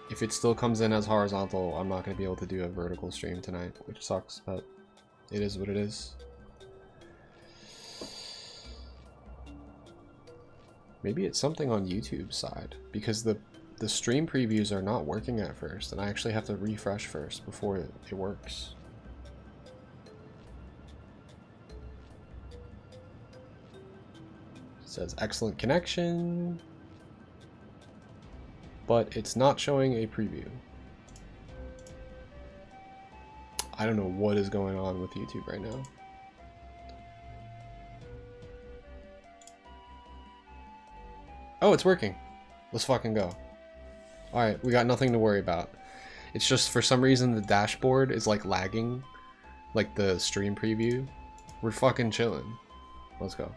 If it still comes in as horizontal, I'm not going to be able to do a vertical stream tonight, which sucks, but it is what it is. Maybe it's something on YouTube's side, because the stream previews are not working at first, and I actually have to refresh first before it works. It says excellent connection, but it's not showing a preview. I don't know what is going on with YouTube right now. Oh, it's working. Let's fucking go. Alright, we got nothing to worry about. It's just for some reason the dashboard is like lagging, like the stream preview. We're fucking chilling. Let's go.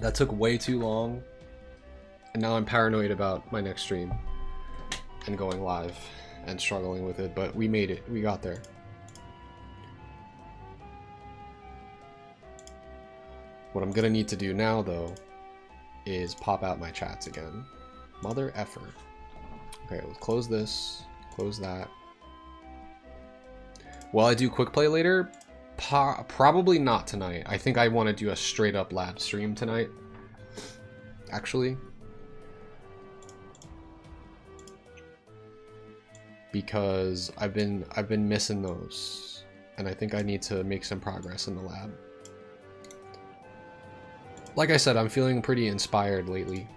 That took way too long, and now I'm paranoid about my next stream and going live and struggling with it, but we made it. We got there. What I'm gonna need to do now, though, is pop out my chats again. Mother effer. Okay, let's close this, close that. Will I do quick play later? Probably not tonight. I think I want to do a straight up lab stream tonight, actually. Because I've been missing those, and I think I need to make some progress in the lab. Like I said, I'm feeling pretty inspired lately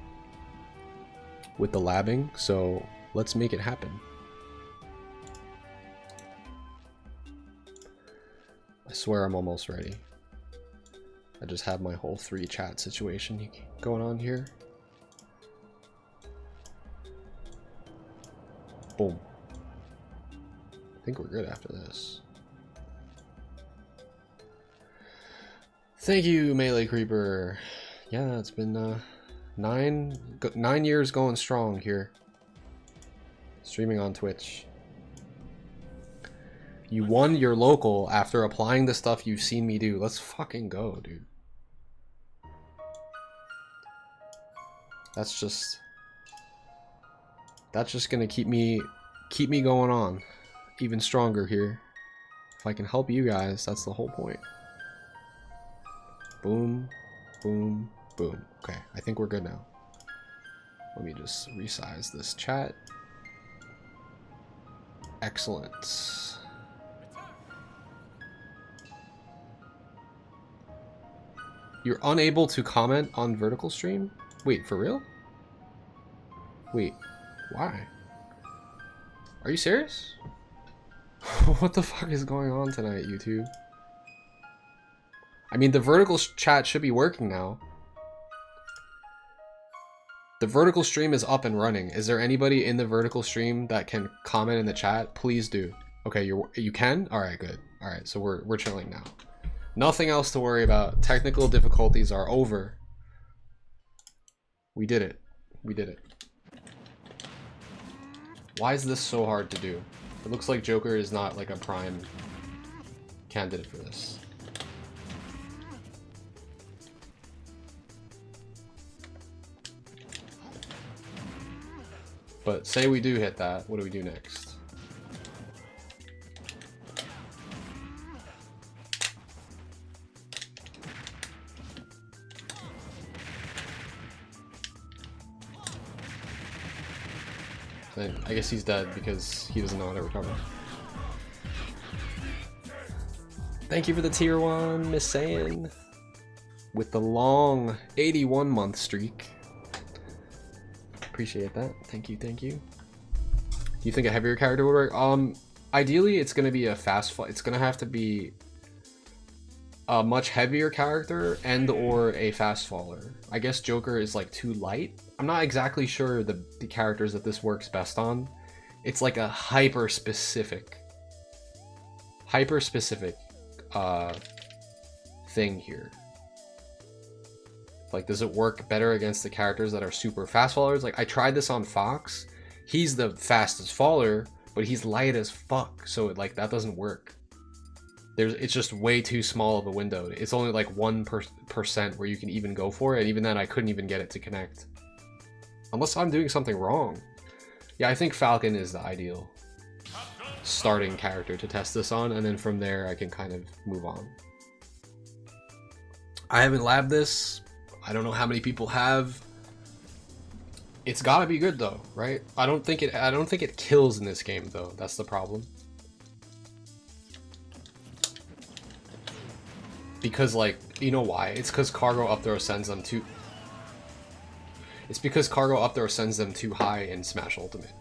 with the labbing, so let's make it happen. I swear I'm almost ready. I just have my whole 3 chat situation going on here. Boom. I think we're good after this. Thank you, Melee Creeper. Yeah, it's been 9 years going strong here. Streaming on Twitch. You won your local after applying the stuff you've seen me do. Let's fucking go, dude. That's just gonna keep me going on even stronger here. If I can help you guys, that's the whole point. Boom, boom, boom. Okay, I think we're good now. Let me just resize this chat. Excellent. You're unable to comment on vertical stream? Wait, for real? Wait, why? Are you serious? What the fuck is going on tonight, YouTube? I mean, the vertical chat should be working now. The vertical stream is up and running. Is there anybody in the vertical stream that can comment in the chat? Please do. Okay, you can? Alright, good. Alright, so we're chilling now. Nothing else to worry about. Technical difficulties are over. We did it. We did it. Why is this so hard to do? It looks like Joker is not like a prime candidate for this. But say we do hit that, what do we do next? I guess he's dead because he doesn't know how to recover. Thank you for the tier 1, Miss Saiyan. With the long 81-month streak. Appreciate that. Thank you, thank you. Do you think a heavier character would work? Ideally, it's going to be a fast fall. It's going to have to be a much heavier character and or a fast faller. I guess Joker is like too light. I'm not exactly sure the characters that this works best on. It's like a hyper specific thing here. Like, does it work better against the characters that are super fast fallers? Like, I tried this on Fox. He's the fastest faller, but he's light as fuck. So like that doesn't work. It's just way too small of a window. It's only like 1% where you can even go for it. And even then, I couldn't even get it to connect. Unless I'm doing something wrong. Yeah, I think Falcon is the ideal starting character to test this on, and then from there I can kind of move on. I haven't labbed this. I don't know how many people have. It's gotta be good though, right? I don't think it kills in this game though. That's the problem. Because, like, you know why? It's because cargo up throw sends them too. It's because cargo up throw sends them too high in Smash Ultimate.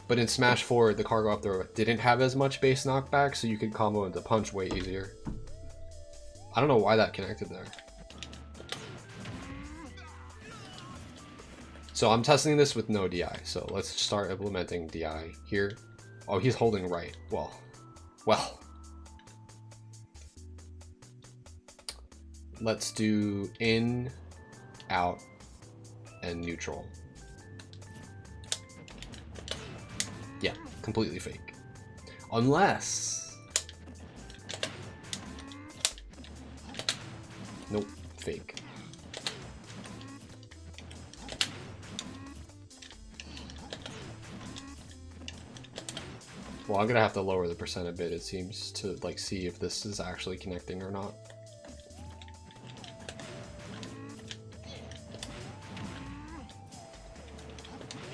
But in Smash 4, the cargo up throw didn't have as much base knockback, so you could combo into punch way easier. I don't know why that connected there. So I'm testing this with no DI, so let's start implementing DI here. Oh, he's holding right. Well. Let's do in, out, and neutral. Yeah, completely fake. Unless... Nope, fake. Well, I'm gonna have to lower the percent a bit, it seems, to like see if this is actually connecting or not.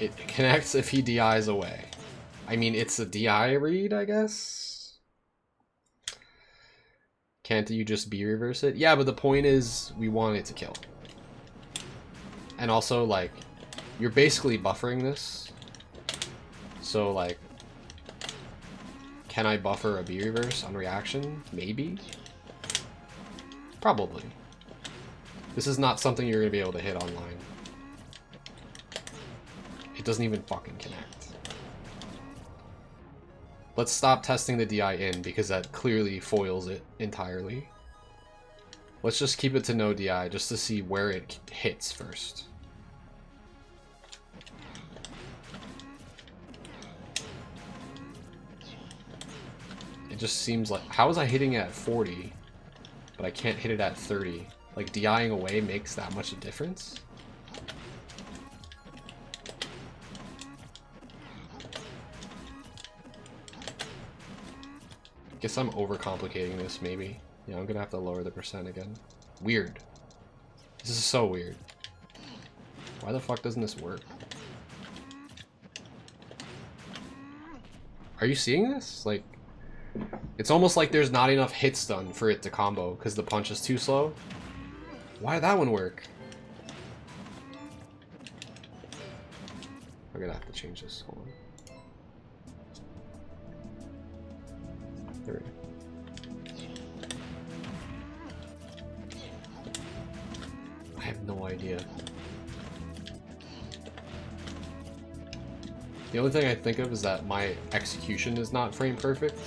It connects if he DIs away. I mean, it's a DI read, I guess? Can't you just B reverse it? Yeah, but the point is, we want it to kill. And also, like, you're basically buffering this. So, like, can I buffer a B reverse on reaction? Maybe? Probably. This is not something you're going to be able to hit online. It doesn't even fucking connect. Let's stop testing the DI in because that clearly foils it entirely. Let's just keep it to no DI just to see where it hits first. It just seems like... How was I hitting it at 40, but I can't hit it at 30? Like, DIing away makes that much a difference? Guess I'm overcomplicating this, maybe. Yeah, I'm gonna have to lower the percent again. Weird. This is so weird. Why the fuck doesn't this work? Are you seeing this? Like, it's almost like there's not enough hits done for it to combo because the punch is too slow. Why did that one work? I'm gonna have to change this. Hold on. There we go. I have no idea. The only thing I think of is that my execution is not frame perfect.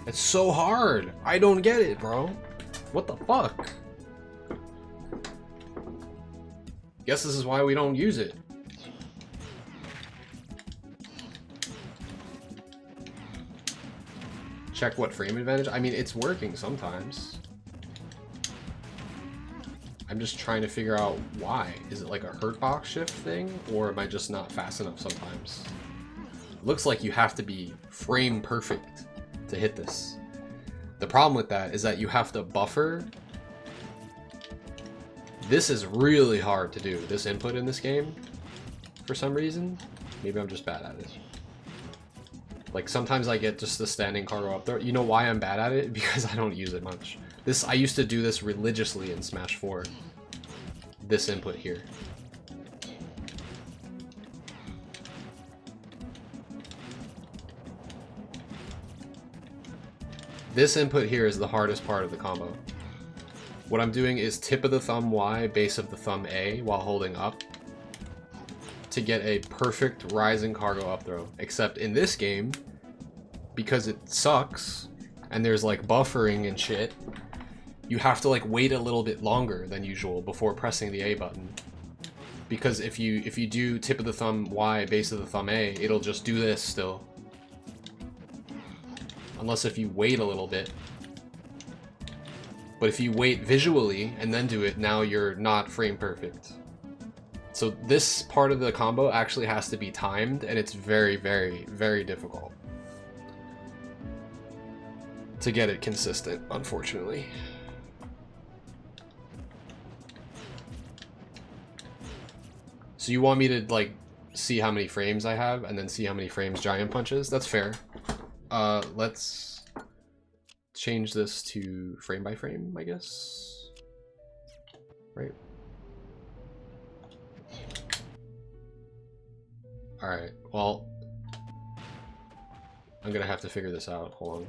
It's so hard. I don't get it, bro. What the fuck? Guess this is why we don't use it. Check what frame advantage? I mean, it's working sometimes. I'm just trying to figure out why. Is it like a hurt box shift thing? Or am I just not fast enough sometimes? It looks like you have to be frame perfect to hit this. The problem with that is that you have to buffer. This is really hard to do, this input in this game, for some reason. Maybe I'm just bad at it. Like, sometimes I get just the standing cargo up there. You know why I'm bad at it? Because I don't use it much. I used to do this religiously in Smash 4. This input here. This input here is the hardest part of the combo. What I'm doing is tip of the thumb Y, base of the thumb A while holding up to get a perfect rising cargo up throw. Except in this game, because it sucks and there's like buffering and shit, you have to like wait a little bit longer than usual before pressing the A button. Because if you do tip of the thumb Y, base of the thumb A, it'll just do this still. Unless if you wait a little bit. But if you wait visually and then do it, now you're not frame perfect. So this part of the combo actually has to be timed, and it's very, very, very difficult to get it consistent, unfortunately. So you want me to like see how many frames I have and then see how many frames Giant punches? That's fair. Let's change this to frame by frame, I guess. Right. Alright, well, I'm gonna have to figure this out. Hold on.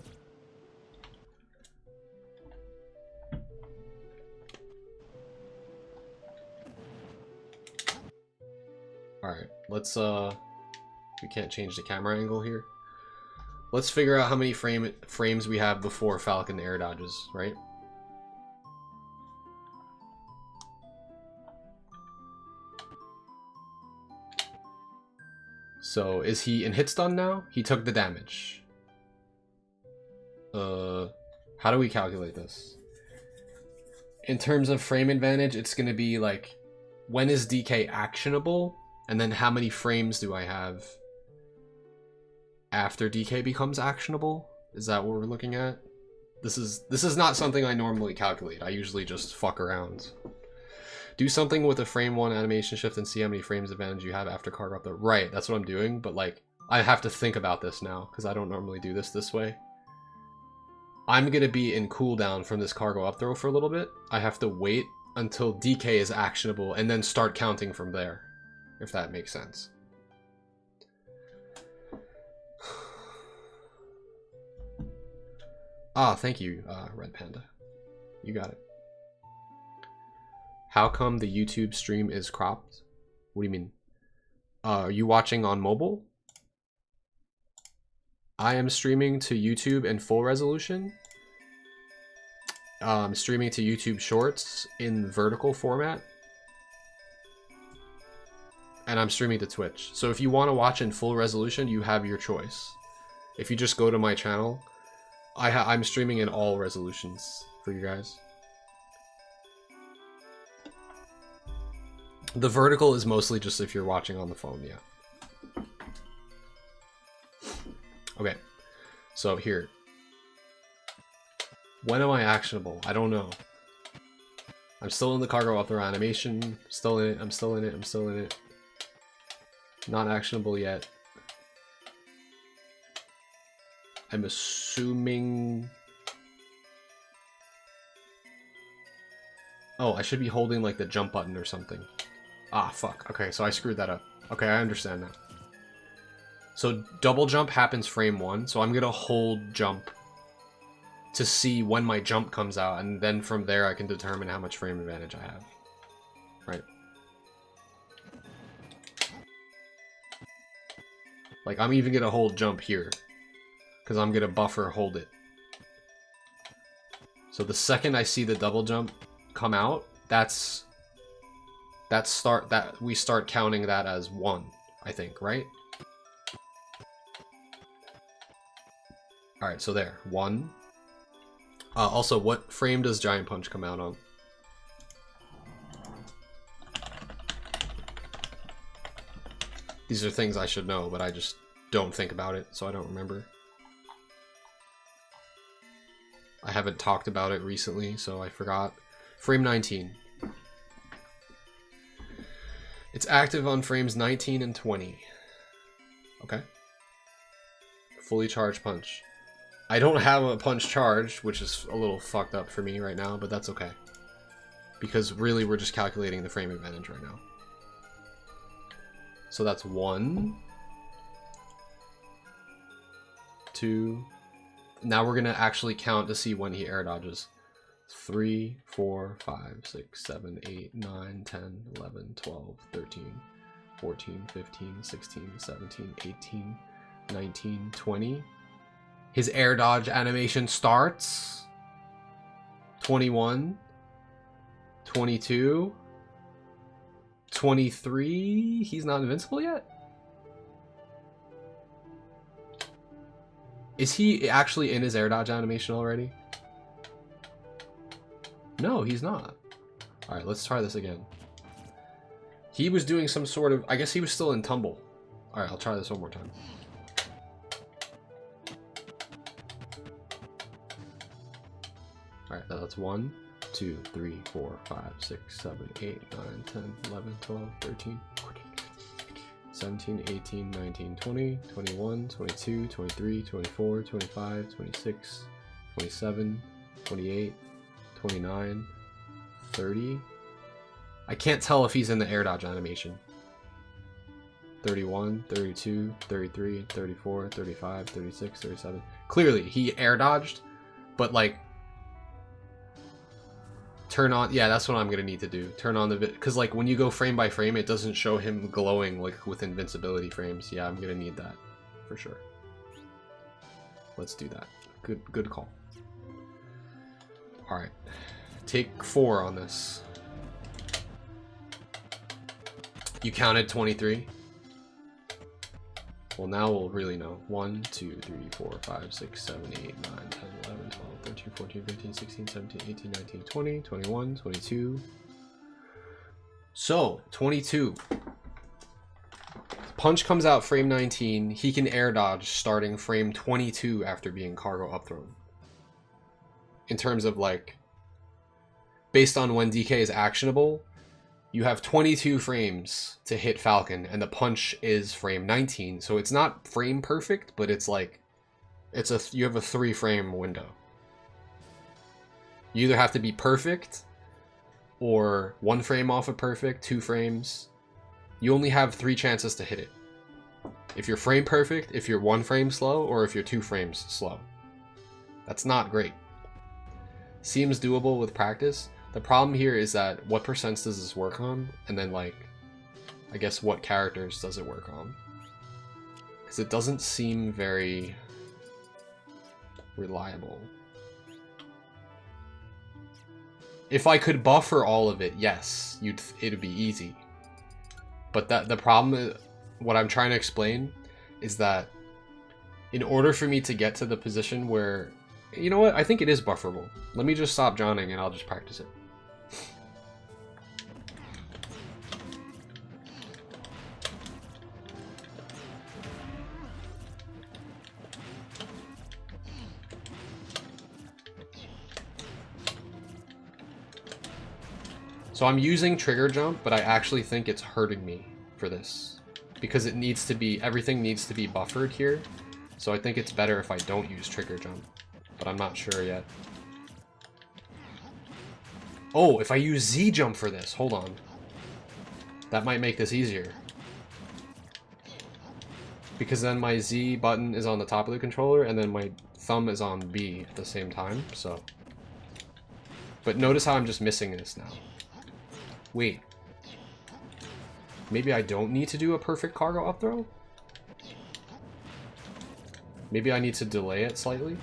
Alright, let's, we can't change the camera angle here. Let's figure out how many frames we have before Falcon air dodges, right? So, is he in hit stun now? He took the damage. How do we calculate this? In terms of frame advantage, it's gonna be like, when is DK actionable? And then how many frames do I have after DK becomes actionable? Is that what we're looking at? This is not something I normally calculate. I usually just fuck around. Do something with a frame 1 animation shift and see how many frames advantage you have after cargo up there. Right, that's what I'm doing, but like, I have to think about this now, because I don't normally do this way. I'm gonna be in cooldown from this cargo up throw for a little bit. I have to wait until DK is actionable and then start counting from there. If that makes sense. Ah, thank you, Red Panda. You got it. How come the YouTube stream is cropped? What do you mean? Are you watching on mobile? I am streaming to YouTube in full resolution. Streaming to YouTube Shorts in vertical format. And I'm streaming to Twitch. So if you want to watch in full resolution, you have your choice. If you just go to my channel, I'm streaming in all resolutions for you guys. The vertical is mostly just if you're watching on the phone, yeah. Okay, so here. When am I actionable? I don't know. I'm still in the cargo author animation. Still in it, I'm still in it, I'm still in it. Not actionable yet. I'm assuming... Oh, I should be holding like the jump button or something. Ah, fuck. Okay, so I screwed that up. Okay, I understand now. So double jump happens frame 1, so I'm gonna hold jump to see when my jump comes out, and then from there I can determine how much frame advantage I have. Right. Like, I'm even gonna hold jump here, because I'm gonna buffer hold it. So the second I see the double jump come out, we start counting that as 1, I think, right? Alright, so there, 1. Also, what frame does Giant Punch come out on? These are things I should know, but I just don't think about it, so I don't remember. I haven't talked about it recently, so I forgot. Frame 19. It's active on frames 19 and 20. Okay. Fully charged punch. I don't have a punch charged, which is a little fucked up for me right now, but that's okay. Because really we're just calculating the frame advantage right now. So that's 1, 2. Now we're gonna actually count to see when he air dodges. 3, 4, 5, 6, 7, 8, 9, 10, 11, 12, 13, 14, 15, 16, 17, 18, 19, 20. His air dodge animation starts. 21, 22, 23. He's not invincible yet? Is he actually in his air dodge animation already? No, he's not. Alright, let's try this again. He was doing some sort of... I guess he was still in tumble. Alright, I'll try this one more time. Alright, that's 1, 2, 3, 4, 5, 6, 7, 8, 9, 10, 11, 12, 13, 14, 17, 18, 19, 20, 21, 22, 23, 24, 25, 26, 27, 28, 29, 30. I can't tell if he's in the air dodge animation. 31, 32, 33, 34, 35, 36, 37. Clearly, he air dodged, but like... Turn on... Yeah, that's what I'm going to need to do. Turn on the... Because like when you go frame by frame, it doesn't show him glowing like with invincibility frames. Yeah, I'm going to need that for sure. Let's do that. Good call. Alright. Take 4 on this. You counted 23? Well, now we'll really know. 1, 2, 3, 4, 5, 6, 7, 8, 9, 10, 11, 12, 13, 14, 15, 16, 17, 18, 19, 20, 21, 22. So, 22. Punch comes out frame 19. He can air dodge starting frame 22 after being cargo upthrown. In terms of like, based on when DK is actionable, you have 22 frames to hit Falcon, and the punch is frame 19. So it's not frame perfect, but it's like, you have a 3 frame window. You either have to be perfect, or 1 frame off of perfect, 2 frames. You only have 3 chances to hit it. If you're frame perfect, if you're 1 frame slow, or if you're 2 frames slow. That's not great. Seems doable with practice. The problem here is that what percents does this work on? And then like, I guess what characters does it work on? Because it doesn't seem very reliable. If I could buffer all of it, yes, it'd be easy. But the problem is, what I'm trying to explain is that in order for me to get to the position where, you know what, I think it is bufferable. Let me just stop Johnning and I'll just practice it. So I'm using trigger jump, but I actually think it's hurting me for this because it needs to be, everything needs to be buffered here. So I think it's better if I don't use trigger jump, but I'm not sure yet. Oh, if I use Z jump for this, hold on. That might make this easier. Because then my Z button is on the top of the controller and then my thumb is on B at the same time, so. But notice how I'm just missing this now. Wait. Maybe I don't need to do a perfect cargo up throw? Maybe I need to delay it slightly?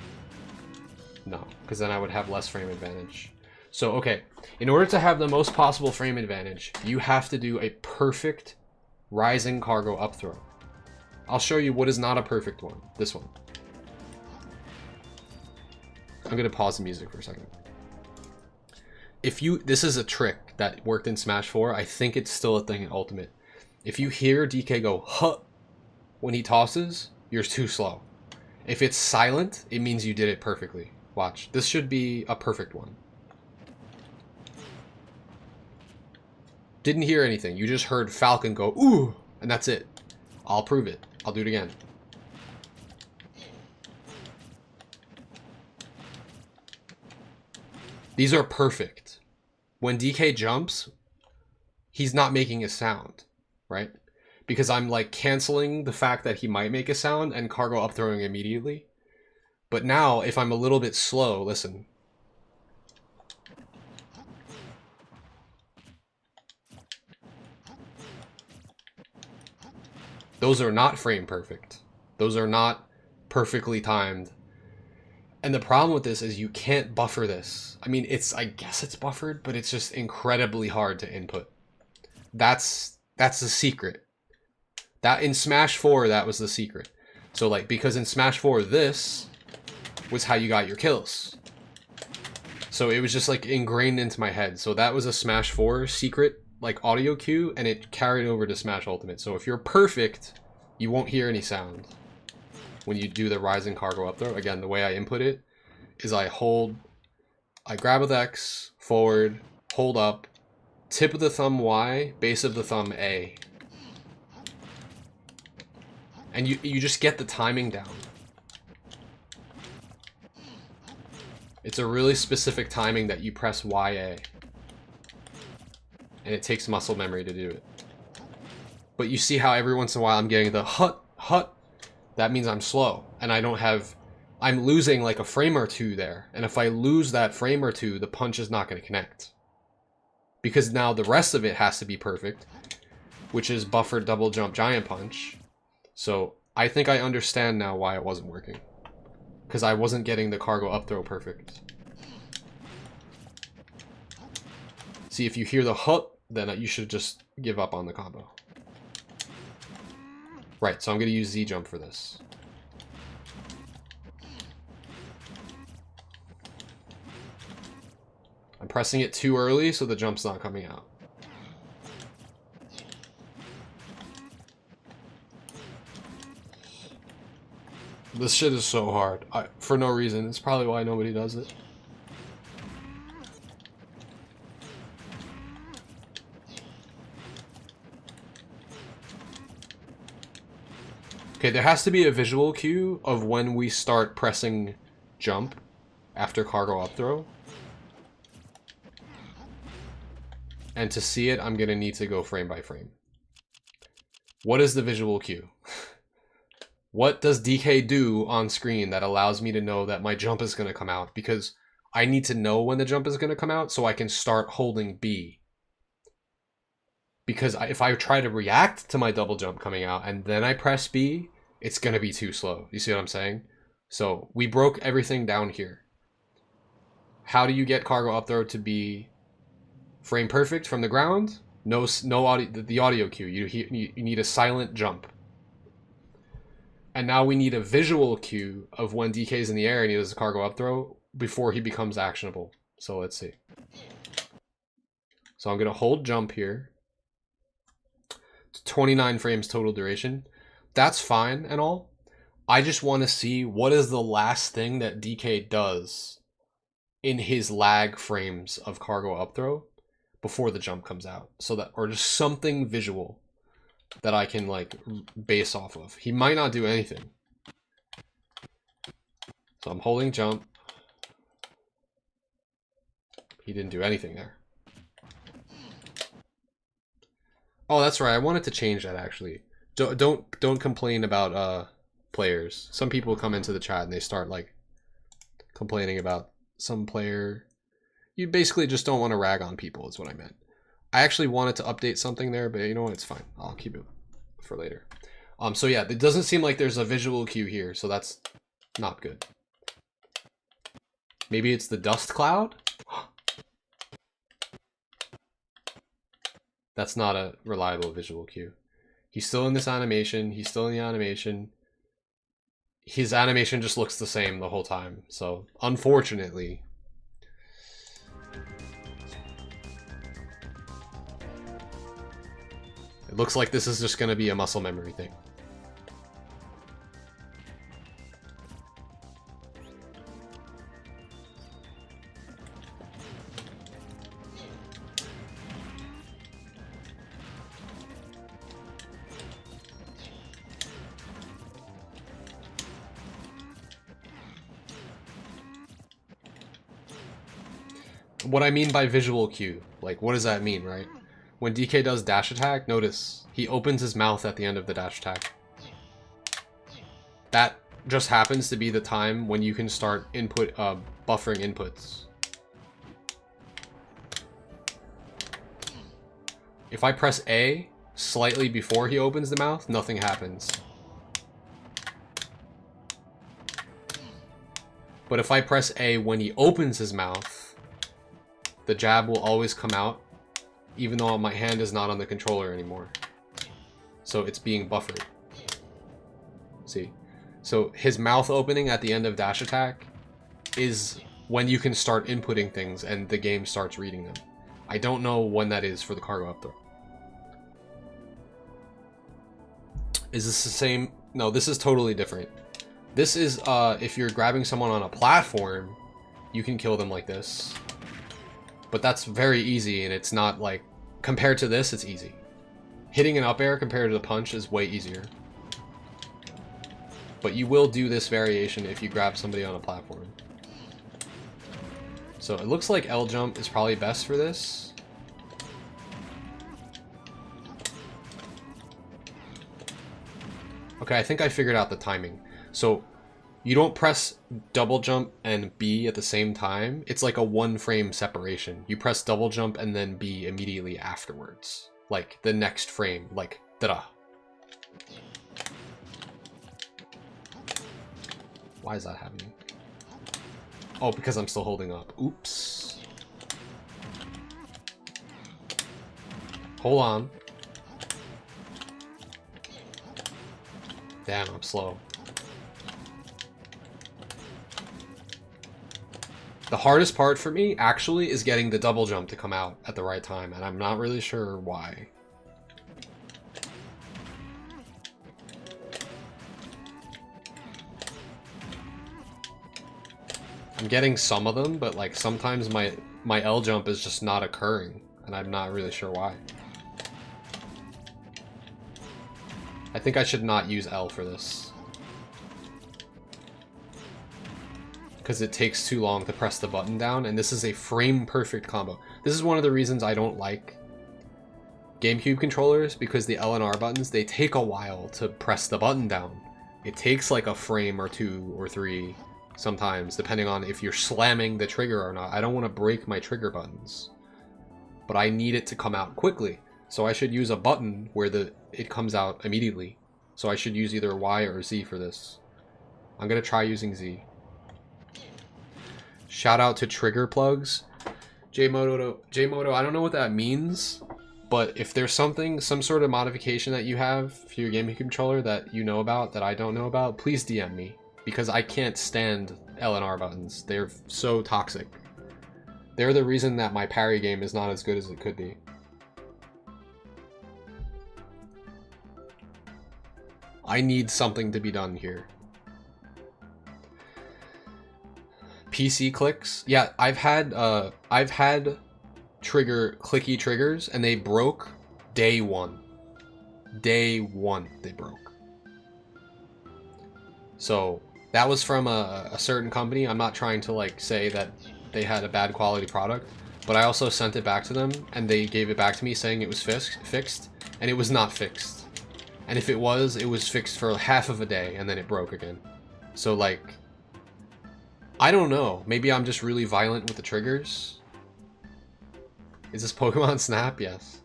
No, because then I would have less frame advantage. So, okay. In order to have the most possible frame advantage, you have to do a perfect rising cargo up throw. I'll show you what is not a perfect one. This one. I'm going to pause the music for a second. This is a trick that worked in Smash 4. I think it's still a thing in Ultimate. If you hear DK go, huh, when he tosses, you're too slow. If it's silent, it means you did it perfectly. Watch. This should be a perfect one. Didn't hear anything. You just heard Falcon go, ooh, and that's it. I'll prove it. I'll do it again. These are perfect. When DK jumps, he's not making a sound, right? Because I'm like canceling the fact that he might make a sound and cargo up throwing immediately. But now, if I'm a little bit slow, listen. Those are not frame perfect. Those are not perfectly timed. And the problem with this is you can't buffer this. I mean, I guess it's buffered, but it's just incredibly hard to input. That's the secret. That in Smash 4, that was the secret. So like, because in Smash 4, this was how you got your kills. So it was just like ingrained into my head. So that was a Smash 4 secret like audio cue, and it carried over to Smash Ultimate. So if you're perfect, you won't hear any sound when you do the rising cargo up throw. Again, the way I input it is I grab with X, forward, hold up, tip of the thumb Y, base of the thumb A. And you just get the timing down. It's a really specific timing that you press YA. And it takes muscle memory to do it. But you see how every once in a while I'm getting the hut. That means I'm slow. And I'm losing like a frame or two there. And if I lose that frame or two, the punch is not going to connect. Because now the rest of it has to be perfect. Which is buffered double jump giant punch. So I think I understand now why it wasn't working. Because I wasn't getting the cargo up throw perfect. See, if you hear the hut, then you should just give up on the combo. Right, so I'm going to use Z jump for this. I'm pressing it too early, so the jump's not coming out. This shit is so hard. For no reason. It's probably why nobody does it. Okay, there has to be a visual cue of when we start pressing jump after cargo up throw. And to see it, I'm going to need to go frame by frame. What is the visual cue? What does DK do on screen that allows me to know that my jump is going to come out? Because I need to know when the jump is going to come out so I can start holding B. Because if I try to react to my double jump coming out and then I press B, it's going to be too slow. You see what I'm saying? So we broke everything down here. How do you get cargo up throw to be frame perfect from the ground? No audio, the audio cue. You need a silent jump. And now we need a visual cue of when DK's in the air and he does a cargo up throw before he becomes actionable. So let's see. So I'm going to hold jump here. 29 frames total duration. That's fine and all. I just want to see what is the last thing that DK does in his lag frames of cargo up throw before the jump comes out. So that, or just something visual that I can like base off of. He might not do anything. So I'm holding jump. He didn't do anything there. Oh, that's right. I wanted to change that actually. Don't complain about players. Some people come into the chat and they start like complaining about some player. You basically just don't want to rag on people is what I meant. I actually wanted to update something there, but you know what? It's fine. I'll keep it for later. So yeah, it doesn't seem like there's a visual cue here, so that's not good. Maybe it's the dust cloud? That's not a reliable visual cue. He's still in this animation. He's still in the animation. His animation just looks the same the whole time. So, unfortunately, it looks like this is just going to be a muscle memory thing. What I mean by visual cue, like what does that mean, right? When DK does dash attack, notice he opens his mouth at the end of the dash attack. That just happens to be the time when you can start buffering inputs. If I press A slightly before he opens the mouth, nothing happens. But if I press A when he opens his mouth, the jab will always come out, even though my hand is not on the controller anymore. So it's being buffered. See? So his mouth opening at the end of dash attack is when you can start inputting things and the game starts reading them. I don't know when that is for the cargo up throw. Is this the same? No, this is totally different. This is if you're grabbing someone on a platform, you can kill them like this. But that's very easy, and it's not like, compared to this, it's easy. Hitting an up air compared to the punch is way easier. But you will do this variation if you grab somebody on a platform. So it looks like L jump is probably best for this. Okay, I think I figured out the timing. So you don't press double jump and B at the same time. It's like a 1 frame separation. You press double jump and then B immediately afterwards. Like the next frame, like da-da. Why is that happening? Oh, because I'm still holding up. Oops. Hold on. Damn, I'm slow. The hardest part for me, actually, is getting the double jump to come out at the right time, and I'm not really sure why. I'm getting some of them, but like sometimes my L jump is just not occurring, and I'm not really sure why. I think I should not use L for this, because it takes too long to press the button down, and this is a frame perfect combo. This is one of the reasons I don't like GameCube controllers, because the L and R buttons, they take a while to press the button down. It takes like a frame or 2 or 3 sometimes, depending on if you're slamming the trigger or not. I don't want to break my trigger buttons, but I need it to come out quickly. So I should use a button where it comes out immediately. So I should use either Y or Z for this. I'm going to try using Z. Shout out to trigger plugs. Jmoto, I don't know what that means, but if there's some sort of modification that you have for your gaming controller that you know about that I don't know about, please DM me, because I can't stand L and R buttons. They're so toxic. They're the reason that my parry game is not as good as it could be. I need something to be done here. PC clicks. Yeah, I've had clicky triggers, and they broke day one. Day one they broke. So that was from a certain company. I'm not trying to like say that they had a bad quality product, but I also sent it back to them, and they gave it back to me saying it was fixed, and it was not fixed. And if it was fixed for half of a day, and then it broke again. So like, I don't know. Maybe I'm just really violent with the triggers. Is this Pokemon Snap? Yes.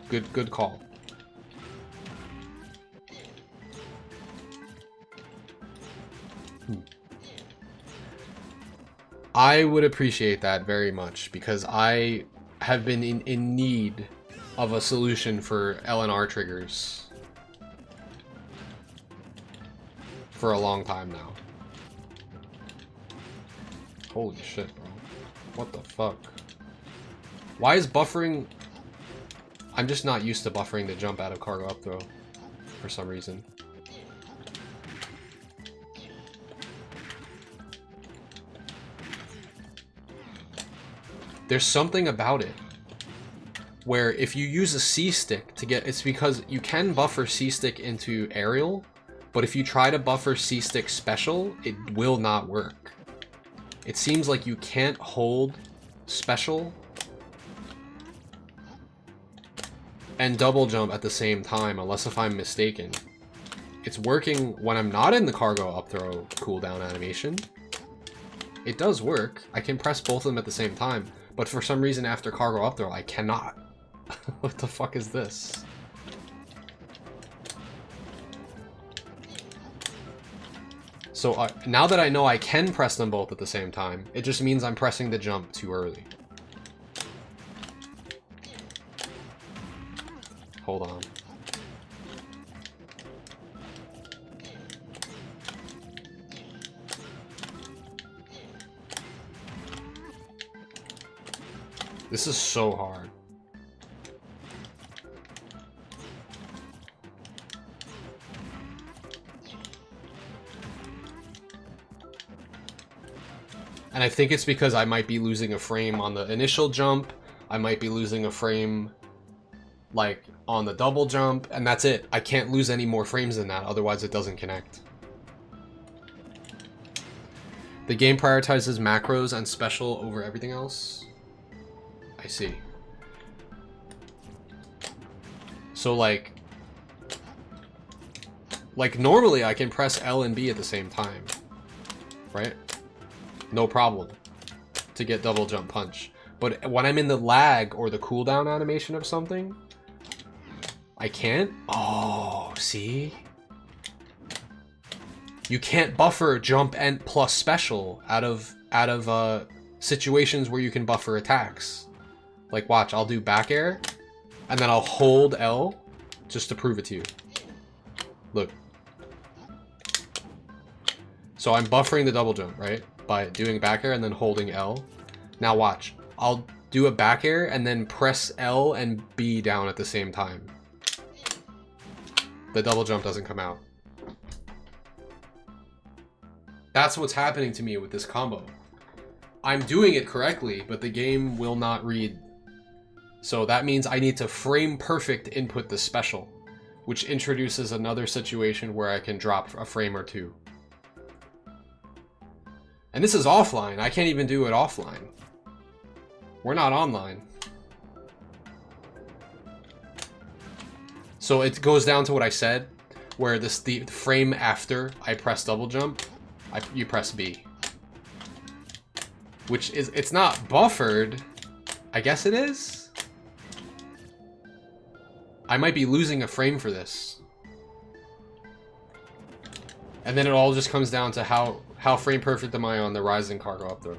Good call. I would appreciate that very much, because I have been in need of a solution for LNR triggers for a long time now. Holy shit, bro. What the fuck? Why is buffering... I'm just not used to buffering the jump out of cargo up throw for some reason. There's something about it where if you use a C-stick to get... It's because you can buffer C-stick into aerial, but if you try to buffer C-stick special, it will not work. It seems like you can't hold special and double jump at the same time, unless if I'm mistaken. It's working when I'm not in the cargo up throw cooldown animation. It does work. I can press both of them at the same time, but for some reason after cargo up throw, I cannot. What the fuck is this? So now that I know I can press them both at the same time, it just means I'm pressing the jump too early. Hold on. This is so hard. And I think it's because I might be losing a frame on the initial jump. I might be losing a frame like on the double jump, and that's it. I can't lose any more frames than that, otherwise it doesn't connect. The game prioritizes macros and special over everything else. I see. So like normally I can press L and B at the same time, right? No problem to get double jump punch. But when I'm in the lag or the cooldown animation of something, I can't. Oh, see? You can't buffer jump and plus special out of situations where you can buffer attacks. Like watch, I'll do back air and then I'll hold L just to prove it to you. Look. So I'm buffering the double jump, right? By doing back air and then holding L. Now watch. I'll do a back air and then press L and B down at the same time. The double jump doesn't come out. That's what's happening to me with this combo. I'm doing it correctly, but the game will not read. So that means I need to frame perfect input the special, which introduces another situation where I can drop a frame or two. And this is offline. I can't even do it offline. We're not online. So it goes down to what I said, where the frame after I press double jump, you press B. Which is, it's not buffered. I guess it is. I might be losing a frame for this. And then it all just comes down to how frame perfect am I on the rising cargo up throw.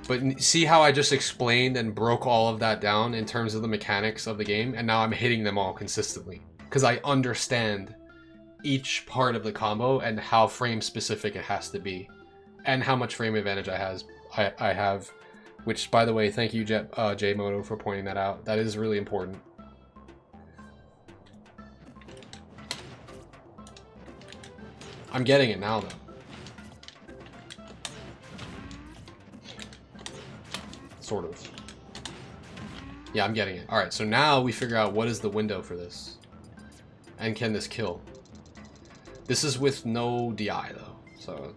But see how I just explained and broke all of that down in terms of the mechanics of the game, and now I'm hitting them all consistently. Because I understand each part of the combo and how frame specific it has to be. And how much frame advantage I have. Which, by the way, thank you, J-Moto, for pointing that out. That is really important. I'm getting it now, though. Sort of. Yeah, I'm getting it. Alright, so now we figure out what is the window for this. And can this kill? This is with no DI, though. So,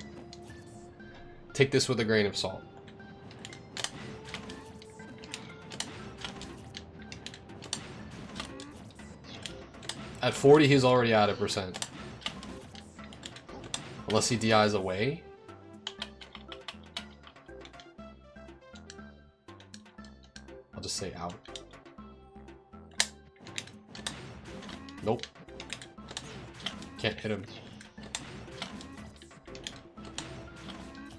take this with a grain of salt. At 40, he's already out of percent. Unless he DIs away. I'll just say out. Nope. Can't hit him.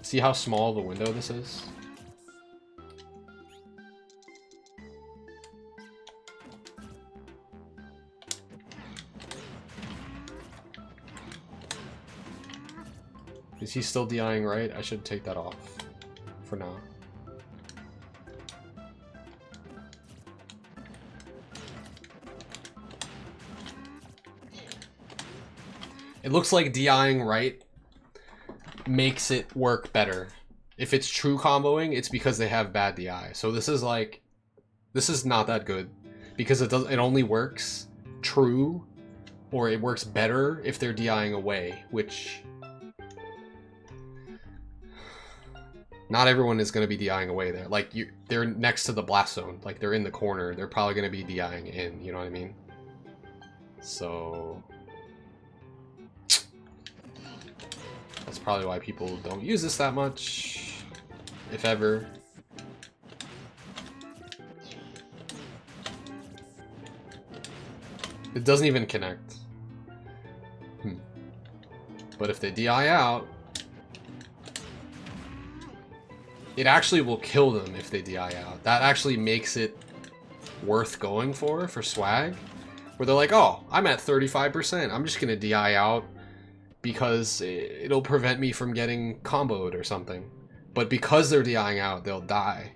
See how small the window this is? Is he still DIing right? I should take that off for now. It looks like DIing right makes it work better. If it's true comboing, it's because they have bad DI. So this is like, this is not that good because it only works true, or it works better if they're DIing away, which not everyone is going to be DIing away there. Like they're next to the blast zone, like they're in the corner. They're probably going to be DIing in, you know what I mean? So that's probably why people don't use this that much, if ever. It doesn't even connect. But if they DI out, it actually will kill them if they DI out. That actually makes it worth going for swag. Where they're like, oh, I'm at 35%. I'm just going to DI out because it'll prevent me from getting comboed or something. But because they're DIing out, they'll die.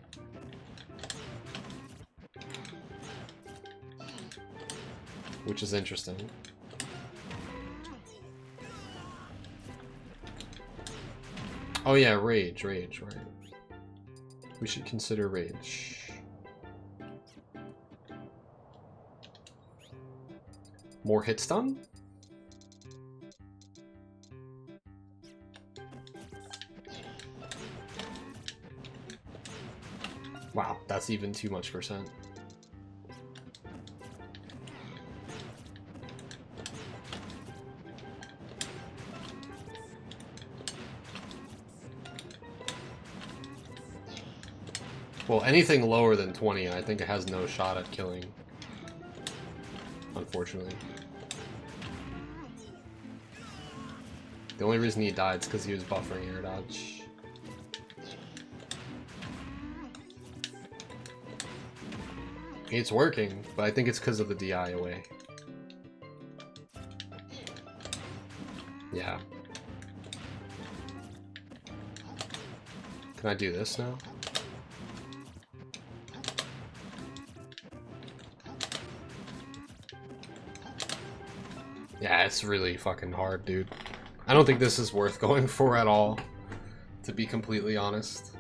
Which is interesting. Oh yeah, rage, right. We should consider rage. More hit stun? Wow, that's even too much percent. Well, anything lower than 20, I think it has no shot at killing. Unfortunately. The only reason he died is because he was buffering air dodge. It's working, but I think it's because of the DI away. Yeah. Can I do this now? Yeah, it's really fucking hard, dude. I don't think this is worth going for at all, to be completely honest.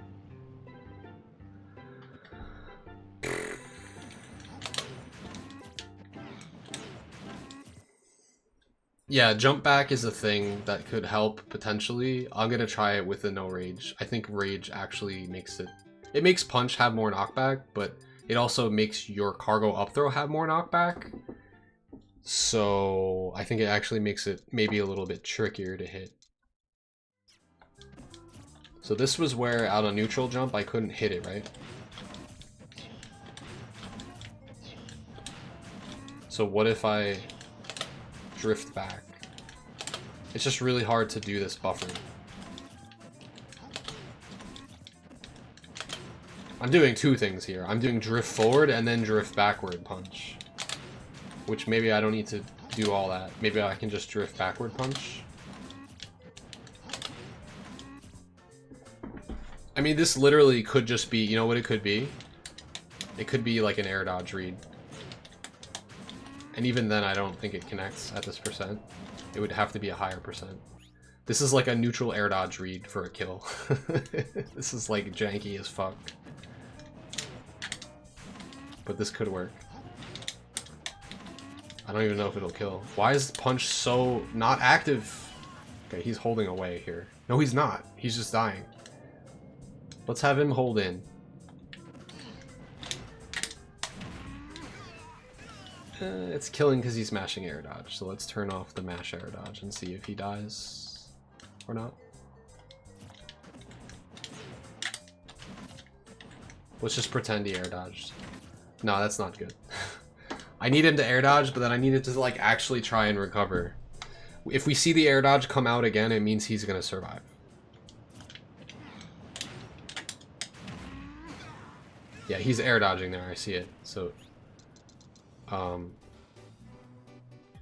Yeah, jump back is a thing that could help, potentially. I'm gonna try it with a no rage. I think rage actually makes it... It makes punch have more knockback, but it also makes your cargo up throw have more knockback. So I think it actually makes it maybe a little bit trickier to hit. So this was where out on neutral jump I couldn't hit it, right? So what if I drift back? It's just really hard to do this buffering. I'm doing two things here. I'm doing drift forward and then drift backward punch. Which maybe I don't need to do all that. Maybe I can just drift backward punch. I mean, this literally could just be, you know what it could be? It could be like an air dodge read. And even then, I don't think it connects at this percent. It would have to be a higher percent. This is like a neutral air dodge read for a kill. This is like janky as fuck. But this could work. I don't even know if it'll kill. Why is punch so not active? Okay, he's holding away here. No, he's not. He's just dying. Let's have him hold in. It's killing because he's mashing air dodge. So let's turn off the mash air dodge and see if he dies or not. Let's just pretend he air dodged. No, that's not good. I need him to air dodge, but then I needed to like actually try and recover. If we see the air dodge come out again, it means he's gonna survive. Yeah, he's air dodging there, I see it. So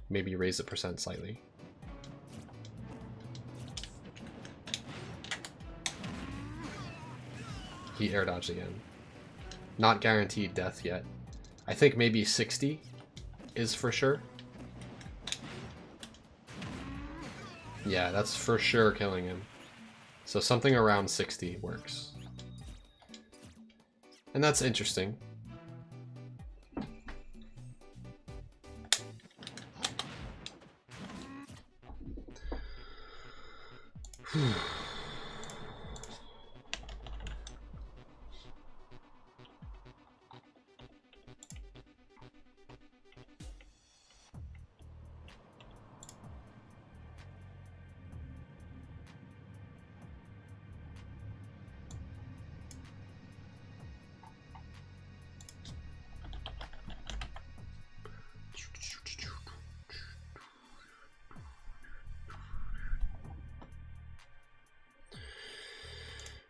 maybe raise the percent slightly. He air dodged again. Not guaranteed death yet. I think maybe 60 is for sure. Yeah, that's for sure killing him. So something around 60 works. And that's interesting.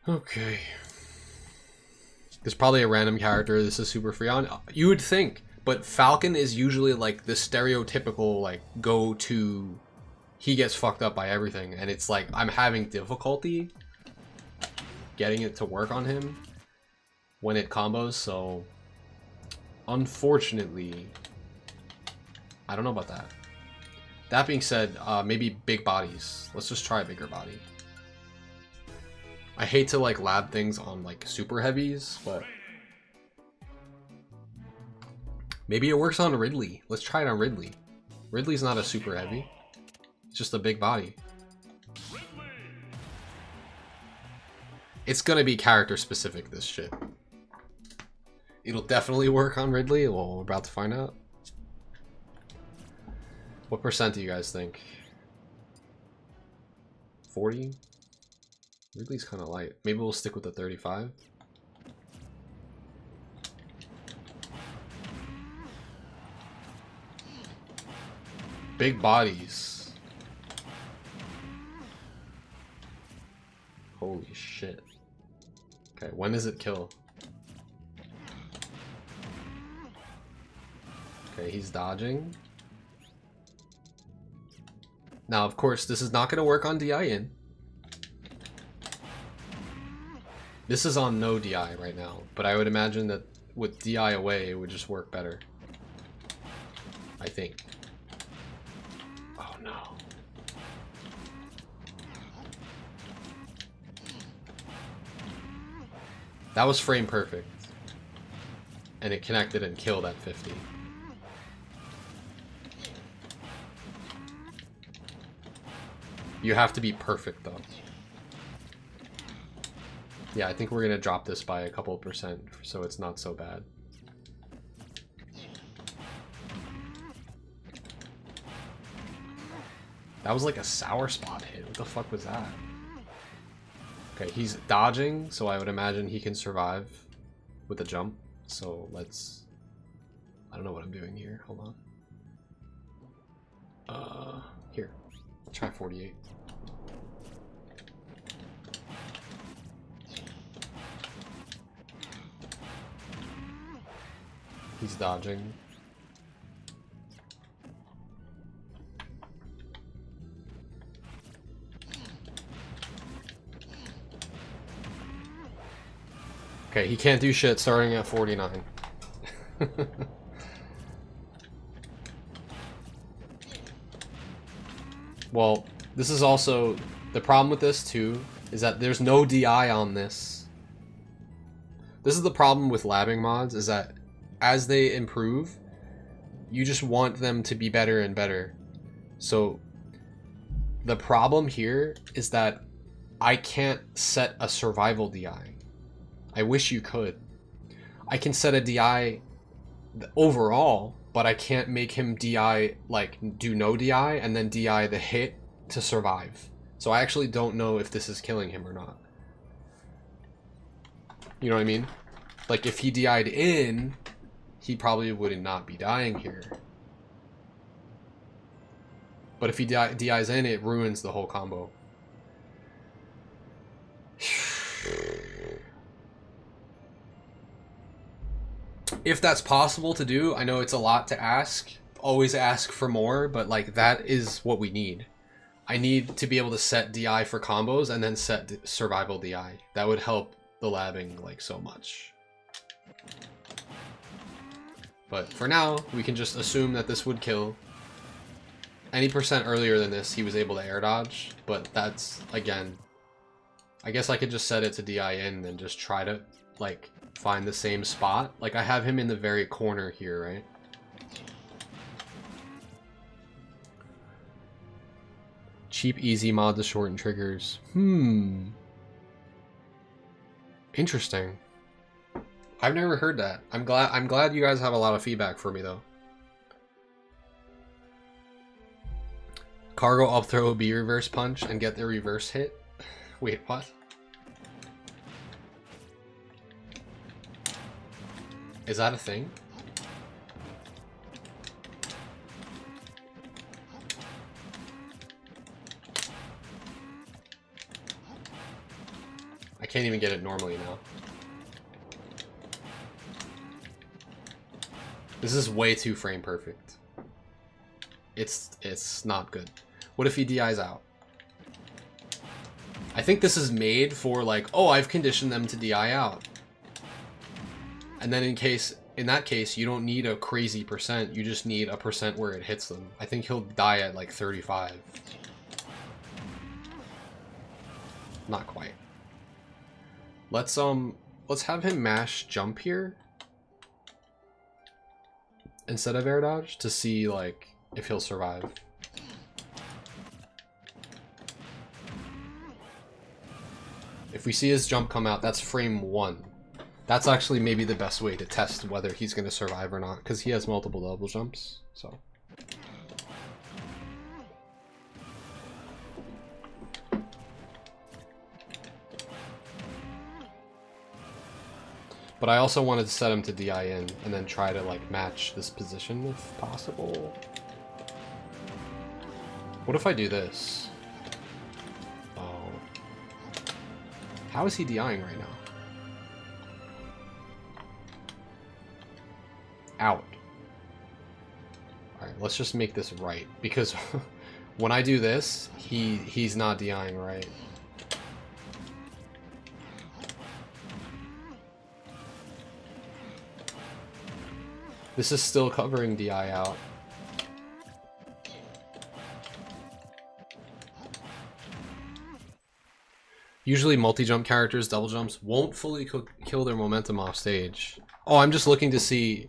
Okay. There's probably a random character this is super free on. You would think, but Falcon is usually like the stereotypical like go-to. He gets fucked up by everything, and it's like I'm having difficulty getting it to work on him when it combos, so unfortunately, I don't know about that. That being said, maybe big bodies. Let's just try a bigger body. I hate to like lab things on like super heavies, but maybe it works on Ridley. Let's try it on Ridley. Ridley's not a super heavy. It's just a big body. It's gonna be character specific, this shit. It'll definitely work on Ridley. Well, we're about to find out. What percent do you guys think? 40? Ridley's kind of light. Maybe we'll stick with the 35. Big bodies. Holy shit. Okay, when does it kill? Okay, he's dodging. Now, of course, this is not going to work on DI in. This is on no DI right now, but I would imagine that with DI away, it would just work better. I think. Oh no. That was frame perfect. And it connected and killed at 50. You have to be perfect though. Yeah, I think we're gonna drop this by a couple percent so it's not so bad. That was like a sour spot hit. What the fuck was that? Okay, he's dodging, so I would imagine he can survive with a jump. So let's... I don't know what I'm doing here. Hold on. Here. Let's try 48. He's dodging. Okay, he can't do shit starting at 49. Well, this is also... The problem with this, too, is that there's no DI on this. This is the problem with labbing mods, is that as they improve, you just want them to be better and better. So, the problem here is that I can't set a survival DI. I wish you could. I can set a DI overall, but I can't make him DI, like, do no DI, and then DI the hit to survive. So I actually don't know if this is killing him or not. You know what I mean? Like, if he DI'd in, he probably would not be dying here. But if he DI's in, it ruins the whole combo. If that's possible to do, I know it's a lot to ask. Always ask for more, but like that is what we need. I need to be able to set DI for combos and then set survival DI. That would help the labbing like so much. But for now, we can just assume that this would kill. Any percent earlier than this, he was able to air dodge, but that's, again, I guess I could just set it to DI in and just try to, like, find the same spot. Like, I have him in the very corner here, right? Cheap, easy mod to shorten triggers. Interesting. I've never heard that. I'm glad you guys have a lot of feedback for me though. Cargo up throw B reverse punch and get the reverse hit. Wait, what? Is that a thing? I can't even get it normally now. This is way too frame perfect. It's not good. What if he DIs out? I think this is made for like, oh, I've conditioned them to DI out. And then in that case, you don't need a crazy percent. You just need a percent where it hits them. I think he'll die at like 35. Not quite. Let's have him mash jump here instead of air dodge to see like if he'll survive. If we see his jump come out, that's frame 1. That's actually maybe the best way to test whether he's going to survive or not, because he has multiple double jumps, so. But I also wanted to set him to DI in, and then try to like match this position if possible. What if I do this? Oh. How is he DIing right now? Out. Alright, let's just make this right, because when I do this, he's not DIing right. This is still covering DI out. Usually multi-jump characters, double jumps, won't fully kill their momentum off stage. Oh, I'm just looking to see...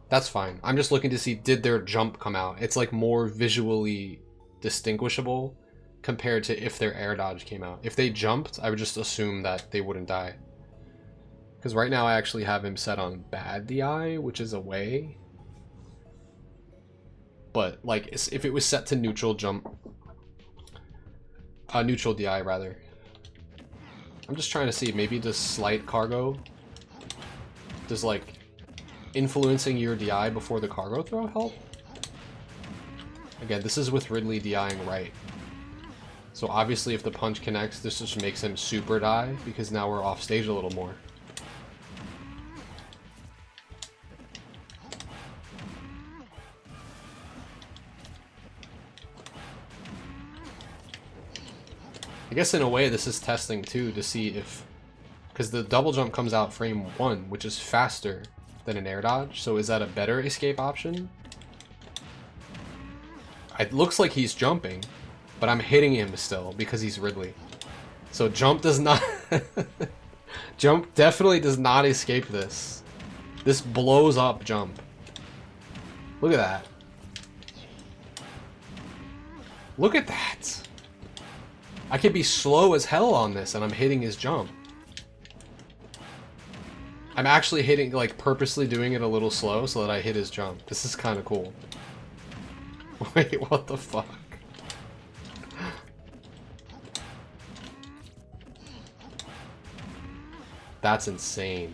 That's fine. I'm just looking to see, did their jump come out? It's like more visually distinguishable compared to if their air dodge came out. If they jumped, I would just assume that they wouldn't die. Because right now I actually have him set on bad DI, which is away. But like, if it was set to neutral jump, neutral DI rather. I'm just trying to see, maybe does slight cargo, does like influencing your DI before the cargo throw help? Again, this is with Ridley DIing right. So obviously if the punch connects, this just makes him super die, because now we're off stage a little more. I guess in a way this is testing too, to see if, because the double jump comes out frame 1, which is faster than an air dodge, so is that a better escape option? It looks like he's jumping, but I'm hitting him still because he's Ridley. So jump does not jump definitely does not escape this. This blows up jump. Look at that. Look at that. I could be slow as hell on this and I'm hitting his jump. I'm actually hitting, like, purposely doing it a little slow so that I hit his jump. This is kind of cool. Wait, what the fuck? That's insane.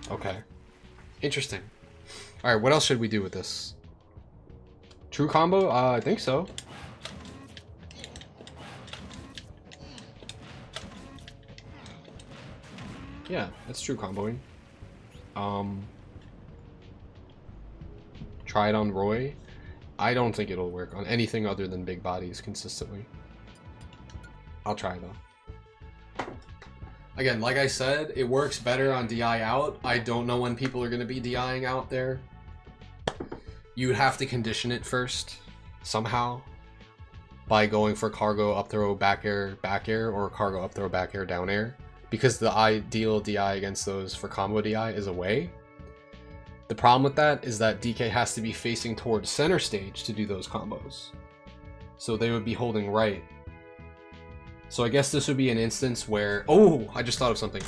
Okay. Interesting. Alright, what else should we do with this? True combo? I think so. Yeah, that's true comboing. Try it on Roy. I don't think it'll work on anything other than big bodies consistently. I'll try though. Again, like I said, it works better on DI out. I don't know when people are going to be DIing out there. You would have to condition it first, somehow, by going for cargo up throw back air, or cargo up throw back air, down air. Because the ideal DI against those for combo DI is away. The problem with that is that DK has to be facing towards center stage to do those combos. So they would be holding right. So I guess this would be an instance where... Oh, I just thought of something.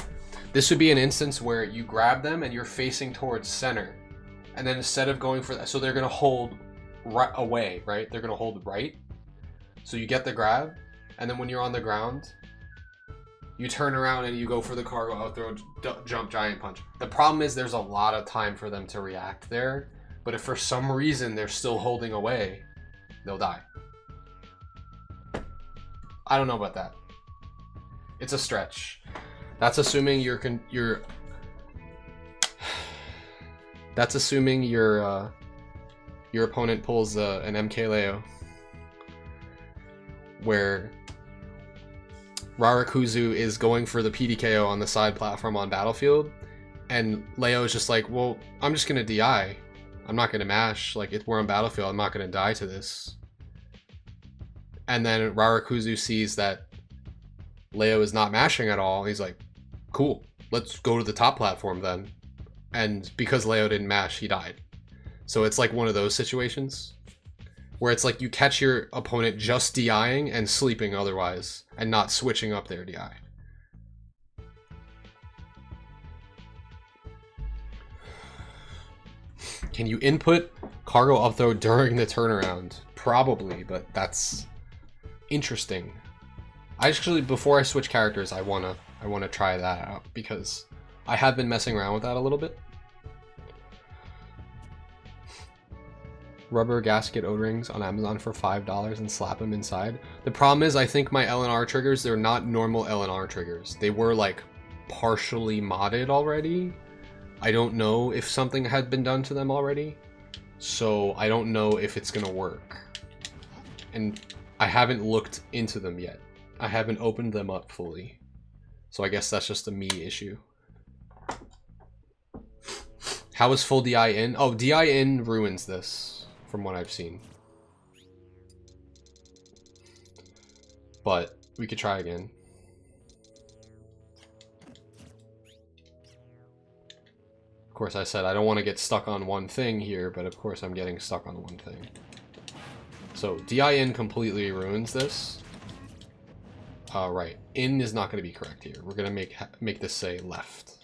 This would be an instance where you grab them and you're facing towards center. And then instead of going for that... So they're going to hold right away, right? They're going to hold right. So you get the grab. And then when you're on the ground... You turn around and you go for the cargo out throw jump giant punch. The problem is there's a lot of time for them to react there, but if for some reason they're still holding away, they'll die. I don't know about that. It's a stretch. That's assuming that's assuming your opponent pulls an MK Leo, where Rarakuzu is going for the PDKO on the side platform on Battlefield, and Leo is just like, well, I'm just gonna DI. I'm not gonna mash. Like, if we're on Battlefield, I'm not gonna die to this. And then Rarakuzu sees that Leo is not mashing at all. He's like, cool, let's go to the top platform then. And because Leo didn't mash, he died. So it's like one of those situations where it's like you catch your opponent just DIing and sleeping otherwise, and not switching up their DI. Can you input cargo up throw during the turnaround? Probably, but that's interesting. Actually, before I switch characters, I wanna try that out because I have been messing around with that a little bit. Rubber gasket O-rings on Amazon for $5 and slap them inside. The problem is, I think my LNR triggers, they're not normal LNR triggers. They were like partially modded already. I don't know if something had been done to them already, so I don't know if it's gonna work. And I haven't looked into them yet. I haven't opened them up fully. So I guess that's just a me issue. How is full DI in? Oh, DI in ruins this, from what I've seen. But we could try again. Of course, I said I don't want to get stuck on one thing here, but of course I'm getting stuck on one thing. So DI in completely ruins this. Right, in is not going to be correct here. We're going to make this say left.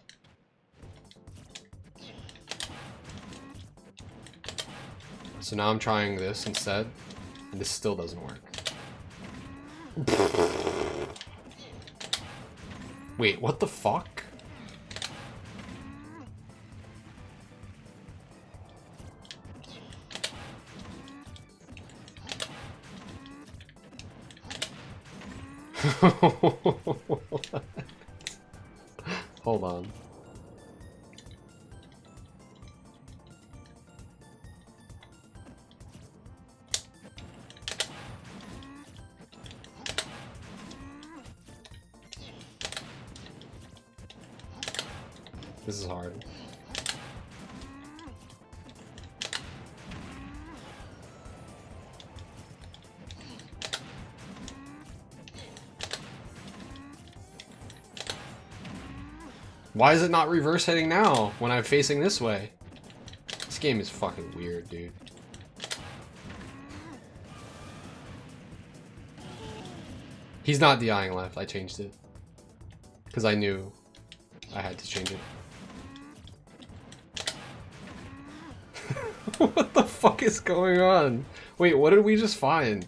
So now I'm trying this instead, and this still doesn't work. Wait, what the fuck? Hold on. This is hard. Why is it not reverse hitting now when I'm facing this way? This game is fucking weird, dude. He's not DIing left. I changed it. Because I knew I had to change it. What the fuck is going on? Wait, what did we just find?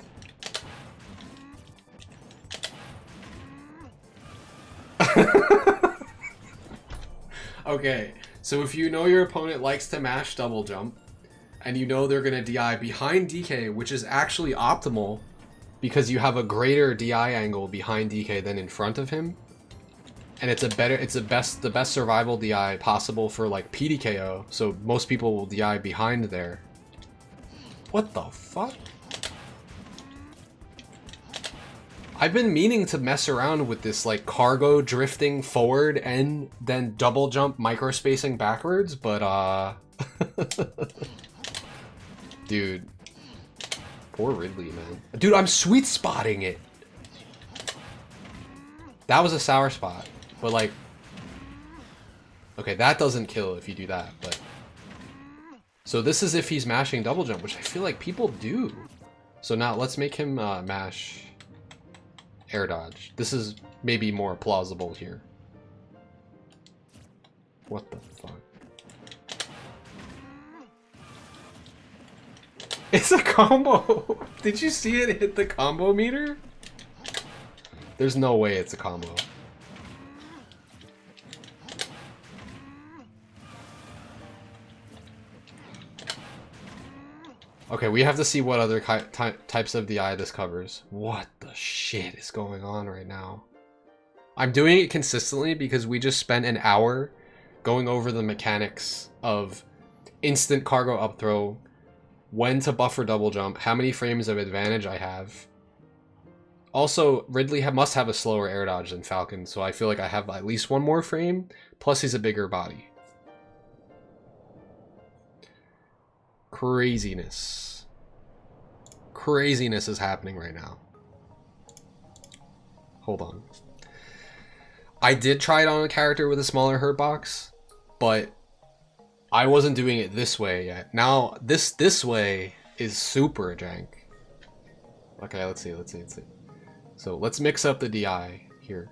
Okay, so if you know your opponent likes to mash double jump, and you know they're gonna DI behind DK, which is actually optimal because you have a greater DI angle behind DK than in front of him, and it's the best survival DI possible for like PDKO. So most people will DI behind there. What the fuck? I've been meaning to mess around with this like cargo drifting forward and then double jump microspacing backwards, but dude. Poor Ridley, man. Dude, I'm sweet spotting it. That was a sour spot, but like, okay, that doesn't kill if you do that, but so this is if he's mashing double jump, which I feel like people do. So now let's make him mash air dodge. This is maybe more plausible here. What the fuck? It's a combo! Did you see it hit the combo meter? There's no way it's a combo. Okay, we have to see what other types of DI this covers. What the shit is going on right now? I'm doing it consistently because we just spent an hour going over the mechanics of instant cargo up throw, when to buffer double jump, how many frames of advantage I have. Also, Ridley must have a slower air dodge than Falcon, so I feel like I have at least one more frame, plus he's a bigger body. Craziness. Craziness is happening right now. Hold on. I did try it on a character with a smaller hurt box, but I wasn't doing it this way yet. Now, this way is super jank. Okay, let's see. So let's mix up the DI here.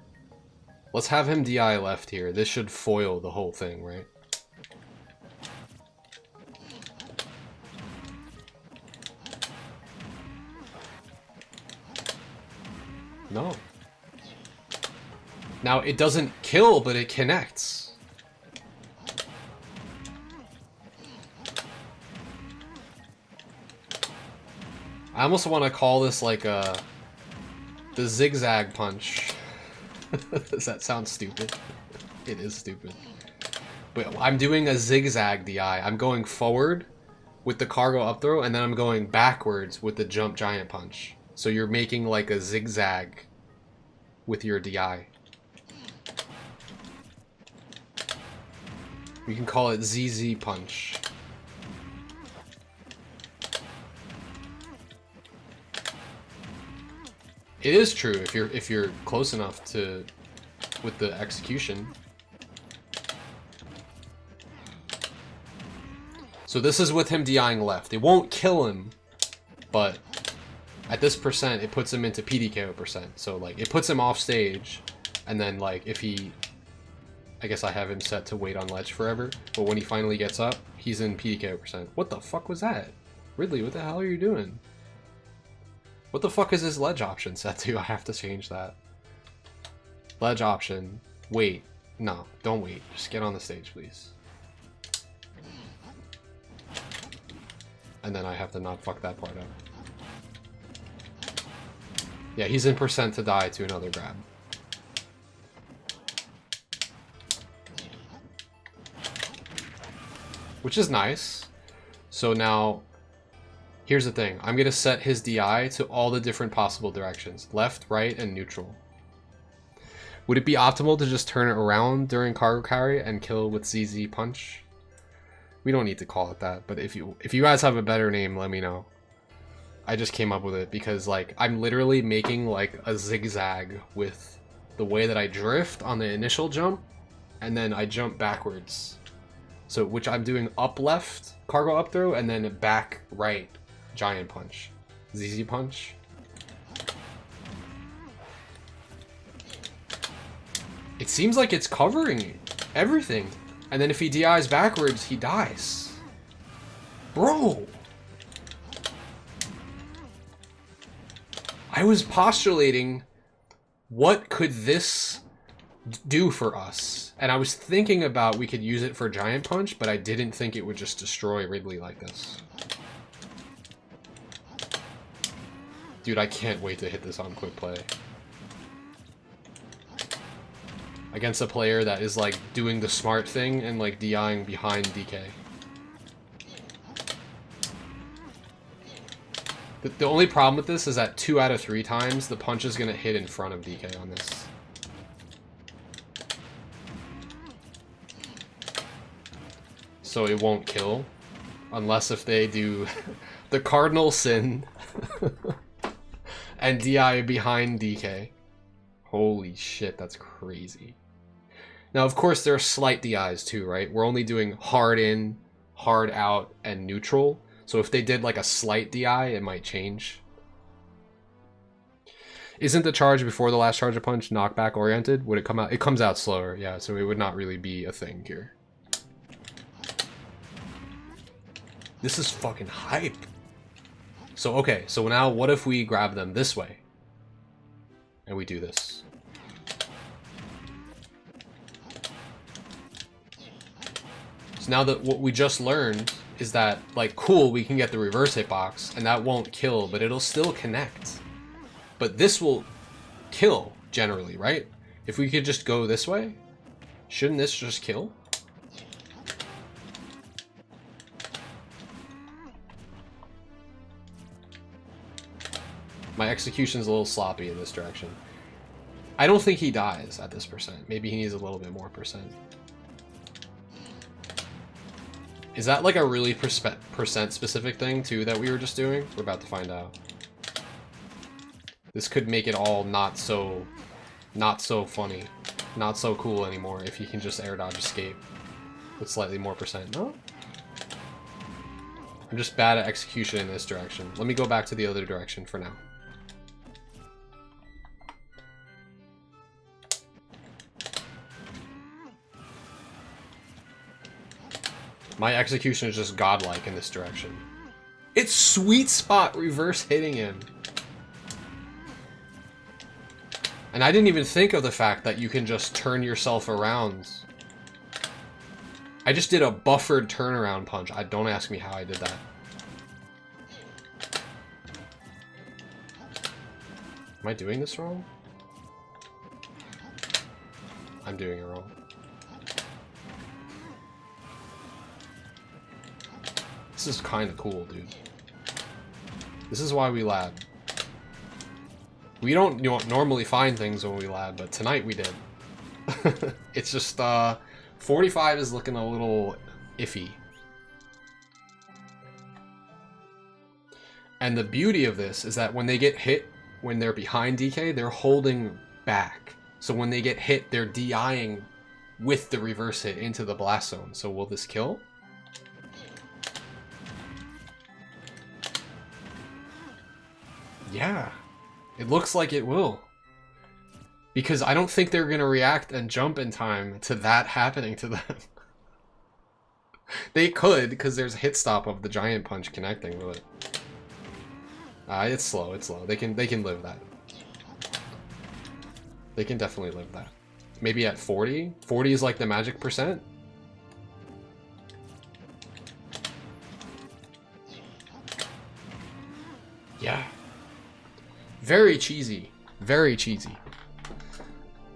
Let's have him DI left here. This should foil the whole thing, right? No. Now, it doesn't kill, but it connects. I almost want to call this like the zigzag punch. Does that sound stupid? It is stupid. But I'm doing a zigzag DI. I'm going forward with the cargo up throw, and then I'm going backwards with the jump giant punch. So you're making like a zigzag with your DI. We can call it ZZ punch. It is true if you're close enough to with the execution. So this is with him DIing left. It won't kill him, but at this percent, it puts him into PDKO percent. So like it puts him off stage, and then like if he, I guess I have him set to wait on ledge forever, but when he finally gets up, he's in PDKO percent. What the fuck was that? Ridley, what the hell are you doing? What the fuck is this ledge option set to? I have to change that. Ledge option. Wait. No, don't wait. Just get on the stage, please. And then I have to not fuck that part up. Yeah, he's in percent to die to another grab. Which is nice. So now, here's the thing. I'm going to set his DI to all the different possible directions. Left, right, and neutral. Would it be optimal to just turn it around during cargo carry and kill with ZZ punch? We don't need to call it that, but if you guys have a better name, let me know. I just came up with it because like I'm literally making like a zigzag with the way that I drift on the initial jump, and then I jump backwards. So which I'm doing up left, cargo up throw, and then back right, giant punch. ZZ punch. It seems like it's covering everything. And then if he DIs backwards, he dies. Bro! I was postulating what could this do for us? And I was thinking about we could use it for giant punch, but I didn't think it would just destroy Ridley like this. Dude, I can't wait to hit this on quick play. Against a player that is like doing the smart thing and like DIing behind DK. The only problem with this is that 2 out of 3 times the punch is gonna hit in front of DK on this. So it won't kill. Unless if they do the cardinal sin and DI behind DK. Holy shit, that's crazy. Now, of course, there are slight DIs too, right? We're only doing hard in, hard out, and neutral. So if they did like a slight DI, it might change. Isn't the charge before the last charge of punch knockback oriented? Would it come out? It comes out slower, yeah, so it would not really be a thing here. This is fucking hype. So, okay, so now what if we grab them this way? And we do this. So now that what we just learned is that, like, cool, we can get the reverse hitbox, and that won't kill, but it'll still connect. But this will kill, generally, right? If we could just go this way, shouldn't this just kill? My execution's a little sloppy in this direction. I don't think he dies at this percent. Maybe he needs a little bit more percent. Is that like a really percent specific thing too that we were just doing? We're about to find out. This could make it all not so funny, not so cool anymore if you can just air dodge escape with slightly more percent. No? I'm just bad at execution in this direction. Let me go back to the other direction for now. My execution is just godlike in this direction. It's sweet spot reverse hitting him. And I didn't even think of the fact that you can just turn yourself around. I just did a buffered turnaround punch. Don't ask me how I did that. Am I doing this wrong? I'm doing it wrong. This is kind of cool, dude. This is why we lab. We don't normally find things when we lab, but tonight we did. It's just, 45 is looking a little iffy. And the beauty of this is that when they get hit, when they're behind DK, they're holding back. So when they get hit, they're DIing with the reverse hit into the blast zone. So will this kill? Yeah, it looks like it will. Because I don't think they're going to react and jump in time to that happening to them. They could, because there's a hit stop of the giant punch connecting with it. It's slow, it's slow. They can live that. They can definitely live that. Maybe at 40? 40 is like the magic percent? Yeah. Very cheesy. Very cheesy.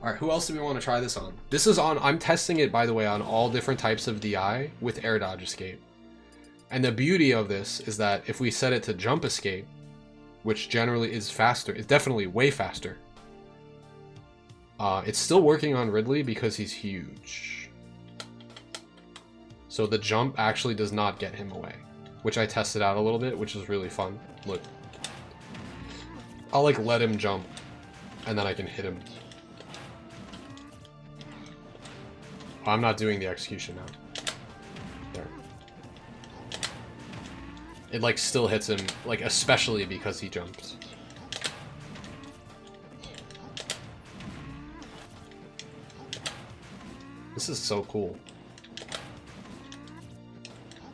Alright, who else do we want to try this on? This is on, I'm testing it, by the way, on all different types of DI with air dodge escape. And the beauty of this is that if we set it to jump escape, which generally is faster, it's definitely way faster. It's still working on Ridley because he's huge. So the jump actually does not get him away, which I tested out a little bit, which is really fun. Look. I'll like let him jump and then I can hit him. I'm not doing the execution now. There. It like still hits him, like especially because he jumps. This is so cool.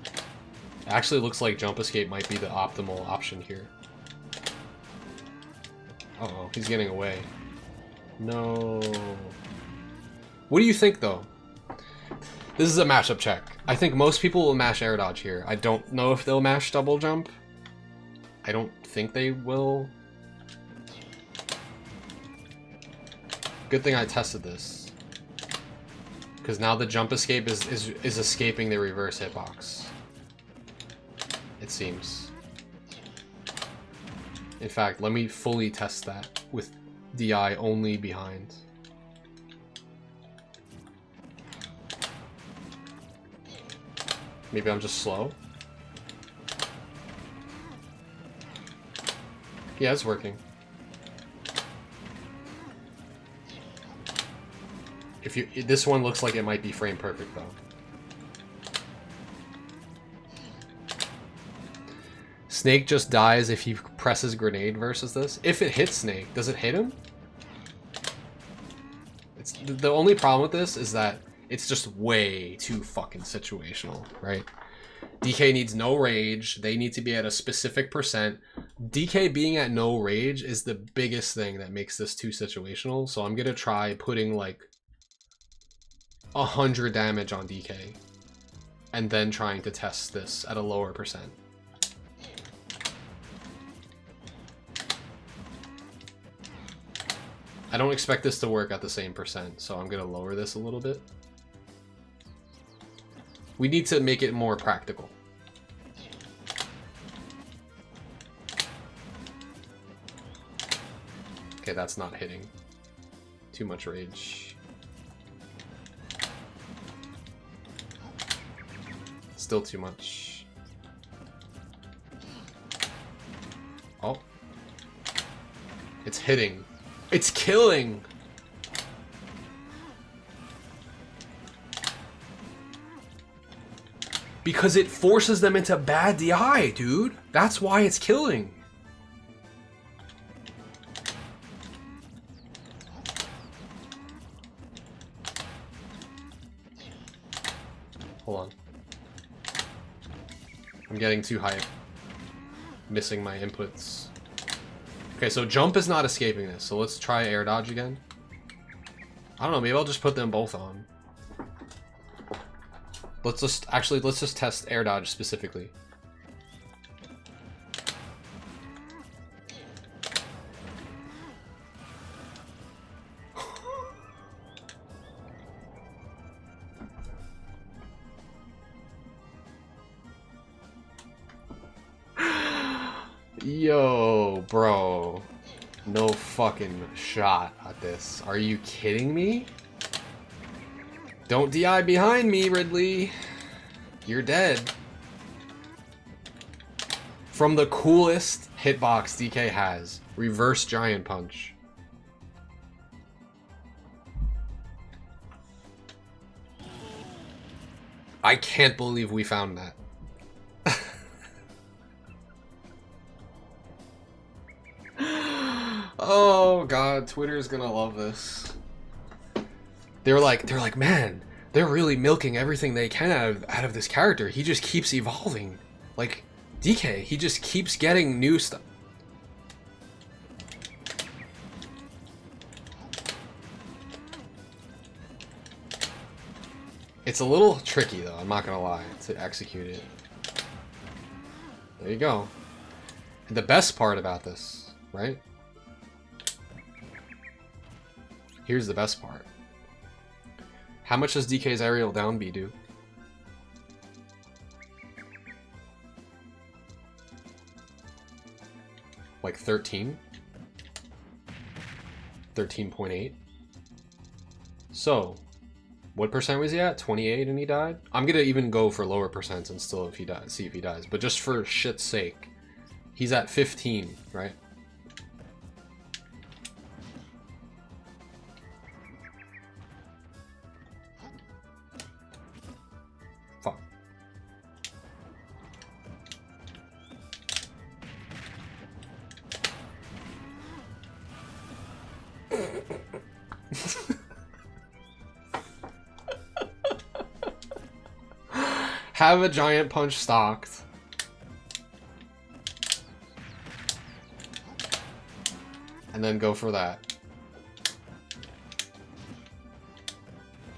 It actually looks like jump escape might be the optimal option here. Uh-oh, he's getting away. No. What do you think, though? This is a matchup check. I think most people will mash air dodge here. I don't know if they'll mash double jump. I don't think they will. Good thing I tested this. Because now the jump escape is escaping the reverse hitbox. It seems. In fact, let me fully test that with DI only behind. Maybe I'm just slow. Yeah, it's working. This one looks like it might be frame perfect though. Snake just dies if he presses grenade versus this. If it hits Snake, does it hit him? It's the only problem with this is that it's just way too fucking situational, right? DK needs no rage. They need to be at a specific percent. DK being at no rage is the biggest thing that makes this too situational. So I'm gonna try putting like 100 damage on DK. and then trying to test this at a lower percent. I don't expect this to work at the same percent, so I'm gonna lower this a little bit. We need to make it more practical. Okay, that's not hitting. Too much rage. Still too much. Oh. It's hitting. It's killing! Because it forces them into bad DI, dude. That's why it's killing. Hold on. I'm getting too hype. Missing my inputs. Okay, so jump is not escaping this, so let's try air dodge again. I don't know, maybe I'll just put them both on. Let's just test air dodge specifically. Yo, bro. No fucking shot at this. Are you kidding me? Don't DI behind me, Ridley. You're dead. From the coolest hitbox DK has. Reverse giant punch. I can't believe we found that. Oh god, Twitter's gonna love this. They're like, man, they're really milking everything they can out of this character. He just keeps evolving. Like, DK, he just keeps getting new stuff. It's a little tricky though, I'm not gonna lie, to execute it. There you go. And the best part about this, right? Here's the best part. How much does DK's aerial down B do? Like 13? 13.8? So, what percent was he at? 28 and he died? I'm gonna even go for lower percents and still if he dies, see if he dies. But just for shit's sake, he's at 15, right? Fuck. Have a giant punch stocked. And then go for that.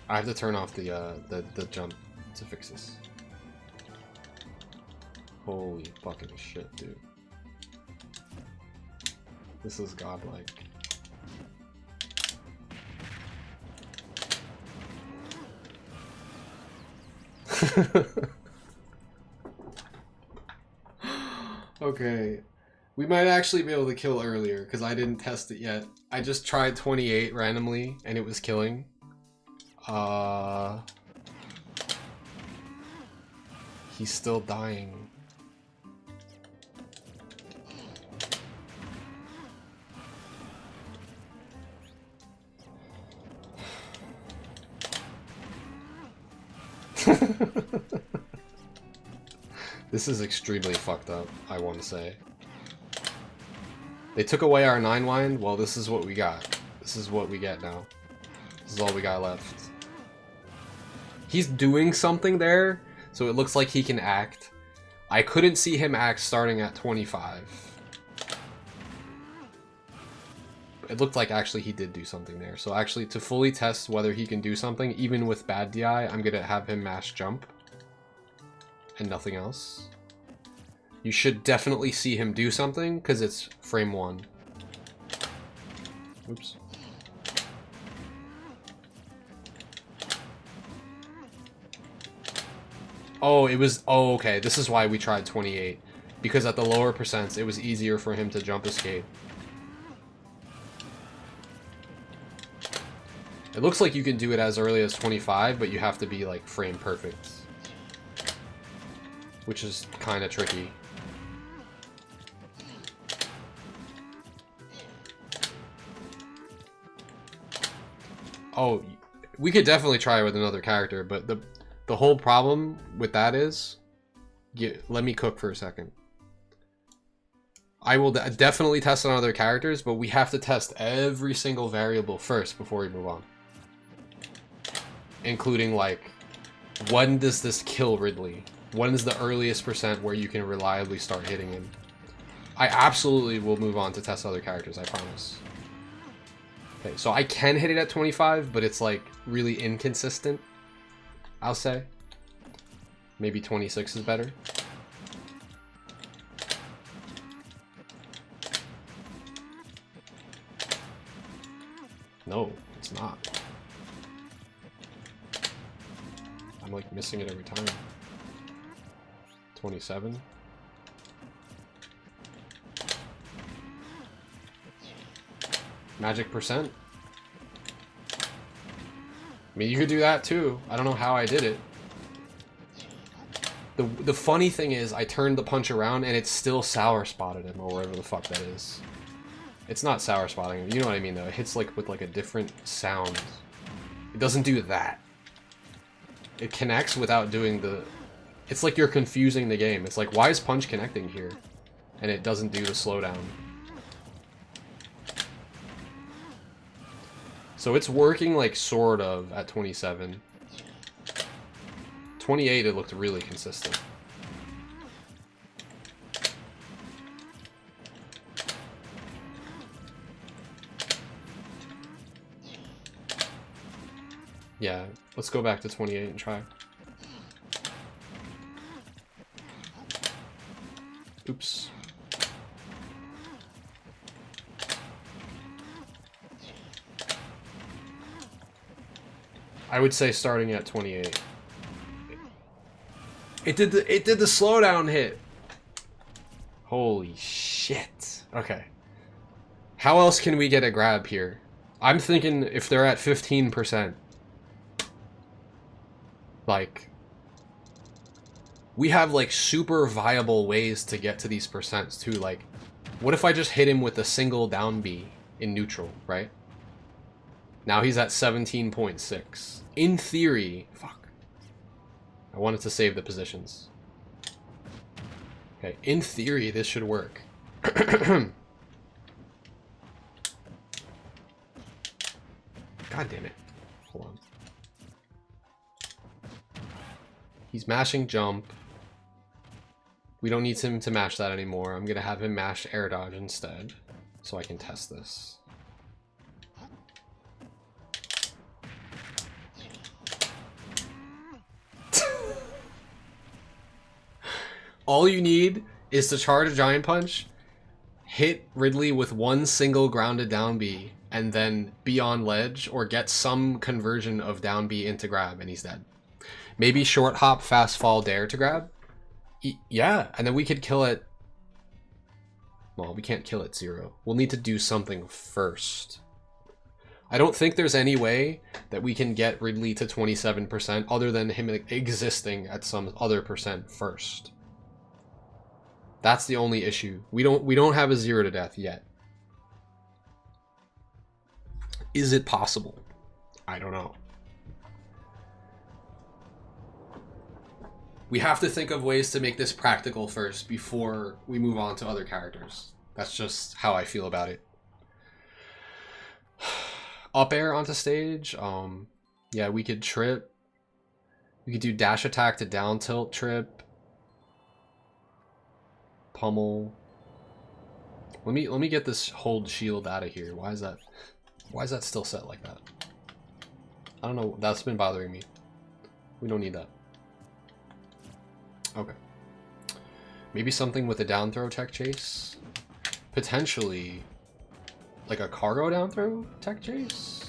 I have to turn off the jump to fix this. Holy fucking shit, dude. This is godlike. Okay, we might actually be able to kill earlier because I didn't test it yet. I just tried 28 randomly and it was killing. He's still dying. This is extremely fucked up, I want to say. They took away our 9 wind. Well, this is what we got. This is what we get now. This is all we got left. He's doing something there, so it looks like he can act. I couldn't see him act starting at 25. It looked like actually he did do something there. So actually, to fully test whether he can do something, even with bad DI, I'm gonna have him mash jump. and nothing else. You should definitely see him do something because it's frame 1. Oops. Oh, it was... Oh, okay. This is why we tried 28. Because at the lower percents, it was easier for him to jump escape. It looks like you can do it as early as 25, but you have to be, like, frame perfect. Which is kind of tricky. Oh, we could definitely try it with another character, but the whole problem with that is... let me cook for a second. I will definitely test on other characters, but we have to test every single variable first before we move on. Including, like, when does this kill Ridley? When is the earliest percent where you can reliably start hitting him? I absolutely will move on to test other characters, I promise. Okay, so I can hit it at 25, but it's, like, really inconsistent, I'll say. Maybe 26 is better. No, it's not. I'm like missing it every time. 27. Magic percent. I mean, you could do that too. I don't know how I did it. The funny thing is, I turned the punch around and it still sour spotted him, or whatever the fuck that is. It's not sour spotting him, you know what I mean though. It hits like with like a different sound. It doesn't do that. It connects without doing the... It's like you're confusing the game. It's like, why is punch connecting here? And it doesn't do the slowdown. So it's working like sort of at 27. 28 it looked really consistent. Yeah, let's go back to 28 and try. Oops. I would say starting at 28. It did the slowdown hit. Holy shit. Okay. How else can we get a grab here? I'm thinking if they're at 15%. Like, we have like super viable ways to get to these percents too. Like, what if I just hit him with a single down B in neutral, right? Now he's at 17.6. In theory, fuck. I wanted to save the positions. Okay, in theory, this should work. God damn it. Hold on. He's mashing jump. We don't need him to mash that anymore. I'm gonna have him mash air dodge instead, so I can test this. All you need is to charge a giant punch, hit Ridley with one single grounded down B, and then be on ledge or get some conversion of down B into grab, and he's dead. Maybe short hop, fast fall, dare to grab. Yeah, and then we could kill it. Well, we can't kill it 0. We'll need to do something first. I don't think there's any way that we can get Ridley to 27% other than him existing at some other percent first. That's the only issue. We don't have a 0 to death yet. Is it possible? I don't know. We have to think of ways to make this practical first before we move on to other characters. That's just how I feel about it. Up air onto stage. Yeah, we could trip. We could do dash attack to down tilt trip. Pummel. Let me get this hold shield out of here. Why is that still set like that? I don't know. That's been bothering me. We don't need that. Okay. Maybe something with a down throw tech chase? Potentially, like a cargo down throw tech chase?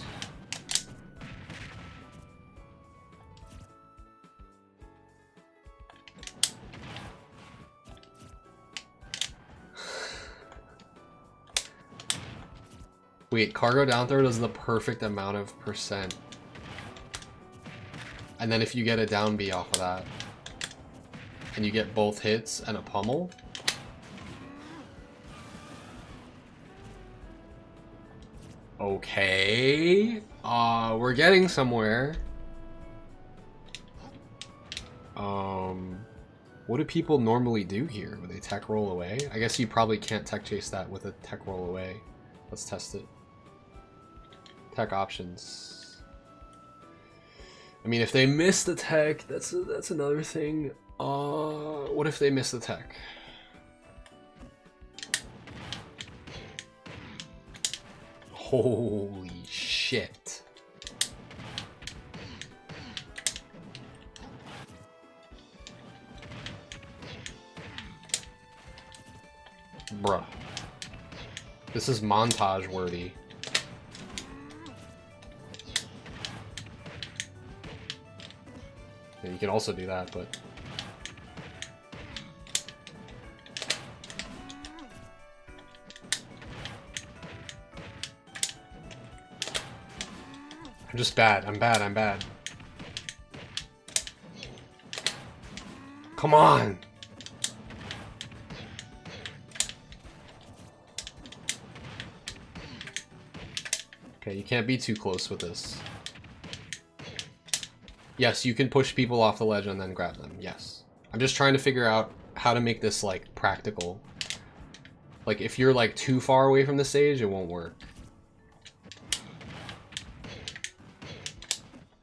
Wait, cargo down throw does the perfect amount of percent. And then if you get a down B off of that, and you get both hits and a pummel, okay, we're getting somewhere. What do people normally do here? Would they tech roll away? I guess you probably can't tech chase that with a tech roll away. Let's test it. Tech options. I mean, if they miss the tech, that's another thing. What if they miss the tech? Holy shit. Bruh. This is montage worthy. Yeah, you can also do that, but... I'm just bad. I'm bad. I'm bad. Come on! Okay, you can't be too close with this. Yes, you can push people off the ledge and then grab them. Yes. I'm just trying to figure out how to make this, like, practical. Like, if you're, like, too far away from the stage, it won't work.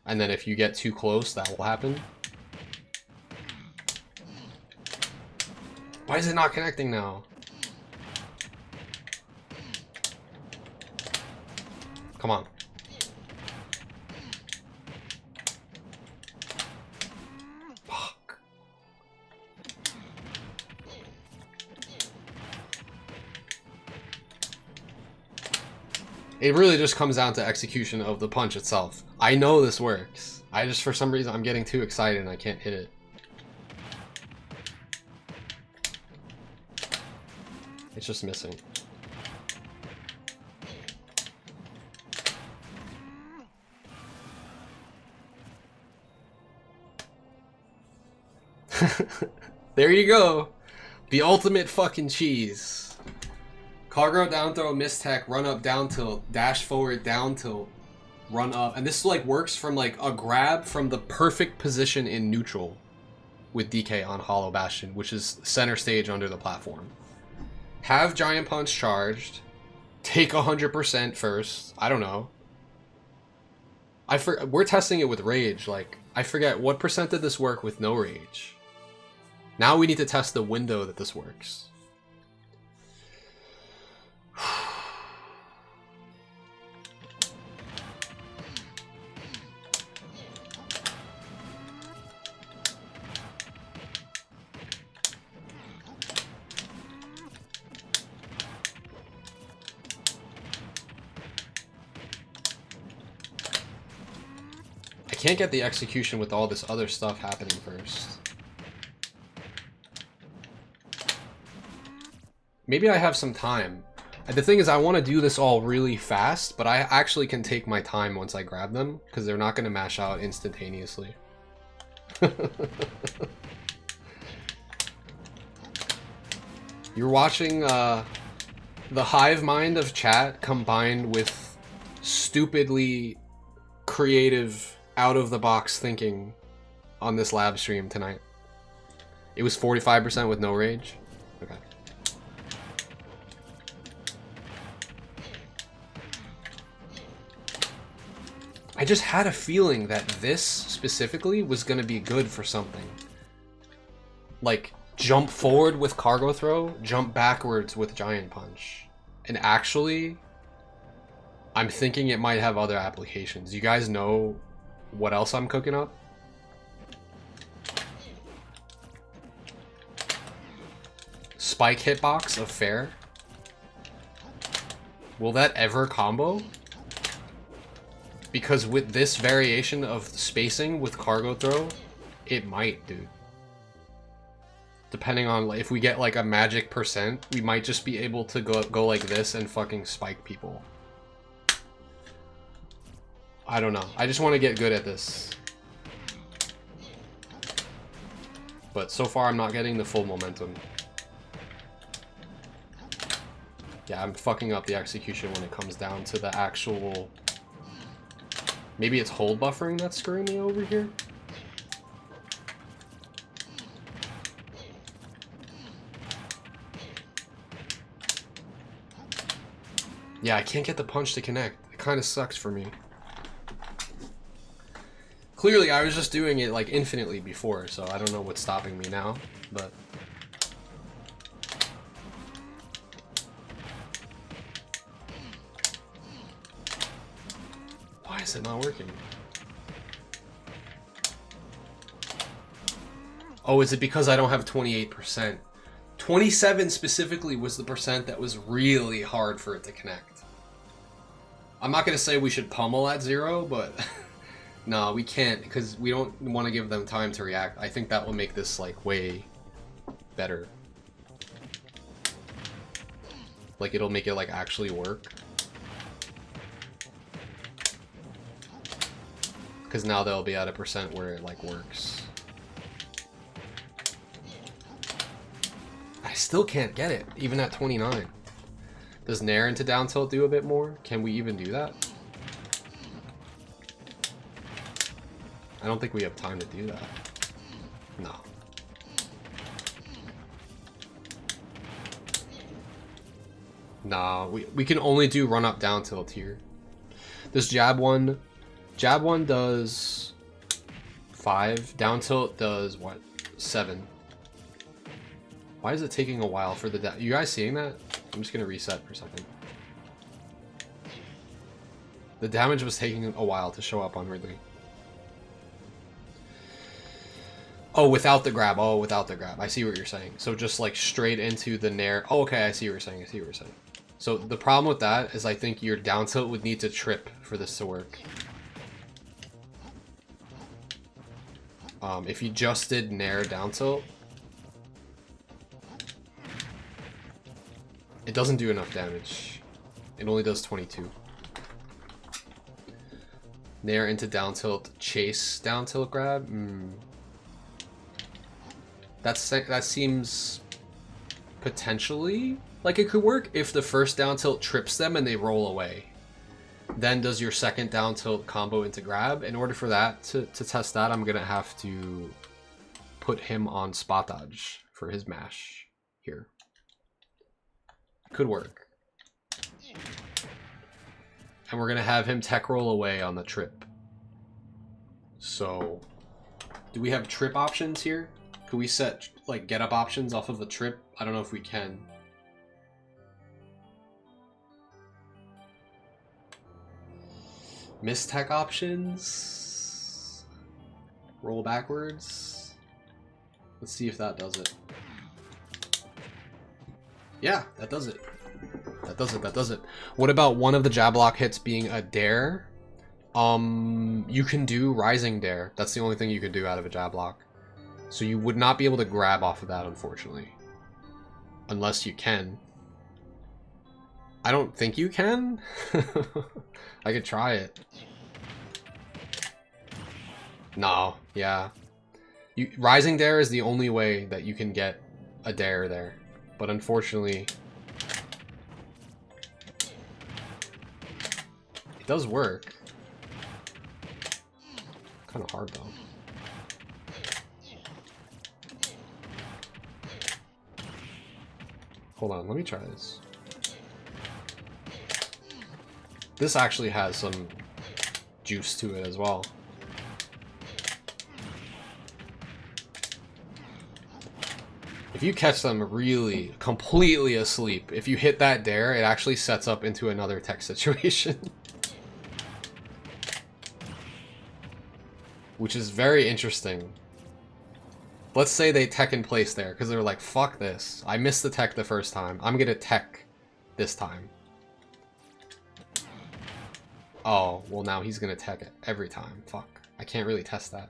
And then if you get too close, that will happen. Why is it not connecting now? Come on. Fuck. It really just comes down to execution of the punch itself. I know this works. I just, for some reason, I'm getting too excited and I can't hit it. It's just missing. There you go. The ultimate fucking cheese. Cargo down throw, miss tech, run up down tilt, dash forward down tilt, run up. And this like works from like a grab from the perfect position in neutral with DK on Hollow Bastion, which is center stage under the platform. Have Giant Punch charged. Take 100% first. I don't know. We're testing it with Rage. Like, I forget, what percent did this work with no Rage? Now we need to test the window that this works. I can't get the execution with all this other stuff happening first. Maybe I have some time. The thing is, I want to do this all really fast, but I actually can take my time once I grab them, because they're not going to mash out instantaneously. You're watching the hive mind of chat combined with stupidly creative, out-of-the-box thinking on this lab stream tonight. It was 45% with no rage? Okay. I just had a feeling that this specifically was going to be good for something. Like, jump forward with cargo throw, jump backwards with giant punch. And actually, I'm thinking it might have other applications. You guys know what else I'm cooking up? spike hitbox of fair. Will that ever combo? Because with this variation of spacing with cargo throw, it might, dude. Depending on, if we get like a magic percent, we might just be able to go like this and fucking spike people. I don't know. I just want to get good at this. But so far I'm not getting the full momentum. Yeah, I'm fucking up the execution when it comes down to the actual... Maybe it's hold buffering that's screwing me over here? Yeah, I can't get the punch to connect. It kind of sucks for me. Clearly, I was just doing it like infinitely before, so I don't know what's stopping me now, but... Why is it not working? Oh, is it because I don't have 28%? 27 specifically was the percent that was really hard for it to connect. I'm not going to say we should pummel at 0, but... No, we can't, because we don't want to give them time to react. I think that will make this, like, way better. Like, it'll make it, like, actually work. Because now they'll be at a percent where it, like, works. I still can't get it, even at 29. Does Nair into down tilt do a bit more? Can we even do that? I don't think we have time to do that. No. Nah, we can only do run up down tilt here. This jab one does 5. Down tilt does what? 7. Why is it taking a while for the you guys seeing that? I'm just gonna reset for a second. The damage was taking a while to show up on Ridley. Oh, without the grab. Oh, without the grab. I see what you're saying. So just like straight into the nair. Oh, okay, I see what you're saying. I see what you're saying. So the problem with that is I think your down tilt would need to trip for this to work. If you just did nair down tilt, it doesn't do enough damage. It only does 22. Nair into down tilt, chase down tilt grab. That seems potentially like it could work if the first down tilt trips them and they roll away. Then does your second down tilt combo into grab. In order for that to test that, I'm gonna have to put him on spot dodge for his mash here. Could work. And we're gonna have him tech roll away on the trip. So, do we have trip options here? Could we set like get up options off of the trip? I don't know if we can. Miss tech options. Roll backwards. Let's see if that does it. Yeah, that does it. That does it, that does it. What about one of the jab lock hits being a dare? You can do rising dare. That's the only thing you could do out of a jab lock. So you would not be able to grab off of that, unfortunately. Unless you can. I don't think you can. I could try it. No, yeah. Rising dare is the only way that you can get a dare there. But unfortunately, it does work. Kind of hard though. Hold on, let me try this. This actually has some juice to it as well. If you catch them really completely asleep, if you hit that dare, it actually sets up into another tech situation. Which is very interesting. let's say they tech in place there, because they're like, fuck this. I missed the tech the first time. I'm gonna tech this time. Oh, well now he's gonna tech it every time. Fuck. I can't really test that.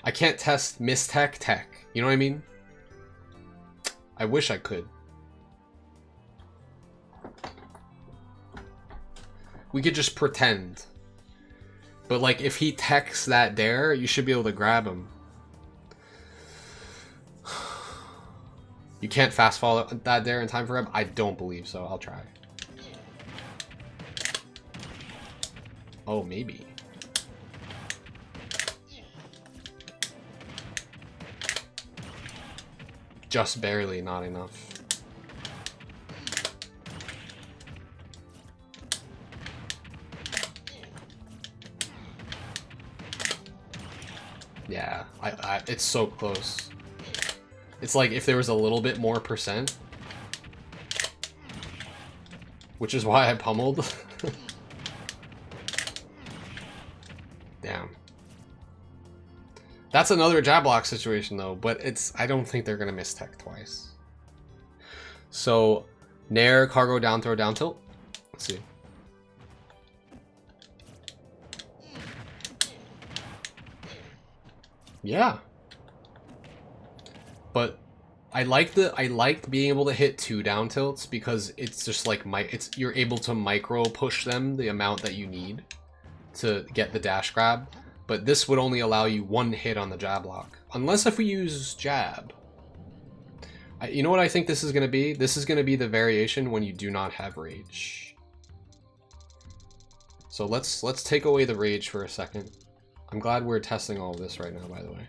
I can't test mistech tech. You know what I mean? I wish I could. We could just pretend. But like, if he techs that dare, you should be able to grab him. You can't fast fall that dare in time for him? I don't believe so. I'll try. Oh, maybe. Just barely, not enough. Yeah, it's so close. It's like if there was a little bit more percent. Which is why I pummeled. Damn. That's another jab block situation though, but I don't think they're gonna miss tech twice. So, Nair, cargo, down throw, down tilt. Let's see. Yeah. But I liked being able to hit 2 down tilts because it's just like you're able to micro push them the amount that you need to get the dash grab. But this would only allow you 1 hit on the jab lock. Unless if we use jab. You know what I think this is going to be? This is going to be the variation when you do not have rage. So let's take away the rage for a second. I'm glad we're testing all of this right now, by the way.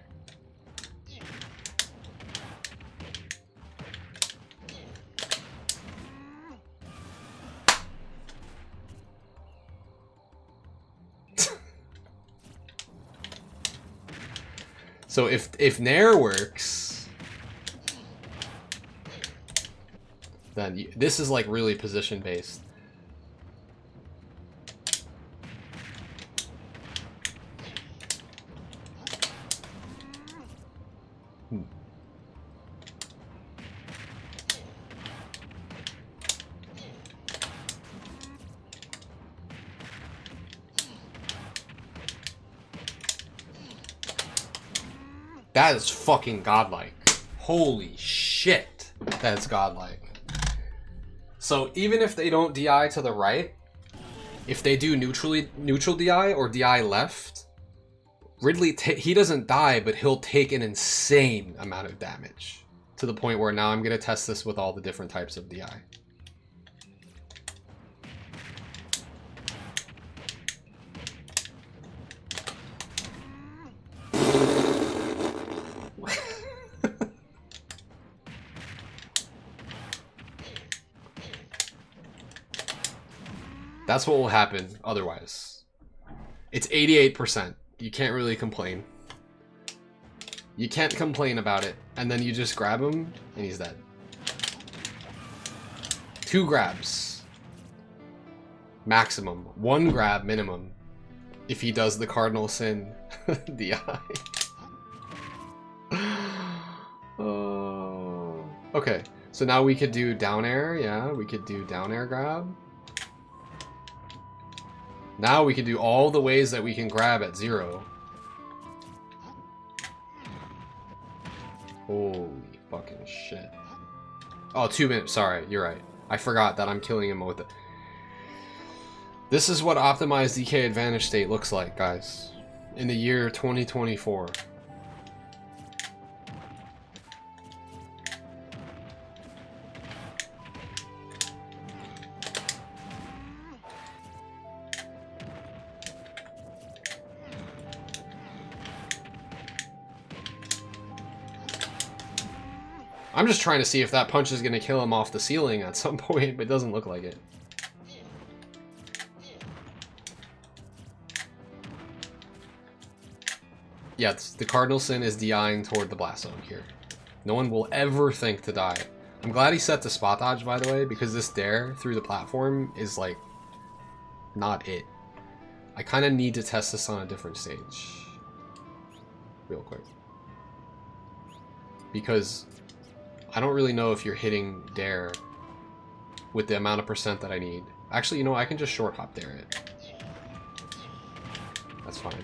So if Nair works, then this is like really position based. That is fucking godlike. Holy shit. That is godlike. So even if they don't DI to the right, if they do neutral DI or DI left, Ridley, he doesn't die, but he'll take an insane amount of damage. To the point where now I'm going to test this with all the different types of DI. That's what will happen otherwise. It's 88%. You can't really complain. You can't complain about it. And then you just grab him, and he's dead. 2 grabs. Maximum. 1 grab minimum. If he does the Cardinal Sin DI. Oh. Okay, so now we could do down air. Yeah, we could do down air grab. Now we can do all the ways that we can grab at 0. Holy fucking shit. Oh, 2 minutes. Sorry, you're right. I forgot that I'm killing him with it. This is what optimized DK advantage state looks like, guys. In the year 2024. I'm just trying to see if that punch is going to kill him off the ceiling at some point, but it doesn't look like it. Yeah, the Cardinal Sin is DIing toward the Blast Zone here. No one will ever think to die. I'm glad he set the spot dodge, by the way, because this dare through the platform is, like, not it. I kind of need to test this on a different stage. Real quick. because I don't really know if you're hitting dare with the amount of percent that I need. Actually, you know, I can just short hop dare it. That's fine.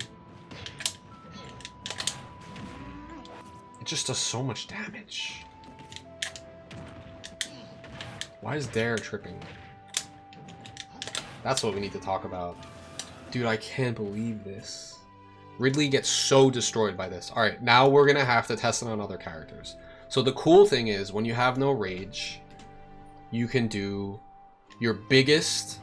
It just does so much damage. Why is dare tripping? That's what we need to talk about. Dude, I can't believe this. Ridley gets so destroyed by this. Alright, now we're gonna have to test it on other characters. So the cool thing is, when you have no rage, you can do your biggest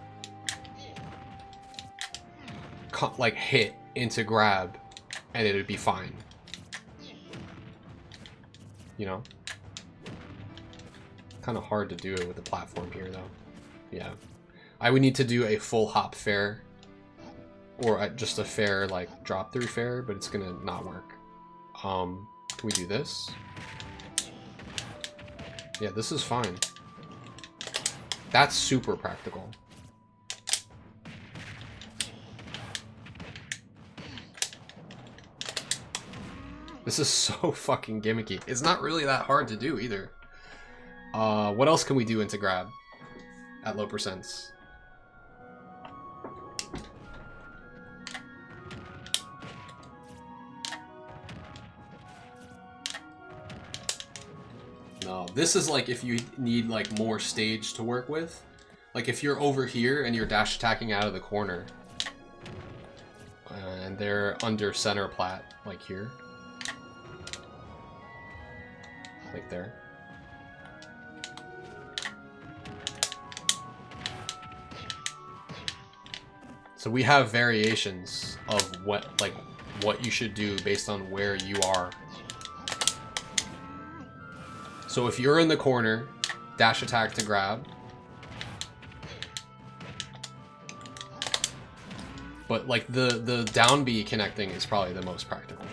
like hit into grab, and it'd be fine. You know? Kind of hard to do it with the platform here, though. Yeah. I would need to do a full hop fair, or just a fair, like, drop-through fair, but it's gonna not work. Can we do this? Yeah, this is fine. That's super practical. This is so fucking gimmicky. It's not really that hard to do either. What else can we do into grab at low percents? No, this is like if you need like more stage to work with. Like if you're over here and you're dash attacking out of the corner, and they're under center plat, like here. Like there. So we have variations of what you should do based on where you are. So if you're in the corner, dash attack to grab. But like the down B connecting is probably the most practical.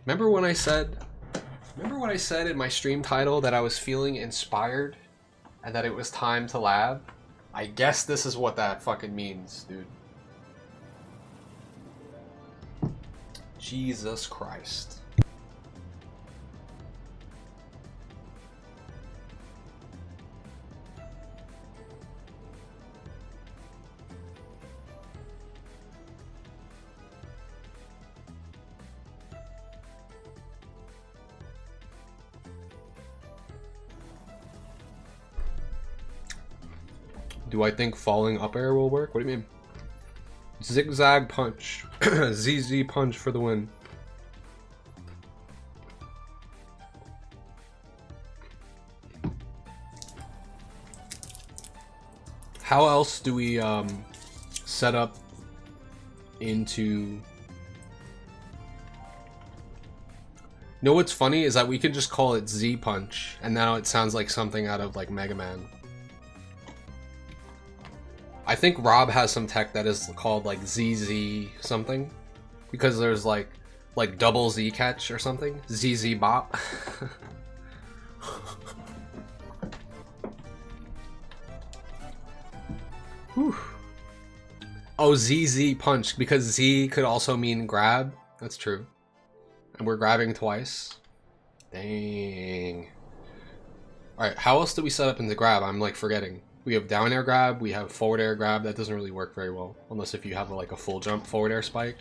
Remember what I said in my stream title that I was feeling inspired and that it was time to lab? I guess this is what that fucking means, dude. Jesus Christ. Do I think falling up air will work? What do you mean? Zigzag punch. ZZ punch for the win. How else do we set up into... You know what's funny is that we can just call it Z punch, and now it sounds like something out of like Mega Man. I think Rob has some tech that is called like ZZ something, because there's like double Z catch or something. ZZ bop. Whew. Oh, ZZ punch, because Z could also mean grab. That's true. And we're grabbing twice. Dang. Alright, how else do we set up into grab? I'm like forgetting. We have down air grab, we have forward air grab. That doesn't really work very well, unless if you have like a full jump forward air spike.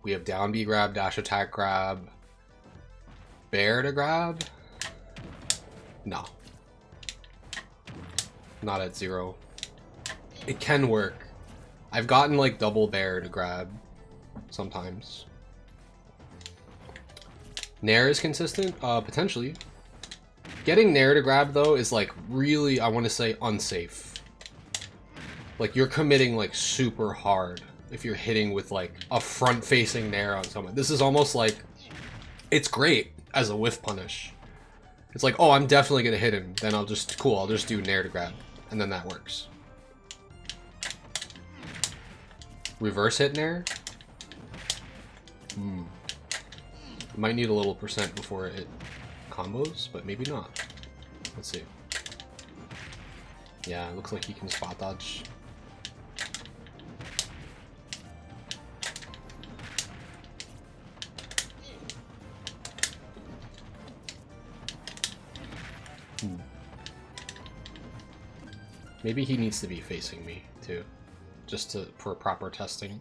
We have down B grab, dash attack grab, bear to grab. No. Not at 0. It can work. I've gotten like double bear to grab sometimes. Nair is consistent? Potentially. Getting Nair to grab though is like really, I want to say, unsafe. Like you're committing like super hard if you're hitting with like a front facing Nair on someone. This is almost like, it's great as a whiff punish. It's like, oh, I'm definitely gonna hit him. Then I'll just do Nair to grab. And then that works. Reverse hit Nair? Might need a little percent before it combos, but maybe not. Let's see. Yeah, it looks like he can spot dodge. Maybe he needs to be facing me too, just for proper testing.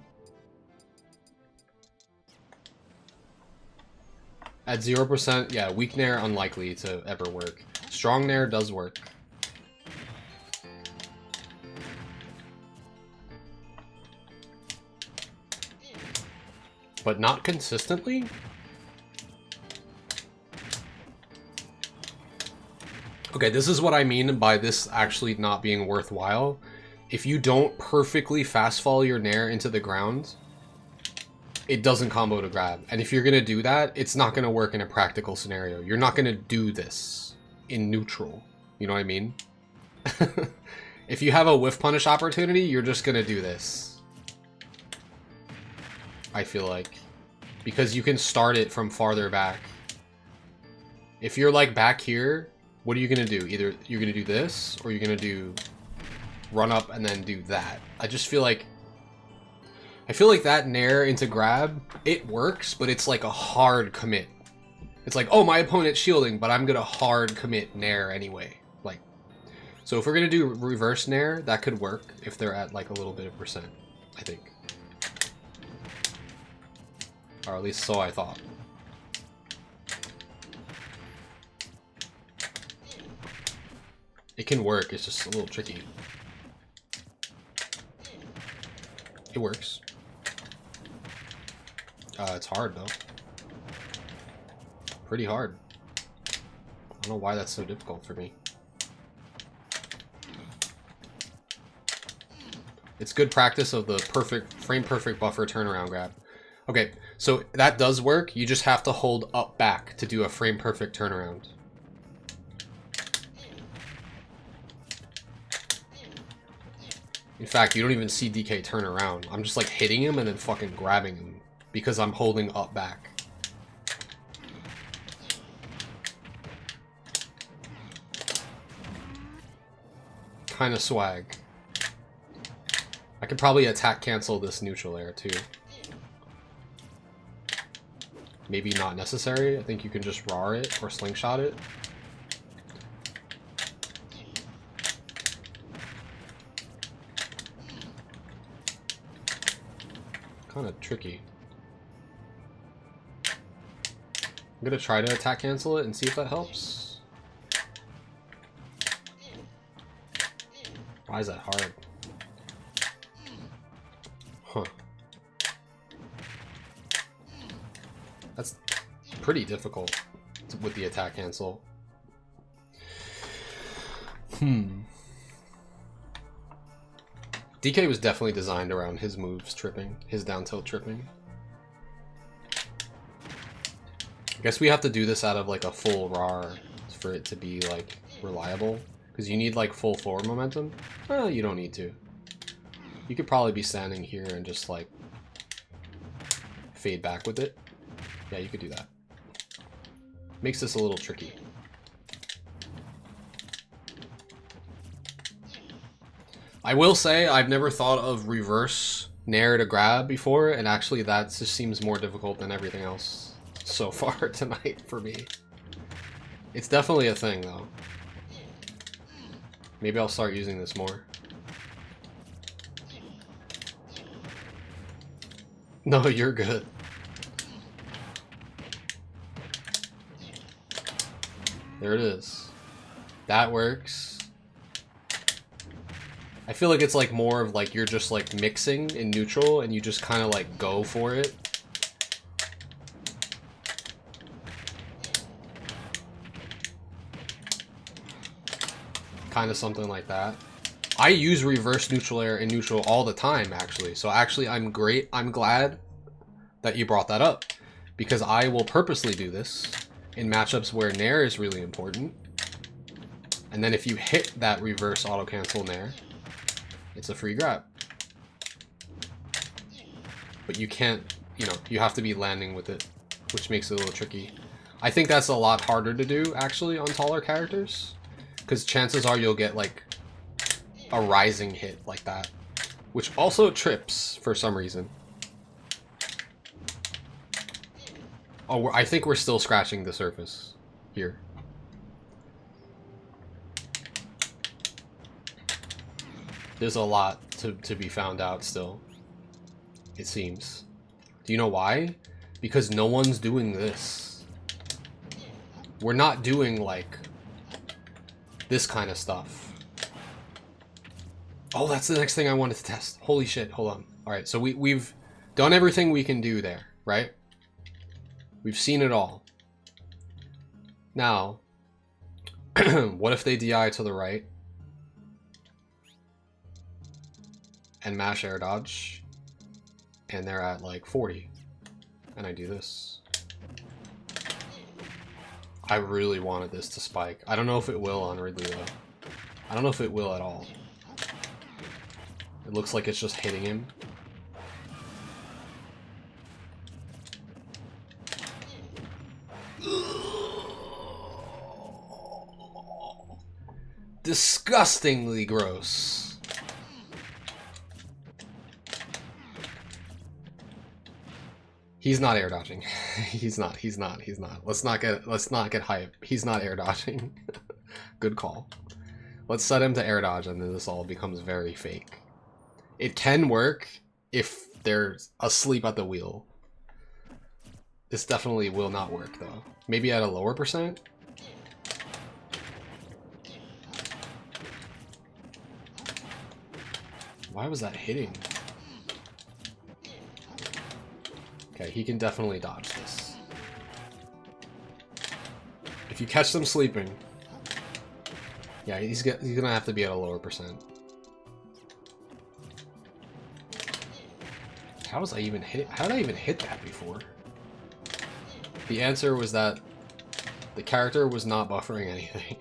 At 0%, yeah, weak Nair unlikely to ever work. Strong Nair does work. But not consistently? Okay, this is what I mean by this actually not being worthwhile. If you don't perfectly fast fall your Nair into the ground, it doesn't combo to grab. And if you're going to do that, it's not going to work in a practical scenario. You're not going to do this in neutral. You know what I mean? If you have a whiff punish opportunity, you're just going to do this. I feel like. Because you can start it from farther back. If you're like back here, what are you going to do? Either you're going to do this, or you're going to do run up and then do that. I feel like that Nair into grab, it works, but it's like a hard commit. It's like, oh, my opponent's shielding, but I'm going to hard commit Nair anyway. Like, so if we're going to do reverse Nair, that could work if they're at like a little bit of percent, I think. Or at least so I thought. It can work, it's just a little tricky. It works. It's hard though. Pretty hard. I don't know why that's so difficult for me. It's good practice of the frame perfect buffer turnaround grab. Okay, so that does work. You just have to hold up back to do a frame perfect turnaround. In fact, you don't even see DK turn around. I'm just like hitting him and then fucking grabbing him because I'm holding up back. Kind of swag. I could probably attack cancel this neutral air too. Maybe not necessary. I think you can just raw it or slingshot it. Kind of tricky. I'm gonna try to attack cancel it and see if that helps. Why is that hard? Huh. That's pretty difficult with the attack cancel. DK was definitely designed around his moves tripping, his down tilt tripping. I guess we have to do this out of like a full RAR for it to be like reliable. Because you need like full forward momentum. Well, you don't need to. You could probably be standing here and just like fade back with it. Yeah, you could do that. Makes this a little tricky. I will say I've never thought of reverse Nair to grab before, and actually that just seems more difficult than everything else so far tonight for me. It's definitely a thing though. Maybe I'll start using this more. No, you're good. There it is. That works. I feel like it's like more of like you're just like mixing in neutral and you just kind of like go for it. Kind of something like that. I use reverse neutral air in neutral all the time actually. So actually I'm glad that you brought that up because I will purposely do this in matchups where Nair is really important. And then if you hit that reverse auto cancel Nair, it's a free grab. But you can't, you know, you have to be landing with it, which makes it a little tricky. I think that's a lot harder to do, actually, on taller characters. Because chances are you'll get, like, a rising hit like that, which also trips for some reason. Oh, I think we're still scratching the surface here. There's a lot to be found out still, it seems. Do you know why? Because no one's doing this. We're not doing, like, this kind of stuff. Oh, that's the next thing I wanted to test. Holy shit, hold on. Alright, so we've done everything we can do there, right? We've seen it all. Now, what if they DI to the right? And mash air dodge, and they're at like 40, and I do this. I really wanted this to spike. I don't know if it will on Ridley though. I don't know if it will at all. It looks like it's just hitting him. Disgustingly gross. He's not air dodging. He's not. Let's not get hype. He's not air dodging. Good call. Let's set him to air dodge and then this all becomes very fake. It can work if they're asleep at the wheel. This definitely will not work though. Maybe at a lower percent? Why was that hitting? Okay, he can definitely dodge this. If you catch them sleeping, yeah, he's gonna have to be at a lower percent. How was I even hit? How did I even hit that before? The answer was that the character was not buffering anything.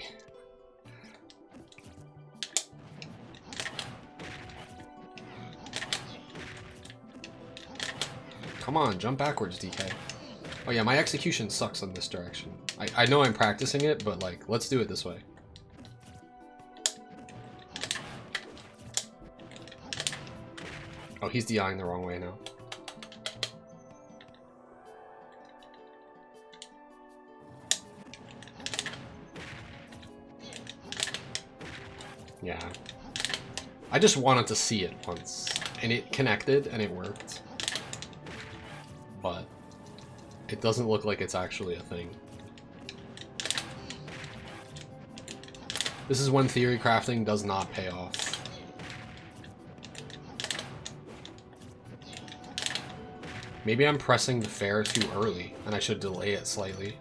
Come on, jump backwards, DK. Oh yeah, my execution sucks in this direction. I know I'm practicing it, but like, let's do it this way. Oh, he's DIing the wrong way now. Yeah. I just wanted to see it once, and it connected, and it worked. But it doesn't look like it's actually a thing. This is when theory crafting does not pay off. Maybe I'm pressing the fair too early, and I should delay it slightly.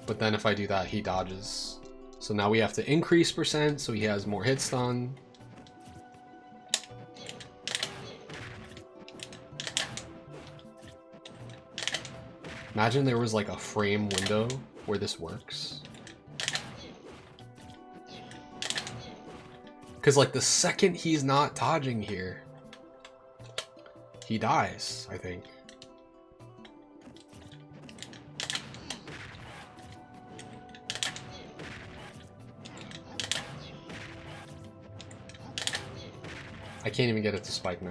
But then if I do that, he dodges. So now we have to increase percent so he has more hit stun. Imagine there was like a frame window where this works. Because like the second he's not dodging here, he dies, I think. I can't even get it to spike now.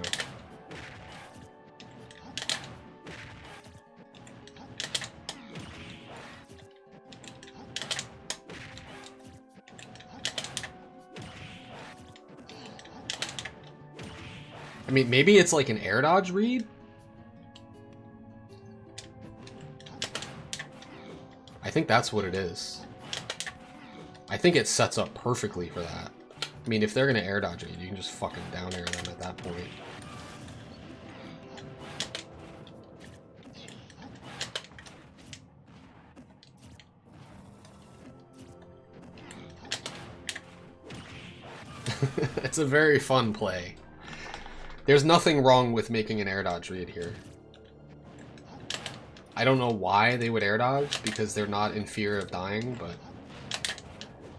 I mean, maybe it's like an air dodge read? I think that's what it is. I think it sets up perfectly for that. I mean, if they're gonna air dodge it, you can just fucking down air them at that point. It's a very fun play. There's nothing wrong with making an air dodge read here. I don't know why they would air dodge, because they're not in fear of dying, but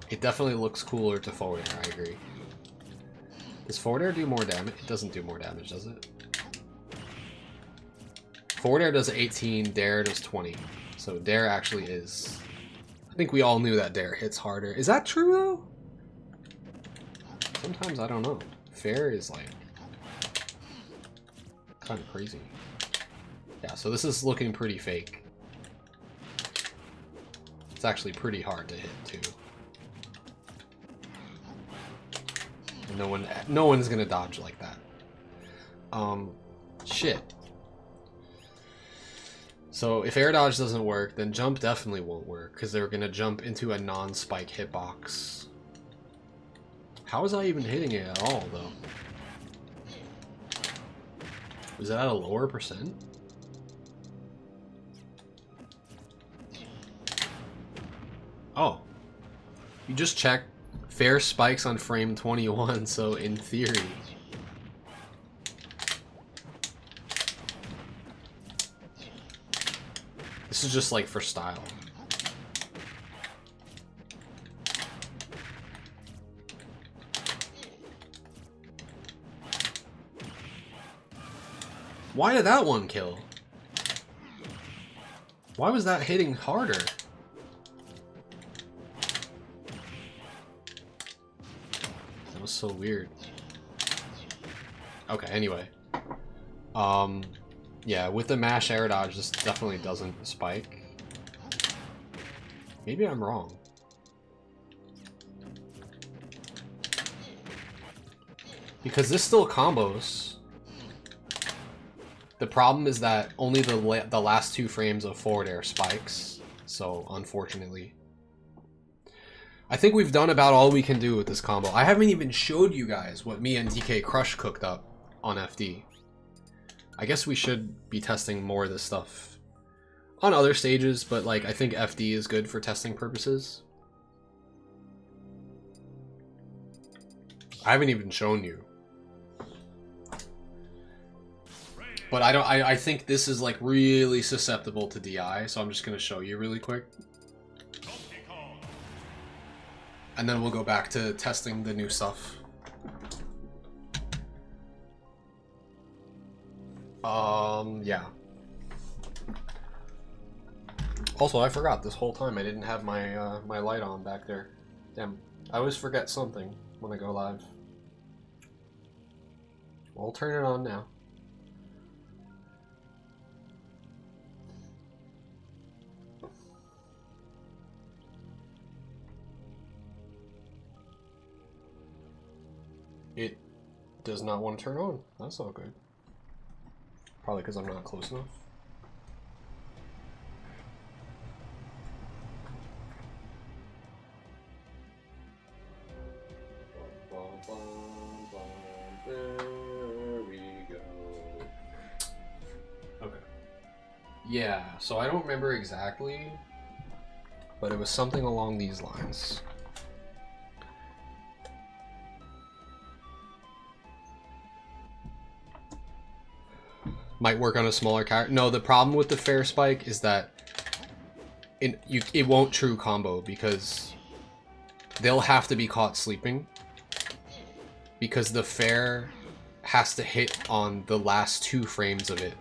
it definitely looks cooler to forward air, I agree. Does forward air do more damage? It doesn't do more damage, does it? Forward air does 18, dare does 20. So dare actually is... I think we all knew that dare hits harder. Is that true though? Sometimes I don't know. Fair is like kind of crazy. Yeah, so this is looking pretty fake. It's actually pretty hard to hit too. And no one's gonna dodge like that. Shit. So if air dodge doesn't work, then jump definitely won't work because they're gonna jump into a non-spike hitbox. How was I even hitting it at all though? Was that at a lower percent? Oh. You just check fair spikes on frame 21, so in theory. This is just like for style. Why did that one kill? Why was that hitting harder? That was so weird. Okay, anyway. Yeah, with the mash air dodge, this definitely doesn't spike. Maybe I'm wrong. Because this still combos. The problem is that only the last 2 frames of forward air spikes. So, unfortunately. I think we've done about all we can do with this combo. I haven't even showed you guys what me and DK Crush cooked up on FD. I guess we should be testing more of this stuff on other stages, but like I think FD is good for testing purposes. I haven't even shown you. But I think this is like really susceptible to DI, so I'm just gonna show you really quick. And then we'll go back to testing the new stuff. Yeah. Also, I forgot this whole time I didn't have my my light on back there. Damn, I always forget something when I go live. Well, I'll turn it on now. It does not want to turn on. That's all good. Probably because I'm not close enough. There we go. Okay. Yeah, so I don't remember exactly, but it was something along these lines. Might work on a smaller character. No, the problem with the fair spike is that it won't true combo because they'll have to be caught sleeping because the fair has to hit on the last 2 frames of it.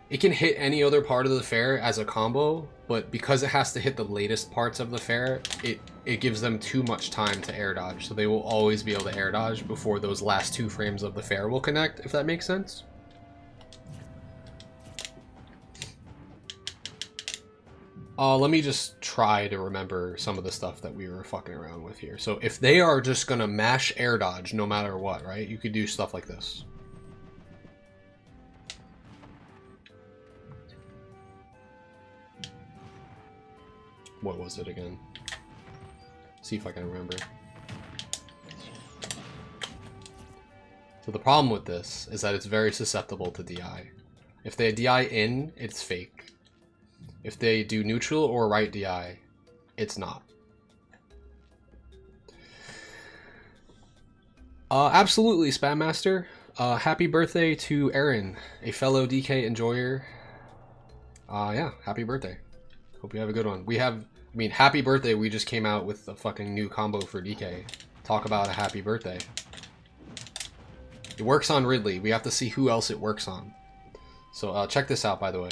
It can hit any other part of the fair as a combo, but because it has to hit the latest parts of the fair, it gives them too much time to air dodge, so they will always be able to air dodge before those last 2 frames of the fair will connect, if that makes sense. Let me just try to remember some of the stuff that we were fucking around with here. So if they are just gonna mash air dodge no matter what, right? You could do stuff like this. What was it again? See if I can remember. So the problem with this is that it's very susceptible to DI. If they DI in, it's fake. If they do neutral or right DI, it's not. Absolutely, Spam Master. Happy birthday to Aaron, a fellow DK enjoyer. Yeah, happy birthday. Hope you have a good one. I mean, happy birthday, we just came out with a fucking new combo for DK. Talk about a happy birthday. It works on Ridley. We have to see who else it works on. So check this out, by the way.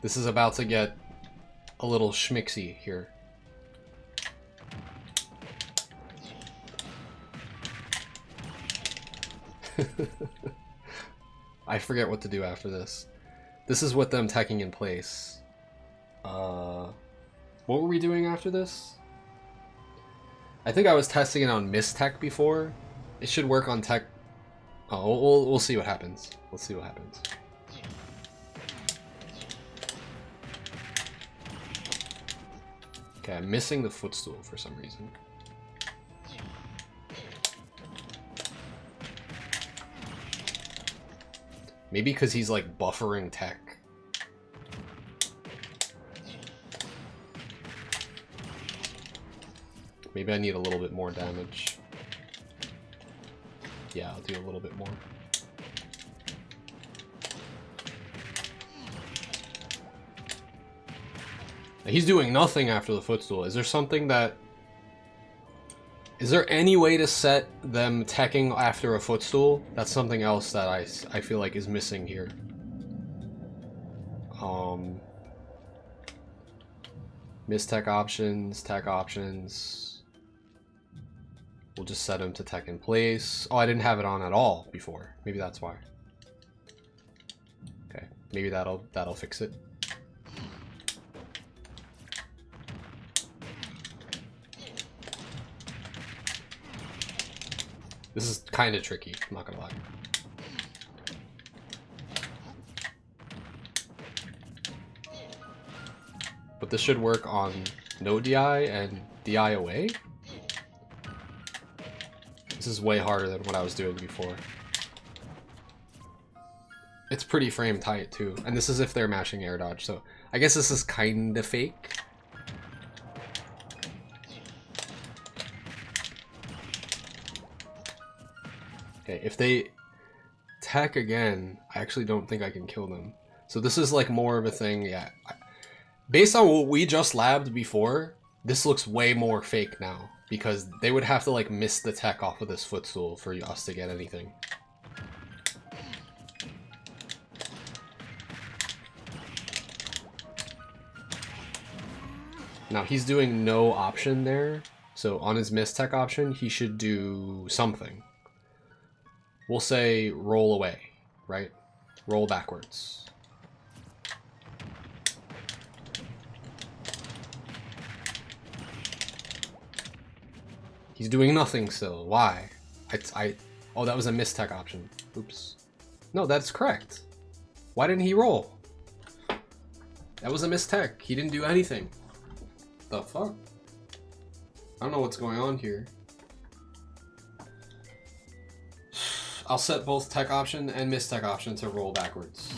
This is about to get a little schmixy here. I forget what to do after this. This is with them teching in place. What were we doing after this? I think I was testing it on mistech before. It should work on tech. Oh, we'll see what happens. We'll see what happens. Okay, I'm missing the footstool for some reason. Maybe because he's like buffering tech. Maybe I need a little bit more damage. Yeah, I'll do a little bit more. He's doing nothing after the footstool. Is there something that... Is there any way to set them teching after a footstool? That's something else that I feel like is missing here. Miss tech options, tech options. We'll just set him to tech in place. Oh, I didn't have it on at all before. Maybe that's why. Okay, maybe that'll fix it. This is kind of tricky, I'm not gonna lie. But this should work on no DI and DI away. This is way harder than what I was doing before. It's pretty frame tight too, and this is if they're mashing air dodge, so I guess this is kind of fake. Okay, if they tech again, I actually don't think I can kill them. So this is like more of a thing, yeah. Based on what we just labbed before, this looks way more fake now. Because they would have to like miss the tech off of this footstool for us to get anything. Now he's doing no option there. So on his miss tech option, he should do something. We'll say roll away, right? Roll backwards. He's doing nothing still. Why? Oh, that was a mistech option. Oops. No, that's correct. Why didn't he roll? That was a mistech. He didn't do anything. The fuck? I don't know what's going on here. I'll set both tech option and mistech option to roll backwards.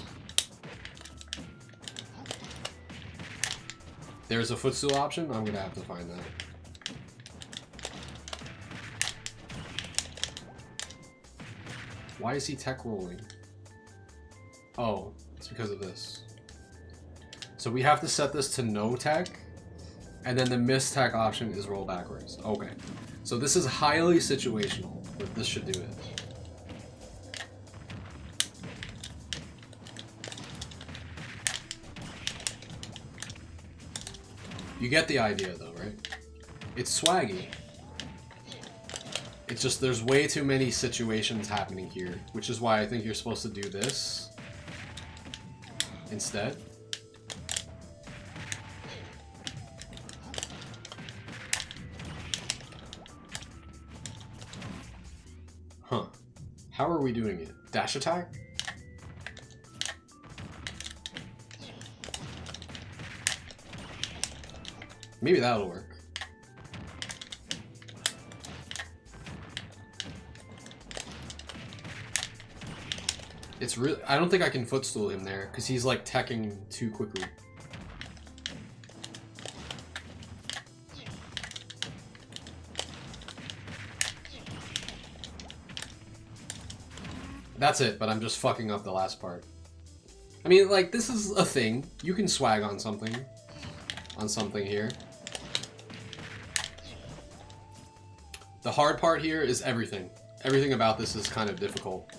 There's a footstool option? I'm gonna have to find that. Why is he tech rolling? Oh, it's because of this. So we have to set this to no tech, and then the miss tech option is roll backwards. Okay. So this is highly situational, but this should do it. You get the idea though, right? It's swaggy. It's just there's way too many situations happening here, which is why I think you're supposed to do this instead. Huh. How are we doing it? Dash attack? Maybe that'll work. It's really, I don't think I can footstool him there because he's like teching too quickly. That's it, but I'm just fucking up the last part. I mean, like, this is a thing. You can swag on something here. The hard part here is everything. Everything about this is kind of difficult.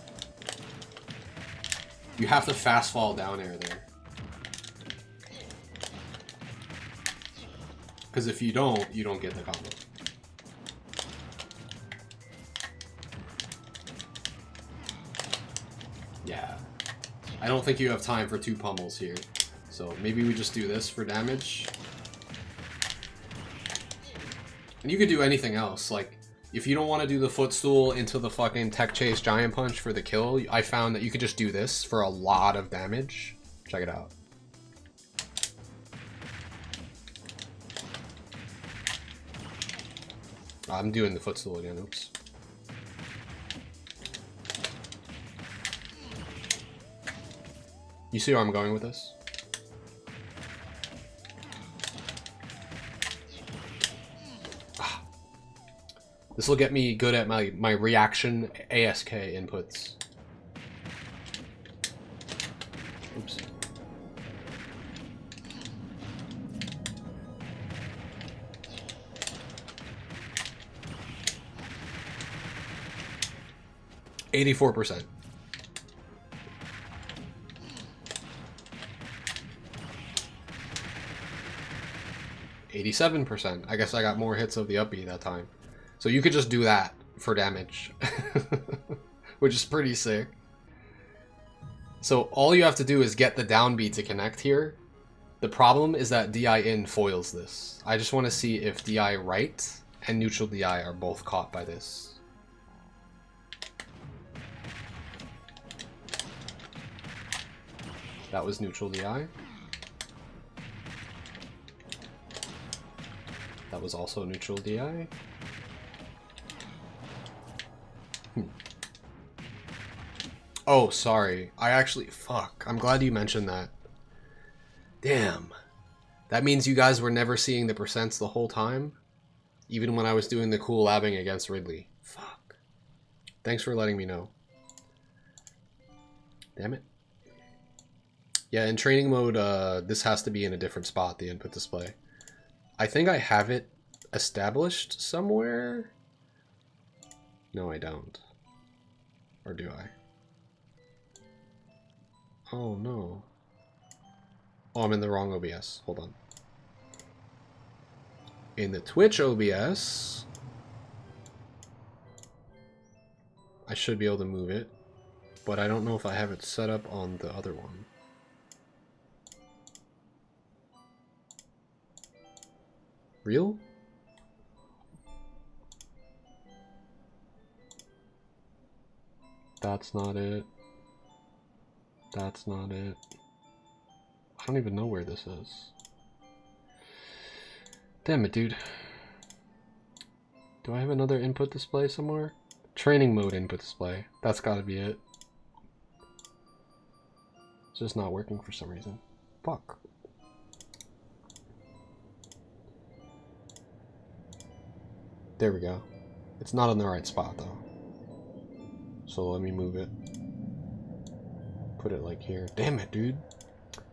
You have to fast fall down air there. Because if you don't get the combo. I don't think you have time for 2 pummels here. So maybe we just do this for damage. And you could do anything else. Like, if you don't want to do the footstool into the fucking tech chase giant punch for the kill, I found that you could just do this for a lot of damage. Check it out. I'm doing the footstool again, oops. You see where I'm going with this? This will get me good at my reaction ASK inputs. Oops. %. 87%. I guess I got more hits of the up B that time. So you could just do that for damage, which is pretty sick. So all you have to do is get the down B to connect here. The problem is that DI in foils this. I just want to see if DI right and neutral DI are both caught by this. That was neutral DI. That was also neutral DI. Oh, sorry. I actually... Fuck. I'm glad you mentioned that. Damn. That means you guys were never seeing the percents the whole time? Even when I was doing the cool labbing against Ridley. Fuck. Thanks for letting me know. Damn it. Yeah, in training mode, this has to be in a different spot, the input display. I think I have it established somewhere. No, I don't. Or do I? Oh, no. Oh, I'm in the wrong OBS. Hold on. In the Twitch OBS, I should be able to move it, but I don't know if I have it set up on the other one. Real? That's not it. That's not it. I don't even know where this is. Damn it, dude. Do I have another input display somewhere? Training mode input display. That's gotta be it. It's just not working for some reason. Fuck. There we go. It's not in the right spot though. So let me move it. Put it like here. Damn it, dude.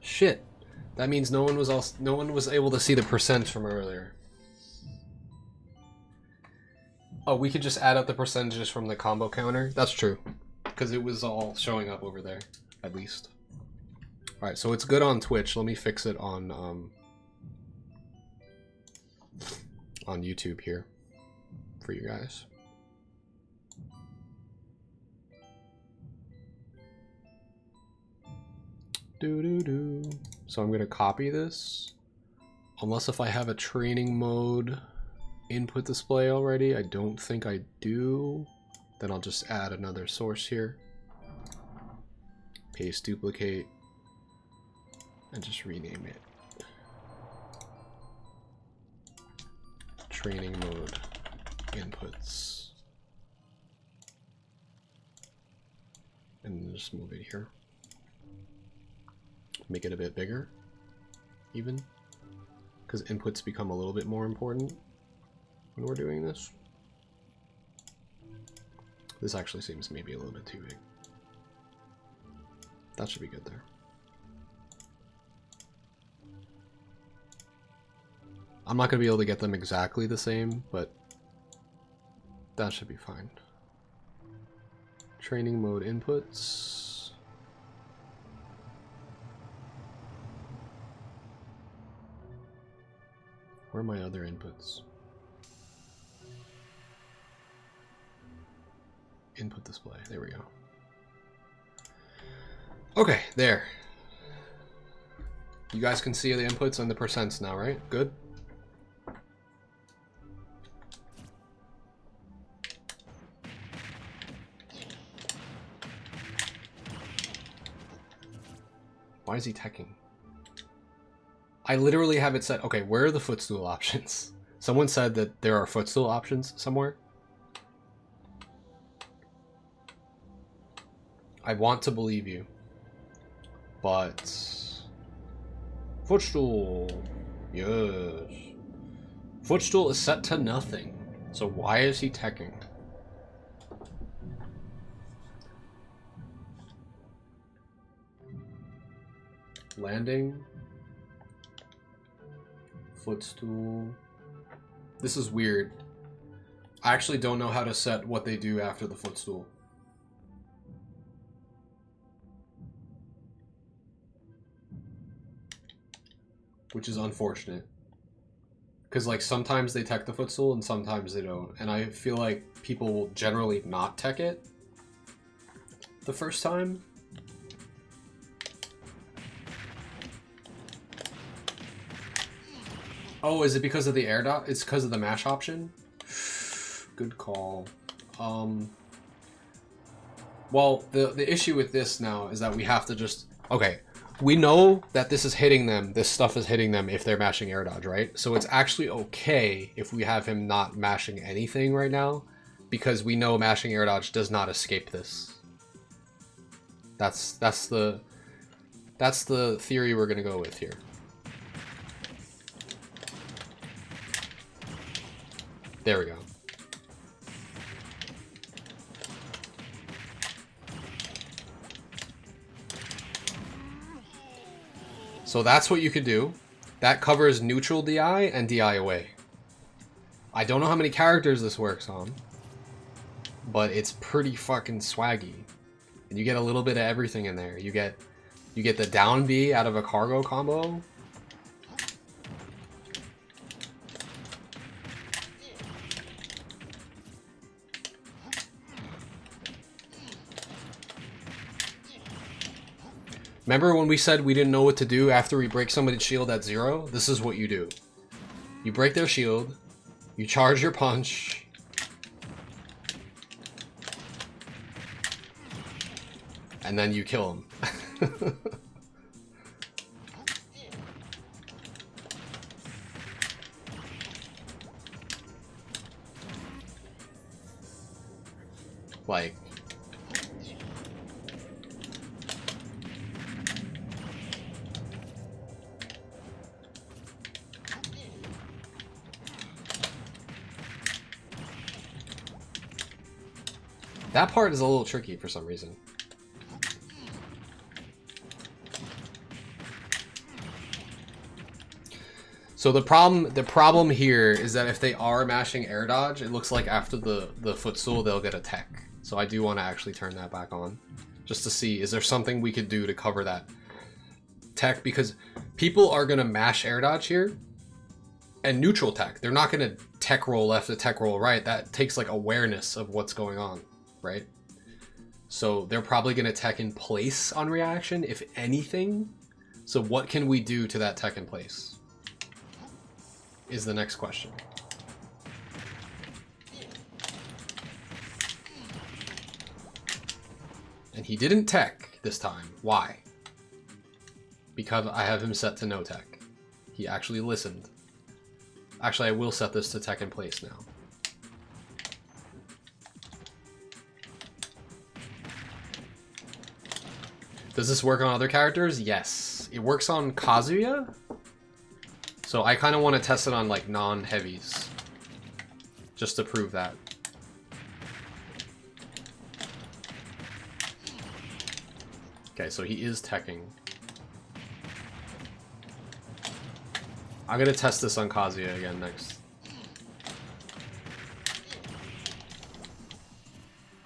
Shit. That means no one was able to see the percent from earlier. Oh, we could just add up the percentages from the combo counter. That's true. Because it was all showing up over there, at least. Alright, so it's good on Twitch. Let me fix it on YouTube here for you guys. So I'm going to copy this. Unless if I have a training mode input display already. I don't think I do. Then I'll just add another source here. Paste, duplicate, and just rename it. Training mode inputs. And just move it here. Make it a bit bigger, even, because inputs become a little bit more important when we're doing this. This actually seems maybe a little bit too big. That should be good there. I'm not going to be able to get them exactly the same, but that should be fine. Training mode inputs. Where are my other inputs? Input display. There we go. Okay, there. You guys can see the inputs and the percents now, right? Good? Why is he teching? I literally have it set. Okay, where are the footstool options? Someone said that there are footstool options somewhere. I want to believe you. But... Footstool. Yes. Footstool is set to nothing. So why is he teching? Landing. Footstool. This is weird. I actually don't know how to set what they do after the footstool. Which is unfortunate. Because, like, sometimes they tech the footstool and sometimes they don't. And I feel like people will generally not tech it the first time. Oh, is it because of the air dot? It's because of the mash option? Good call. Well, the issue with this now is that we have to just... Okay, we know that this is hitting them, this stuff is hitting them if they're mashing air dodge, right? So it's actually okay if we have him not mashing anything right now, because we know mashing air dodge does not escape this. That's the theory we're gonna go with here. There we go. So that's what you could do. That covers neutral DI and DI away. I don't know how many characters this works on, but it's pretty fucking swaggy. And you get a little bit of everything in there. You get the down B out of a cargo combo. Remember when we said we didn't know what to do after we break somebody's shield at 0? This is what you do. You break their shield, you charge your punch, and then you kill them. Like... That part is a little tricky for some reason. So the problem here is that if they are mashing air dodge, it looks like after the footstool they'll get a tech. So I do want to actually turn that back on, just to see, is there something we could do to cover that tech? Because people are gonna mash air dodge here and neutral tech. They're not gonna tech roll left to tech roll right. That takes like awareness of what's going on. Right? So they're probably going to tech in place on reaction, if anything. So what can we do to that tech in place? Is the next question. And he didn't tech this time. Why? Because I have him set to no tech. He actually listened. Actually, I will set this to tech in place now. Does this work on other characters? Yes. It works on Kazuya. So I kind of want to test it on like non-heavies. Just to prove that. Okay, so he is teching. I'm going to test this on Kazuya again next.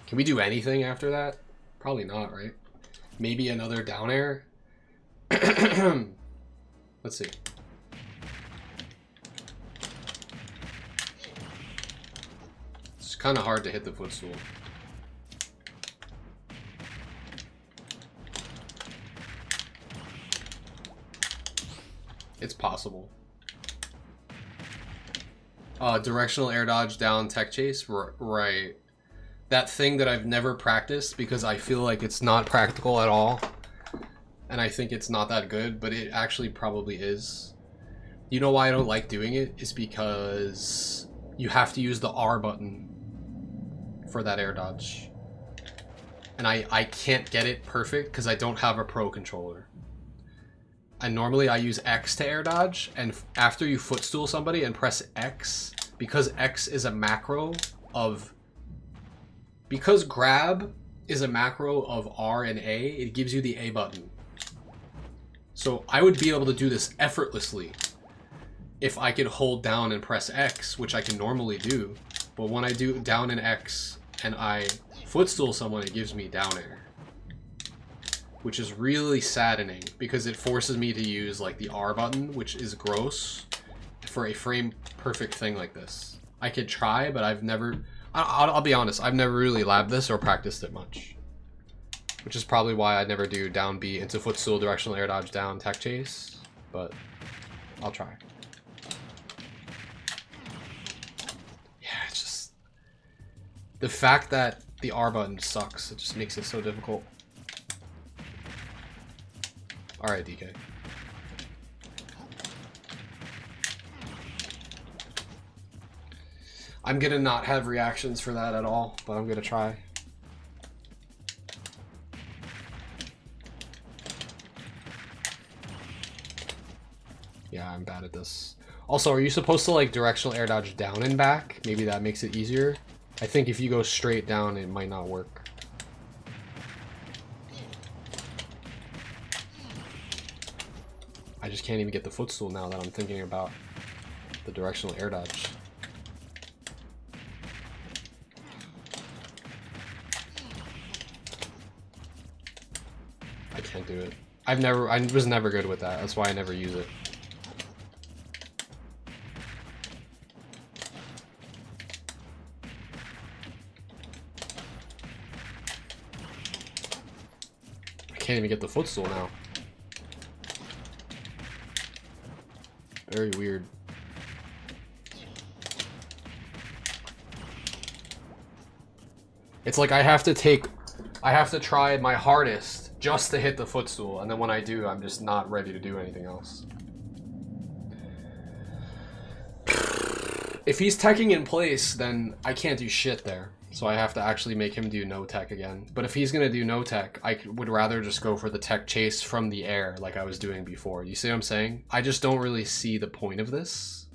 Can we do anything after that? Probably not, right? Maybe another down air. Let's see. It's kind of hard to hit the footstool. It's possible. Directional air dodge down tech chase, right. That thing that I've never practiced because I feel like it's not practical at all. And I think it's not that good, but it actually probably is. You know why I don't like doing it? Is because you have to use the R button for that air dodge. And I can't get it perfect because I don't have a pro controller. And normally I use X to air dodge, and after you footstool somebody and press X, because X is a macro of... Because grab is a macro of R and A, it gives you the A button. So I would be able to do this effortlessly if I could hold down and press X, which I can normally do. But when I do down and X and I footstool someone, it gives me down air. Which is really saddening because it forces me to use like the R button, which is gross, for a frame perfect thing like this. I could try, but I've never... I'll be honest, I've never really labbed this or practiced it much. Which is probably why I never do down B into footstool, directional air dodge, down tech chase. But I'll try. Yeah, it's just... The fact that the R button sucks, it just makes it so difficult. Alright, DK. I'm gonna not have reactions for that at all, but I'm gonna try. Yeah, I'm bad at this. Also, are you supposed to like directional air dodge down and back? Maybe that makes it easier. I think if you go straight down, it might not work. I just can't even get the footstool now that I'm thinking about the directional air dodge. I can't do it. I was never good with that. That's why I never use it. I can't even get the footstool now. Very weird. It's like I have to try my hardest just to hit the footstool, and then when I do, I'm just not ready to do anything else. If he's teching in place, then I can't do shit there. So I have to actually make him do no tech again. But if he's gonna do no tech, I would rather just go for the tech chase from the air like I was doing before. You see what I'm saying? I just don't really see the point of this.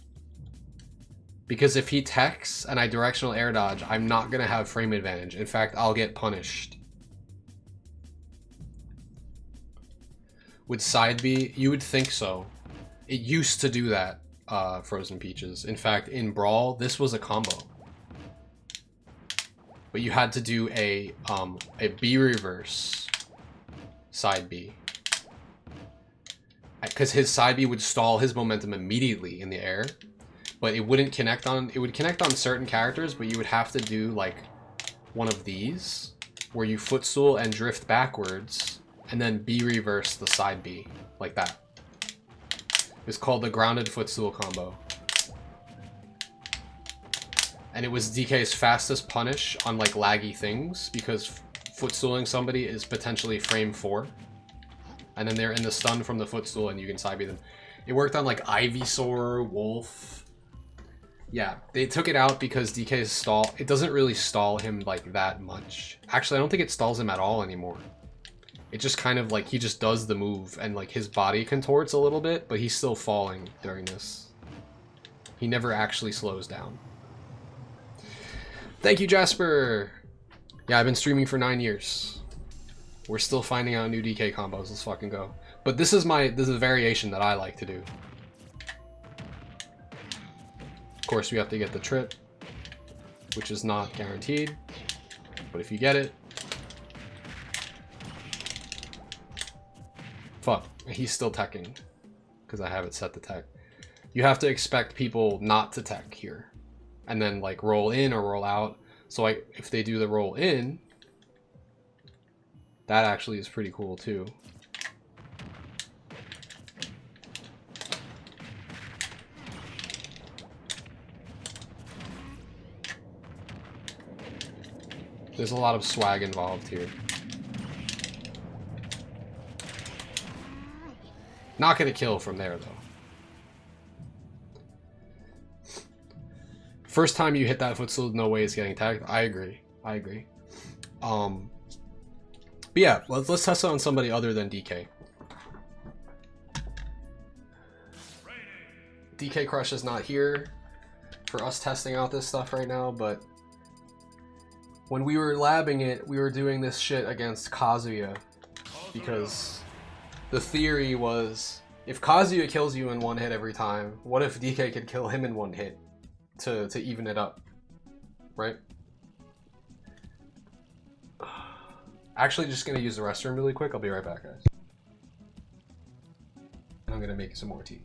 Because if he techs and I directional air dodge, I'm not gonna have frame advantage. In fact, I'll get punished. With side B, you would think so. It used to do that, Frozen Peaches. In fact, in Brawl, this was a combo. But you had to do a B reverse side B. Because his side B would stall his momentum immediately in the air. But it wouldn't connect on, it would connect on certain characters, but you would have to do like one of these, where you footstool and drift backwards, and then B reverse the side B, like that. It's called the grounded footstool combo. And it was DK's fastest punish on like laggy things, because footstooling somebody is potentially frame 4. And then they're in the stun from the footstool and you can side B them. It worked on like Ivysaur, Wolf. Yeah, they took it out because DK's stall, it doesn't really stall him like that much. Actually, I don't think it stalls him at all anymore. It just kind of like, he just does the move and like his body contorts a little bit, but he's still falling during this. He never actually slows down. Thank you, Jasper! Yeah, I've been streaming for 9 years. We're still finding out new DK combos, let's fucking go. But this is a variation that I like to do. Of course, we have to get the trip, which is not guaranteed, but if you get it... Fuck, he's still teching, because I have it set to tech. You have to expect people not to tech here, and then like roll in or roll out. So if they do the roll in, that actually is pretty cool too. There's a lot of swag involved here. Not gonna kill from there, though. First time you hit that foot solid, no way it's getting tagged. I agree. I agree. But yeah, let's test it on somebody other than DK. DK Crush is not here for us testing out this stuff right now, but when we were labbing it, we were doing this shit against Kazuya because the theory was if Kazuya kills you in one hit every time, what if DK could kill him in one hit to even it up, right? Actually, just gonna use the restroom really quick. I'll be right back, guys. And I'm gonna make some more tea.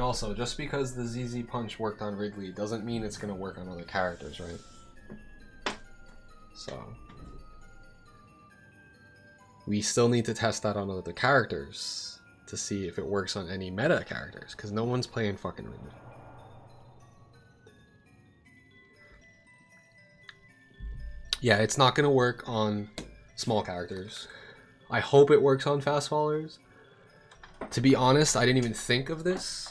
And also, just because the ZZ Punch worked on Wrigley doesn't mean it's going to work on other characters, right? So, we still need to test that on other characters to see if it works on any meta characters, because no one's playing fucking Wrigley. Yeah, it's not going to work on small characters. I hope it works on fast followers. To be honest, I didn't even think of this.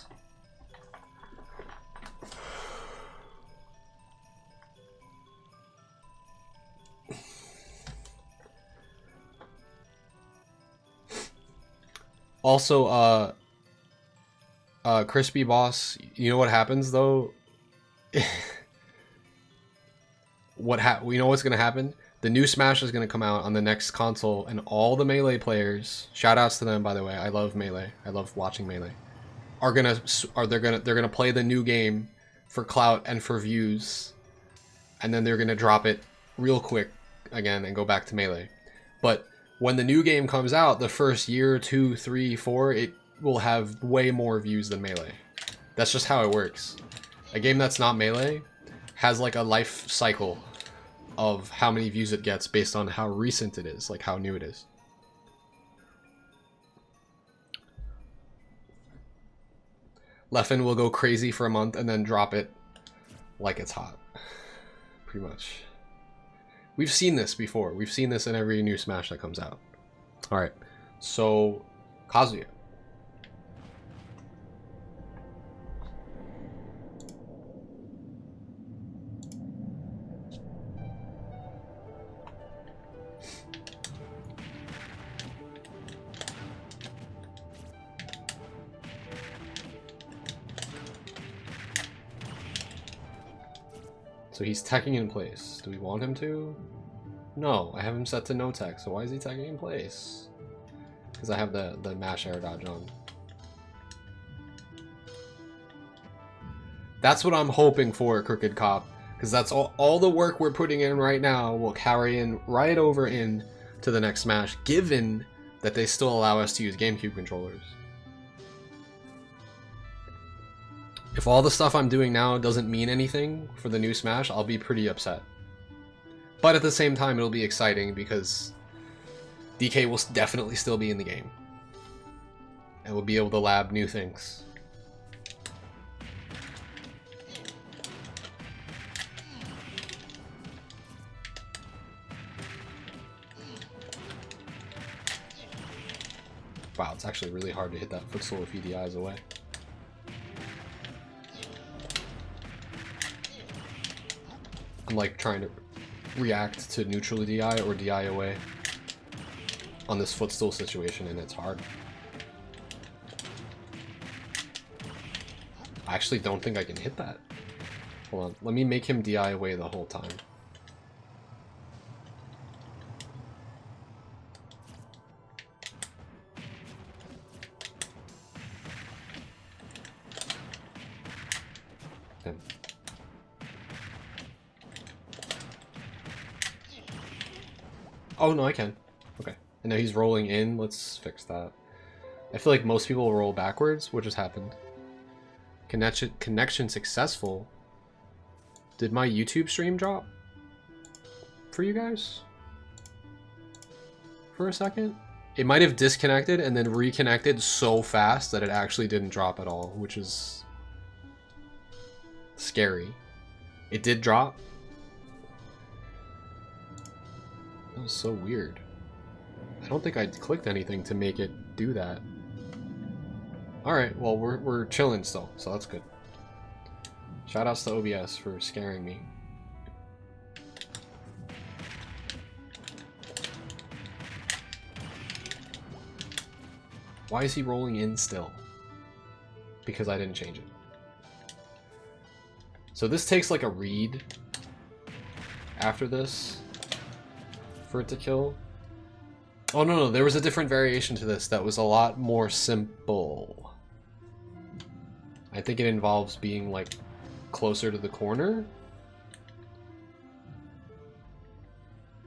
Also, Crispy Boss, you know what happens though? You know what's gonna happen? The new Smash is gonna come out on the next console, and all the Melee players, shout outs to them by the way, I love Melee, I love watching Melee, they're gonna play the new game for clout and for views, and then they're gonna drop it real quick again and go back to Melee. But when the new game comes out, the first year, 2, 3, 4, it will have way more views than Melee. That's just how it works. A game that's not Melee has like a life cycle of how many views it gets based on how recent it is, like how new it is. Leffen will go crazy for a month and then drop it like it's hot. Pretty much. We've seen this before. We've seen this in every new Smash that comes out. Alright, so Kazuya. So he's teching in place. Do we want him to? No, I have him set to no tech, so why is he teching in place? Because I have the mash air dodge on. That's what I'm hoping for, Crooked Cop. Because that's all the work we're putting in right now will carry in right over in to the next Smash, given that they still allow us to use GameCube controllers. If all the stuff I'm doing now doesn't mean anything for the new Smash, I'll be pretty upset. But at the same time, it'll be exciting because DK will definitely still be in the game. And we'll be able to lab new things. Wow, it's actually really hard to hit that footstool if he DIs away. I'm like trying to react to neutrally DI or DI away on this footstool situation, and it's hard. I actually don't think I can hit that. Hold on, let me make him DI away the whole time. Oh, no, I can. Okay. And now he's rolling in. Let's fix that. I feel like most people roll backwards. What just happened? Connection successful. Did my YouTube stream drop for you guys? For a second? It might have disconnected and then reconnected so fast that it actually didn't drop at all, which is scary. It did drop. That was so weird. I don't think I clicked anything to make it do that. Alright, well, we're chilling still, so that's good. Shoutouts to OBS for scaring me. Why is he rolling in still? Because I didn't change it. So this takes like a read after this for it to kill. Oh no, there was a different variation to this that was a lot more simple. I think it involves being like closer to the corner.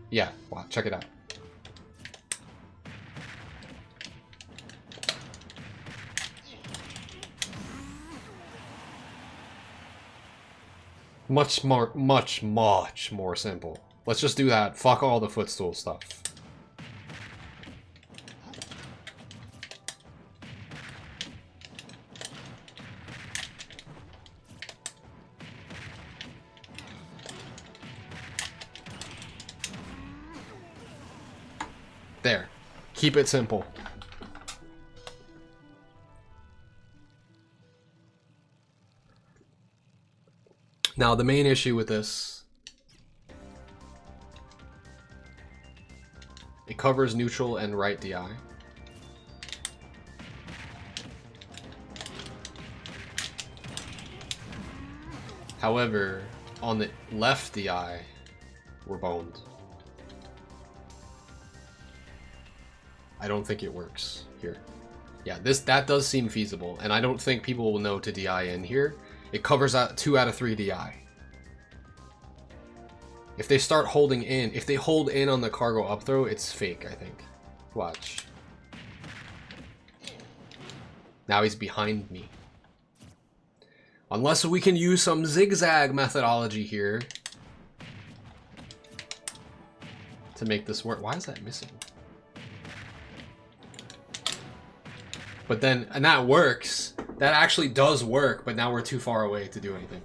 Yeah, wow, check it out. Much more simple. Let's just do that. Fuck all the footstool stuff. There. Keep it simple. Now, the main issue with this, it covers neutral and right DI. However, on the left DI, we're boned. I don't think it works here. Yeah, that does seem feasible, and I don't think people will know to DI in here. It covers out 2 out of 3 DI. If they start holding in, if they hold in on the cargo up throw, it's fake, I think. Watch. Now he's behind me. Unless we can use some zigzag methodology here to make this work. Why is that missing? But then, and that works. That actually does work, but now we're too far away to do anything.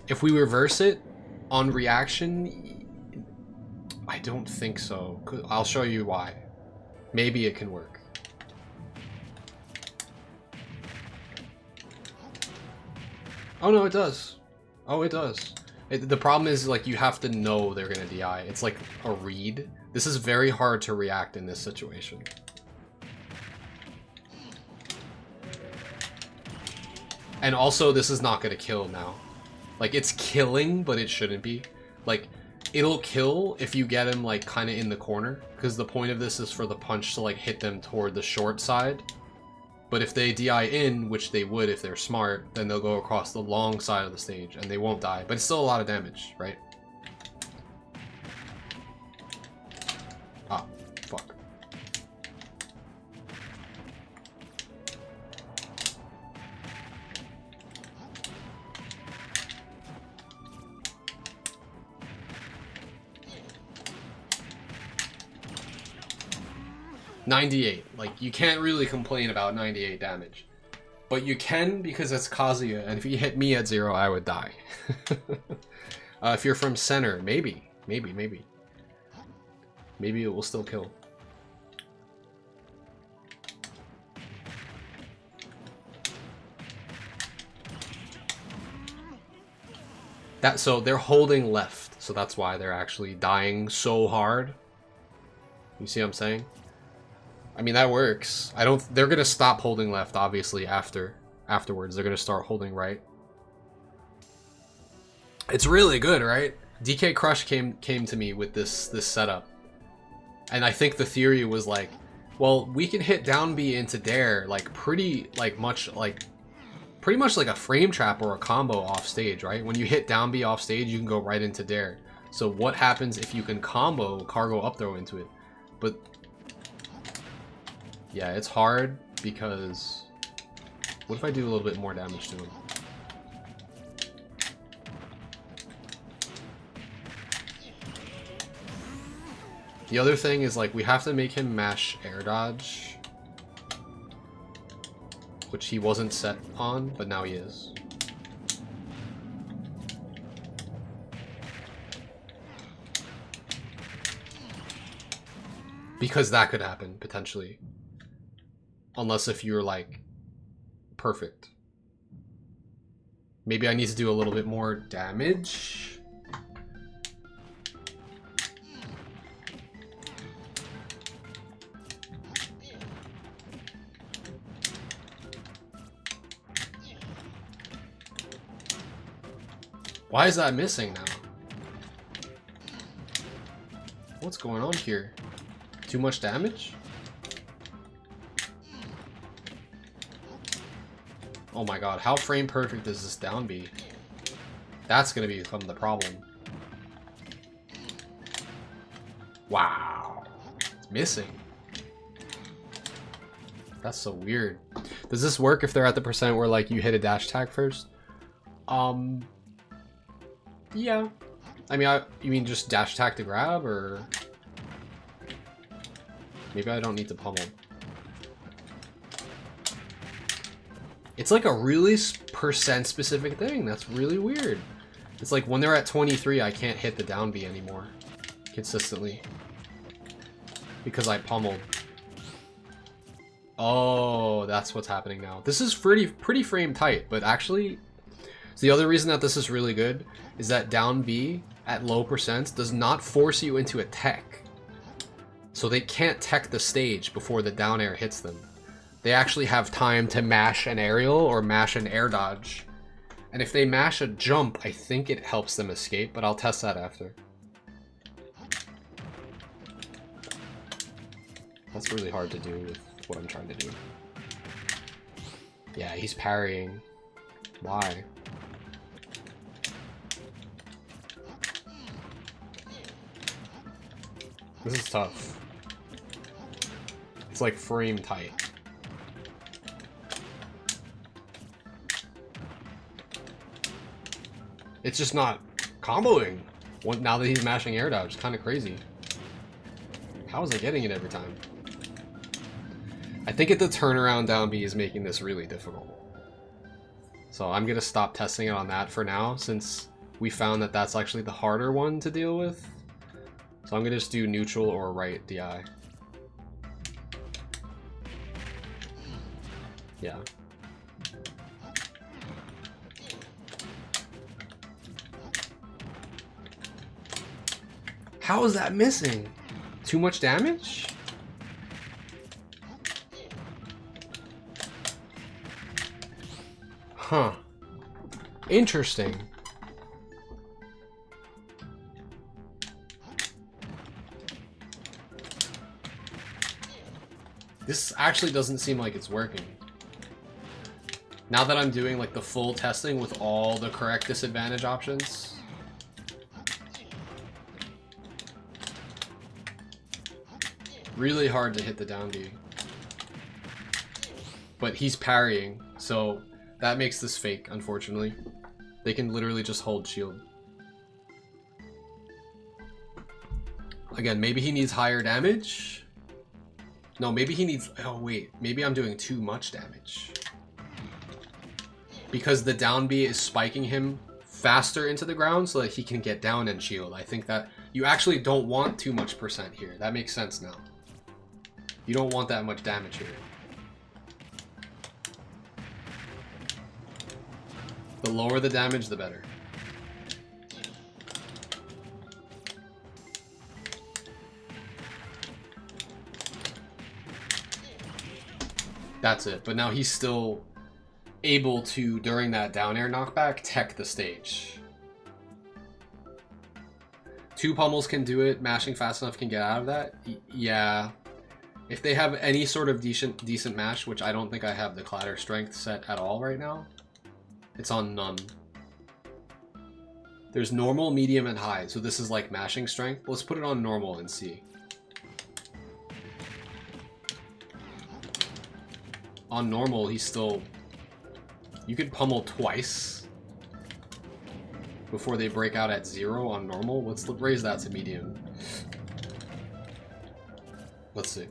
If we reverse it on reaction, I don't think so. I'll show you why. Maybe it can work. Oh no, it does. Oh, it does. The problem is, like, you have to know they're gonna DI. It's like a read. This is very hard to react in this situation. And also, this is not gonna kill now. Like, it's killing, but it shouldn't be. Like, it'll kill if you get him, like, kind of in the corner. Because the point of this is for the punch to, like, hit them toward the short side. But if they DI in, which they would if they're smart, then they'll go across the long side of the stage, and they won't die. But it's still a lot of damage, right? Ah, fuck. $98. Like, you can't really complain about 98 damage. But you can because it's Kazuya, and if you hit me at 0, I would die. If you're from center, maybe. Maybe it will still kill. So they're holding left, so that's why they're actually dying so hard. You see what I'm saying? I mean, that works. They're gonna stop holding left, obviously, afterwards. They're gonna start holding right. It's really good, right? DK Crush came to me with this setup. And I think the theory was like, well, we can hit down B into dare like pretty much like a frame trap or a combo off stage, right? When you hit down B off stage, you can go right into dare. So what happens if you can combo cargo up throw into it? But yeah, it's hard because what if I do a little bit more damage to him? The other thing is, like, we have to make him mash air dodge, which he wasn't set on, but now he is. Because that could happen, potentially. Unless if you're, like, perfect. Maybe I need to do a little bit more damage. Why is that missing now? What's going on here? Too much damage? Oh my god, how frame perfect is this down B? That's gonna become the problem. Wow. It's missing. That's so weird. Does this work if they're at the percent where, like, you hit a dash tag first? Yeah. I mean, you mean just dash attack to grab, or... Maybe I don't need to pummel. It's like a really percent specific thing. That's really weird. It's like when they're at 23, I can't hit the down B anymore consistently because I pummeled. Oh, that's what's happening now. This is pretty frame tight, but actually, the other reason that this is really good is that down B at low percents does not force you into a tech. So they can't tech the stage before the down air hits them. They actually have time to mash an aerial or mash an air dodge. And if they mash a jump, I think it helps them escape, but I'll test that after. That's really hard to do with what I'm trying to do. Yeah, he's parrying. Why? This is tough. It's like frame tight. It's just not comboing. Now that he's mashing air dodge, it's kind of crazy. How is I getting it every time? I think the turnaround down B is making this really difficult. So I'm gonna stop testing it on that for now, since we found that that's actually the harder one to deal with. So I'm gonna just do neutral or right DI. Yeah. How is that missing? Too much damage? Huh. Interesting. This actually doesn't seem like it's working. Now that I'm doing like the full testing with all the correct disadvantage options. Really hard to hit the down B. But he's parrying, so that makes this fake, unfortunately. They can literally just hold shield. Again, maybe he needs higher damage. No, maybe he needs... Oh, wait. Maybe I'm doing too much damage. Because the down B is spiking him faster into the ground so that he can get down and shield. I think that you actually don't want too much percent here. That makes sense now. You don't want that much damage here. The lower the damage, the better. That's it. But now he's still able to, during that down air knockback, tech the stage. Two pummels can do it. Mashing fast enough can get out of that. Yeah. If they have any sort of decent mash, which I don't think I have the clatter strength set at all right now, it's on none. There's normal, medium, and high, so this is like mashing strength. Let's put it on normal and see. On normal, he's still... You could pummel twice before they break out at 0 on normal. Let's raise that to medium. Let's see.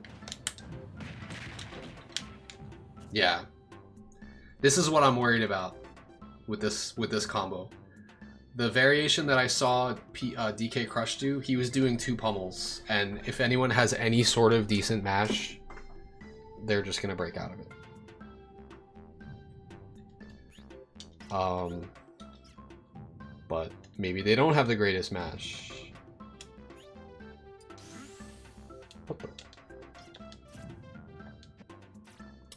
Yeah. This is what I'm worried about with this combo. The variation that I saw DK Crush do, he was doing 2 pummels, and if anyone has any sort of decent mash, they're just gonna break out of it. But maybe they don't have the greatest mash. What the?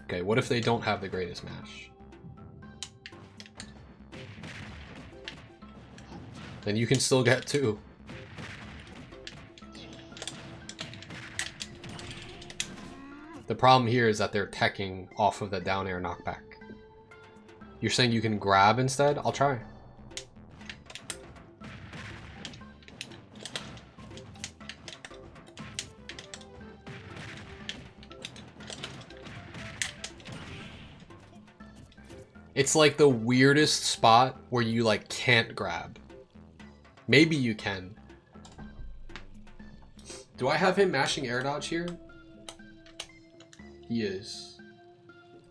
Okay, what if they don't have the greatest mash? Then you can still get 2. The problem here is that they're teching off of the down air knockback. You're saying you can grab instead? I'll try. It's like the weirdest spot where you like can't grab. Maybe you can. Do I have him mashing air dodge here? He is.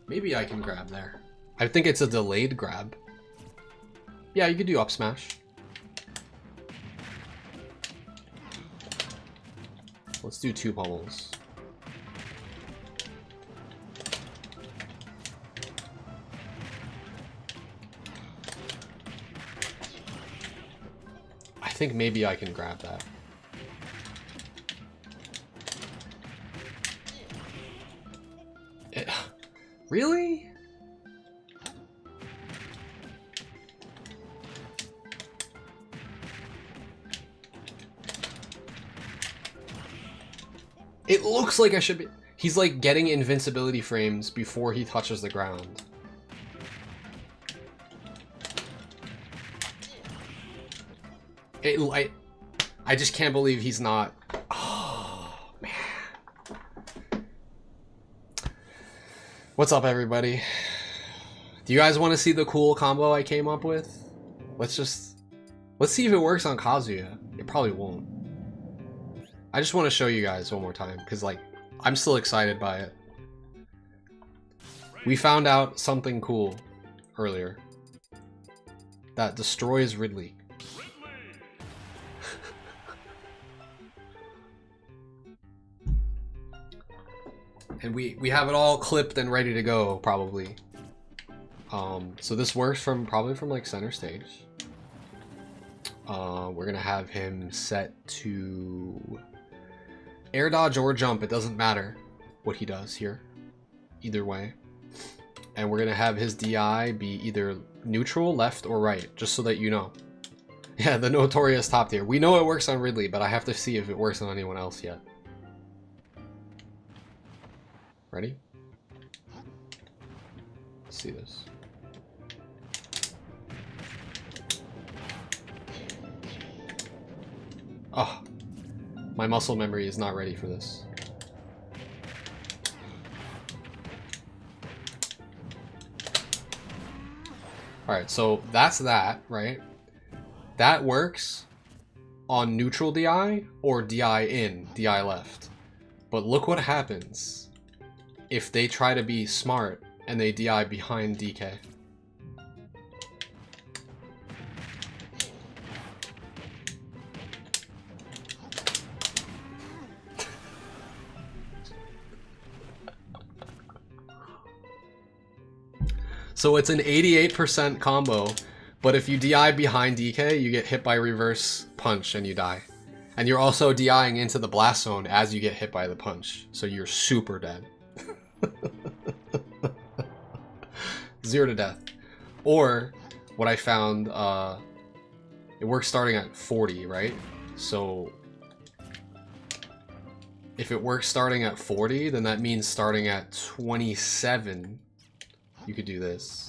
Maybe I can grab there. I think it's a delayed grab. Yeah, you could do up smash. Let's do 2 pummels. I think maybe I can grab that. Really? It looks like I should be... He's like getting invincibility frames before he touches the ground. I just can't believe he's not... Oh, man. What's up, everybody? Do you guys want to see the cool combo I came up with? Let's see if it works on Kazuya. It probably won't. I just want to show you guys one more time, because, like, I'm still excited by it. We found out something cool earlier. That destroys Ridley. And we have it all clipped and ready to go, probably. So this works probably from like center stage. We're gonna have him set to air dodge or jump. It doesn't matter what he does here, either way. And we're gonna have his DI be either neutral, left, or right, just so that you know. Yeah, the notorious top tier. We know it works on Ridley, but I have to see if it works on anyone else yet. Ready? Let's see this. Oh, my muscle memory is not ready for this. Alright, so that's that, right? That works on neutral DI or DI in, DI left. But look what happens if they try to be smart and they DI behind DK. So it's an 88% combo, but if you DI behind DK, you get hit by reverse punch and you die. And you're also DIing into the blast zone as you get hit by the punch, so you're super dead. 0 to death. Or what I found, it works starting at 40, right? So if it works starting at 40, then that means starting at 27 you could do this.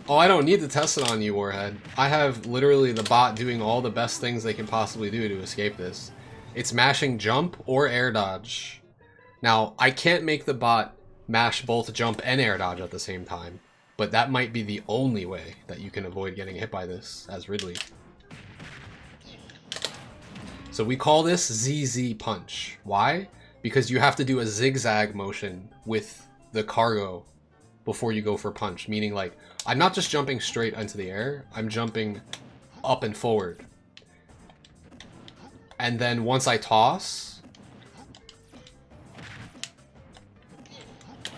Oh, I don't need to test it on you, Warhead. I have literally the bot doing all the best things they can possibly do to escape this. It's mashing jump or air dodge. Now, I can't make the bot mash both jump and air dodge at the same time, but that might be the only way that you can avoid getting hit by this as Ridley. So we call this ZZ punch. Why? Because you have to do a zigzag motion with the cargo before you go for punch, meaning like I'm not just jumping straight into the air, I'm jumping up and forward. And then once I toss,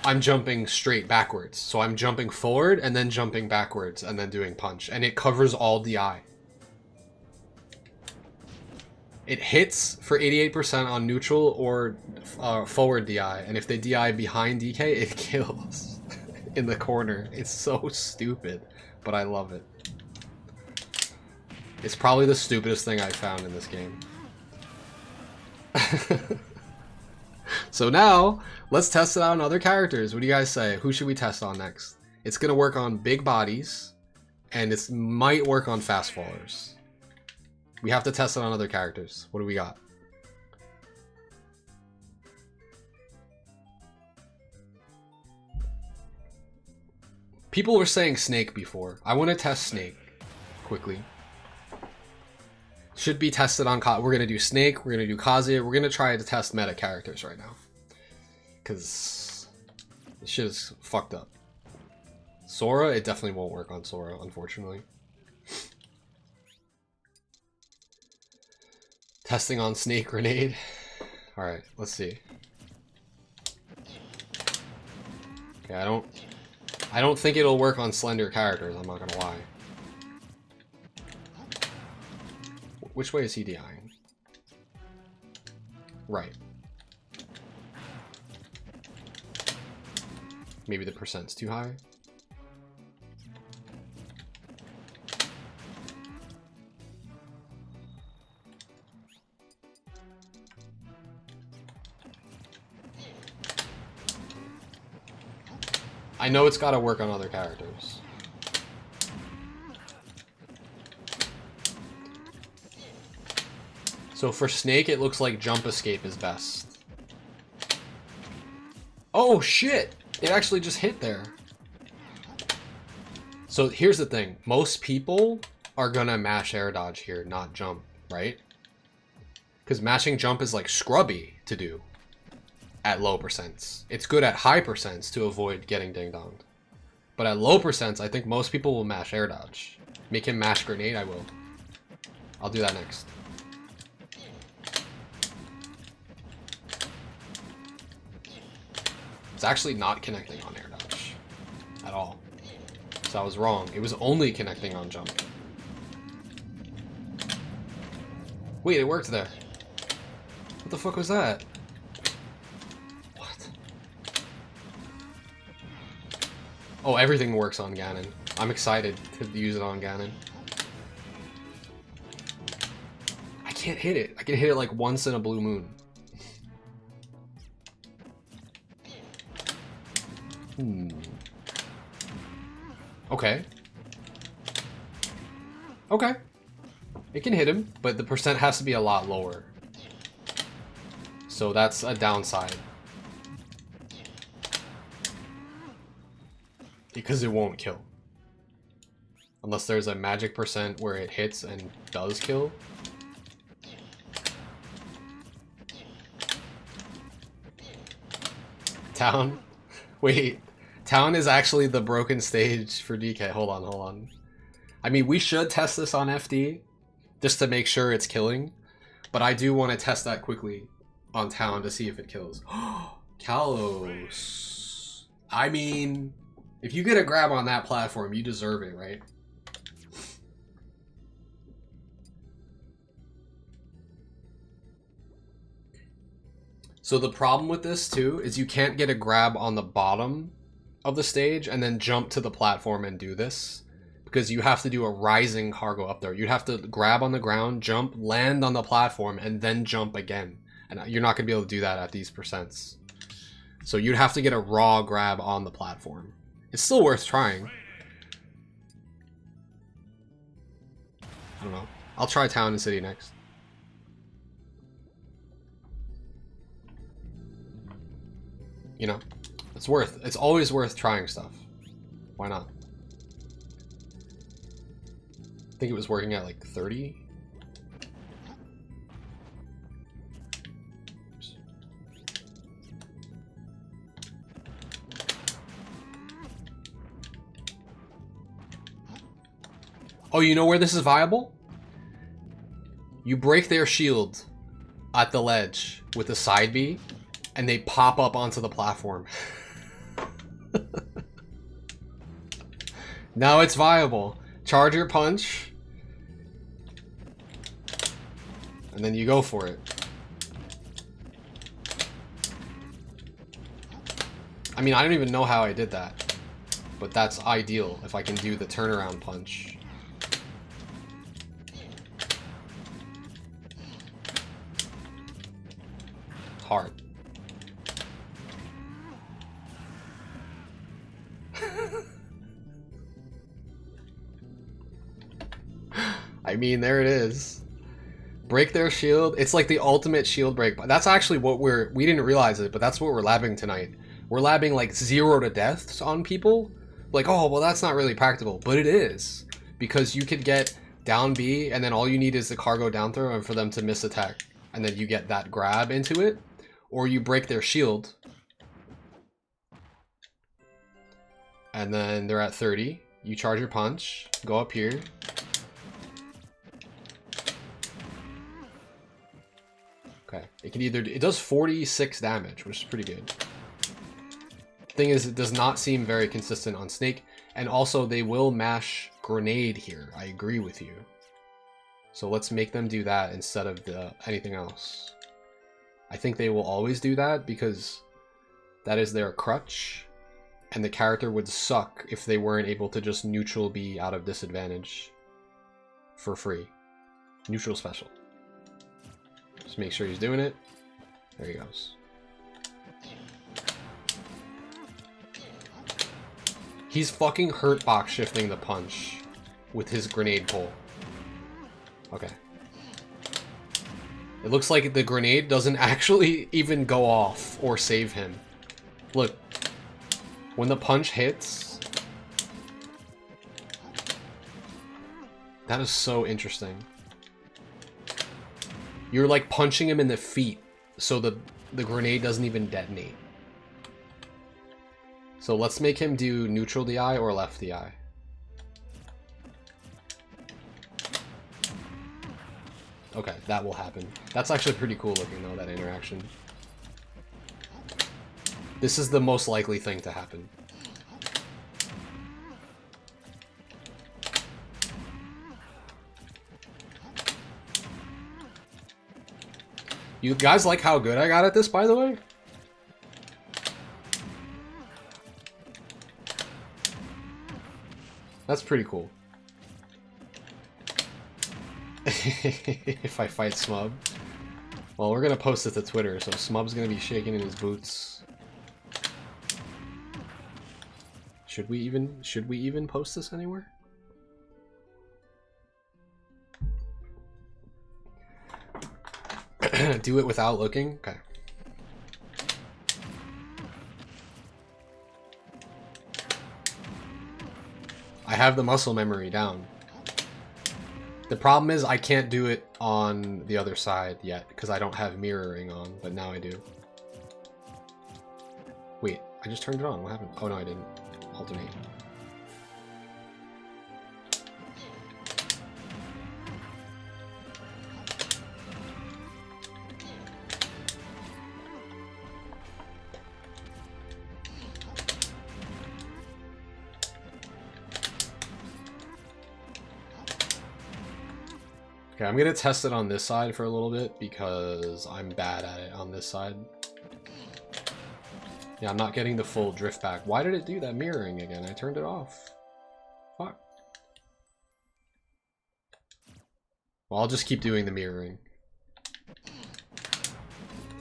I'm jumping straight backwards. So I'm jumping forward and then jumping backwards and then doing punch. And it covers all DI. It hits for 88% on neutral or forward DI. And if they DI behind DK, it kills. In the corner. It's so stupid, but I love it. It's probably the stupidest thing I've found in this game. So now, let's test it out on other characters. What do you guys say? Who should we test on next? It's going to work on big bodies, and it might work on fast fallers. We have to test it on other characters. What do we got? People were saying Snake before. I want to test Snake quickly. Should be tested on We're going to do Snake, we're going to do Kazuya, we're going to try to test meta characters right now. Because this shit is fucked up. Sora, it definitely won't work on Sora, unfortunately. Testing on Snake Grenade. Alright, let's see. Okay, I don't think it'll work on slender characters, I'm not gonna lie. Which way is he DIing? Right. Maybe the percent's too high? I know it's gotta work on other characters. So for Snake, it looks like Jump Escape is best. Oh shit! It actually just hit there. So here's the thing. Most people are gonna mash air dodge here, not jump, right? Because mashing jump is like scrubby to do at low percents. It's good at high percents to avoid getting ding-donged. But at low percents, I think most people will mash air dodge. Make him mash grenade, I will. I'll do that next. It's actually not connecting on air dodge at all. So I was wrong. It was only connecting on jump. Wait, it worked there. What the fuck was that? What? Oh, everything works on Ganon. I'm excited to use it on Ganon. I can't hit it. I can hit it like once in a blue moon. Okay. Okay. It can hit him, but the percent has to be a lot lower. So that's a downside. Because it won't kill. Unless there's a magic percent where it hits and does kill. Town? Wait. Town is actually the broken stage for DK. Hold on, hold on. I mean, we should test this on FD just to make sure it's killing. But I do want to test that quickly on Town to see if it kills. Kalos. I mean, if you get a grab on that platform, you deserve it, right? So the problem with this too is you can't get a grab on the bottom of the stage and then jump to the platform and do this, because you have to do a rising cargo up there. You'd have to grab on the ground, jump, land on the platform, and then jump again. And you're not going to be able to do that at these percents. So you'd have to get a raw grab on the platform. It's still worth trying. I don't know. I'll try Town and City next. You know? It's always worth trying stuff. Why not? I think it was working at like 30. Oh, you know where this is viable? You break their shield at the ledge with a side B, and they pop up onto the platform. Now it's viable. Charge your punch. And then you go for it. I mean, I don't even know how I did that. But that's ideal if I can do the turnaround punch. Hard. I mean, there it is. Break their shield. It's like the ultimate shield break. That's actually what we didn't realize it, but that's what we're labbing tonight. We're labbing like 0 to deaths on people. Like, oh, well, that's not really practical, but it is. Because you could get down B, and then all you need is the cargo down throw and for them to miss attack. And then you get that grab into it. Or you break their shield. And then they're at 30. You charge your punch. Go up here. Okay. It does 46 damage, which is pretty good. Thing is, it does not seem very consistent on Snake. And also, they will mash Grenade here. I agree with you. So let's make them do that instead of anything else. I think they will always do that because that is their crutch. And the character would suck if they weren't able to just neutral be out of disadvantage for free. Neutral special. Just make sure he's doing it. There he goes. He's fucking hurt box shifting the punch with his grenade pull. Okay. It looks like the grenade doesn't actually even go off or save him. Look. When the punch hits... That is so interesting. You're like punching him in the feet so the grenade doesn't even detonate. So let's make him do neutral DI or left DI. Okay, that will happen. That's actually pretty cool looking though, that interaction. This is the most likely thing to happen. You guys like how good I got at this, by the way? That's pretty cool. If I fight Smub. Well, we're gonna post it to Twitter, so Smub's gonna be shaking in his boots. Should we even post this anywhere? Do it without looking? Okay. I have the muscle memory down. The problem is I can't do it on the other side yet because I don't have mirroring on, but now I do. Wait, I just turned it on. What happened? Oh no, I didn't. Alternate. Okay, I'm gonna test it on this side for a little bit because I'm bad at it on this side. Yeah, I'm not getting the full drift back. Why did it do that mirroring again? I turned it off. Fuck. Well, I'll just keep doing the mirroring.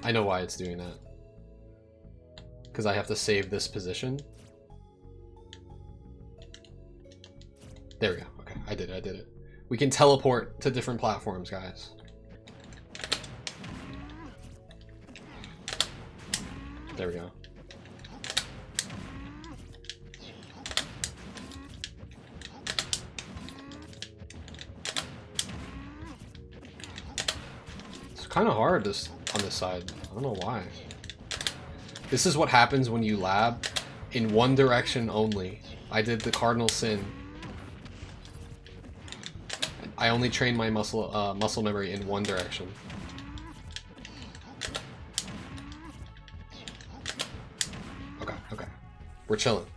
I know why it's doing that. Because I have to save this position. There we go. Okay, I did it. We can teleport to different platforms, guys. There we go. It's kind of hard on this side. I don't know why. This is what happens when you lab in one direction only. I did the cardinal sin. I only train my muscle memory in one direction. Okay. We're chilling.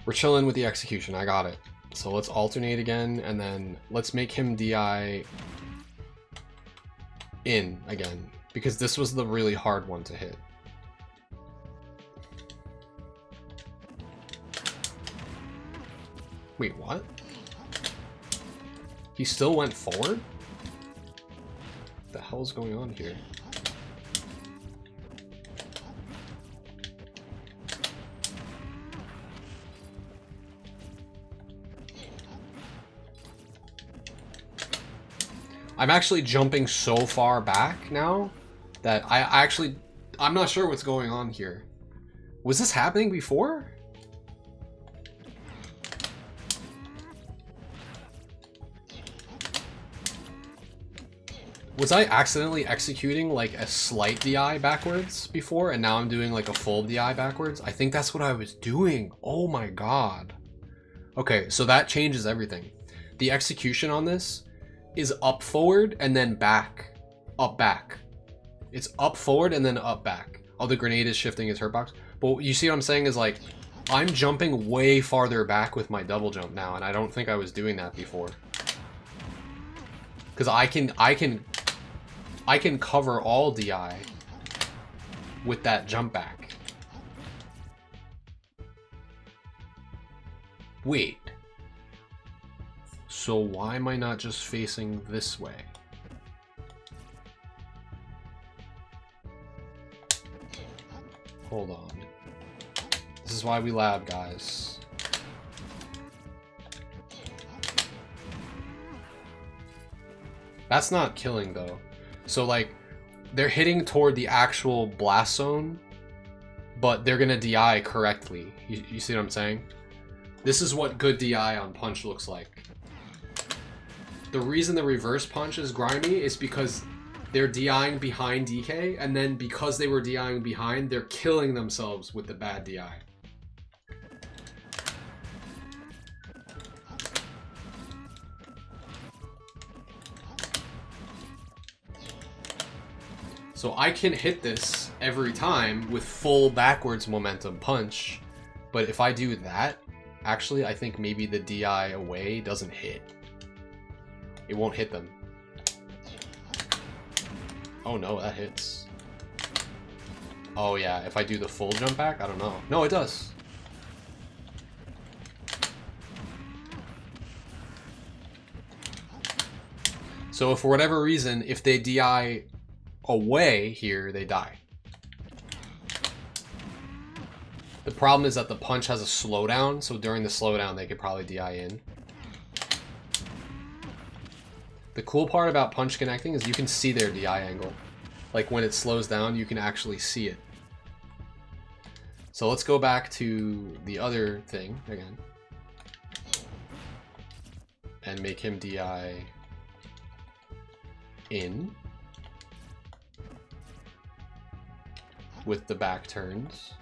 We're chilling with the execution. I got it. So let's alternate again, and then let's make him DI in again, because this was the really hard one to hit. Wait, what? He still went forward? What the hell's going on here? I'm actually jumping so far back now that I'm not sure what's going on here. Was this happening before? Was I accidentally executing like a slight DI backwards before and now I'm doing like a full DI backwards? I think that's what I was doing. Oh my god. Okay, so that changes everything. The execution on this is up forward and then back, up back. It's up forward and then up back. Oh, the grenade is shifting his hurt box. But you see what I'm saying is like, I'm jumping way farther back with my double jump now, and I don't think I was doing that before. Because I can cover all DI with that jump back. Wait. So why am I not just facing this way? Hold on. This is why we lab, guys. That's not killing though. So like, they're hitting toward the actual blast zone, but they're gonna DI correctly. You see what I'm saying? This is what good DI on punch looks like. The reason the reverse punch is grimy is because they're DIing behind DK, and then because they were DIing behind, they're killing themselves with the bad DI. So I can hit this every time with full backwards momentum punch, but if I do that, actually I think maybe the DI away doesn't hit. It won't hit them. Oh no, that hits. Oh yeah, if I do the full jump back, I don't know. No, it does. So if for whatever reason, if they DI away here, they die. The problem is that the punch has a slowdown, so during the slowdown they could probably DI in. The cool part about punch connecting is you can see their DI angle. Like when it slows down, you can actually see it. So let's go back to the other thing again. And make him DI in. With the back turns.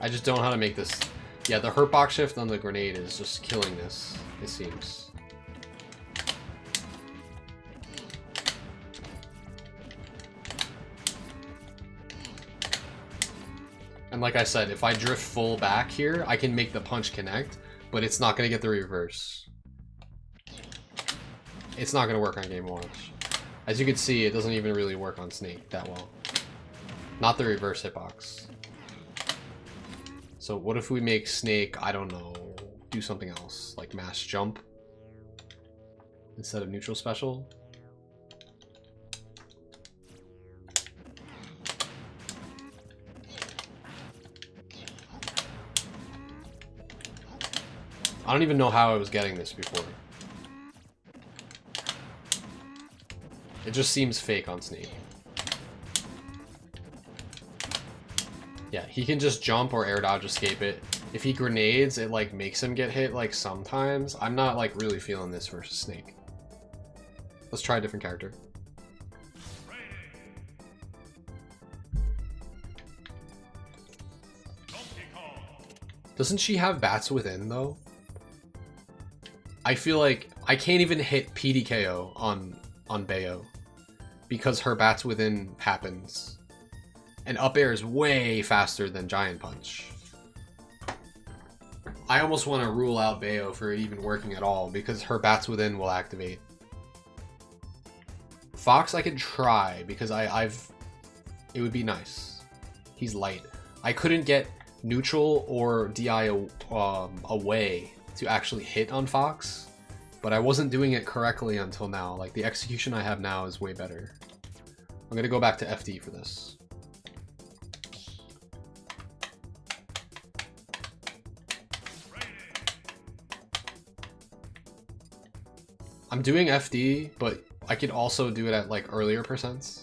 I just don't know how to make this. Yeah, the hurt box shift on the grenade is just killing this, it seems. And like I said, if I drift full back here, I can make the punch connect, but it's not going to get the reverse. It's not going to work on Game & Watch. As you can see, it doesn't even really work on Snake that well. Not the reverse hitbox. So what if we make Snake, I don't know, do something else, like mass jump instead of neutral special? I don't even know how I was getting this before. It just seems fake on Snake. Yeah, he can just jump or air dodge escape it. If he grenades, it like makes him get hit like sometimes. I'm not like really feeling this versus Snake. Let's try a different character. Doesn't she have bats within though? I feel like I can't even hit PDKO on Bayo because her bats within happens. And up air is way faster than Giant Punch. I almost want to rule out Bayo for it even working at all because her bats within will activate. Fox I could try because it would be nice. He's light. I couldn't get neutral or DI away to actually hit on Fox, but I wasn't doing it correctly until now. Like the execution I have now is way better. I'm gonna go back to FD for this. I'm doing FD, but I could also do it at like earlier percents.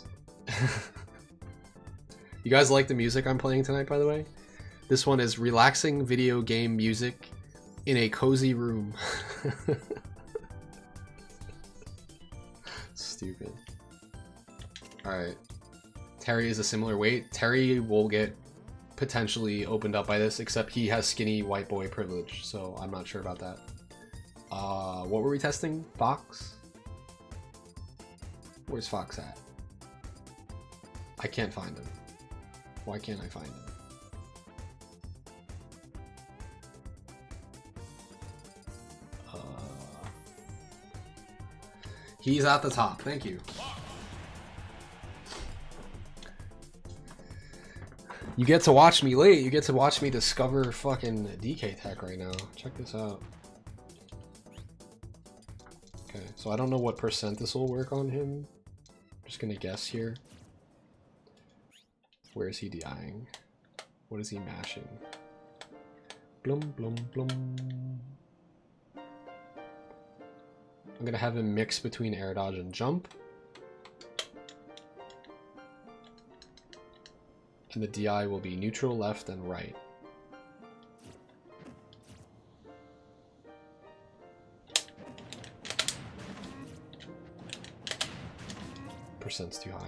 You guys like the music I'm playing tonight, by the way? This one is relaxing video game music in a cozy room. Stupid. Alright. Terry is a similar weight. Terry will get potentially opened up by this, except he has skinny white boy privilege, so I'm not sure about that. What were we testing? Fox? Where's Fox at? I can't find him. Why can't I find him? He's at the top. Thank you. You get to watch me late. You get to watch me discover fucking DK tech right now. Check this out. Okay, so I don't know what percent this will work on him. I'm just gonna guess here. Where is he DIing? What is he mashing? Blum blum blum. I'm gonna have him mix between air dodge and jump. And the DI will be neutral, left, and right. Percent's too high.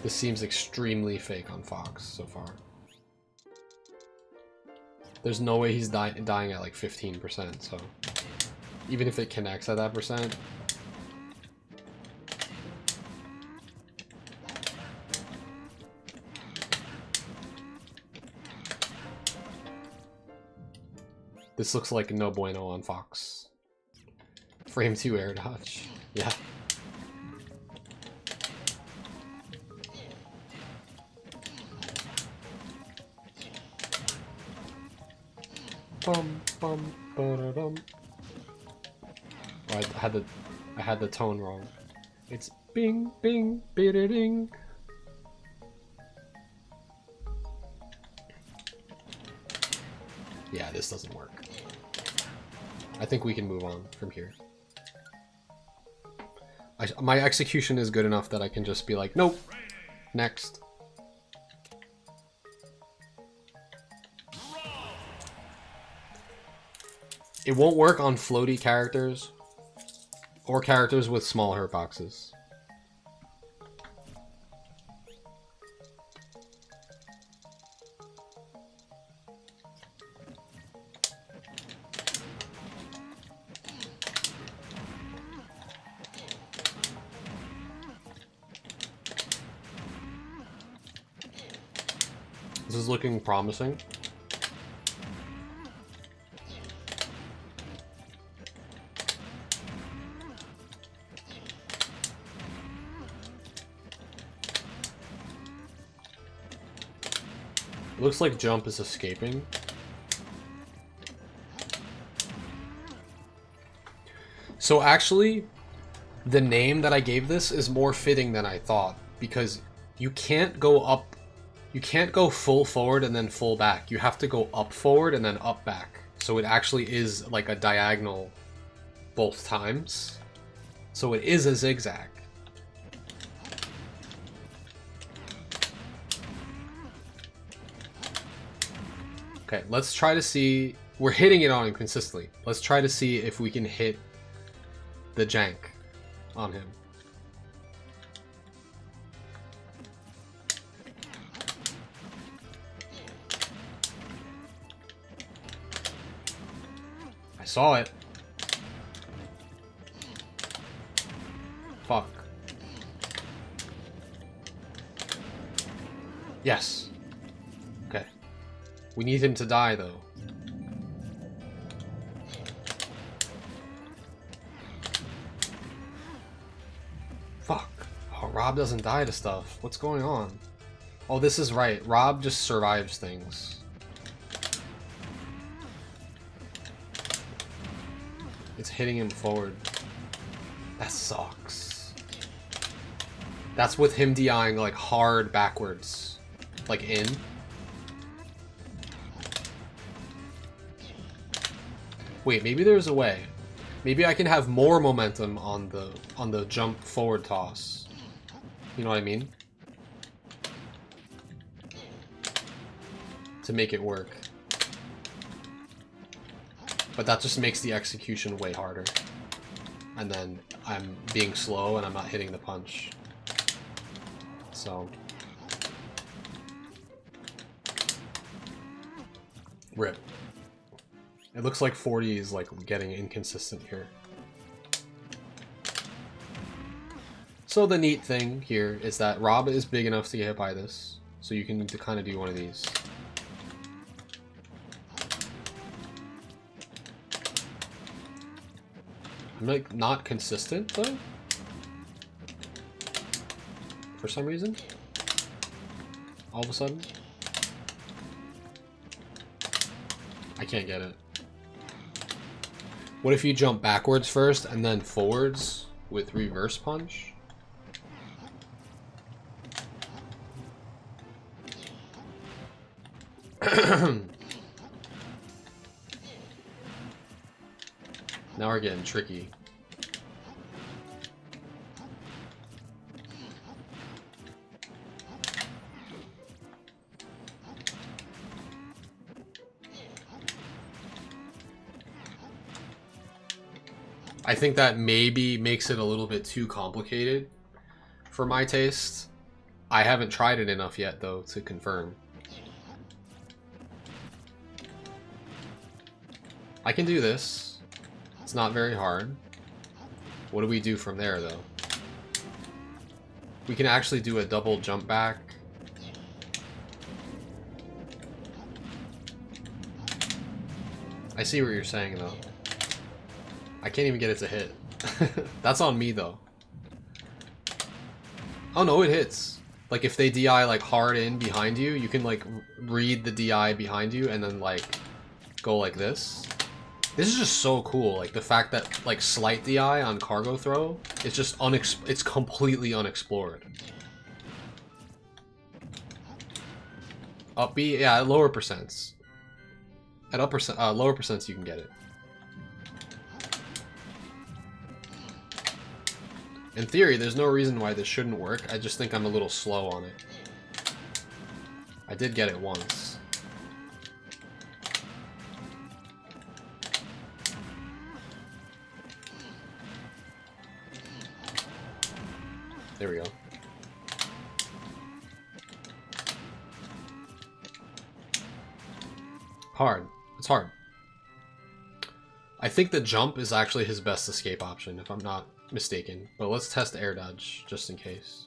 This seems extremely fake on Fox so far. There's no way he's dying at like 15%, so even if it connects at that percent. This looks like no bueno on Fox. Frame 2 air dodge. Yeah. Bum bum ba-da-dum. Oh, I had the tone wrong. It's bing bing bida-ding. Yeah, this doesn't work. I think we can move on from here. My execution is good enough that I can just be like, nope, next. It won't work on floaty characters or characters with small hurt boxes. This is looking promising. It looks like jump is escaping. So actually, the name that I gave this is more fitting than I thought, because you can't go up, you can't go full forward and then full back. You have to go up forward and then up back. So it actually is like a diagonal both times. So it is a zigzag. Okay, let's try to see. We're hitting it on him consistently. Let's try to see if we can hit the jank on him. I saw it. Fuck. Yes. Okay. We need him to die, though. Fuck. Oh, Rob doesn't die to stuff. What's going on? Oh, this is right. Rob just survives things. It's hitting him forward. That sucks. That's with him DIing like hard backwards. like in. Wait, maybe there's a way. Maybe I can have more momentum on the jump forward toss. You know what I mean? To make it work. But that just makes the execution way harder. And then I'm being slow and I'm not hitting the punch. So rip. It looks like 40 is like getting inconsistent here. So the neat thing here is that Rob is big enough to get hit by this. So you can kind of do one of these. I'm like not consistent though. For some reason. All of a sudden. I can't get it. What if you jump backwards first and then forwards with reverse punch? Now we're getting tricky. I think that maybe makes it a little bit too complicated for my taste. I haven't tried it enough yet, though, to confirm. I can do this. It's not very hard. What do we do from there, though? We can actually do a double jump back. I see what you're saying, though. I can't even get it to hit. That's on me, though. Oh, no, it hits. Like, if they DI, like, hard in behind you, you can, like, read the DI behind you and then, like, go like this. This is just so cool. Like, the fact that, like, slight DI on cargo throw is just it's completely unexplored. Up B, yeah, at lower percents. At lower percents, you can get it. In theory, there's no reason why this shouldn't work. I just think I'm a little slow on it. I did get it once. There we go. Hard. It's hard. I think the jump is actually his best escape option, if I'm not mistaken. But let's test air dodge, just in case.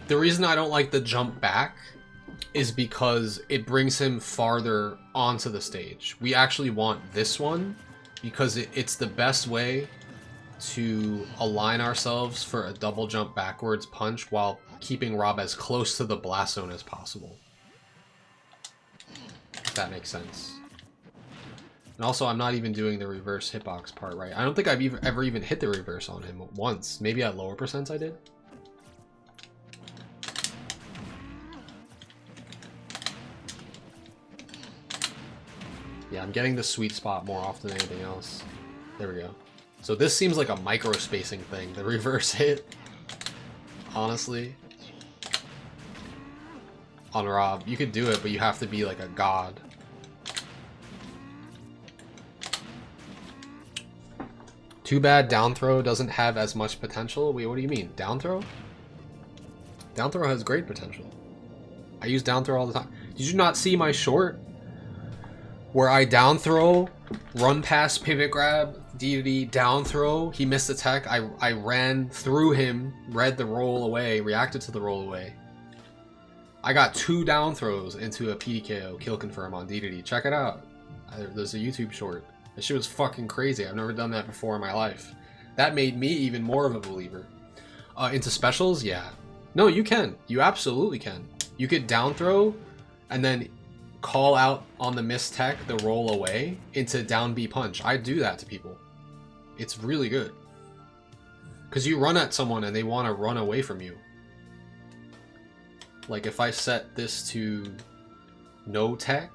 The reason I don't like the jump back is because it brings him farther onto the stage. We actually want this one because it's the best way to align ourselves for a double jump backwards punch while keeping Rob as close to the blast zone as possible. If that makes sense. And also, I'm not even doing the reverse hitbox part right. I don't think I've ever even hit the reverse on him once. Maybe at lower percents I did. Yeah, I'm getting the sweet spot more often than anything else. There we go. So this seems like a micro spacing thing, the reverse hit. Honestly. On Rob. You could do it, but you have to be like a god. Too bad down throw doesn't have as much potential. Wait, what do you mean? Down throw? Down throw has great potential. I use down throw all the time. Did you not see my short? Where I down throw, run past pivot grab, DD down throw, he missed the tech, I ran through him, read the roll away, reacted to the roll away. I got 2 down throws into a PDKO, kill confirm on DD. Check it out. There's a YouTube short. That shit was fucking crazy. I've never done that before in my life. That made me even more of a believer. Into specials? Yeah. No, you can. You absolutely can. You could down throw and then call out on the miss tech the roll away into down B punch. I do that to people. It's really good. Because you run at someone and they want to run away from you. Like if I set this to no tech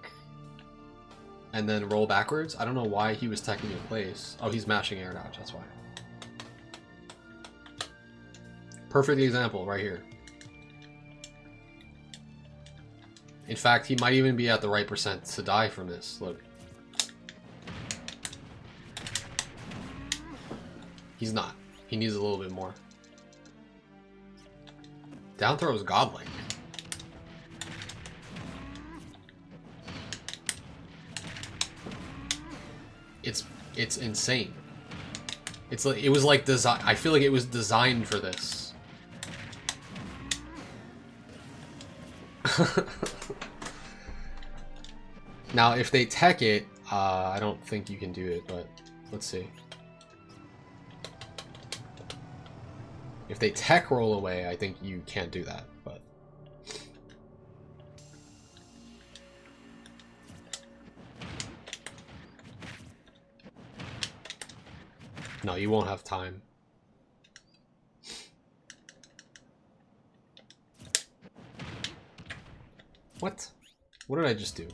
and then roll backwards, I don't know why he was teching in place. Oh, he's mashing air dodge, that's why. Perfect example right here. In fact, he might even be at the right percent to die from this. Look. He's not. He needs a little bit more. Down throw is godlike. It's insane. It's like it was like design. I feel like it was designed for this. Now, if they tech it, I don't think you can do it, but let's see. If they tech roll away, I think you can't do that, but... No, you won't have time. What? What did I just do?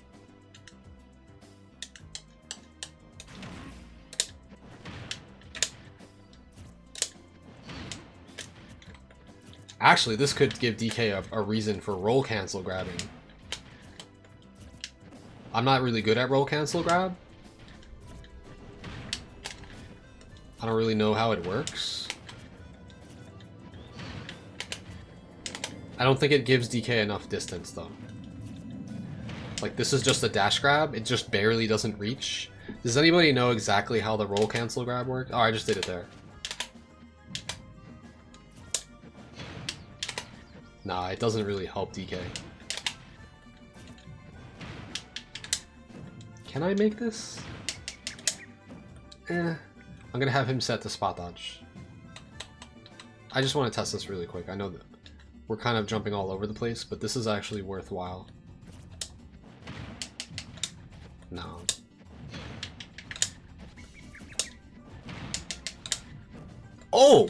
Actually, this could give DK a reason for roll cancel grabbing. I'm not really good at roll cancel grab. I don't really know how it works. I don't think it gives DK enough distance though. Like this is just a dash grab, it just barely doesn't reach. Does anybody know exactly how the roll cancel grab works? Oh, I just did it there. Nah, it doesn't really help DK. Can I make this? I'm gonna have him set to spot dodge. I just want to test this really quick. I know that we're kind of jumping all over the place, but this is actually worthwhile. No. Oh!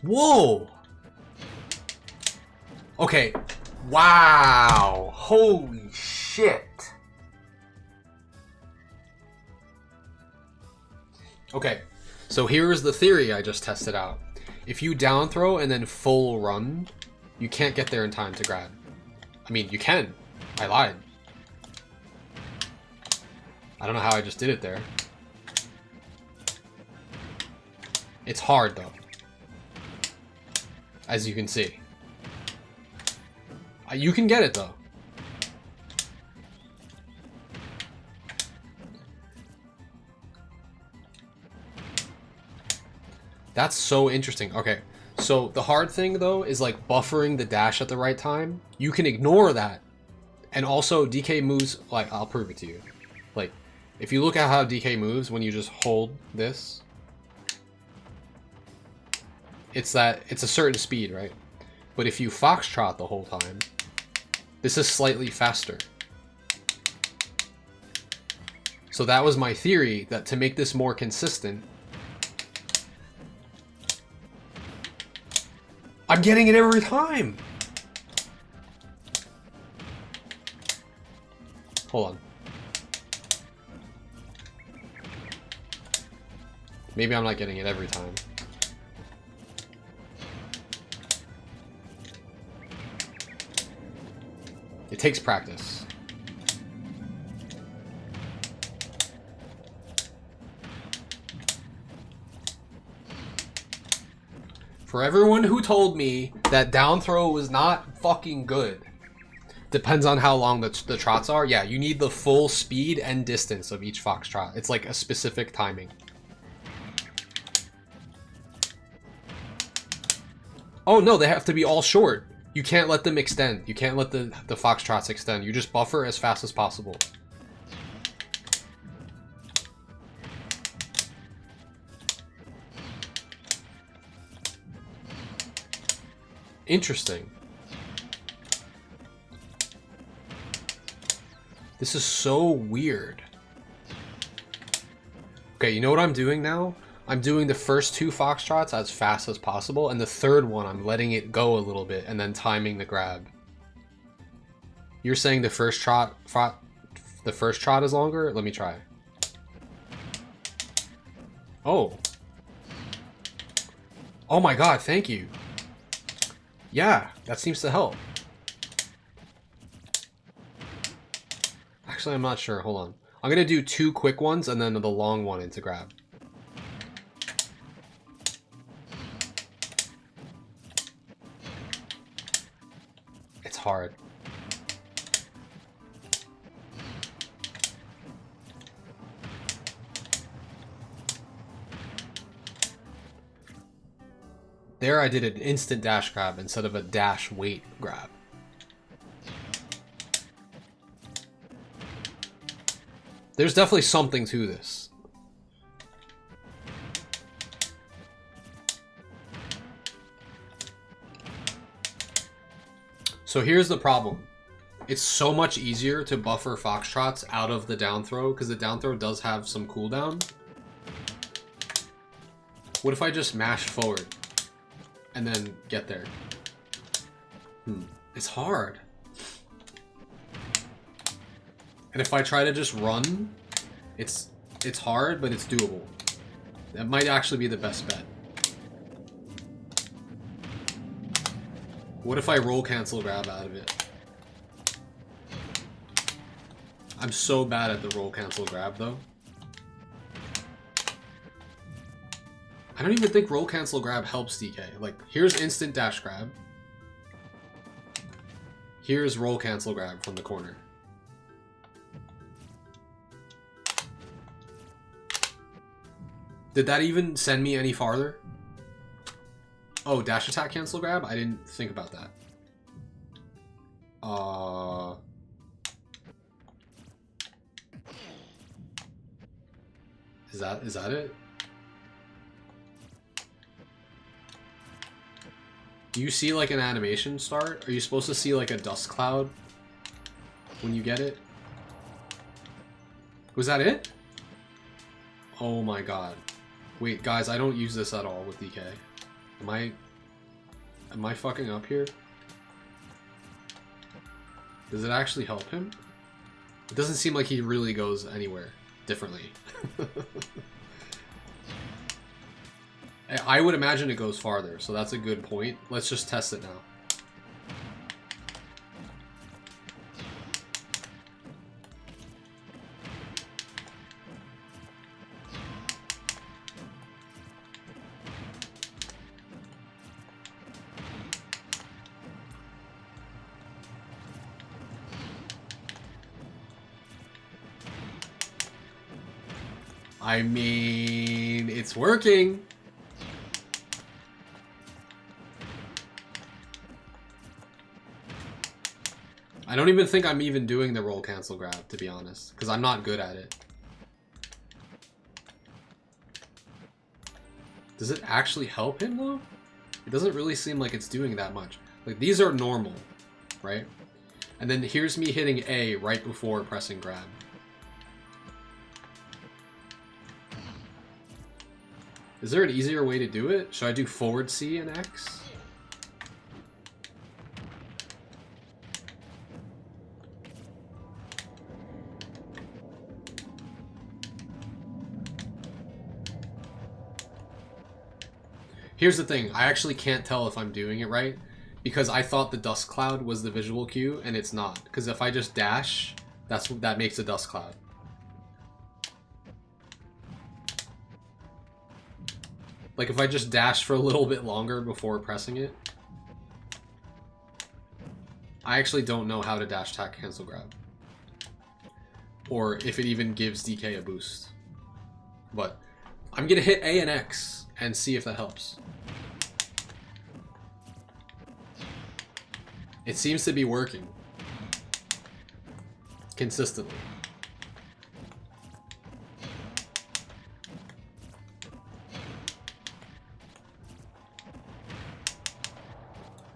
Whoa! Okay. Wow! Holy shit! Okay, so here's the theory I just tested out. If you down throw and then full run, you can't get there in time to grab. I mean, you can. I lied. I don't know how I just did it there. It's hard though. As you can see. You can get it though. That's so interesting. Okay, so the hard thing though is like buffering the dash at the right time. You can ignore that. And also DK moves, like I'll prove it to you. Like if you look at how DK moves when you just hold this, it's a certain speed, right? But if you foxtrot the whole time, this is slightly faster. So that was my theory, that to make this more consistent, I'm getting it every time. Hold on. Maybe I'm not getting it every time. It takes practice. For everyone who told me that down throw was not fucking good, depends on how long the trots are. Yeah, you need the full speed and distance of each foxtrot. It's like a specific timing. Oh no, they have to be all short. You can't let them extend. You can't let the foxtrots extend. You just buffer as fast as possible. Interesting. This is so weird. Okay, you know what I'm doing now? I'm doing the first 2 foxtrots as fast as possible, and the third one I'm letting it go a little bit and then timing the grab. You're saying the first trot is longer? Let me try. Oh. Oh my god, thank you. Yeah, that seems to help. Actually, I'm not sure. Hold on. I'm gonna do 2 quick ones and then the long one into grab. It's hard. There I did an instant dash grab instead of a dash wait grab. There's definitely something to this. So here's the problem. It's so much easier to buffer foxtrots out of the down throw because the down throw does have some cooldown. What if I just mash forward and then get there? It's hard. And if I try to just run, it's hard, but it's doable. That might actually be the best bet. What if I roll cancel grab out of it? I'm so bad at the roll cancel grab though. I don't even think roll cancel grab helps DK. Like, here's instant dash grab. Here's roll cancel grab from the corner. Did that even send me any farther? Oh, dash attack cancel grab? I didn't think about that. Is that it? Do you see like an animation start? Are you supposed to see like a dust cloud when you get it? Was that it? Oh my god. Wait, guys, I don't use this at all with DK. Am I fucking up here? Does it actually help him? It doesn't seem like he really goes anywhere differently. I would imagine it goes farther, so that's a good point. Let's just test it now. I mean, it's working. I don't even think I'm even doing the roll cancel grab, to be honest, because I'm not good at it. Does it actually help him, though? It doesn't really seem like it's doing that much. Like, these are normal, right? And then here's me hitting A right before pressing grab. Is there an easier way to do it? Should I do forward C and X? Here's the thing, I actually can't tell if I'm doing it right because I thought the dust cloud was the visual cue and it's not. Because if I just dash, that makes a dust cloud. Like if I just dash for a little bit longer before pressing it. I actually don't know how to dash attack cancel grab. Or if it even gives DK a boost. But I'm gonna hit A and X and see if that helps. It seems to be working. Consistently.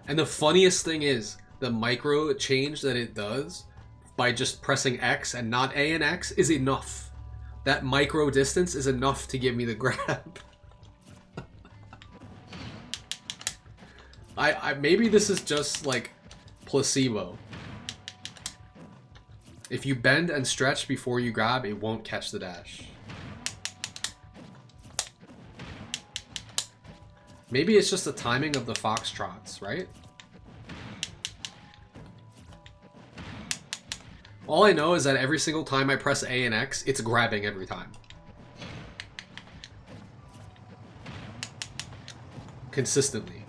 And the funniest thing is, the micro change that it does by just pressing X and not A and X is enough. That micro distance is enough to give me the grab. Maybe this is just like placebo. If you bend and stretch before you grab, it won't catch the dash. Maybe it's just the timing of the foxtrots, right? All I know is that every single time I press A and X, it's grabbing every time. Consistently.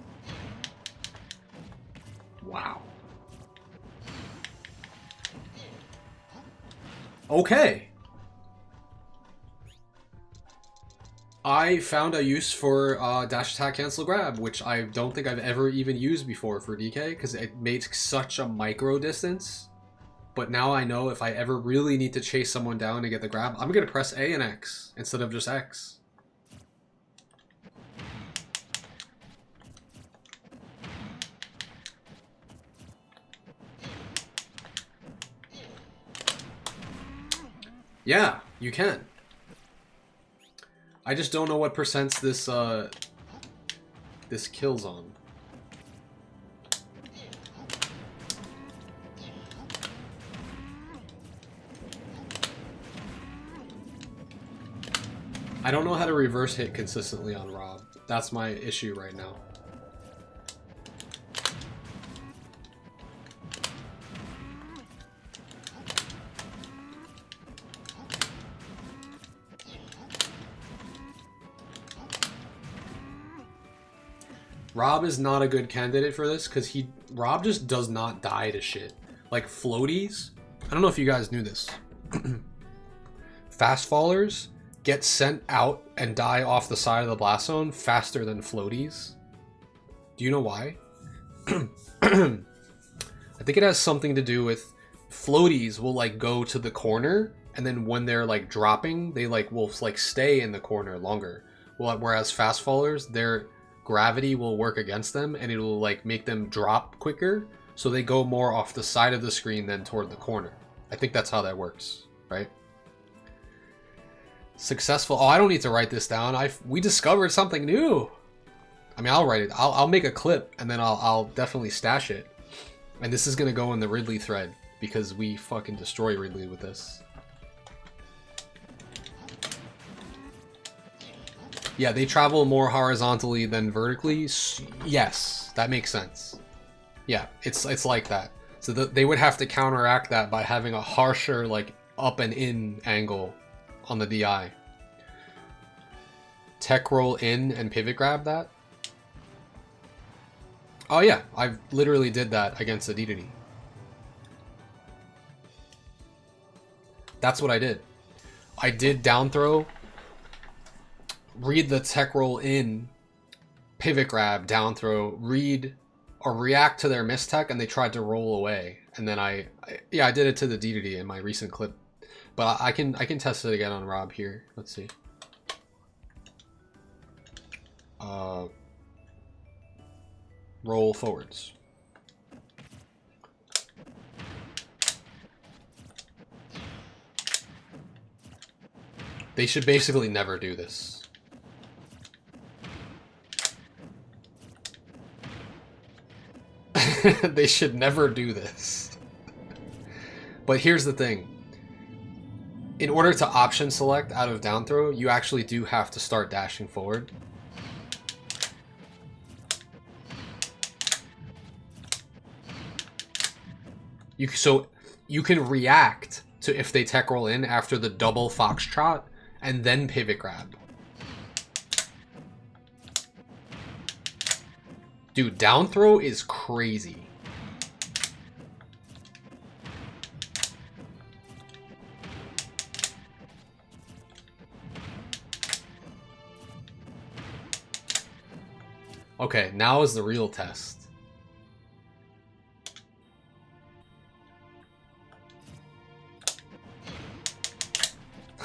Wow. Okay. I found a use for dash attack cancel grab, which I don't think I've ever even used before for DK, because it makes such a micro distance. But now I know if I ever really need to chase someone down to get the grab, I'm going to press A and X instead of just X. Yeah, you can. I just don't know what percents this this kills on. I don't know how to reverse hit consistently on Rob. That's my issue right now. Rob is not a good candidate for this because Rob just does not die to shit. Like floaties, I don't know if you guys knew this. Fast fallers get sent out and die off the side of the blast zone faster than floaties. Do you know why? I think it has something to do with floaties will like go to the corner, and then when they're like dropping, they like will like stay in the corner longer. Well, whereas fast fallers, their gravity will work against them and it will like make them drop quicker, so they go more off the side of the screen than toward the corner. I think that's how that works, right? Successful. Oh, I don't need to write this down. We discovered something new. I mean, I'll write it. I'll make a clip and then I'll definitely stash it. And this is gonna go in the Ridley thread because we fucking destroy Ridley with this. Yeah, they travel more horizontally than vertically. Yes, that makes sense. Yeah, it's like that. So they would have to counteract that by having a harsher like up and in angle on the DI. Tech roll in and pivot grab that. Oh yeah, I literally did that against Adidity. That's what I did. I did down throw, read the tech roll in, pivot grab, down throw, read or react to their mistech, and they tried to roll away. And then I did it to the DDD in my recent clip. But I can test it again on Rob here. Let's see. Roll forwards. They should basically never do this. They should never do this. But here's the thing. In order to option select out of down throw, you actually do have to start dashing forward. So you can react to if they tech roll in after the double foxtrot and then pivot grab. Dude, down throw is crazy. Okay, now is the real test.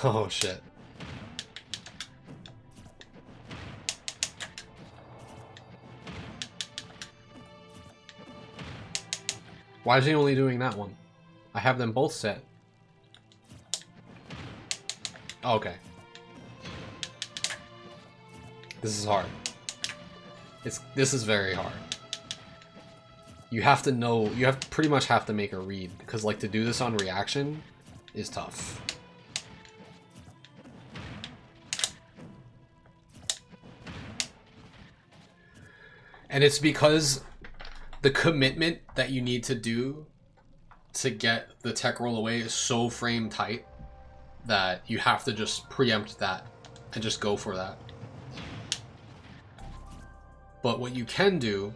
Oh shit. Why is he only doing that one? I have them both set. Okay. This is hard. This is very hard. You have to know, you pretty much have to make a read, because like to do this on reaction is tough. And it's because the commitment that you need to do to get the tech roll away is so frame tight that you have to just preempt that and just go for that. But what you can do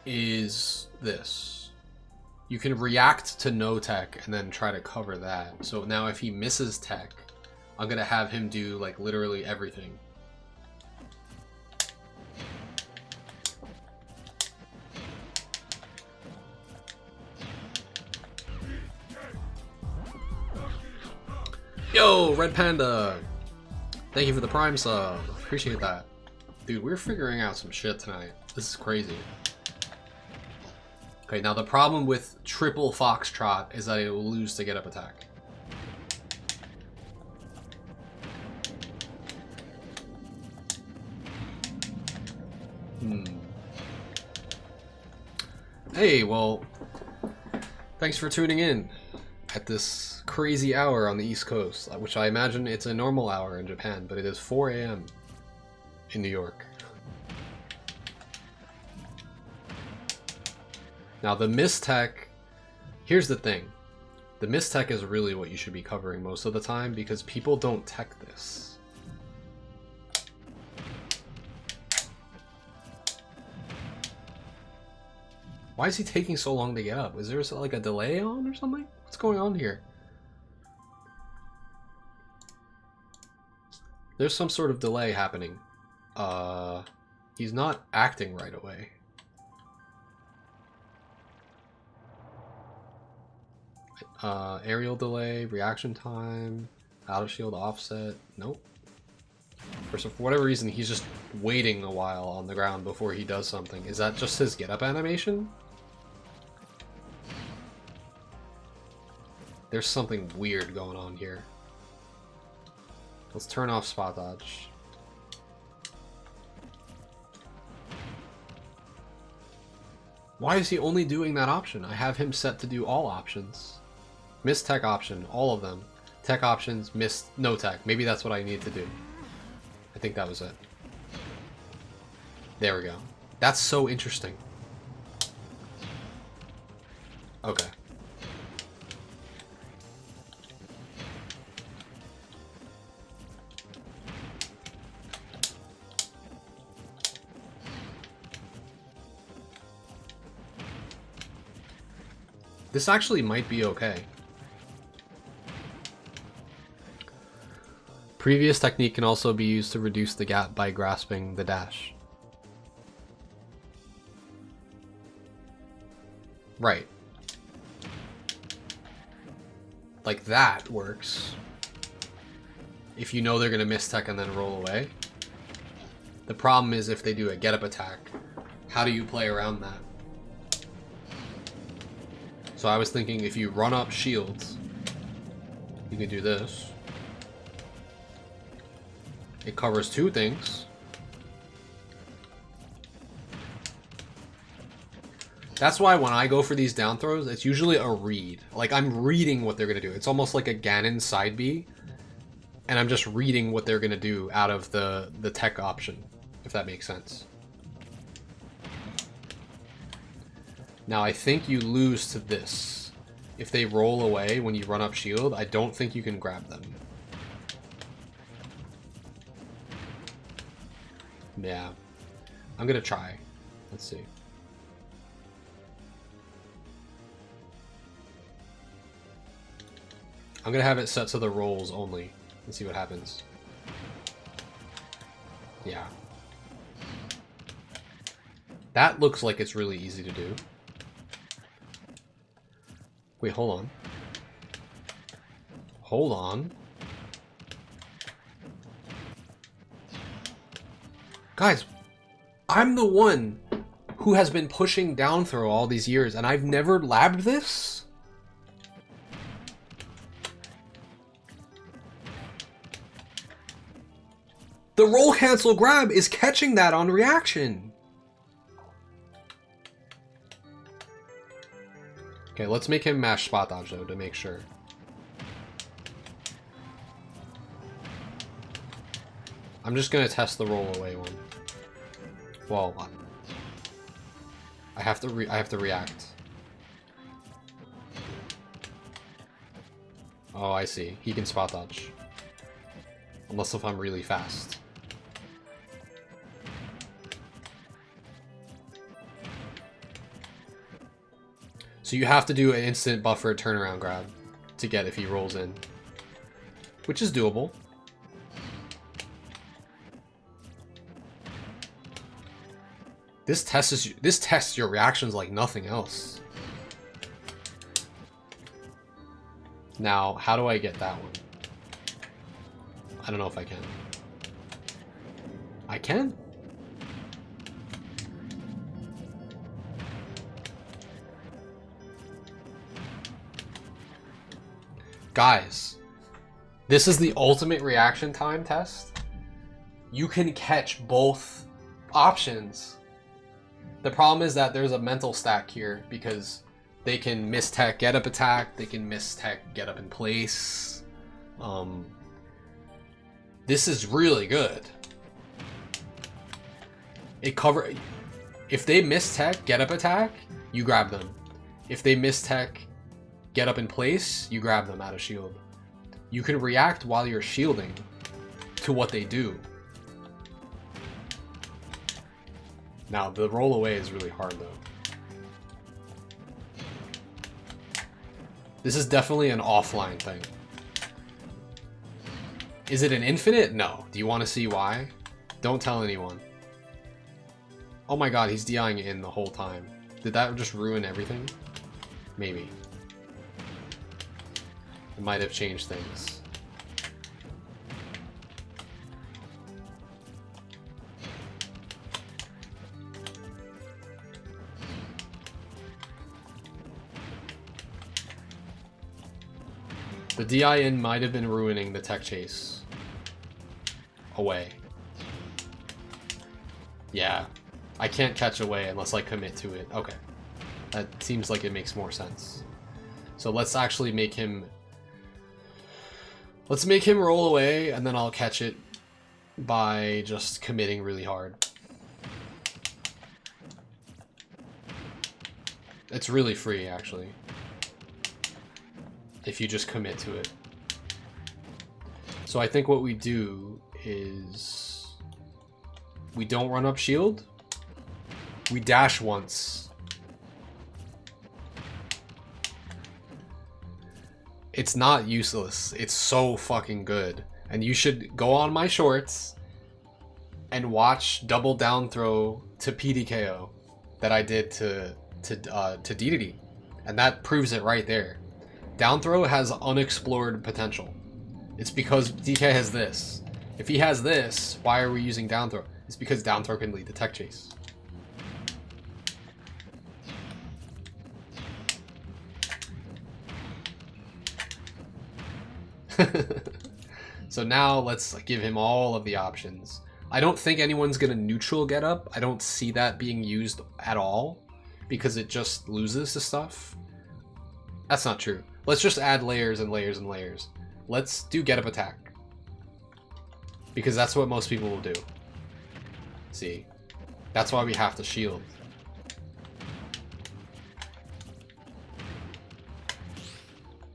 is this. You can react to no tech and then try to cover that. So now if he misses tech, I'm gonna have him do like literally everything. Yo, Red Panda! Thank you for the Prime sub. Appreciate that. Dude, we're figuring out some shit tonight. This is crazy. Okay, now the problem with triple Foxtrot is that it will lose to get up attack. Hey, well, thanks for tuning in at this crazy hour on the East Coast, which I imagine it's a normal hour in Japan, but it is 4 a.m. in New York. Now the mistech, here's the thing. The mistech is really what you should be covering most of the time because people don't tech this. Why is he taking so long to get up? Is there like a delay on or something? What's going on here? There's some sort of delay happening. He's not acting right away. Aerial delay, reaction time, out of shield offset. Nope. For whatever reason, he's just waiting a while on the ground before he does something. Is that just his get up animation? There's something weird going on here. Let's turn off spot dodge. Why is he only doing that option? I have him set to do all options. Miss tech option, all of them. Tech options, miss no tech. Maybe that's what I need to do. I think that was it. There we go. That's so interesting. Okay. This actually might be okay. Previous technique can also be used to reduce the gap by grasping the dash. Right. Like that works. If you know they're gonna miss tech and then roll away. The problem is if they do a get up attack, how do you play around that? So I was thinking if you run up shields, you can do this. It covers two things. That's why when I go for these down throws, it's usually a read. Like I'm reading what they're gonna do. It's almost like a Ganon side B, and I'm just reading what they're gonna do out of the tech option, if that makes sense. Now I think you lose to this. If they roll away when you run up shield, I don't think you can grab them. Yeah. I'm gonna try. Let's see. I'm gonna have it set to the rolls only and see what happens. Yeah. That looks like it's really easy to do. Wait, hold on. Hold on. Guys, I'm the one who has been pushing down throw all these years, and I've never labbed this? The roll cancel grab is catching that on reaction. Okay, let's make him mash spot dodge though to make sure. I'm just gonna test the roll away one. Well, I have to react. Oh, I see. He can spot dodge. Unless if I'm really fast. So you have to do an instant buffer turnaround grab to get if he rolls in. Which is doable. This tests your reactions like nothing else. Now, how do I get that one? I don't know if I can. I can? Guys, this is the ultimate reaction time test. You can catch both options. The problem is that there's a mental stack here because they can miss tech get up attack, they can miss tech get up in place. This is really good. If they miss tech get up attack, you grab them. If they miss tech get up in place, you grab them out of shield. You can react while you're shielding to what they do. Now, the roll away is really hard, though. This is definitely an offline thing. Is it an infinite? No. Do you want to see why? Don't tell anyone. Oh my god, he's DIing in the whole time. Did that just ruin everything? Maybe. It might have changed things. The DI-in might have been ruining the tech chase. Away. Yeah. I can't catch away unless I commit to it. Okay. That seems like it makes more sense. So let's actually make him... Let's make him roll away, and then I'll catch it by just committing really hard. It's really free, actually. If you just commit to it. So I think what we do is we don't run up shield. We dash once. It's not useless. It's so fucking good. And you should go on my shorts and watch double down throw to PDKO that I did to DDD. And that proves it right there. Down throw has unexplored potential. It's because DK has this. If he has this, why are we using down throw? It's because down throw can lead to tech chase. So now let's give him all of the options. I don't think anyone's gonna neutral get up. I don't see that being used at all because it just loses the stuff. That's not true. Let's just add layers and layers and layers. Let's do get up attack. Because that's what most people will do. See? That's why we have to shield.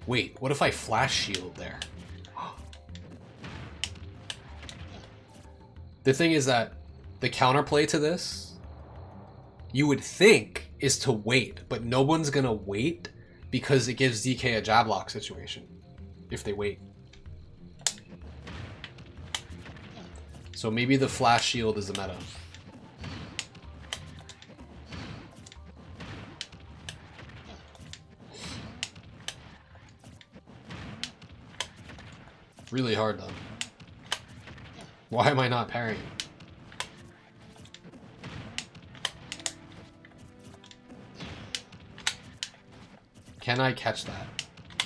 Wait, what if I flash shield there? The thing is that the counterplay to this, you would think, is to wait, but no one's gonna wait because it gives DK a jab lock situation if they wait. So maybe the flash shield is the meta. Really hard though. Why am I not parrying? Can I catch that?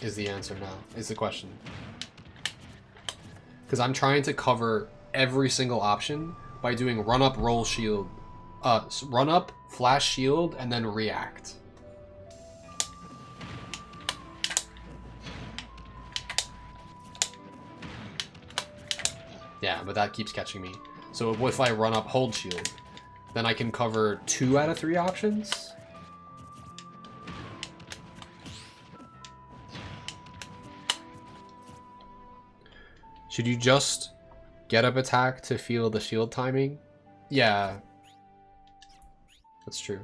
Is the answer now, is the question. Because I'm trying to cover every single option by doing run up, roll shield, run up, flash shield, and then react. Yeah, but that keeps catching me. So if I run up, hold shield, then I can cover 2 out of 3 options. Should you just get up attack to feel the shield timing? Yeah. That's true.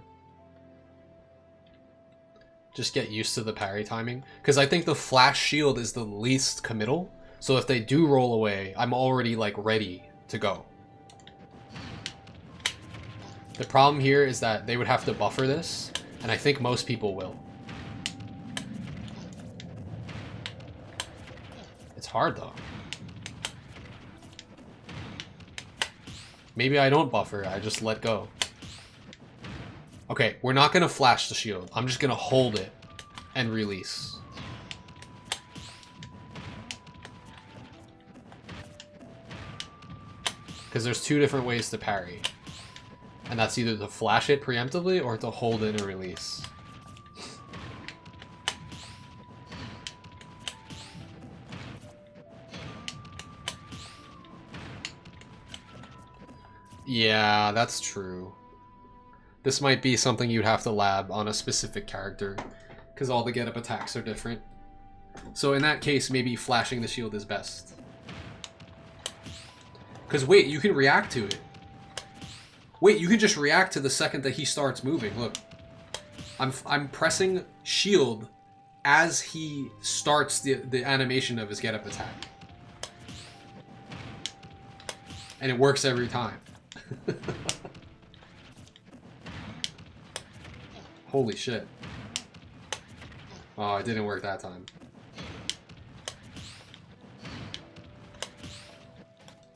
Just get used to the parry timing. Because I think the flash shield is the least committal. So if they do roll away, I'm already like ready to go. The problem here is that they would have to buffer this. And I think most people will. It's hard though. Maybe I don't buffer, I just let go. Okay, we're not gonna flash the shield. I'm just gonna hold it and release. Because there's 2 different ways to parry. And that's either to flash it preemptively or to hold it and release. Yeah, that's true. This might be something you'd have to lab on a specific character, because all the get-up attacks are different. So in that case, maybe flashing the shield is best. Because wait, you can react to it. Wait, you can just react to the second that he starts moving. Look, I'm pressing shield as he starts the animation of his get-up attack. And it works every time. Holy shit. Oh, it didn't work that time.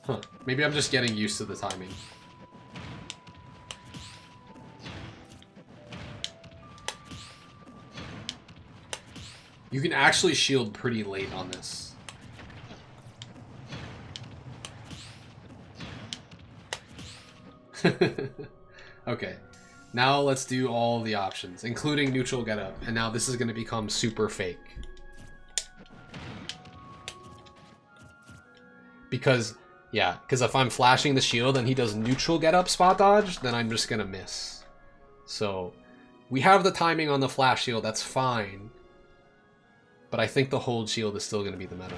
Huh. Maybe I'm just getting used to the timing. You can actually shield pretty late on this. Okay, now let's do all the options, including neutral getup, and now this is going to become super fake. Because, yeah, because if I'm flashing the shield and he does neutral getup spot dodge, then I'm just going to miss. So, we have the timing on the flash shield, that's fine. But I think the hold shield is still going to be the meta.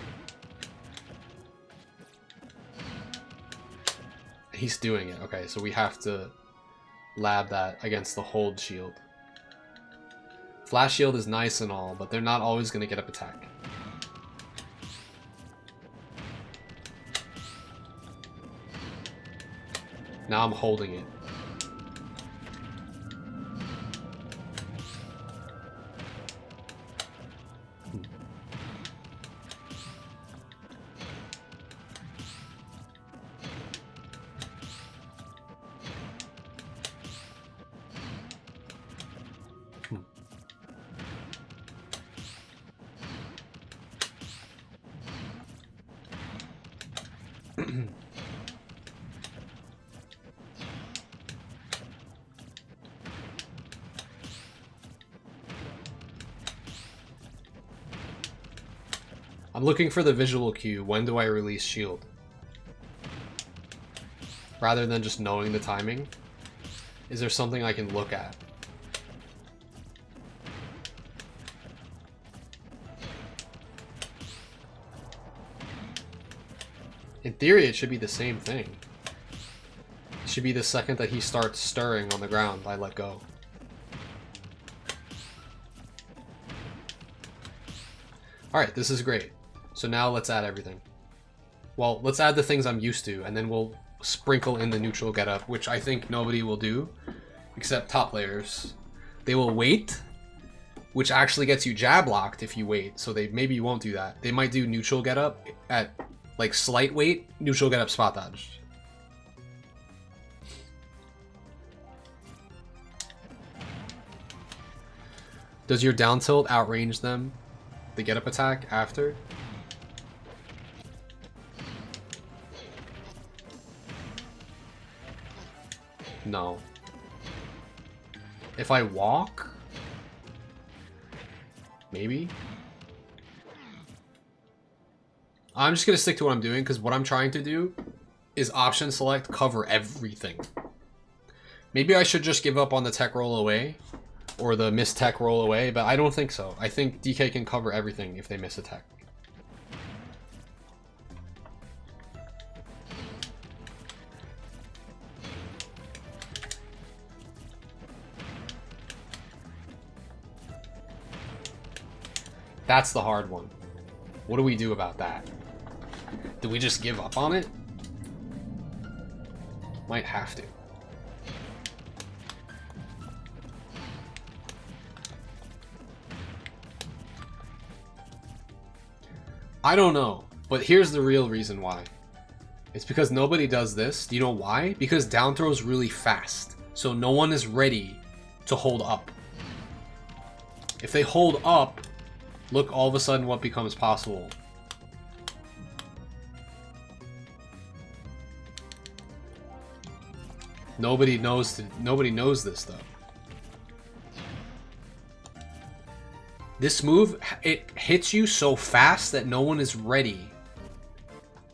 He's doing it. Okay, so we have to lab that against the hold shield. Flash shield is nice and all, but they're not always going to get up attack. Now I'm holding it. I'm looking for the visual cue. When do I release shield? Rather than just knowing the timing, is there something I can look at? In theory, it should be the same thing. It should be the second that he starts stirring on the ground, I let go. Alright, this is great. So now let's add everything. Well, let's add the things I'm used to, and then we'll sprinkle in the neutral getup, which I think nobody will do, except top players. They will wait, which actually gets you jab locked if you wait, so they maybe won't do that. They might do neutral getup at like slight weight, neutral getup spot dodge. Does your down tilt outrange them? The get up attack after? No. If I walk? Maybe? I'm just gonna stick to what I'm doing, because what I'm trying to do is option select cover everything. Maybe I should just give up on the tech roll away, or the miss tech roll away, but I don't think so. I think DK can cover everything if they miss a tech. That's the hard one. What do we do about that? Do we just give up on it? Might have to. I don't know, but here's the real reason why. It's because nobody does this. Do you know why? Because down throw is really fast, so no one is ready to hold up. If they hold up, look all of a sudden what becomes possible. Nobody knows this though. This move, it hits you so fast that no one is ready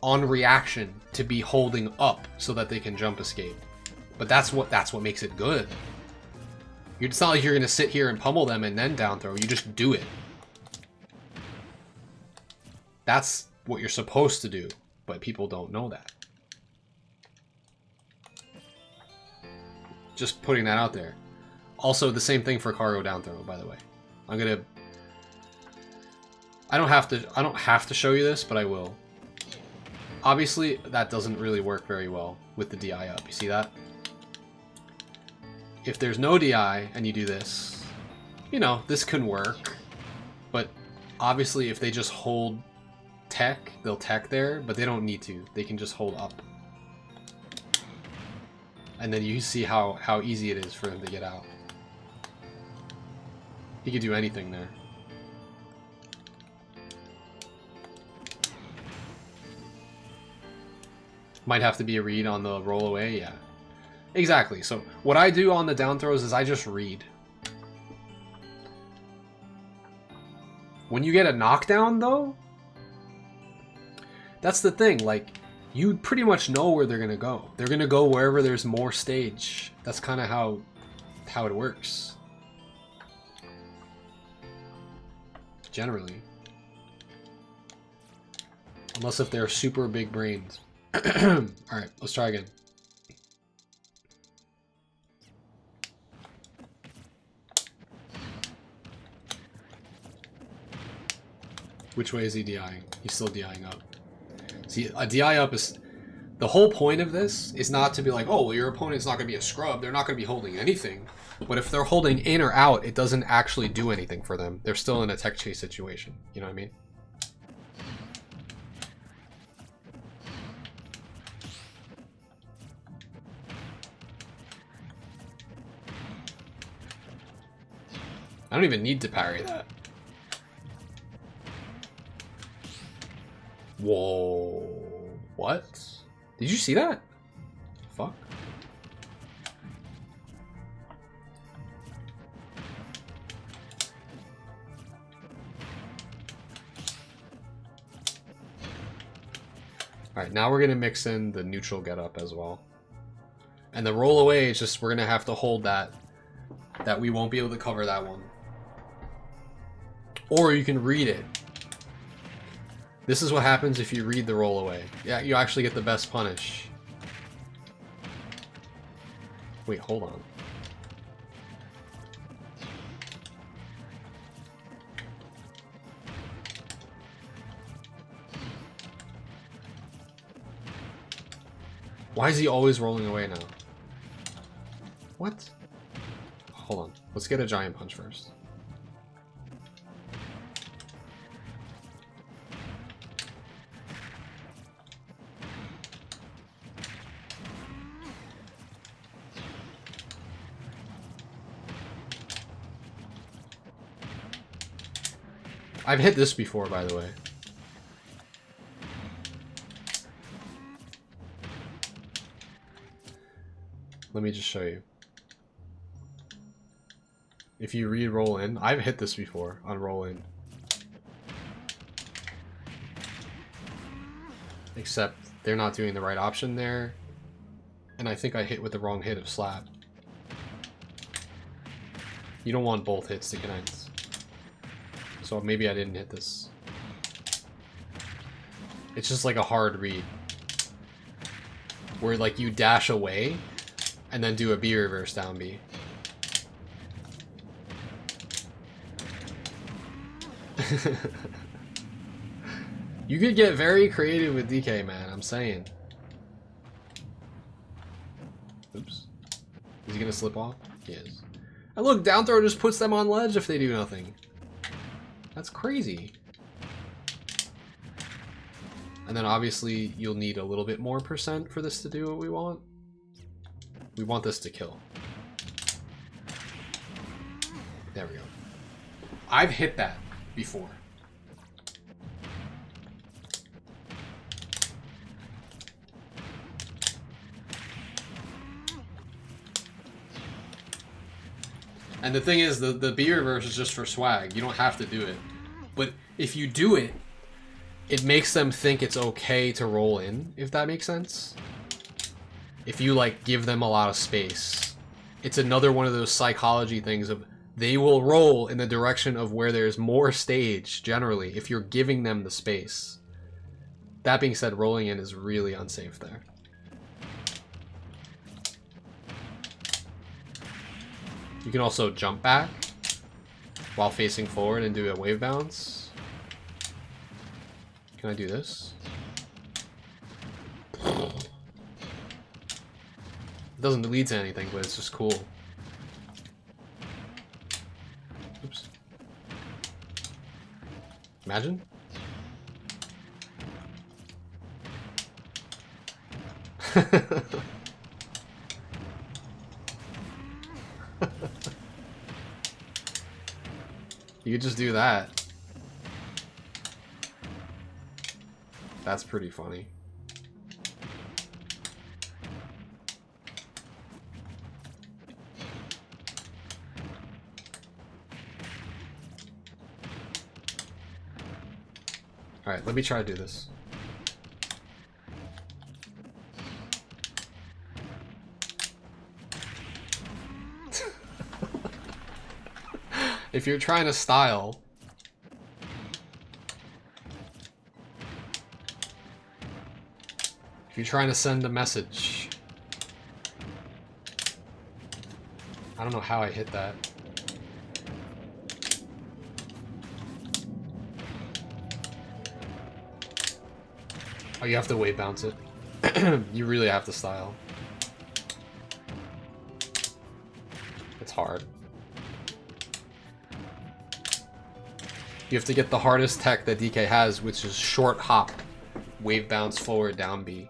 on reaction to be holding up so that they can jump escape. But that's what makes it good. It's not like you're gonna sit here and pummel them and then down throw. You just do it. That's what you're supposed to do, but people don't know that. Just putting that out there. Also, the same thing for cargo down throw, by the way. I don't have to show you this, but I will. Obviously, that doesn't really work very well with the DI up. You see that? If there's no DI and you do this, you know, this can work. But obviously, if they just hold tech, they'll tech there, but they don't need to. They can just hold up. And then you see how easy it is for him to get out. He could do anything there. Might have to be a read on the roll away, yeah. Exactly, so what I do on the down throws is I just read. When you get a knockdown though, that's the thing, like, you pretty much know where they're gonna go. They're gonna go wherever there's more stage. That's kind of how it works. Generally. Unless if they're super big brains. Alright, let's try again. Which way is he DIing? He's still DIing up. See, a DI up is... The whole point of this is not to be like, oh, well, your opponent's not going to be a scrub. They're not going to be holding anything. But if they're holding in or out, it doesn't actually do anything for them. They're still in a tech chase situation. You know what I mean? I don't even need to parry that. Whoa. What? Did you see that? Fuck. Alright, now we're going to mix in the neutral getup as well. And the roll away is just, we're going to have to hold that we won't be able to cover that one. Or you can read it. This is what happens if you read the roll away. Yeah, you actually get the best punish. Wait, hold on. Why is he always rolling away now? What? Hold on. Let's get a giant punch first. I've hit this before, by the way. Let me just show you. If you read roll in, I've hit this before on roll in. Except they're not doing the right option there. And I think I hit with the wrong hit of slap. You don't want both hits to connect. So maybe I didn't hit this. It's just like a hard read. Where like you dash away and then do a B reverse down B. You could get very creative with DK, man, I'm saying. Oops. Is he gonna slip off? He is. And look, down throw just puts them on ledge if they do nothing. That's crazy. And then obviously you'll need a little bit more percent for this to do what we want. We want this to kill. There we go. I've hit that before. And the thing is, the B reverse is just for swag. You don't have to do it. But if you do it, it makes them think it's okay to roll in, if that makes sense. If you, like, give them a lot of space. It's another one of those psychology things of they will roll in the direction of where there's more stage, generally, if you're giving them the space. That being said, rolling in is really unsafe there. You can also jump back while facing forward and do a wave bounce. Can I do this? It doesn't lead to anything, but it's just cool. Oops. Imagine. You could just do that. That's pretty funny. Alright, let me try to do this. If you're trying to style, if you're trying to send a message, I don't know how I hit that. Oh, you have to wave bounce it. You really have to style. It's hard. You have to get the hardest tech that DK has, which is short hop, wave bounce forward, down B.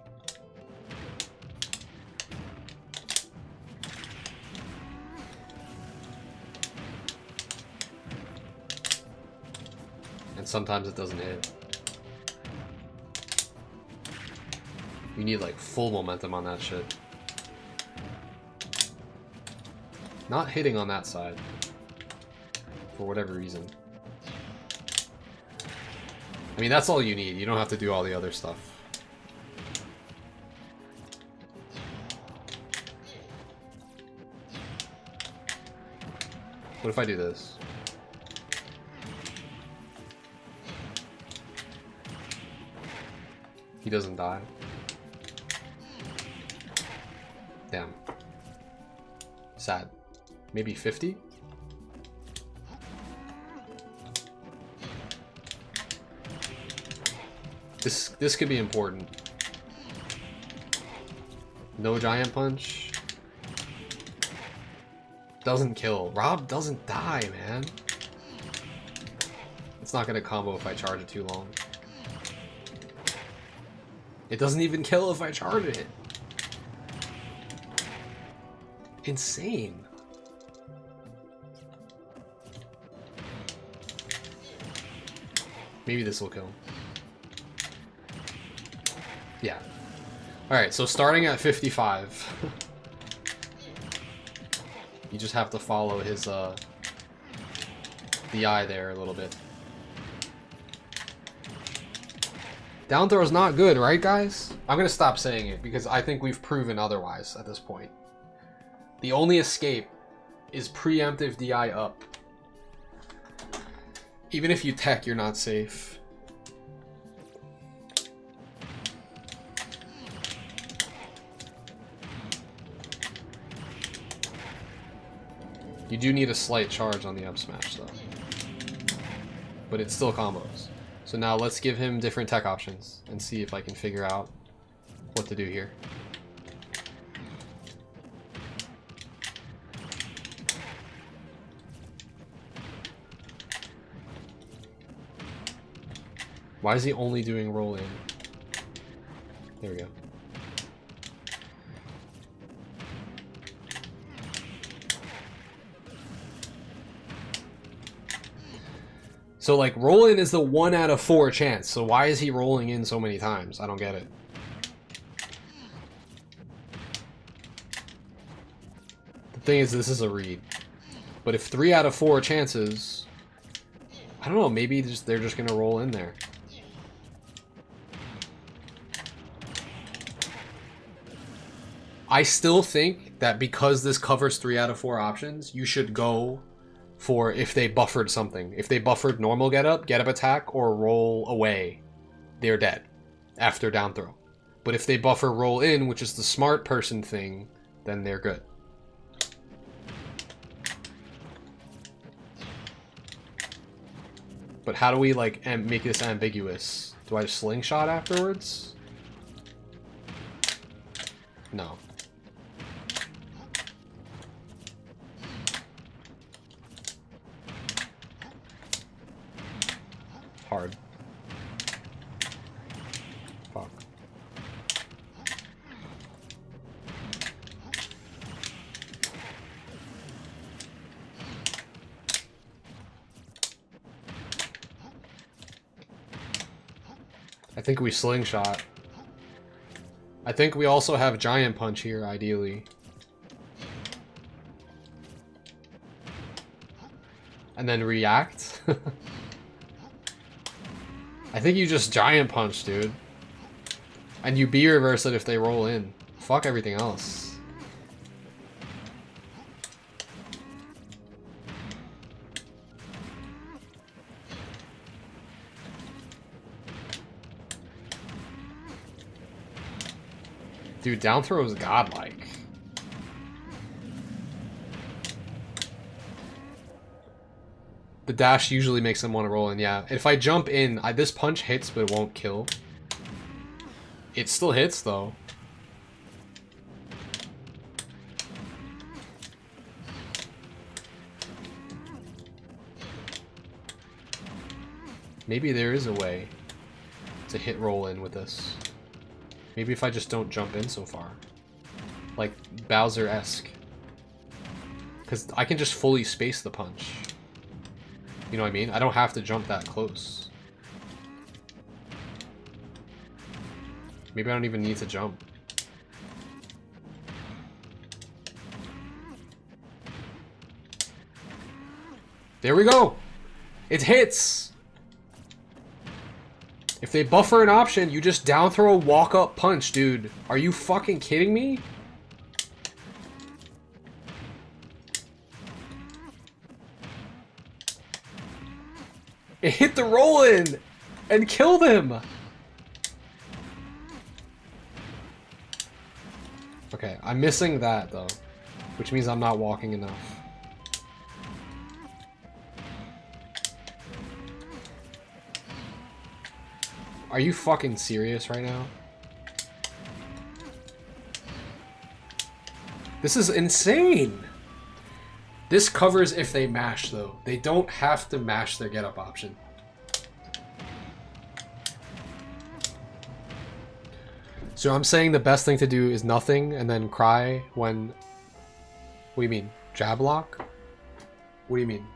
And sometimes it doesn't hit. You need like full momentum on that shit. Not hitting on that side. For whatever reason. I mean, that's all you need. You don't have to do all the other stuff. What if I do this? He doesn't die. Damn. Sad. Maybe 50? This could be important. No giant punch. Doesn't kill. Rob doesn't die, man. It's not gonna combo if I charge it too long. It doesn't even kill if I charge it. Insane. Maybe this will kill. Yeah. Alright, so starting at 55. You just have to follow his, DI there a little bit. Down throw is not good, right, guys? I'm gonna stop saying it because I think we've proven otherwise at this point. The only escape is preemptive DI up. Even if you tech, you're not safe. You do need a slight charge on the up smash though. But it still combos. So now let's give him different tech options and see if I can figure out what to do here. Why is he only doing roll in? There we go. So like roll in is the 1 out of 4 chance. So why is he rolling in so many times? I don't get it. The thing is, this is a read. But if 3 out of 4 chances, I don't know, maybe they're just gonna roll in there. I still think that because this covers 3 out of 4 options, you should go for if they buffered something. If they buffered normal get up attack, or roll away, they're dead after down throw. But if they buffer roll in, which is the smart person thing, then they're good. But how do we like make this ambiguous? Do I just slingshot afterwards? No. Hard. Fuck. I think we slingshot. I think we also have giant punch here, ideally. And then react. I think you just giant punch, dude. And you B reverse it if they roll in. Fuck everything else. Dude, down throw is godlike. The dash usually makes them want to roll in, yeah. If I jump in, this punch hits, but it won't kill. It still hits, though. Maybe there is a way to hit roll in with this. Maybe if I just don't jump in so far. Like Bowser-esque. Because I can just fully space the punch. You know what I mean? I don't have to jump that close. Maybe I don't even need to jump. There we go! It hits! If they buffer an option, you just down throw a walk up punch, dude. Are you fucking kidding me? It hit the roll in and killed him. Okay, I'm missing that though, which means I'm not walking enough. Are you fucking serious right now? This is insane. This covers if they mash, though. They don't have to mash their get-up option. So I'm saying the best thing to do is nothing, and then cry when... What do you mean? Jab lock? What do you mean?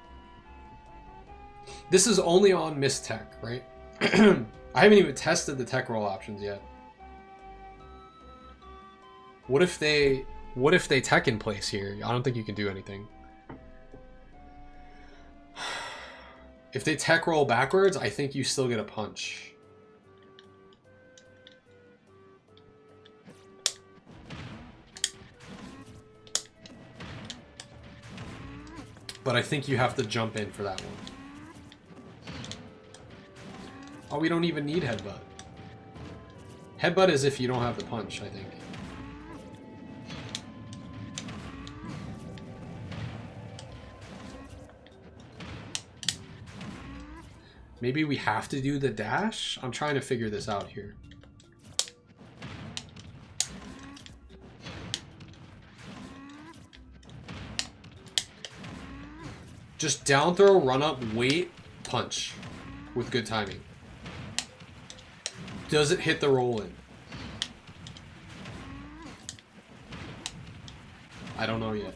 This is only on Mistech, right? I haven't even tested the tech roll options yet. What if they tech in place here? I don't think you can do anything. If they tech roll backwards, I think you still get a punch. But I think you have to jump in for that one. Oh, we don't even need headbutt. Headbutt is if you don't have the punch, I think. Maybe we have to do the dash? I'm trying to figure this out here. Just down throw, run up, wait, punch. With good timing. Does it hit the roll in? I don't know yet.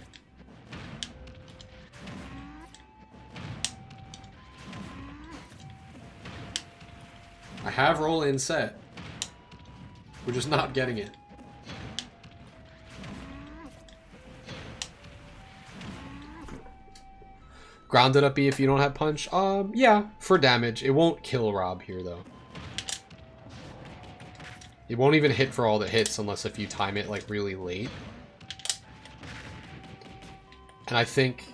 I have roll in set. We're just not getting it. Grounded up B if you don't have punch. Yeah, for damage. It won't kill Rob here though. It won't even hit for all the hits unless if you time it like really late. And I think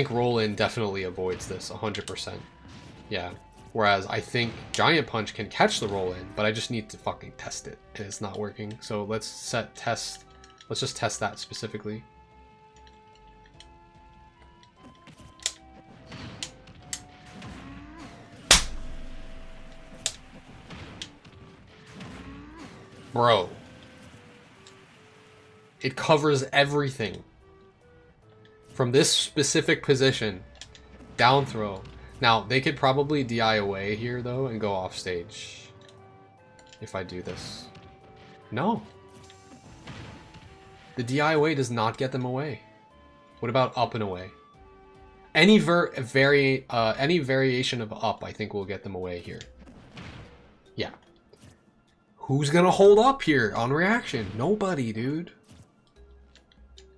roll in definitely avoids this 100%. Yeah. Whereas I think Giant Punch can catch the roll in, but I just need to fucking test it, and it's not working. So let's set test. Let's just test that specifically. Bro. It covers everything. From this specific position, down throw. Now, they could probably DI away here, though, and go off stage. If I do this. No. The DI away does not get them away. What about up and away? Any variation of up, I think, will get them away here. Yeah. Who's gonna hold up here on reaction? Nobody, dude.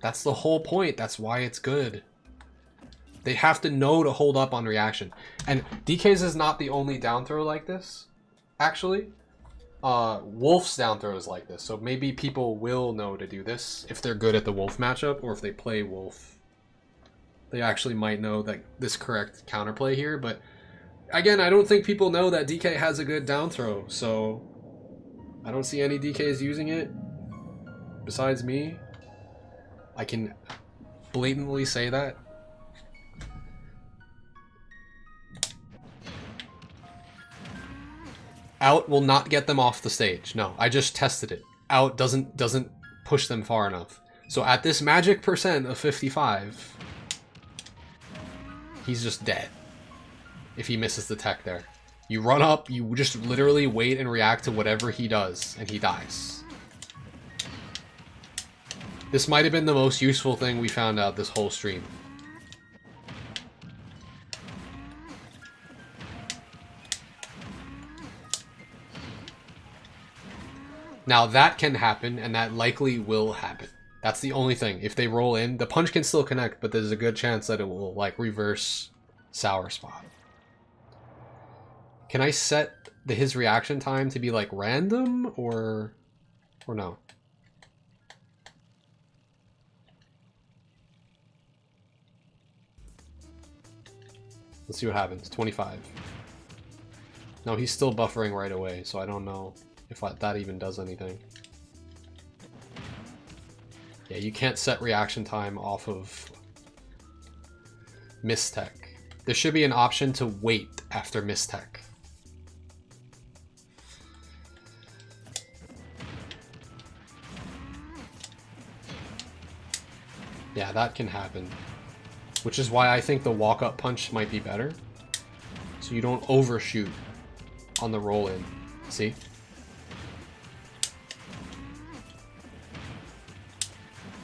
That's the whole point. That's why it's good. They have to know to hold up on reaction. And DK's is not the only down throw like this, actually. Wolf's down throw is like this. So maybe people will know to do this if they're good at the Wolf matchup, or if they play Wolf. They actually might know that this correct counterplay here. But again, I don't think people know that DK has a good down throw. So I don't see any DKs using it besides me. I can blatantly say that. Out will not get them off the stage. No, I just tested it. Out doesn't push them far enough. So at this magic percent of 55, he's just dead. If he misses the tech there. You run up, you just literally wait and react to whatever he does, and he dies. This might have been the most useful thing we found out this whole stream. Now that can happen, and that likely will happen. That's the only thing. If they roll in, the punch can still connect, but there's a good chance that it will like reverse sour spot. Can I set his reaction time to be like random or no? Let's see what happens. 25. No, he's still buffering right away, so I don't know if that even does anything. Yeah, you can't set reaction time off of mistech. There should be an option to wait after mistech. Yeah, that can happen. Which is why I think the walk-up punch might be better. So you don't overshoot on the roll-in. See?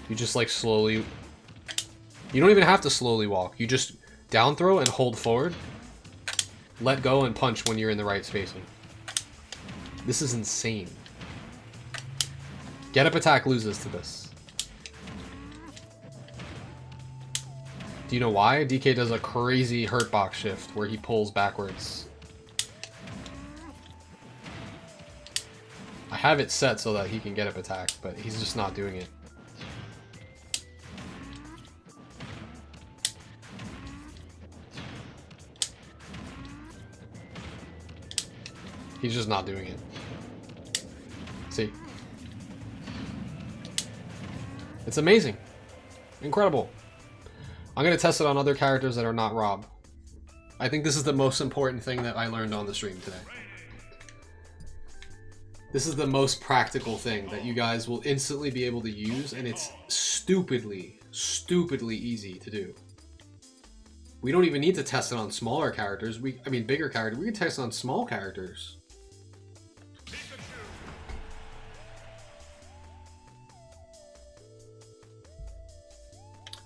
You just like slowly... You don't even have to slowly walk. You just down throw and hold forward. let go and punch when you're in the right spacing. This is insane. Get up attack loses to this. Do you know why? DK does a crazy hurt box shift where he pulls backwards. I have it set so that he can get up attack, but he's just not doing it. He's just not doing it. See? It's amazing. Incredible. I'm going to test it on other characters that are not Rob. I think this is the most important thing that I learned on the stream today. This is the most practical thing that you guys will instantly be able to use, and it's stupidly, stupidly easy to do. We don't even need to test it on smaller characters. I mean, bigger characters. We can test it on small characters.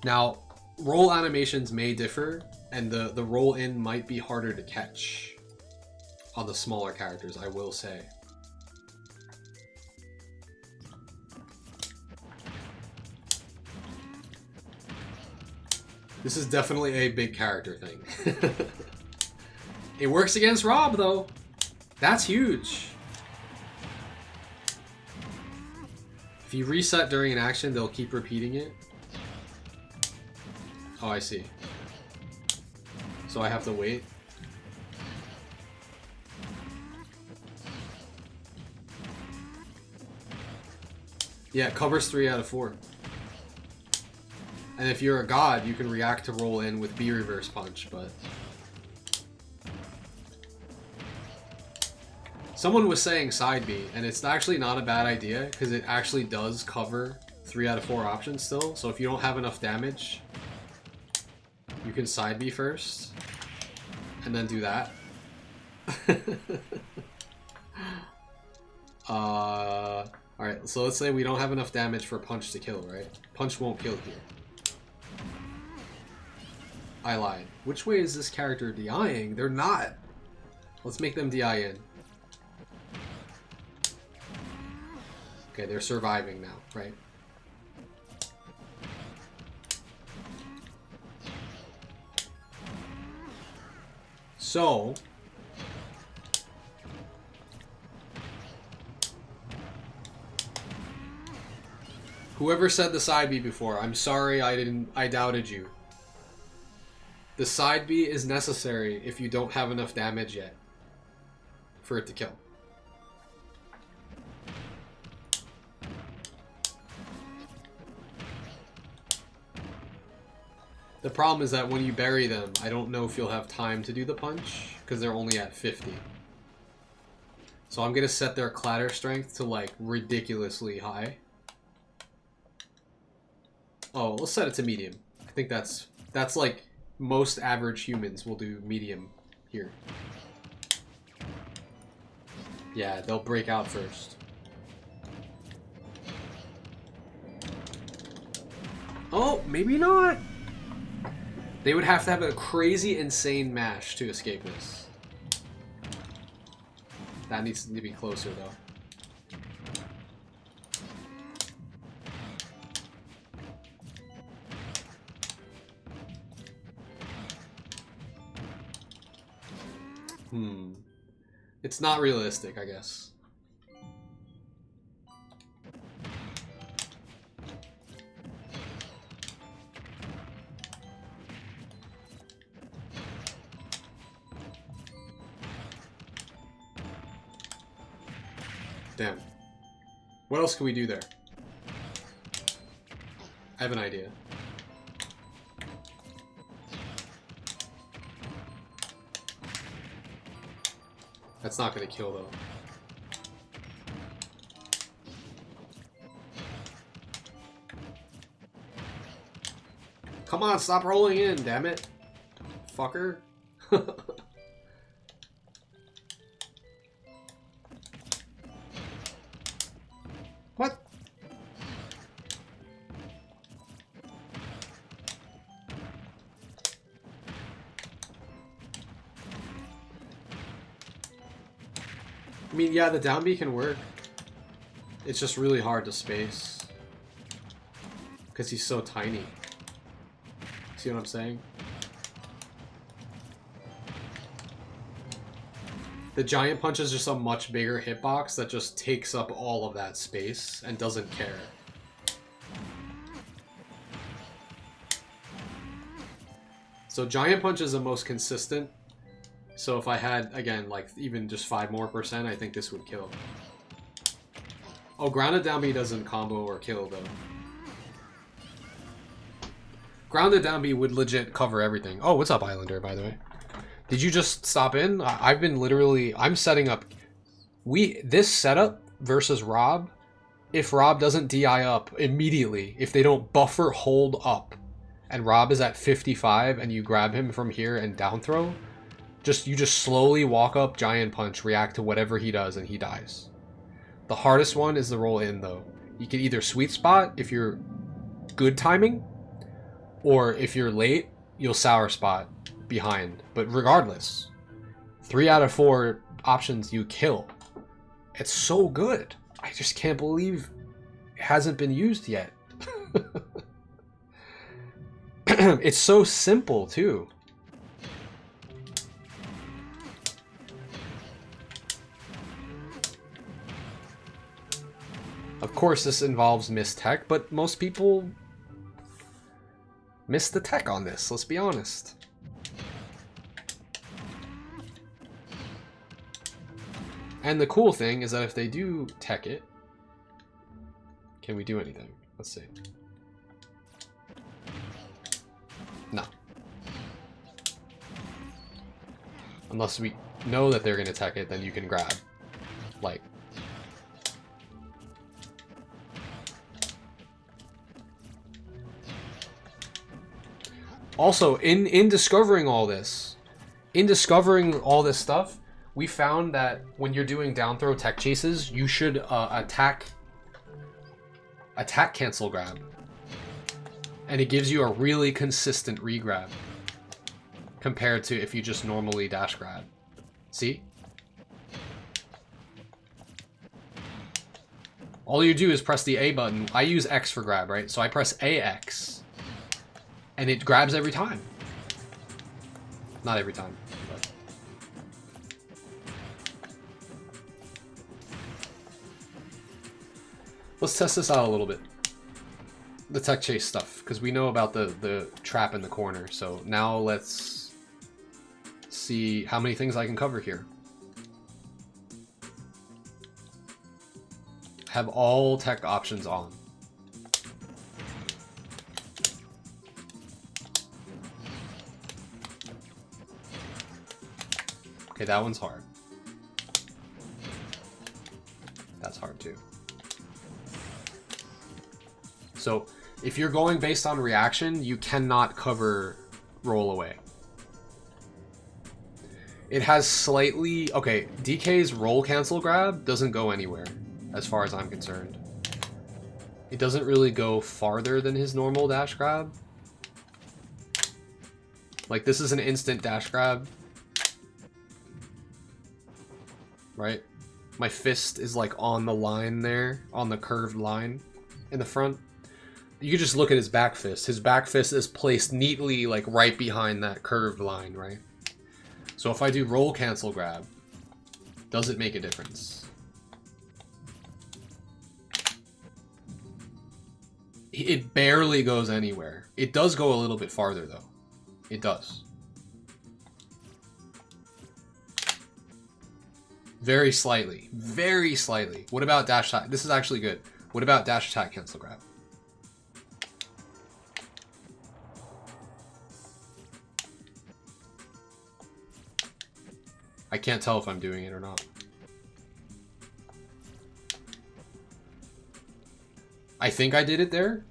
Now, roll animations may differ, and the roll in might be harder to catch on the smaller characters, I will say. This is definitely a big character thing. It works against Rob, though. That's huge. If you reset during an action, they'll keep repeating it. Oh, I see. So I have to wait. Yeah, it covers 3 out of 4. And if you're a god, you can react to roll in with B reverse punch, but... Someone was saying side B, and it's actually not a bad idea, because it actually does cover 3 out of 4 options still. So if you don't have enough damage, you can side B first, and then do that. Alright, so let's say we don't have enough damage for punch to kill, right? Punch won't kill here. I lied. Which way is this character DIing? They're not. Let's make them DI in. Okay, they're surviving now, right? So... whoever said the side B before, I'm sorry I doubted you. The side B is necessary if you don't have enough damage yet for it to kill. The problem is that when you bury them, I don't know if you'll have time to do the punch because they're only at 50. So I'm going to set their clatter strength to like ridiculously high. Oh, let's set it to medium. I think that's like most average humans will do medium here. Yeah, they'll break out first. Oh, maybe not. They would have to have a crazy, insane mash to escape this. That needs to be closer, though. It's not realistic, I guess. Damn. What else can we do there? I have an idea. That's not gonna kill, though. Come on, stop rolling in, damn it. Fucker. What? I mean, yeah, the down B can work. It's just really hard to space. Because he's so tiny. See what I'm saying? The giant punch is just a much bigger hitbox that just takes up all of that space and doesn't care. So giant punch is the most consistent. So if I had, again, like even just 5% more, I think this would kill. Oh, grounded down B doesn't combo or kill though. Grounded down B would legit cover everything. Oh, what's up, Islander, by the way? Did you just stop in? I've been literally... I'm setting up... This setup versus Rob, if Rob doesn't DI up immediately, if they don't buffer hold up, and Rob is at 55 and you grab him from here and down throw, you just slowly walk up, giant punch, react to whatever he does, and he dies. The hardest one is the roll in, though. You can either sweet spot if you're good timing, or if you're late, you'll sour spot behind. But regardless, 3 out of 4 options you kill. It's so good. I just can't believe it hasn't been used yet. It's so simple too. Of course this involves missed tech, but most people miss the tech on this, let's be honest. And the cool thing is that if they do tech it, can we do anything? Let's see. No. Unless we know that they're going to tech it, then you can grab. Like. Also, in discovering all this stuff, we found that when you're doing down throw tech chases, you should attack cancel grab. And it gives you a really consistent regrab compared to if you just normally dash grab. See? All you do is press the A button. I use X for grab, right? So I press AX and it grabs every time. Not every time, but... Let's test this out a little bit. The tech chase stuff, because we know about the trap in the corner. So now let's see how many things I can cover here. Have all tech options on. Okay, that one's hard. That's hard too. So if you're going based on reaction, you cannot cover roll away. It has slightly... Okay, DK's roll cancel grab doesn't go anywhere, as far as I'm concerned. It doesn't really go farther than his normal dash grab. Like, this is an instant dash grab. Right? My fist is like on the line there, on the curved line in the front. You can just look at his back fist. His back fist is placed neatly like right behind that curved line, right? So if I do roll cancel grab, does it make a difference? It barely goes anywhere. It does go a little bit farther though. It does. Very slightly. Very slightly. What about dash attack? This is actually good. What about dash attack cancel grab? I can't tell if I'm doing it or not. I think I did it there.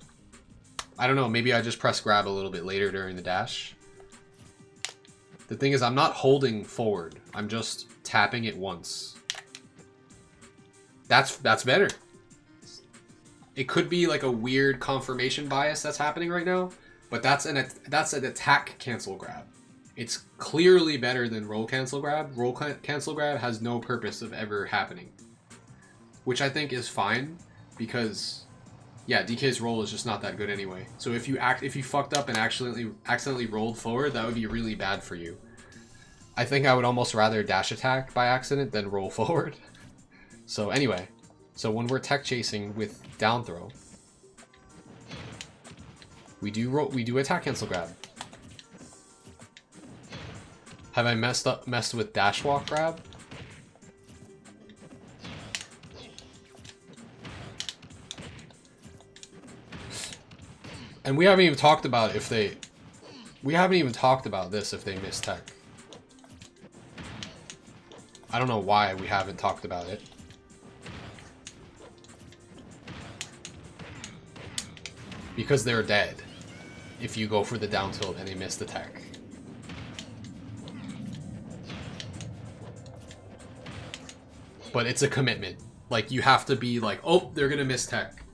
I don't know, maybe I just pressed grab a little bit later during the dash. The thing is, I'm not holding forward. I'm just tapping it once. That's better. It could be like a weird confirmation bias that's happening right now, but that's an attack cancel grab. It's clearly better than roll cancel grab. Roll cancel grab has no purpose of ever happening, which I think is fine because, yeah, DK's roll is just not that good anyway. So if you fucked up and accidentally rolled forward, that would be really bad for you. I think I would almost rather dash attack by accident than roll forward. So anyway, so when we're tech chasing with down throw, we do attack cancel grab. Have I messed with dash walk grab? And we haven't even talked about if they... We haven't even talked about this if they miss tech. I don't know why we haven't talked about it. Because they're dead if you go for the down tilt and they miss the tech. But it's a commitment. Like, you have to be like, oh, they're gonna miss tech.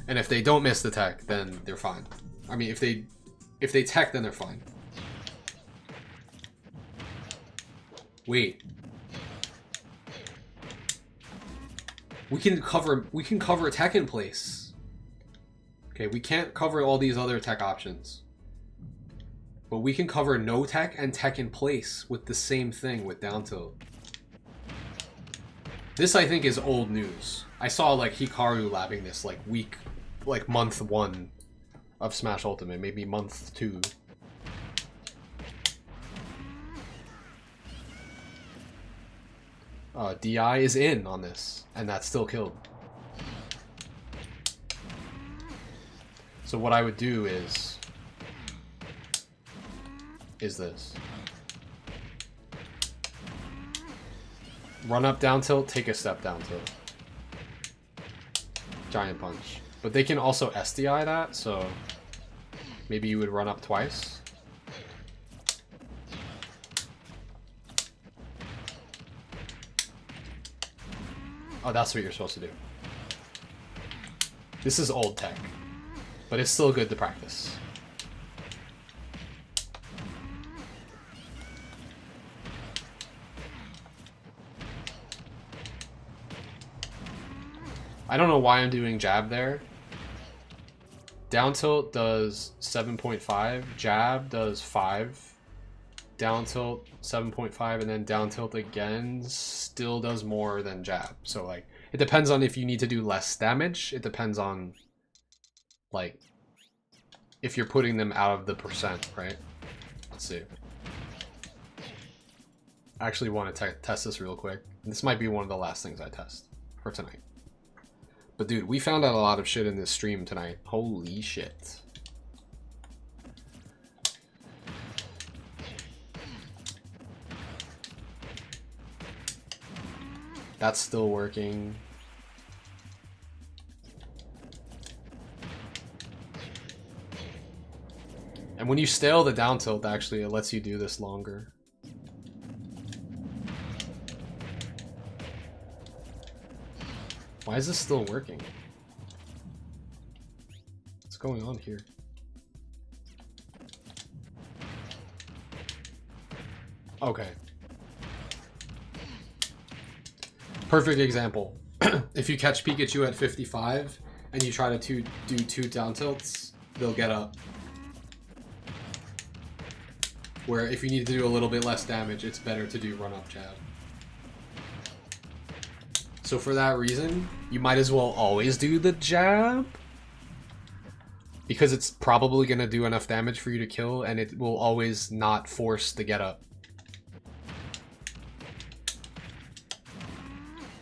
And if they don't miss the tech, then they're fine. I mean, if they tech, then they're fine. Wait. We can cover tech in place. Okay, we can't cover all these other tech options. But we can cover no tech and tech in place with the same thing with down tilt. This, I think, is old news. I saw, like, Hikaru labbing this, like month 1 of Smash Ultimate, maybe month 2. DI is in on this, and that's still killed. So what I would do is this. Run up down tilt, take a step down tilt. Giant punch. But they can also SDI that, so maybe you would run up twice. Oh, that's what you're supposed to do. This is old tech, but it's still good to practice. I don't know why I'm doing jab there. Down tilt does 7.5, jab does 5, down tilt 7.5, and then down tilt again still does more than jab. So, like, it depends on if you need to do less damage. It depends on, like, if you're putting them out of the percent, right? Let's see. I actually want to test this real quick. This might be one of the last things I test for tonight. But dude, we found out a lot of shit in this stream tonight. Holy shit. That's still working. And when you stale the down tilt, actually, it lets you do this longer. Why is this still working? What's going on here? Okay. Perfect example. If you catch Pikachu at 55 and you try to do 2 down tilts, they'll get up. Where if you need to do a little bit less damage, it's better to do run up jab. So for that reason, you might as well always do the jab. Because it's probably going to do enough damage for you to kill, and it will always not force the get up.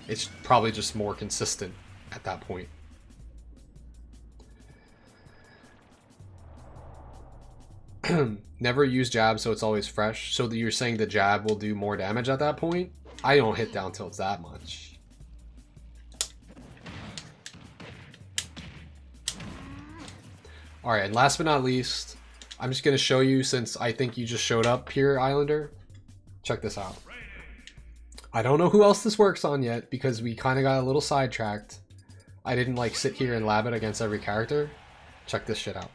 It's probably just more consistent at that point. Never use jab, so it's always fresh. So you're saying the jab will do more damage at that point? I don't hit down tilts that much. Alright, and last but not least, I'm just going to show you, since I think you just showed up here, Islander. Check this out. I don't know who else this works on yet, because we kind of got a little sidetracked. I didn't like sit here and lab it against every character. Check this shit out.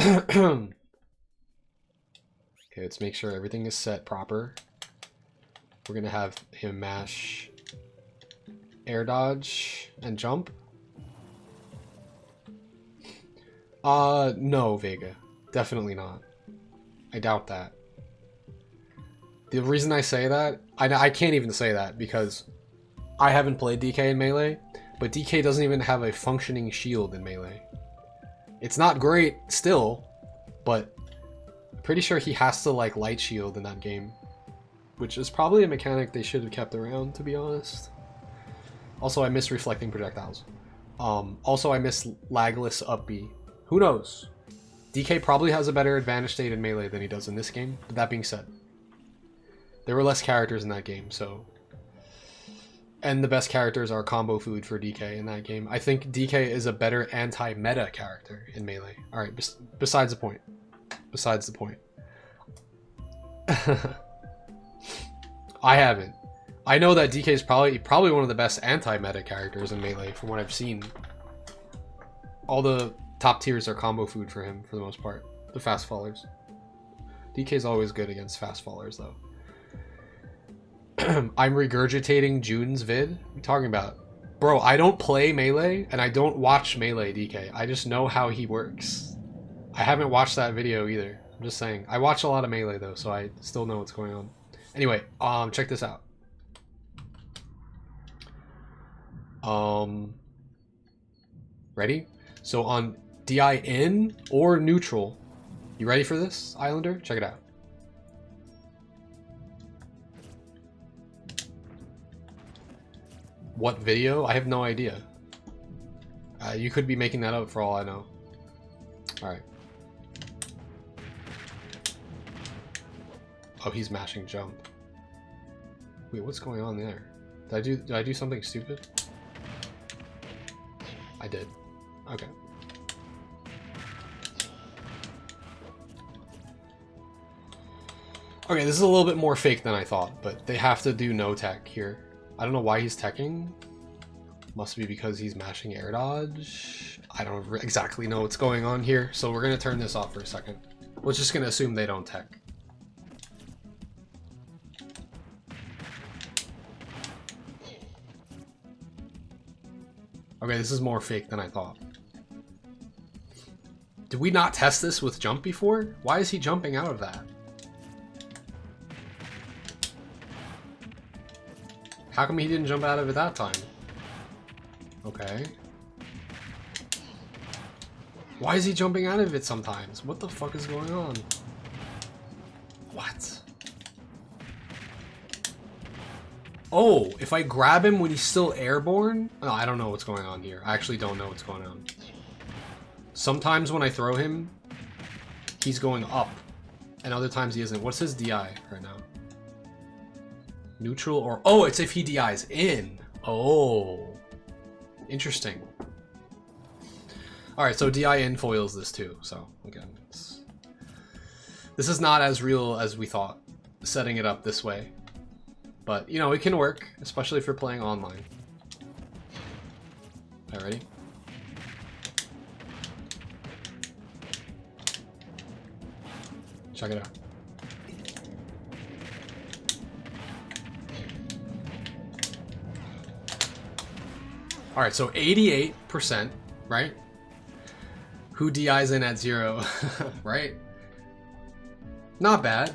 Okay, let's make sure everything is set proper. We're gonna have him mash air dodge and jump. No, Vega. Definitely not. I doubt that. The reason I say that, I can't even say that because I haven't played DK in Melee, but DK doesn't even have a functioning shield in Melee. It's not great still, but I'm pretty sure he has to like light shield in that game, which is probably a mechanic they should have kept around, to be honest. Also, I miss reflecting projectiles. Also, I miss lagless up B. Who knows? DK probably has a better advantage state in Melee than he does in this game, but that being said, there were less characters in that game, so... And the best characters are combo food for DK in that game. I think DK is a better anti-meta character in Melee. Alright, besides the point. Besides the point. I haven't. I know that DK is probably one of the best anti-meta characters in Melee from what I've seen. All the top tiers are combo food for him for the most part. The fast fallers. DK is always good against fast fallers though. I'm regurgitating June's vid? What are you talking about? Bro, I don't play Melee and I don't watch Melee DK. I just know how he works. I haven't watched that video either. I'm just saying. I watch a lot of Melee though, so I still know what's going on. Anyway, check this out. Ready? So on DI in or neutral, you ready for this, Islander? Check it out. What video? I have no idea. You could be making that up for all I know. Alright. Oh, he's mashing jump. Wait, what's going on there? Did I do something stupid? I did. Okay. Okay, this is a little bit more fake than I thought, but they have to do no tech here. I don't know why he's teching. Must be because he's mashing air dodge. I don't exactly know what's going on here, so we're gonna turn this off for a second. We're just gonna assume they don't tech. Okay, this is more fake than I thought. Did we not test this with jump before? Why is he jumping out of that? How come he didn't jump out of it that time? Okay. Why is he jumping out of it sometimes? What the fuck is going on? What? Oh, if I grab him when he's still airborne? No, I don't know what's going on here. I actually don't know what's going on. Sometimes when I throw him, he's going up. And other times he isn't. What's his DI right now? Neutral or... Oh, it's if he DIs in. Oh. Interesting. Alright, so DI in foils this too. So, again, this is not as real as we thought, setting it up this way. But, you know, it can work, especially if you're playing online. Alright, ready? Check it out. Alright, so 88%, right? Who DIs in at 0, right? Not bad.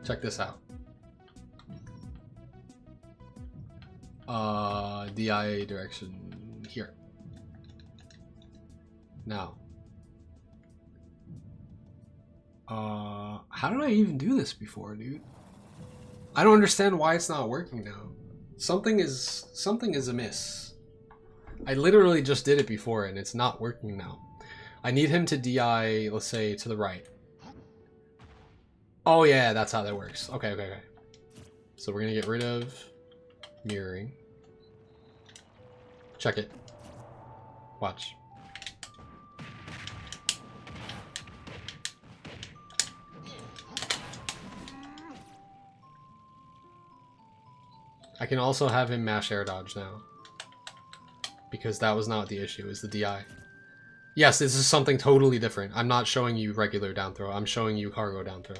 Check this out. DI direction here. Now. How did I even do this before, dude? I don't understand why it's not working now. Something is amiss. I literally just did it before and it's not working now. I need him to DI, let's say, to the right. Oh yeah, that's how that works. Okay, okay, okay. So we're gonna get rid of mirroring. Check it. Watch. I can also have him mash air dodge now. Because that was not the issue, is the DI. Yes, this is something totally different. I'm not showing you regular down throw. I'm showing you cargo down throw.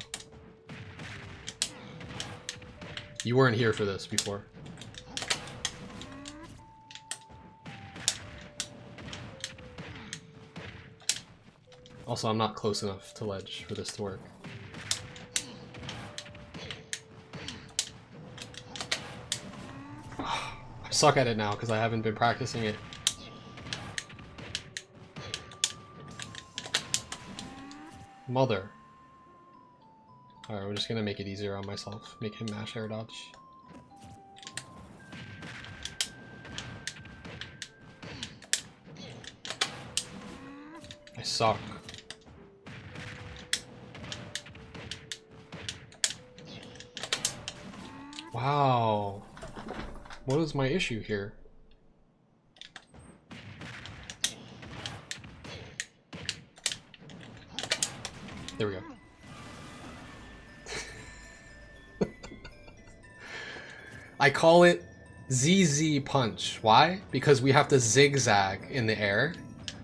You weren't here for this before. Also, I'm not close enough to ledge for this to work. I suck at it now because I haven't been practicing it. Mother. Alright, we're just gonna make it easier on myself. Make him mash air dodge. I suck. Wow. What is my issue here? There we go. I call it ZZ punch. Why? Because we have to zigzag in the air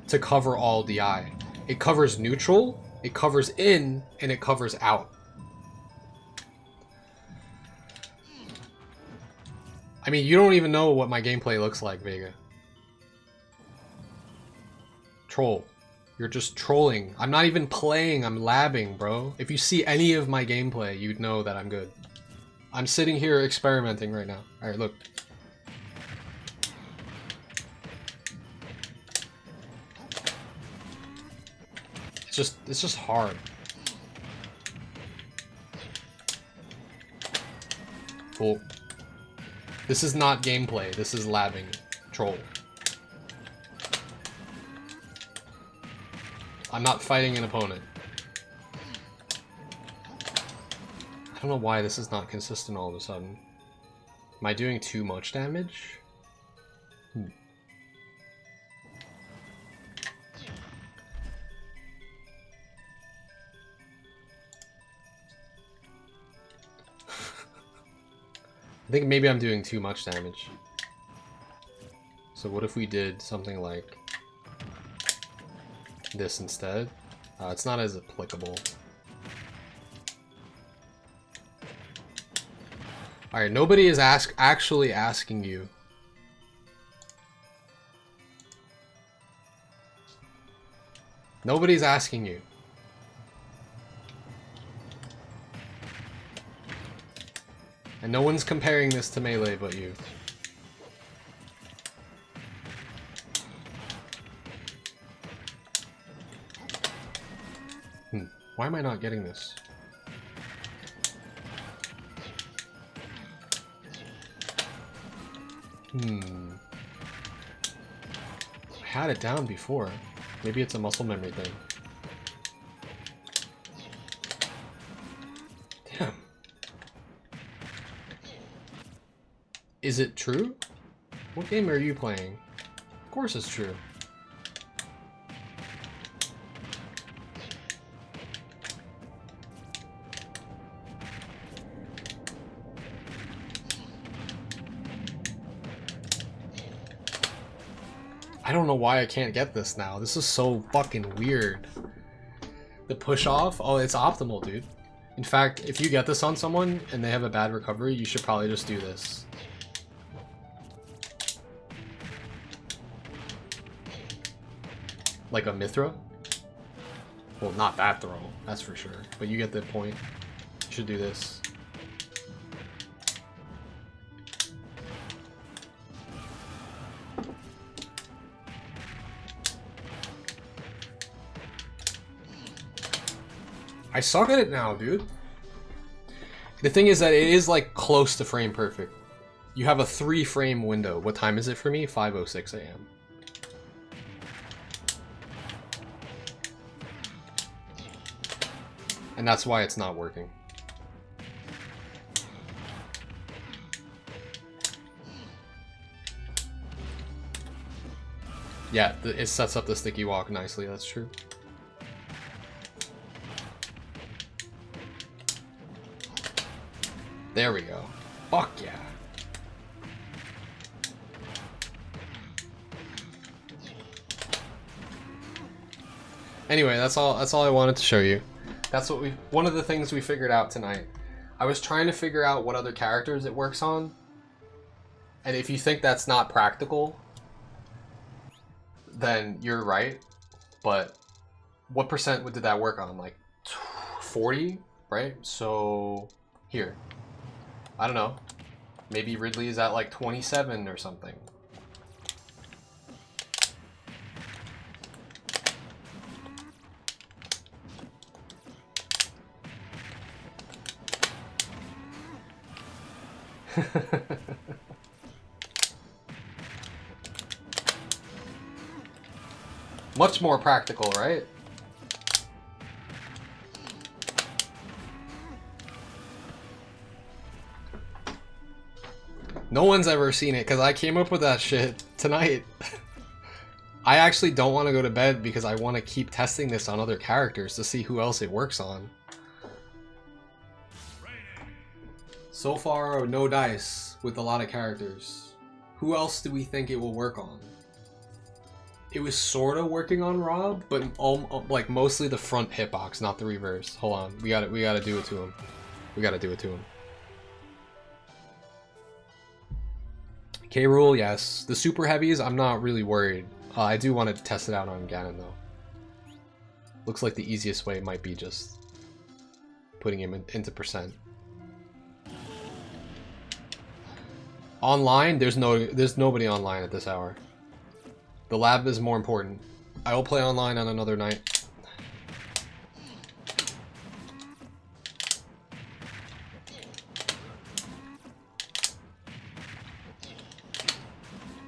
to cover all DI. It covers neutral, it covers in, and it covers out. I mean, you don't even know what my gameplay looks like, Vega. Troll. You're just trolling. I'm not even playing, I'm labbing, bro. If you see any of my gameplay, you'd know that I'm good. I'm sitting here experimenting right now. Alright, look. It's just hard. Cool. This is not gameplay, this is labbing. Troll. I'm not fighting an opponent. I don't know why this is not consistent all of a sudden. Am I doing too much damage? I think maybe I'm doing too much damage. So what if we did something like this instead? It's not as applicable. Alright, nobody is actually asking you. Nobody's asking you. And no one's comparing this to Melee but you. Why am I not getting this? I had it down before. Maybe it's a muscle memory thing. Damn. Is it true? What game are you playing? Of course it's true. I don't know why I can't get this now. This is so fucking weird. The push off? Oh, it's optimal, dude. In fact, if you get this on someone and they have a bad recovery, you should probably just do this. Like a mid-throw? Well, not that throw, that's for sure. But you get the point. You should do this. I suck at it now, dude. The thing is that it is like close to frame perfect. You have a 3-frame window. What time is it for me? 5:06 a.m. And that's why it's not working. Yeah, it sets up the sticky walk nicely, that's true. There we go. Fuck yeah. Anyway, that's all I wanted to show you. That's what one of the things we figured out tonight. I was trying to figure out what other characters it works on. And if you think that's not practical, then you're right. But what percent did that work on? Like 40, right? So here. I don't know. Maybe Ridley is at like 27 or something. Much more practical, right? No one's ever seen it because I came up with that shit tonight. I actually don't want to go to bed because I want to keep testing this on other characters to see who else it works on. So far, no dice with a lot of characters. Who else do we think it will work on? It was sort of working on Rob, but like mostly the front hitbox, not the reverse. Hold on, we gotta do it to him. We gotta do it to him. DKwill, yes. The super heavies, I'm not really worried. I do want to test it out on Ganon though. Looks like the easiest way might be just putting him into percent. Online, there's nobody online at this hour. The lab is more important. I will play online on another night.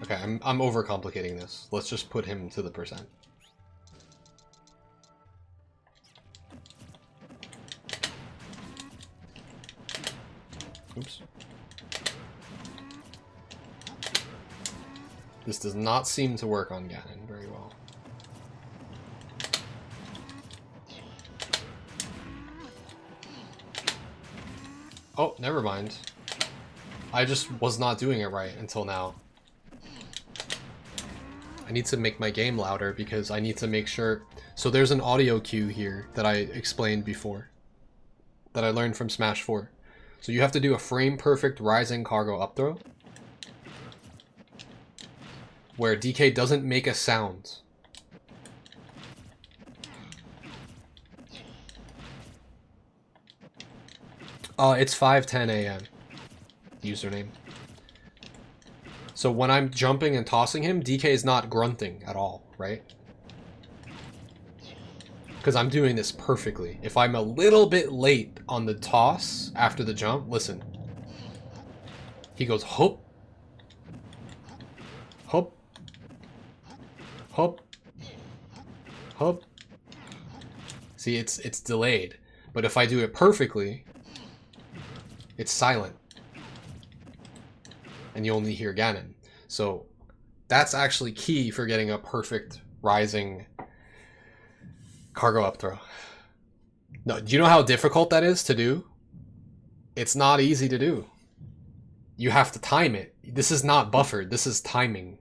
Okay, I'm overcomplicating this. Let's just put him to the percent. Oops. This does not seem to work on Ganon very well. Oh, never mind. I just was not doing it right until now. I need to make my game louder because I need to make sure... So there's an audio cue here that I explained before. That I learned from Smash 4. So you have to do a frame-perfect rising cargo up throw. Where DK doesn't make a sound. It's 5:10 a.m. username. So when I'm jumping and tossing him, DK is not grunting at all, right? Because I'm doing this perfectly. If I'm a little bit late on the toss after the jump, listen. He goes, hop. Hop. Hop. Hop. See, it's delayed. But if I do it perfectly, it's silent. And you only hear Ganon. So that's actually key for getting a perfect rising cargo up throw. No, do you know how difficult that is to do? It's not easy to do. You have to time it. This is not buffered. This is timing.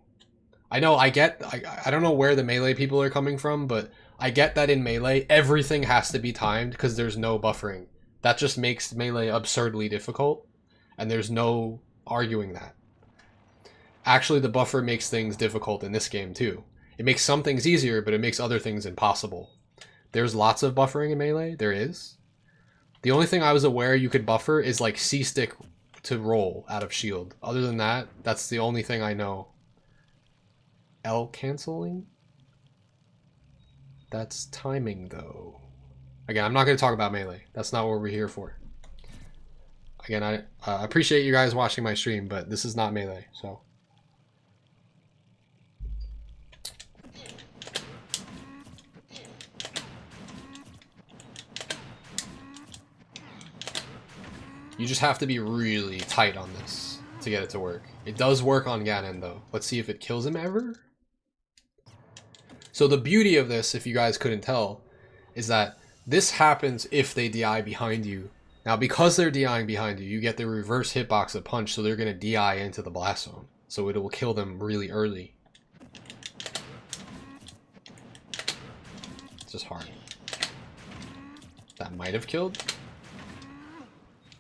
I know, I don't know where the Melee people are coming from, but I get that in Melee, everything has to be timed because there's no buffering. That just makes Melee absurdly difficult, and there's no arguing that. Actually, the buffer makes things difficult in this game too. It makes some things easier, but it makes other things impossible. There's lots of buffering in Melee, there is. The only thing I was aware you could buffer is like C-stick to roll out of shield. Other than that, that's the only thing I know. L canceling? That's timing though. Again, I'm not going to talk about Melee. That's not what we're here for. Again, I appreciate you guys watching my stream, but this is not Melee, so. You just have to be really tight on this to get it to work. It does work on Ganon though. Let's see if it kills him ever. So the beauty of this, if you guys couldn't tell, is that this happens if they DI behind you. Now because they're DIing behind you, you get the reverse hitbox of punch, so they're going to DI into the blast zone. So it will kill them really early. It's just hard. That might have killed.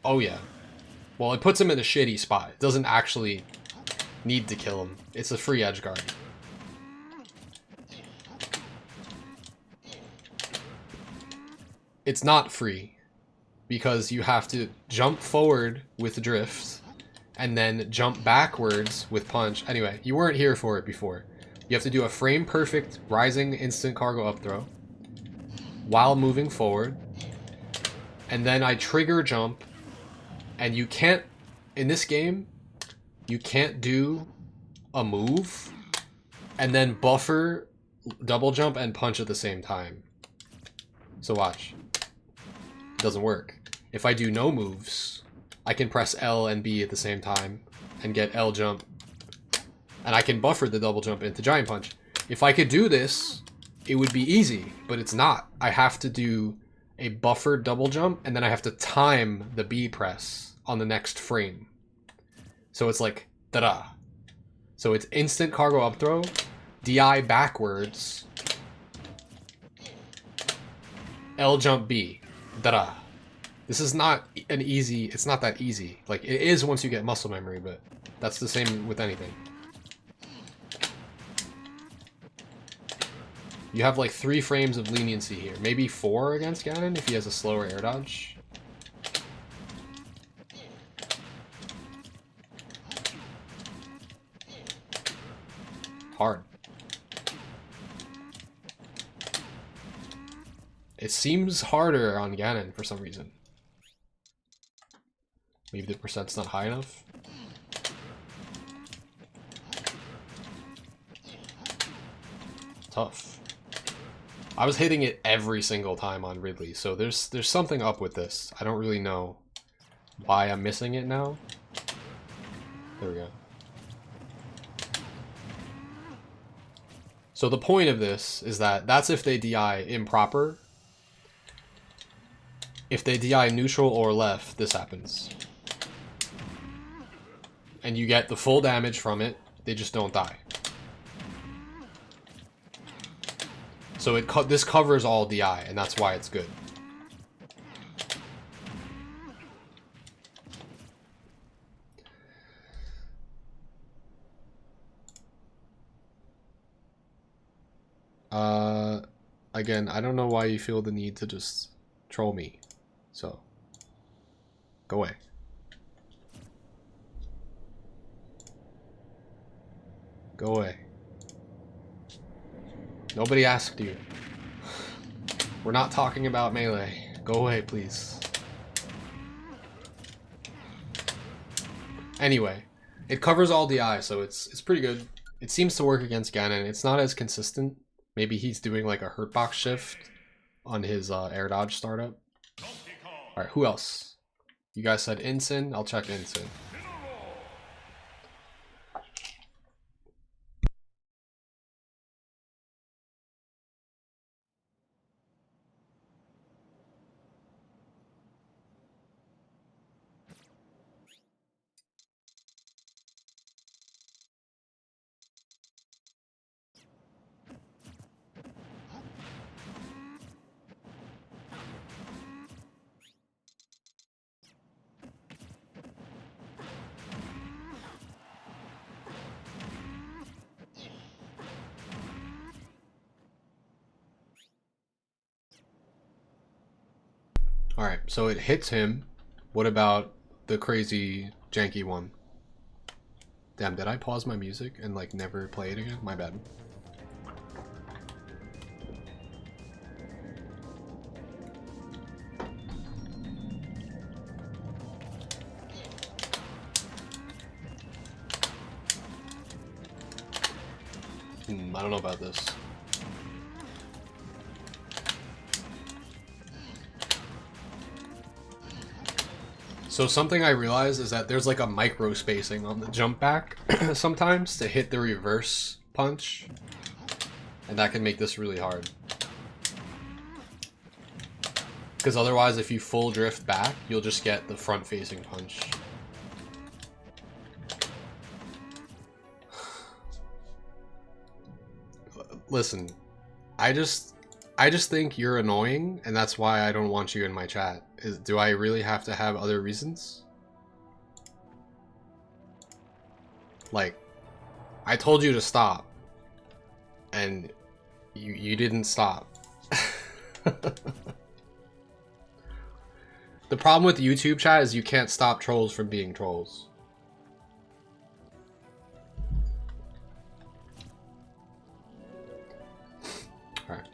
Oh yeah. Well, it puts him in a shitty spot. It doesn't actually need to kill him. It's a free edge guard. It's not free because you have to jump forward with drift and then jump backwards with punch. Anyway, you weren't here for it before. You have to do a frame perfect rising instant cargo up throw while moving forward. And then I trigger jump, and you can't, in this game, you can't do a move and then buffer double jump and punch at the same time. So watch. It doesn't work. If I do no moves, I can press L and B at the same time and get L jump, and I can buffer the double jump into giant punch. If I could do this, it would be easy, but it's not. I have to do a buffered double jump, and then I have to time the B press on the next frame. So it's like, da-da. So it's instant cargo up throw, DI backwards, L jump B, da-da. This is not an easy, it's not that easy. Like, it is once you get muscle memory, but that's the same with anything. You have like 3 frames of leniency here. Maybe 4 against Ganon if he has a slower air dodge. Hard. It seems harder on Ganon for some reason. Maybe the percent's not high enough. Tough. I was hitting it every single time on Ridley, so there's something up with this. I don't really know why I'm missing it now. There we go. So the point of this is that that's if they DI improper. If they DI neutral or left, this happens. And you get the full damage from it, they just don't die. So this covers all DI, and that's why it's good. Again, I don't know why you feel the need to just troll me. So, go away. Go away. Nobody asked you. We're not talking about melee. Go away, please. Anyway, it covers all DI, so it's pretty good. It seems to work against Ganon. It's not as consistent. Maybe he's doing like a hurt box shift on his air dodge startup. Alright, who else? You guys said Ensign. I'll check Ensign. Alright, so it hits him. What about the crazy janky one? Damn, did I pause my music and like never play it again? My bad. I don't know about this. So something I realized is that there's like a micro spacing on the jump back sometimes to hit the reverse punch, and that can make this really hard. Because otherwise, if you full drift back, you'll just get the front facing punch. Listen, I just I just think you're annoying, and that's why I don't want you in my chat. Do I really have to have other reasons? Like, I told you to stop, and you didn't stop. The problem with YouTube chat is you can't stop trolls from being trolls. Alright.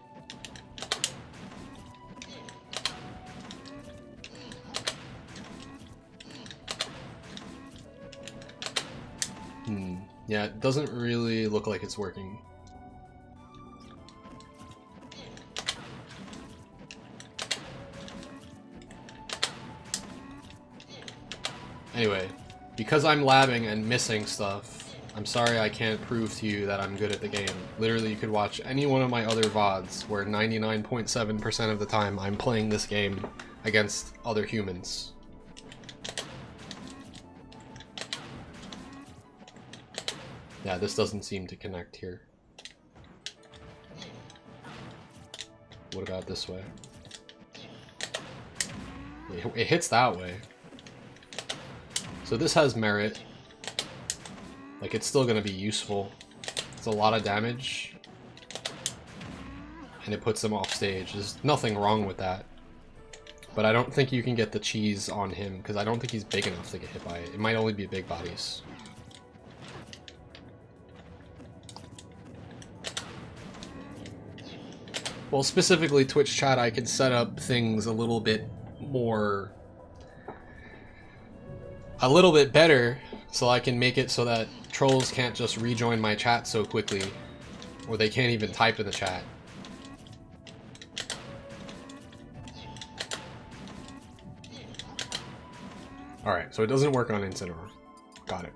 Yeah, it doesn't really look like it's working. Anyway, because I'm labbing and missing stuff, I'm sorry I can't prove to you that I'm good at the game. Literally, you could watch any one of my other VODs where 99.7% of the time I'm playing this game against other humans. Yeah, this doesn't seem to connect here. What about this way? It hits that way. So this has merit. Like, it's still gonna be useful. It's a lot of damage. And it puts them off stage. There's nothing wrong with that. But I don't think you can get the cheese on him, because I don't think he's big enough to get hit by it. It might only be big bodies. Well, specifically Twitch chat, I can set up things a little bit better, so I can make it so that trolls can't just rejoin my chat so quickly, or they can't even type in the chat. Alright, so it doesn't work on Incineroar. Got it.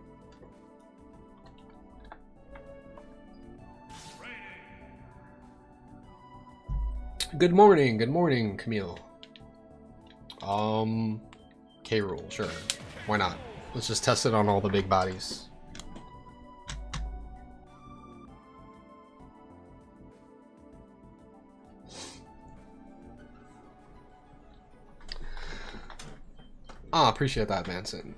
Good morning, Camille. K-Rool, sure. Why not? Let's just test it on all the big bodies. Ah, appreciate that, Manson.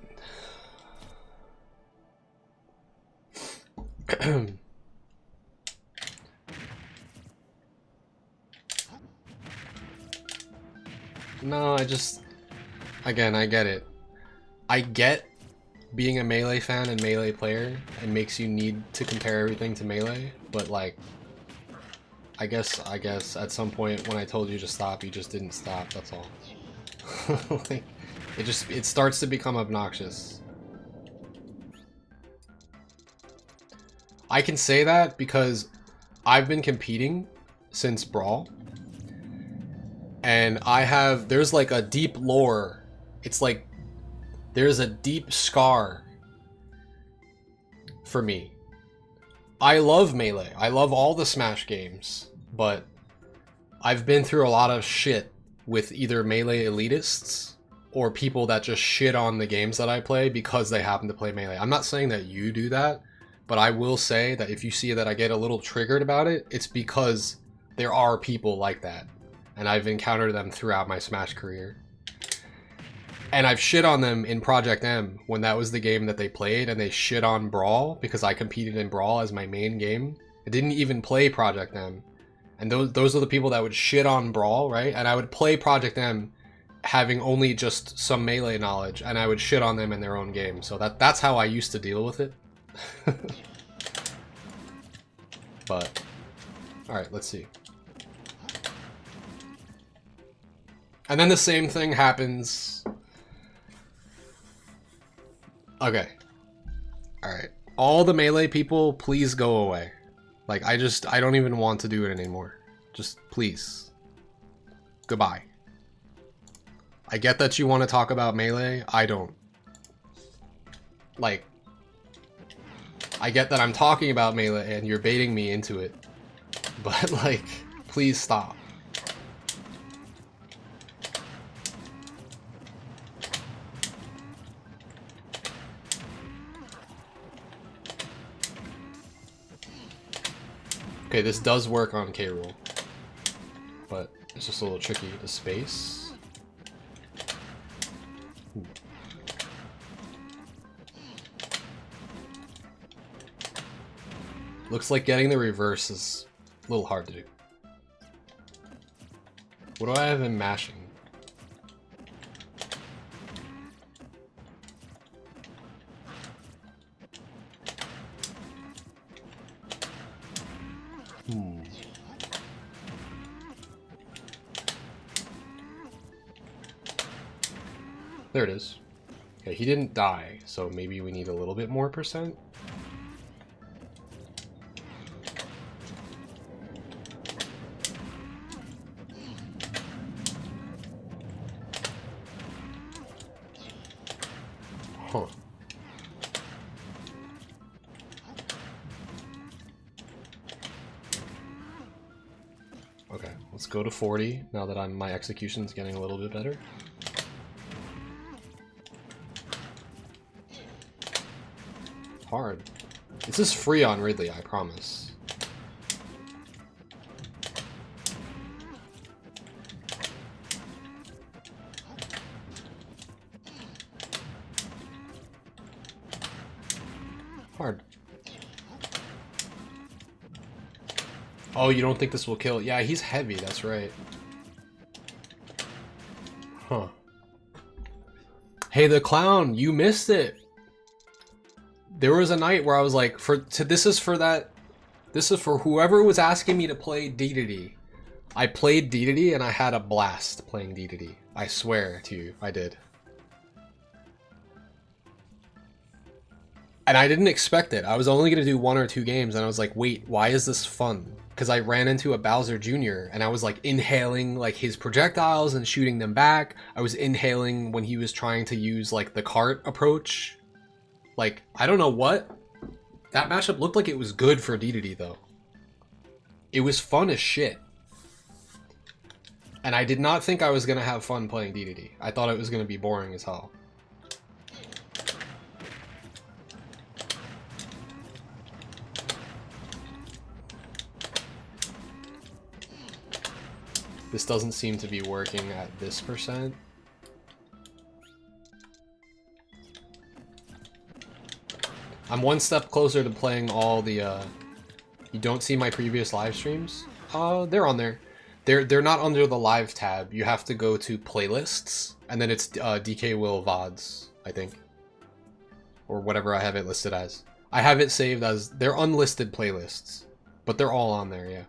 No, again, I get it. I get being a Melee fan and Melee player, and makes you need to compare everything to Melee, but like, I guess at some point when I told you to stop, you just didn't stop, that's all. Like, it starts to become obnoxious. I can say that because I've been competing since Brawl, and there's like a deep lore. It's like, there's a deep scar for me. I love Melee. I love all the Smash games, but I've been through a lot of shit with either Melee elitists or people that just shit on the games that I play because they happen to play Melee. I'm not saying that you do that, but I will say that if you see that I get a little triggered about it, it's because there are people like that, and I've encountered them throughout my Smash career. And I've shit on them in Project M when that was the game that they played, and they shit on Brawl because I competed in Brawl as my main game. I didn't even play Project M. And those are the people that would shit on Brawl, right? And I would play Project M having only just some Melee knowledge, and I would shit on them in their own game. So that's how I used to deal with it. But, alright, let's see. And then the same thing happens. Okay. Alright. All the Melee people, please go away. Like, I don't even want to do it anymore. Just, please. Goodbye. I get that you want to talk about Melee. I don't. Like, I get that I'm talking about Melee and you're baiting me into it. But, like, please stop. Okay, this does work on K-Rool. but it's just a little tricky to space. Looks like getting the reverse is a little hard to do. What do I have in mashing? There it is. Okay, he didn't die, so maybe we need a little bit more percent. Huh. Okay, let's go to 40 now that my execution's getting a little bit better. Hard. This is free on Ridley, I promise. Hard. Oh, you don't think this will kill? Yeah, he's heavy, that's right. Huh. Hey, the clown, you missed it. There was a night where I was like, this is for whoever was asking me to play DKwill. I played DKwill and I had a blast playing DKwill. I swear to you, I did. And I didn't expect it. I was only going to do 1 or 2 games and I was like, wait, why is this fun? Because I ran into a Bowser Jr. and I was like inhaling like his projectiles and shooting them back. I was inhaling when he was trying to use like the cart approach. Like, I don't know what. That matchup looked like it was good for DKwill though. It was fun as shit. And I did not think I was going to have fun playing DKwill. I thought it was going to be boring as hell. This doesn't seem to be working at this percent. I'm one step closer to playing all the, you don't see my previous live streams? They're on there. They're not under the live tab. You have to go to playlists, and then it's DKwill VODs, I think. Or whatever I have it listed as. I have it saved as, they're unlisted playlists. But they're all on there, yeah.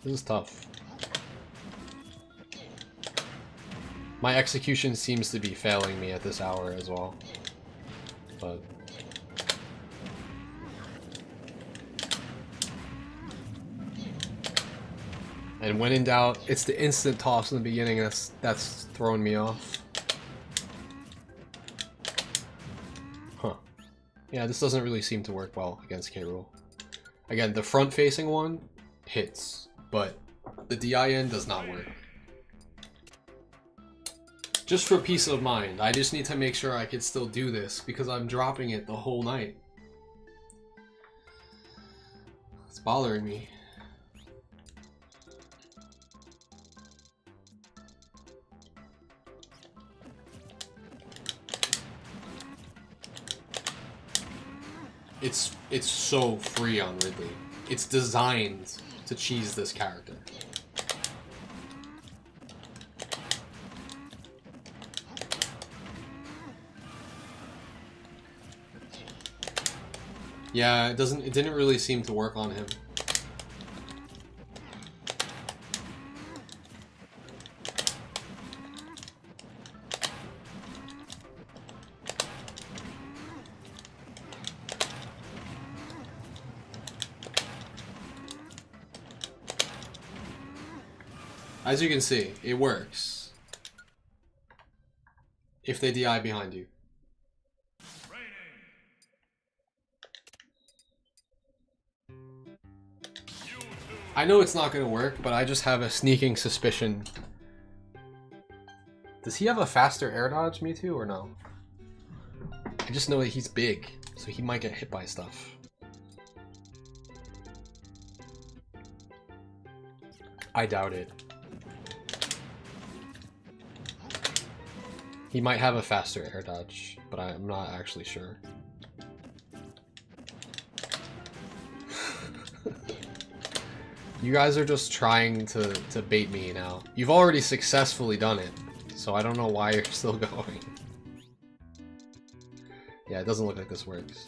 This is tough. My execution seems to be failing me at this hour as well. But and when in doubt, it's the instant toss in the beginning that's throwing me off. Huh. Yeah, this doesn't really seem to work well against DKwill. Again, the front-facing one hits, but the DIN does not work. Just for peace of mind, I just need to make sure I can still do this because I'm dropping it the whole night. It's bothering me. It's so free on Ridley. It's designed to cheese this character. Yeah, it didn't really seem to work on him. As you can see, it works. If they DI behind you. I know it's not going to work, but I just have a sneaking suspicion. Does he have a faster air dodge, Mewtwo, or no? I just know that he's big, so he might get hit by stuff. I doubt it. He might have a faster air dodge, but I'm not actually sure. You guys are just trying to bait me now. You've already successfully done it, so I don't know why you're still going. Yeah, it doesn't look like this works.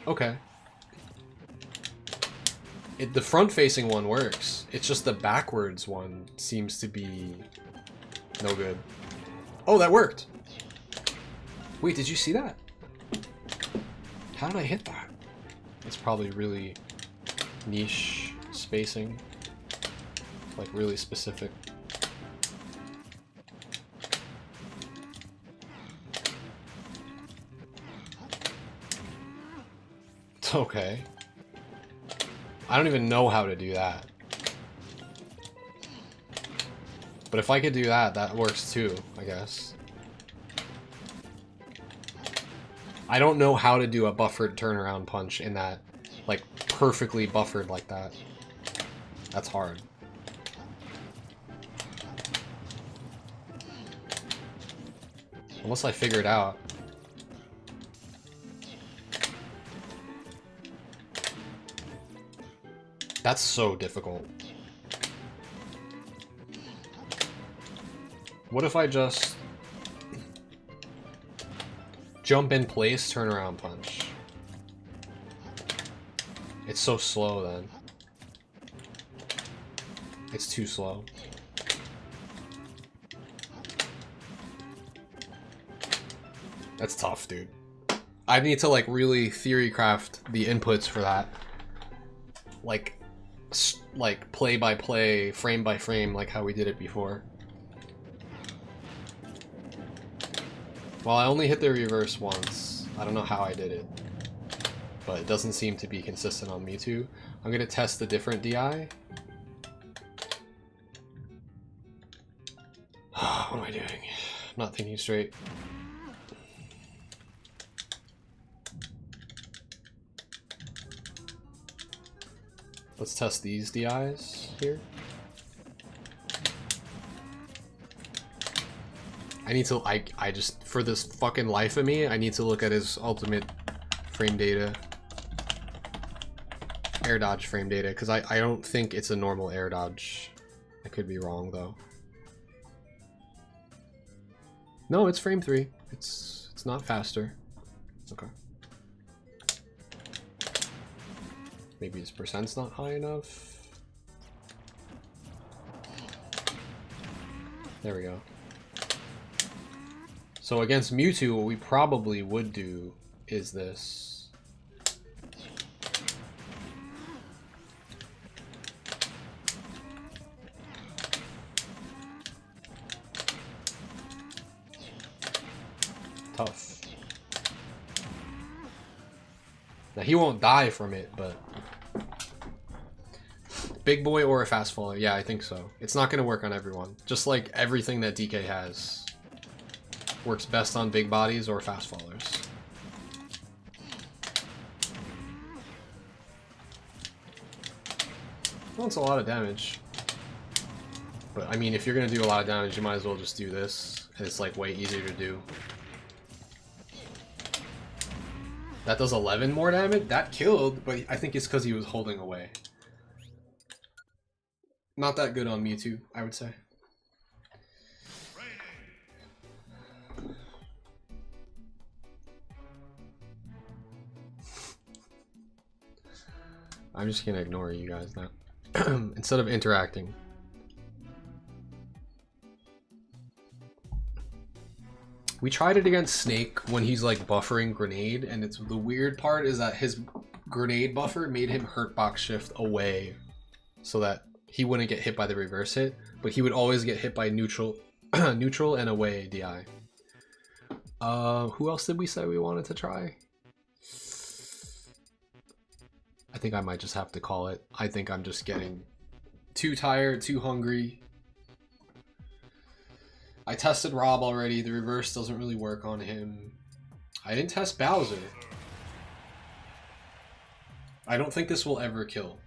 Okay. The front-facing one works. It's just the backwards one seems to be no good. Oh, that worked! Wait, did you see that? How did I hit that? It's probably really niche spacing. Like, really specific. Okay. I don't even know how to do that. But if I could do that, that works too, I guess. I don't know how to do a buffered turnaround punch in that, like, perfectly buffered like that. That's hard. Unless I figure it out. That's so difficult. What if I just jump in place, turn around punch? It's so slow then. It's too slow. That's tough, dude. I need to like really theory craft the inputs for that. Like play by play, frame by frame, like how we did it before. Well, I only hit the reverse once. I don't know how I did it, but it doesn't seem to be consistent on Mewtwo. I'm gonna test the different DI. What am I doing? I'm not thinking straight. Let's test these DIs here. I need to, I just, for this fucking life of me, I need to look at his ultimate frame data. Air dodge frame data, because I don't think it's a normal air dodge. I could be wrong, though. No, it's frame 3. It's not faster. Okay. Maybe his percent's not high enough. There we go. So against Mewtwo, what we probably would do is this. Tough. Now he won't die from it, but big boy or a fast faller, yeah, I think so. It's not gonna work on everyone. Just like everything that DK has. Works best on big bodies or fast fallers. Well, it's a lot of damage. But I mean, if you're gonna do a lot of damage, you might as well just do this. And it's like way easier to do. That does 11 more damage? That killed, but I think it's because he was holding away. Not that good on Mewtwo, I would say. I'm just gonna ignore you guys now. Instead of interacting. We tried it against Snake when he's like buffering grenade, and it's the weird part is that his grenade buffer made him hurt box shift away so that he wouldn't get hit by the reverse hit, but he would always get hit by neutral neutral and away DI. Who else did we say we wanted to try? I think I might just have to call it. I think I'm just getting too tired, too hungry. I tested Rob already. The reverse doesn't really work on him. I didn't test Bowser. I don't think this will ever kill.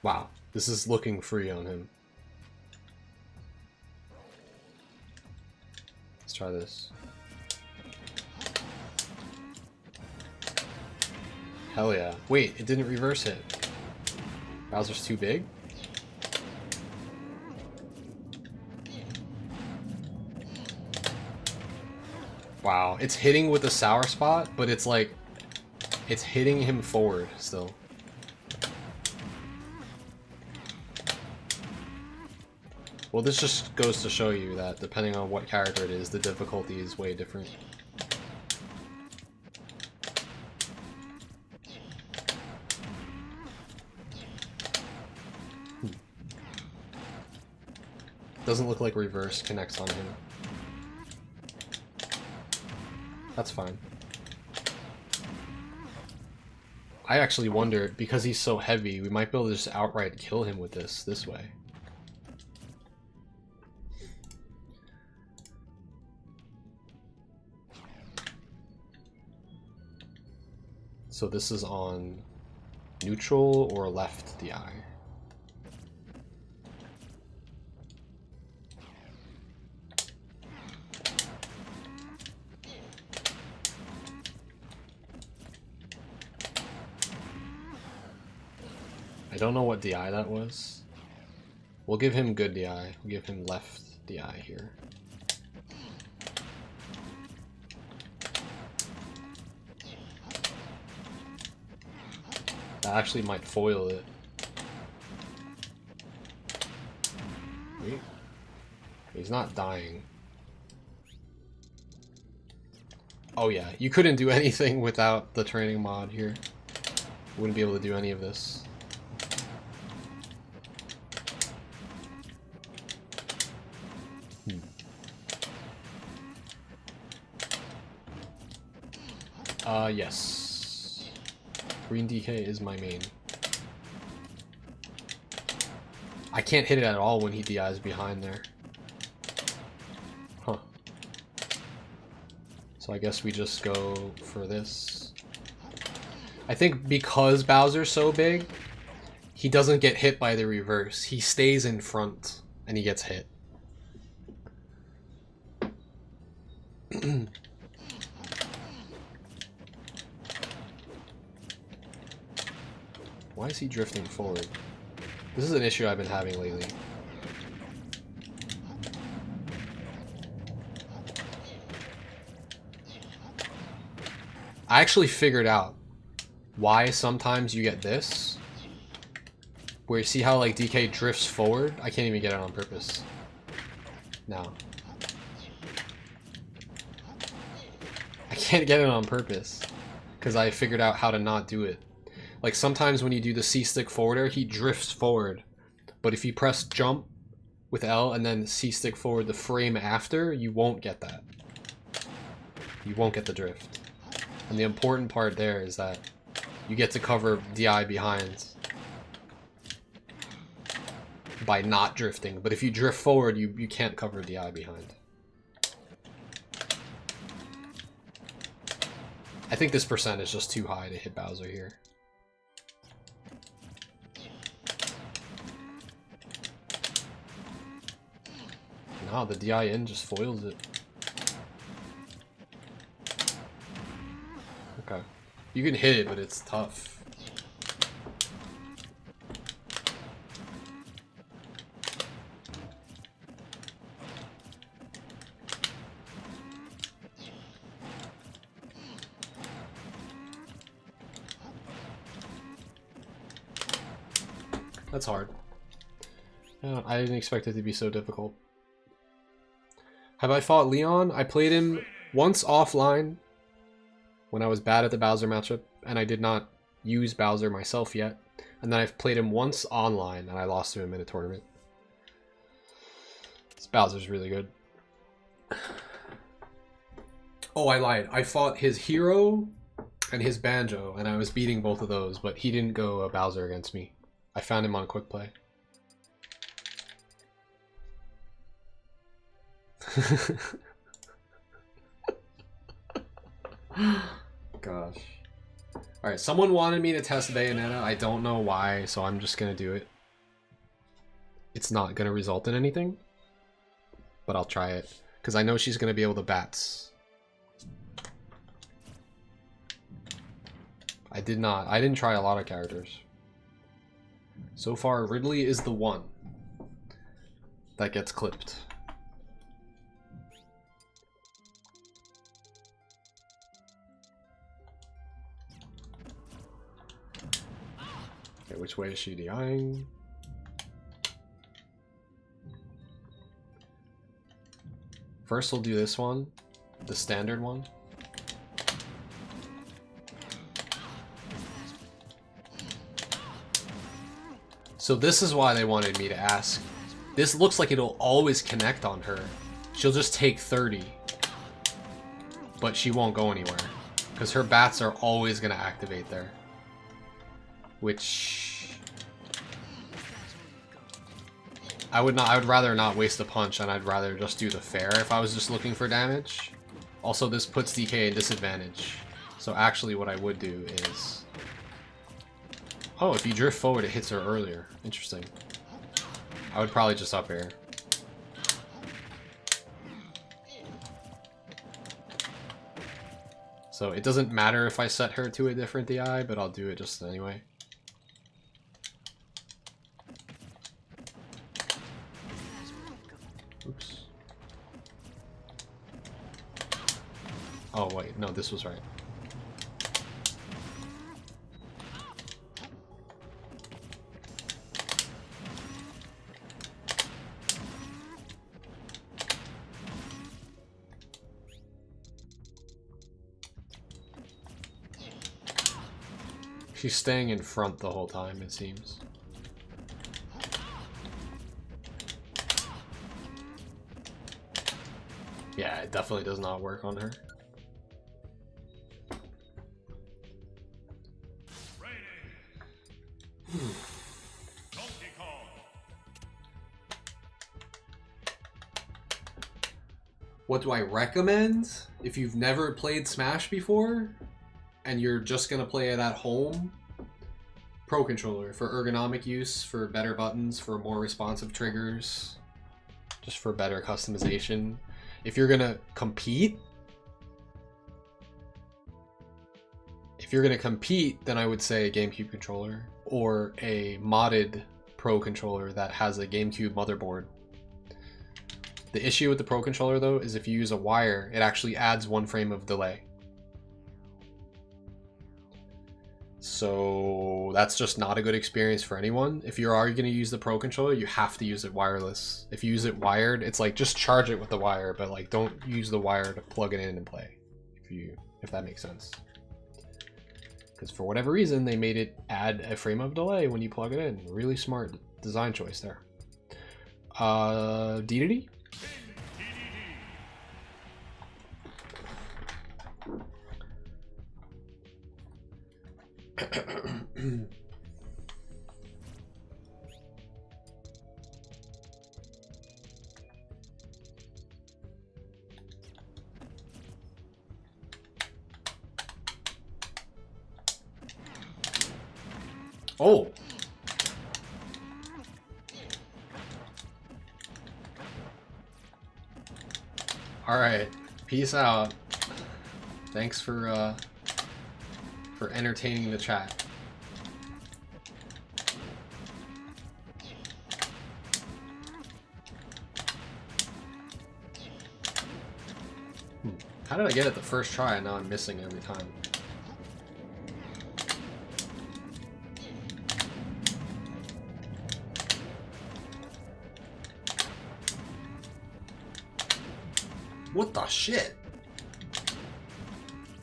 Wow, this is looking free on him. Let's try this. Hell yeah. Wait, it didn't reverse hit. Bowser's too big? Wow, it's hitting with the sour spot, but it's like, it's hitting him forward still. Well, this just goes to show you that depending on what character it is, the difficulty is way different. Doesn't look like reverse connects on him. That's fine. I actually wonder, because he's so heavy, we might be able to just outright kill him with this way. So this is on neutral or left DI. I don't know what DI that was. We'll give him good DI. We'll give him left DI here. That actually might foil it. Wait. He's not dying. Oh yeah, you couldn't do anything without the training mod here. Wouldn't be able to do any of this. Yes. Green DK is my main. I can't hit it at all when he DIs behind there. Huh. So I guess we just go for this. I think because Bowser's so big, he doesn't get hit by the reverse. He stays in front and he gets hit. Why is he drifting forward? This is an issue I've been having lately. I actually figured out why sometimes you get this. Where you see how like DK drifts forward? I can't even get it on purpose. No. I can't get it on purpose. Because I figured out how to not do it. Like sometimes when you do the C-stick forwarder, he drifts forward. But if you press jump with L and then C-stick forward the frame after, you won't get that. You won't get the drift. And the important part there is that you get to cover DI behind by not drifting. But if you drift forward, you can't cover DI behind. I think this percent is just too high to hit Bowser here. No, the DI in just foils it. Okay. You can hit it, but it's tough. That's hard. Yeah, I didn't expect it to be so difficult. Have I fought Leon? I played him once offline when I was bad at the Bowser matchup, and I did not use Bowser myself yet. And then I've played him once online, and I lost to him in a tournament. This Bowser's really good. Oh, I lied. I fought his hero and his banjo, and I was beating both of those, but he didn't go Bowser against me. I found him on quick play. Gosh. Alright, someone wanted me to test Bayonetta. I don't know why, so I'm just gonna do it. It's not gonna result in anything, but I'll try it. Because I know she's gonna be able to bats. I didn't try a lot of characters. So far, Ridley is the one that gets clipped. Okay, which way is she DIing? First we'll do this one, the standard one. So this is why they wanted me to ask. This looks like it'll always connect on her. She'll just take 30, but she won't go anywhere because her bats are always going to activate there. Which I would rather not waste a punch, and I'd rather just do the fair if I was just looking for damage. Also, this puts DK at disadvantage. So actually what I would do is... Oh, if you drift forward, it hits her earlier. Interesting. I would probably just up air. So it doesn't matter if I set her to a different DI, but I'll do it just anyway. Oops. Oh wait, no, this was right. She's staying in front the whole time, it seems. Yeah, it definitely does not work on her. What do I recommend? If you've never played Smash before, and you're just gonna play it at home, Pro Controller for ergonomic use, for better buttons, for more responsive triggers, just for better customization. If you're gonna compete, then I would say a GameCube controller or a modded Pro Controller that has a GameCube motherboard. The issue with the Pro Controller though is if you use a wire, it actually adds 1 frame of delay. So that's just not a good experience for anyone. If you are going to use the Pro Controller, you have to use it wireless. If you use it wired, it's like just charge it with the wire, but like don't use the wire to plug it in and play. If that makes sense. Because for whatever reason, they made it add a frame of delay when you plug it in. Really smart design choice there. DDD? Oh! Alright, peace out. Thanks for entertaining the chat. How did I get it the first try and now I'm missing every time? What the shit?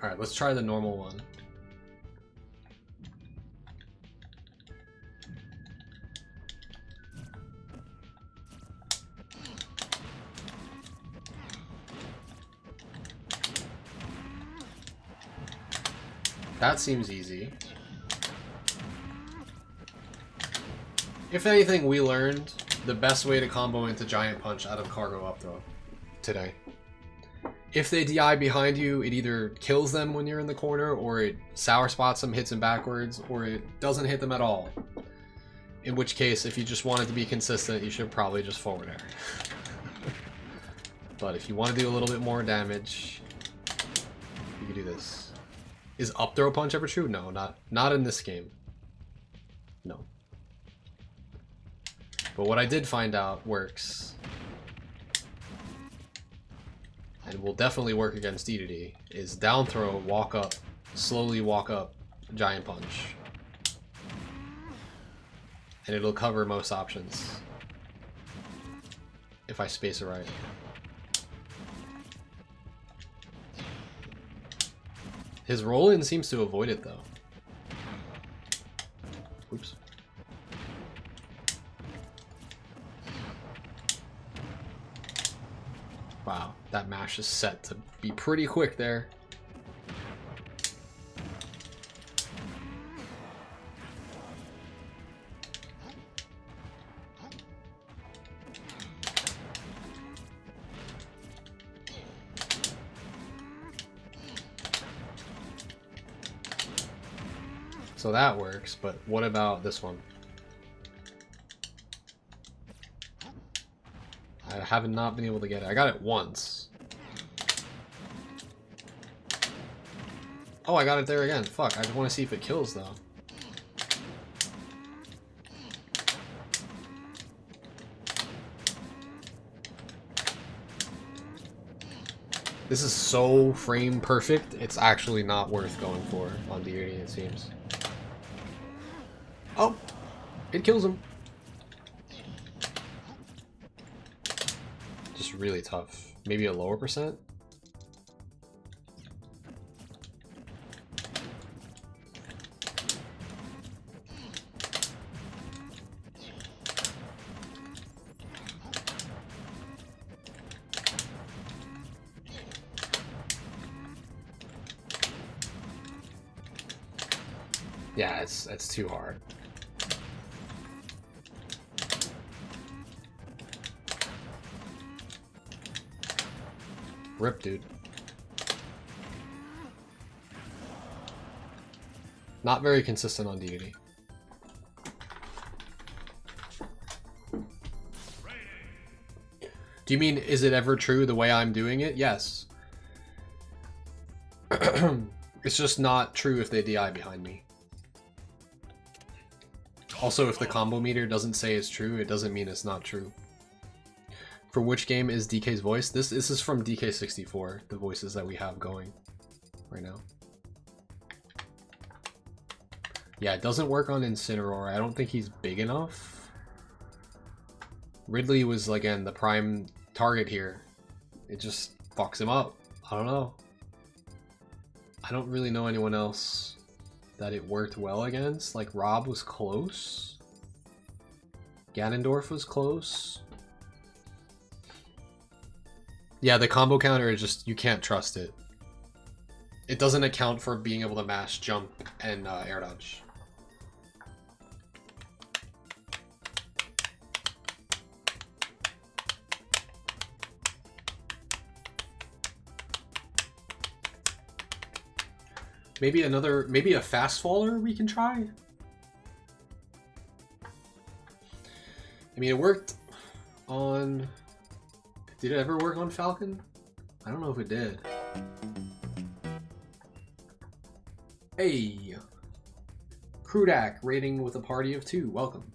Alright, let's try the normal one. That seems easy. If anything, we learned the best way to combo into Giant Punch out of Cargo Up Throw today. If they DI behind you, it either kills them when you're in the corner, or it sour spots them, hits them backwards, or it doesn't hit them at all. In which case, if you just wanted to be consistent, you should probably just forward air. But if you want to do a little bit more damage, you can do this. Is up throw punch ever true? No, not in this game. No. But what I did find out works, and will definitely work against DDD, is down throw, walk up, slowly walk up, Giant Punch. And it'll cover most options. If I space it right. His roll-in seems to avoid it, though. Oops. Wow, that mash is set to be pretty quick there. So that works, but what about this one? I have not been able to get it. I got it once. Oh, I got it there again. Fuck, I just want to see if it kills, though. This is so frame perfect, it's actually not worth going for on deity, it seems. Oh! It kills him. Just really tough. Maybe a lower percent? Yeah, it's too hard. Rip, dude. Not very consistent on deity. Do you mean, is it ever true the way I'm doing it? Yes. It's just not true if they DI behind me. Also, if the combo meter doesn't say it's true, it doesn't mean it's not true. For which game is DK's voice? This is from DK64, the voices that we have going right now. Yeah, it doesn't work on Incineroar. I don't think he's big enough. Ridley was, again, the prime target here. It just fucks him up. I don't know. I don't really know anyone else that it worked well against. Like, Rob was close. Ganondorf was close. Yeah, the combo counter is just, you can't trust it. It doesn't account for being able to mash, jump, and air dodge. Maybe a fast faller we can try? I mean, it worked on... Did it ever work on Falcon? I don't know if it did. Hey! Krudak, rating with a party of 2, welcome.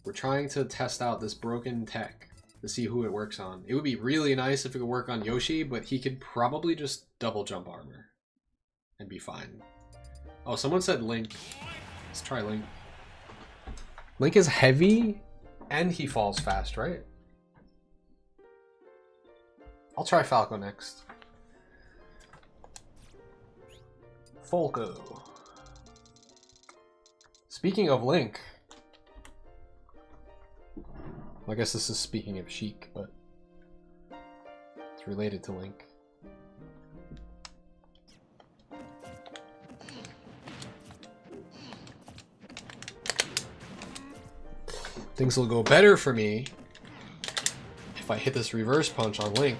We're trying to test out this broken tech to see who it works on. It would be really nice if it could work on Yoshi, but he could probably just double jump armor and be fine. Oh, someone said Link. Let's try Link. Link is heavy and he falls fast, right? I'll try Falco next. Falco. Speaking of Link. I guess this is speaking of Sheik, but it's related to Link. Things will go better for me if I hit this reverse punch on Link.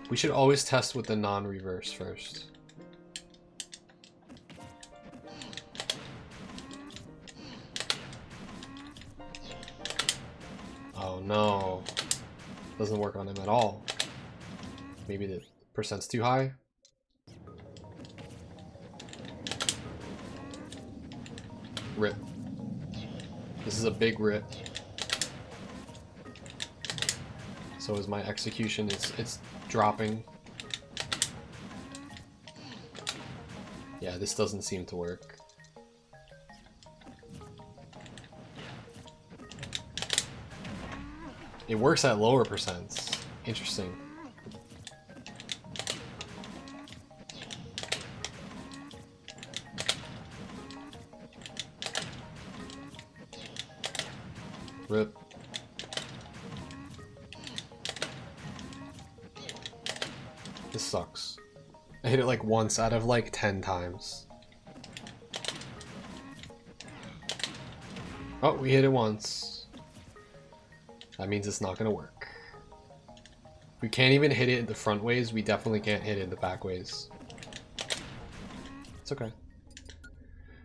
We should always test with the non-reverse first. Oh no. Doesn't work on him at all. Maybe the percent's too high? Rip. This is a big rip. So is my execution. It's dropping. Yeah, this doesn't seem to work. It works at lower percents. Interesting. Rip. This sucks. I hit it like once out of like 10 times. Oh, we hit it once. That means it's not gonna work. We can't even hit it in the front ways. We definitely can't hit it in the back ways. It's okay.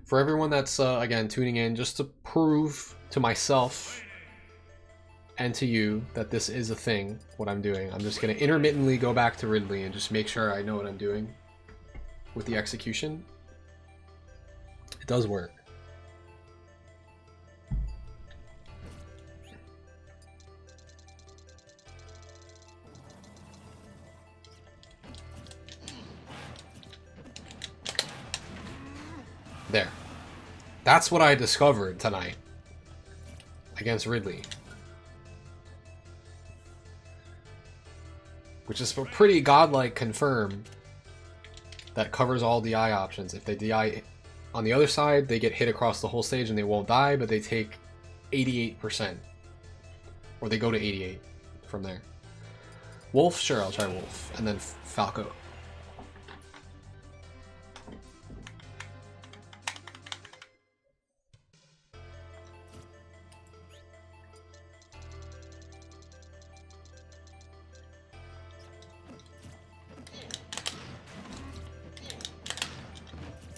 For everyone that's, again, tuning in, just to prove to myself and to you that this is a thing, what I'm doing, I'm just going to intermittently go back to Ridley and just make sure I know what I'm doing with the execution. It does work. There. That's what I discovered tonight against Ridley. Which is a pretty godlike confirm that covers all DI options. If they DI on the other side, they get hit across the whole stage and they won't die, but they take 88%. Or they go to 88 from there. Wolf? Sure, I'll try Wolf. And then Falco.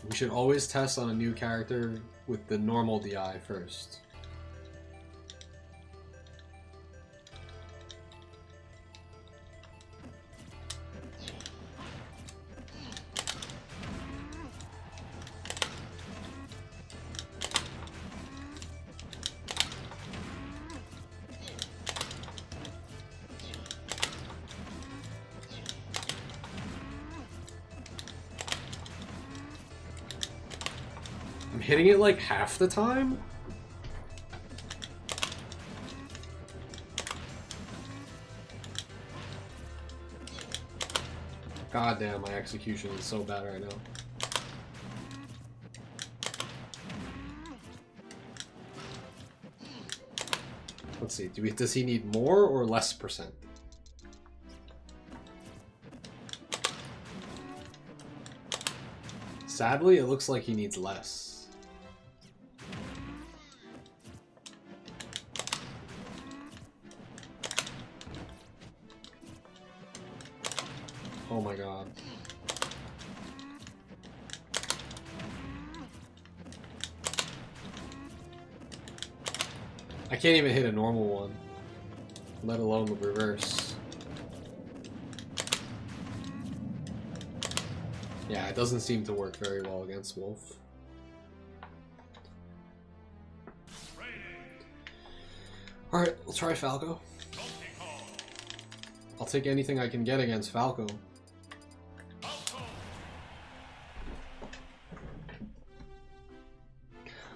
We should always test on a new character with the normal DI first. I'm hitting it like half the time? God damn, my execution is so bad right now. Let's see, does he need more or less percent? Sadly, it looks like he needs less. Oh my god. I can't even hit a normal one, let alone the reverse. Yeah, it doesn't seem to work very well against Wolf. Alright, we'll try Falco. I'll take anything I can get against Falco.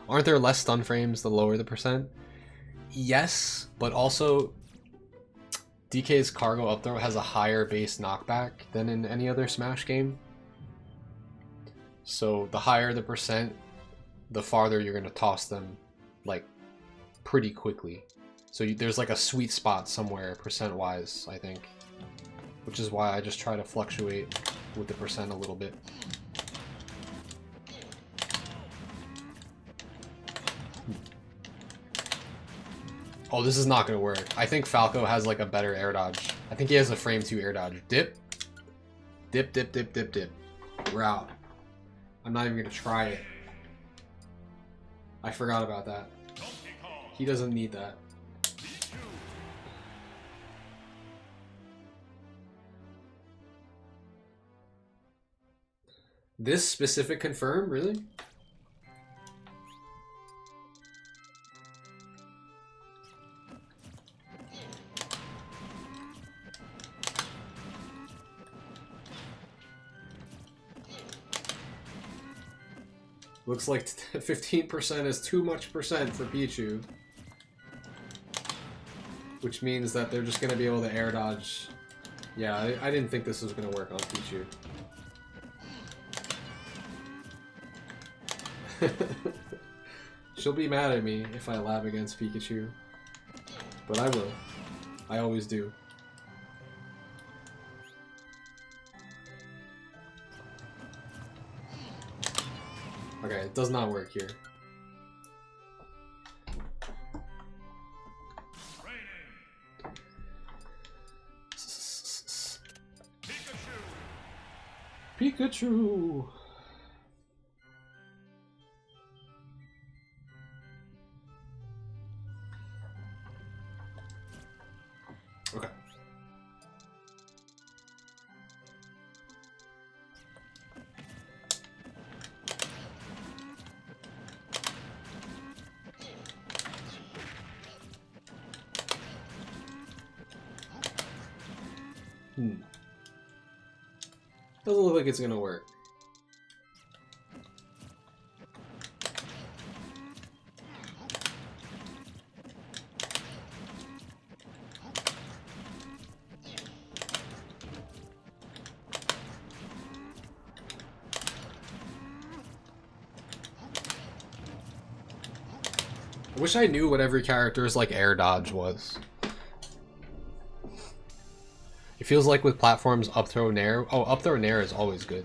Aren't there less stun frames the lower the percent? Yes, but also DK's cargo up throw has a higher base knockback than in any other Smash game. So the higher the percent, the farther you're going to toss them, like, pretty quickly. So there's like a sweet spot somewhere percent-wise, I think. Which is why I just try to fluctuate with the percent a little bit. Oh, this is not going to work. I think Falco has like a better air dodge. I think he has a frame 2 air dodge. Dip. Dip, dip, dip, dip, dip. We're out. I'm not even going to try it. I forgot about that. He doesn't need that. This specific confirm? Really? Looks like 15% is too much percent for Pichu. Which means that they're just going to be able to air dodge. Yeah, I didn't think this was going to work on Pichu. She'll be mad at me if I lab against Pikachu. But I will. I always do. Okay, it does not work here. Pikachu! Okay. Doesn't look like it's gonna work. I wish I knew what every character's like air dodge was. It feels like with platforms, up throw nair. Oh, up throw nair is always good.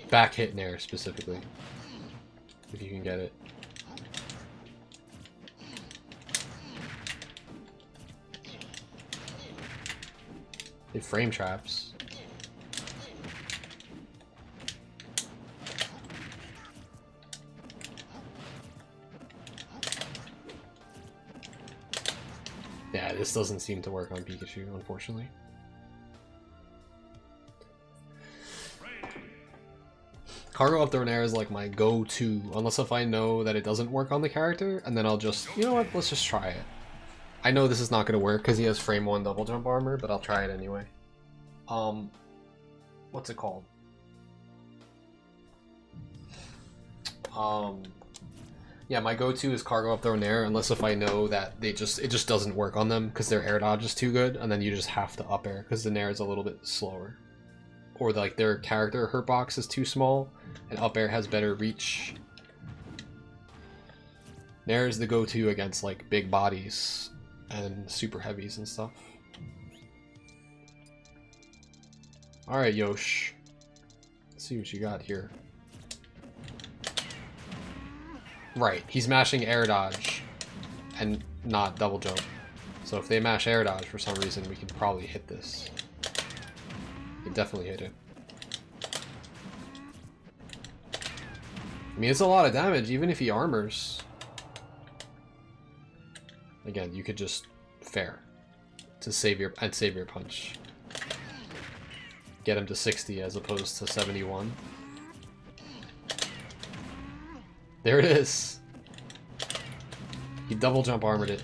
Back hit nair specifically, if you can get it. It frame traps. Yeah, this doesn't seem to work on Pikachu, unfortunately. Cargo up throw nair is like my go-to, unless if I know that it doesn't work on the character, and then I'll just, you know what, let's just try it. I know this is not going to work because he has frame 1 double jump armor, but I'll try it anyway. What's it called? Yeah, my go-to is cargo up throw nair, unless if I know that it just doesn't work on them because their air dodge is too good, and then you just have to up air because the nair is a little bit slower. Or like their character hurt box is too small, and up air has better reach. Nair is the go-to against like big bodies and super heavies and stuff. Alright, Yosh. Let's see what you got here. Right, he's mashing air dodge and not double jump. So if they mash air dodge for some reason, we can probably hit this. We can definitely hit it. I mean, it's a lot of damage, even if he armors. Again, you could just fair to save your punch. Get him to 60 as opposed to 71. There it is. He double jump armored it.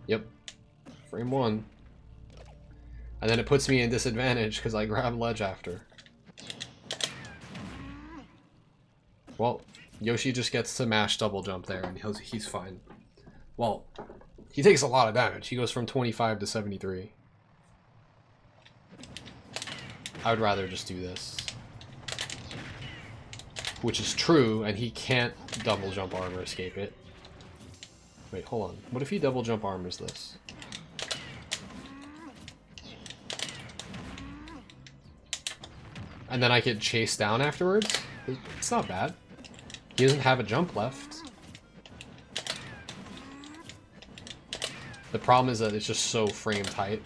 Yep. Frame 1. And then it puts me in disadvantage because I grab ledge after. Well, Yoshi just gets to mash double jump there, and he's fine. Well, he takes a lot of damage. He goes from 25 to 73. I would rather just do this. Which is true, and he can't double jump armor escape it. Wait, hold on. What if he double jump armors this? And then I get chased down afterwards? It's not bad. He doesn't have a jump left. The problem is that it's just so frame tight.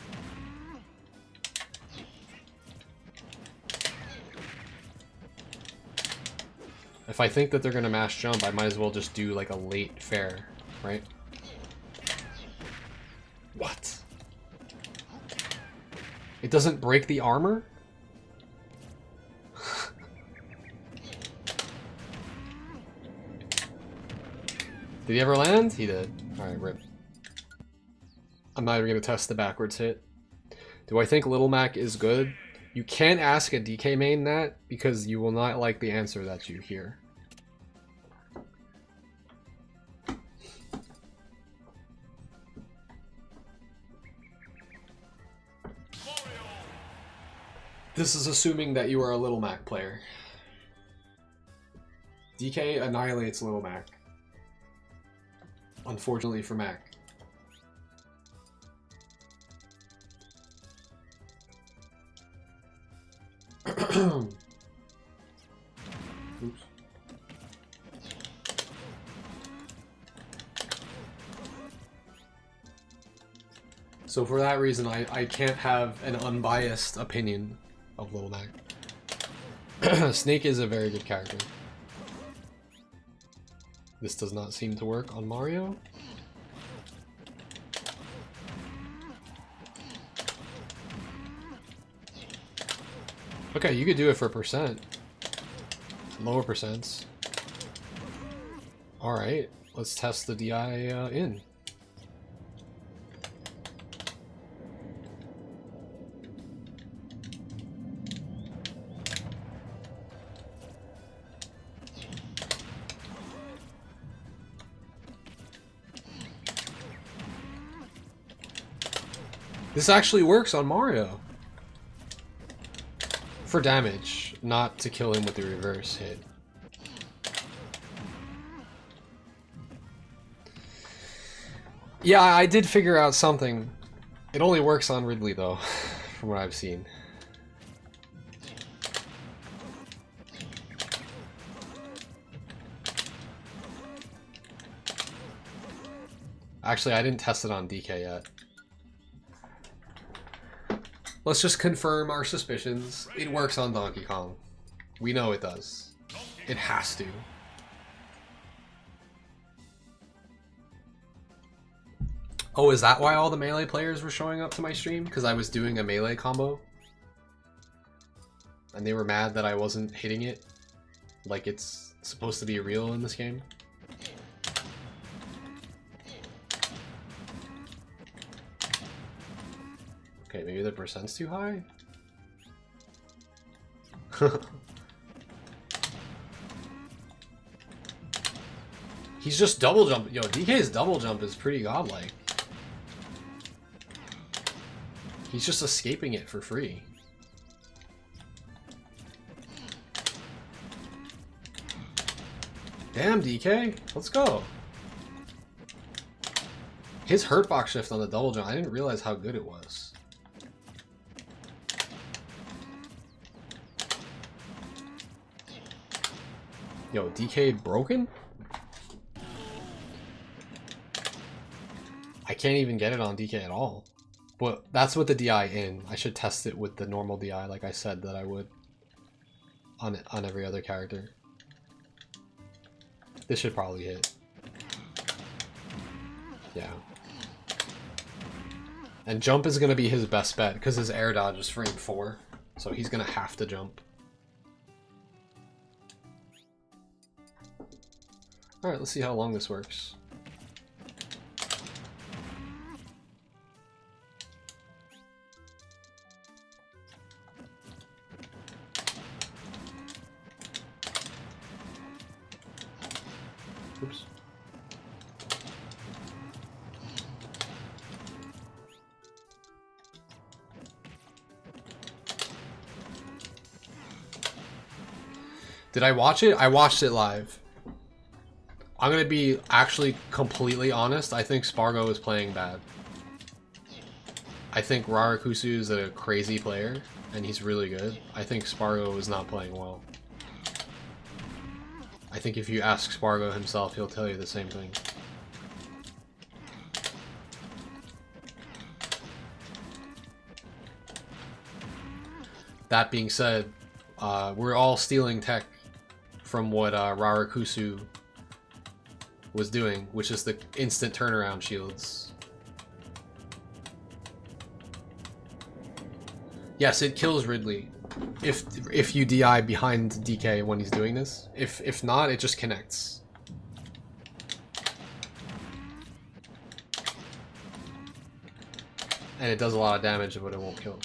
If I think that they're gonna mash jump, I might as well just do like a late fair, right? What? It doesn't break the armor? Did he ever land? He did. Alright, rip. I'm not even going to test the backwards hit. Do I think Little Mac is good? You can't ask a DK main that, because you will not like the answer that you hear. This is assuming that you are a Little Mac player. DK annihilates Little Mac. Unfortunately for Mac. Oops. So for that reason, I can't have an unbiased opinion of Little Mac. Snake is a very good character. This does not seem to work on Mario. Okay, you could do it for percent. Lower percents. Alright, let's test the DI in. This actually works on Mario. For damage, not to kill him with the reverse hit. Yeah, I did figure out something. It only works on Ridley though, from what I've seen. Actually, I didn't test it on DK yet. Let's just confirm our suspicions. It works on Donkey Kong. We know it does. It has to. Oh, is that why all the Melee players were showing up to my stream? Because I was doing a Melee combo? And they were mad that I wasn't hitting it like it's supposed to be real in this game? Okay, maybe the percent's too high? He's just double jump. Yo, DK's double jump is pretty godlike. He's just escaping it for free. Damn, DK. Let's go. His hurtbox shift on the double jump, I didn't realize how good it was. Yo, DK broken? I can't even get it on DK at all. But that's with the DI in. I should test it with the normal DI like I said that I would on every other character. This should probably hit. Yeah. And jump is going to be his best bet because his air dodge is frame 4. So he's going to have to jump. Alright, let's see how long this works. Oops. Did I watch it? I watched it live. I'm gonna be actually completely honest. I think Spargo is playing bad. I think Rarakusu is a crazy player, and he's really good. I think Spargo is not playing well. I think if you ask Spargo himself, he'll tell you the same thing. That being said, we're all stealing tech from what Rarakusu was doing, which is the instant turnaround shields. Yes, it kills Ridley if you DI behind DK when he's doing this. If not, it just connects. And it does a lot of damage, but it won't kill.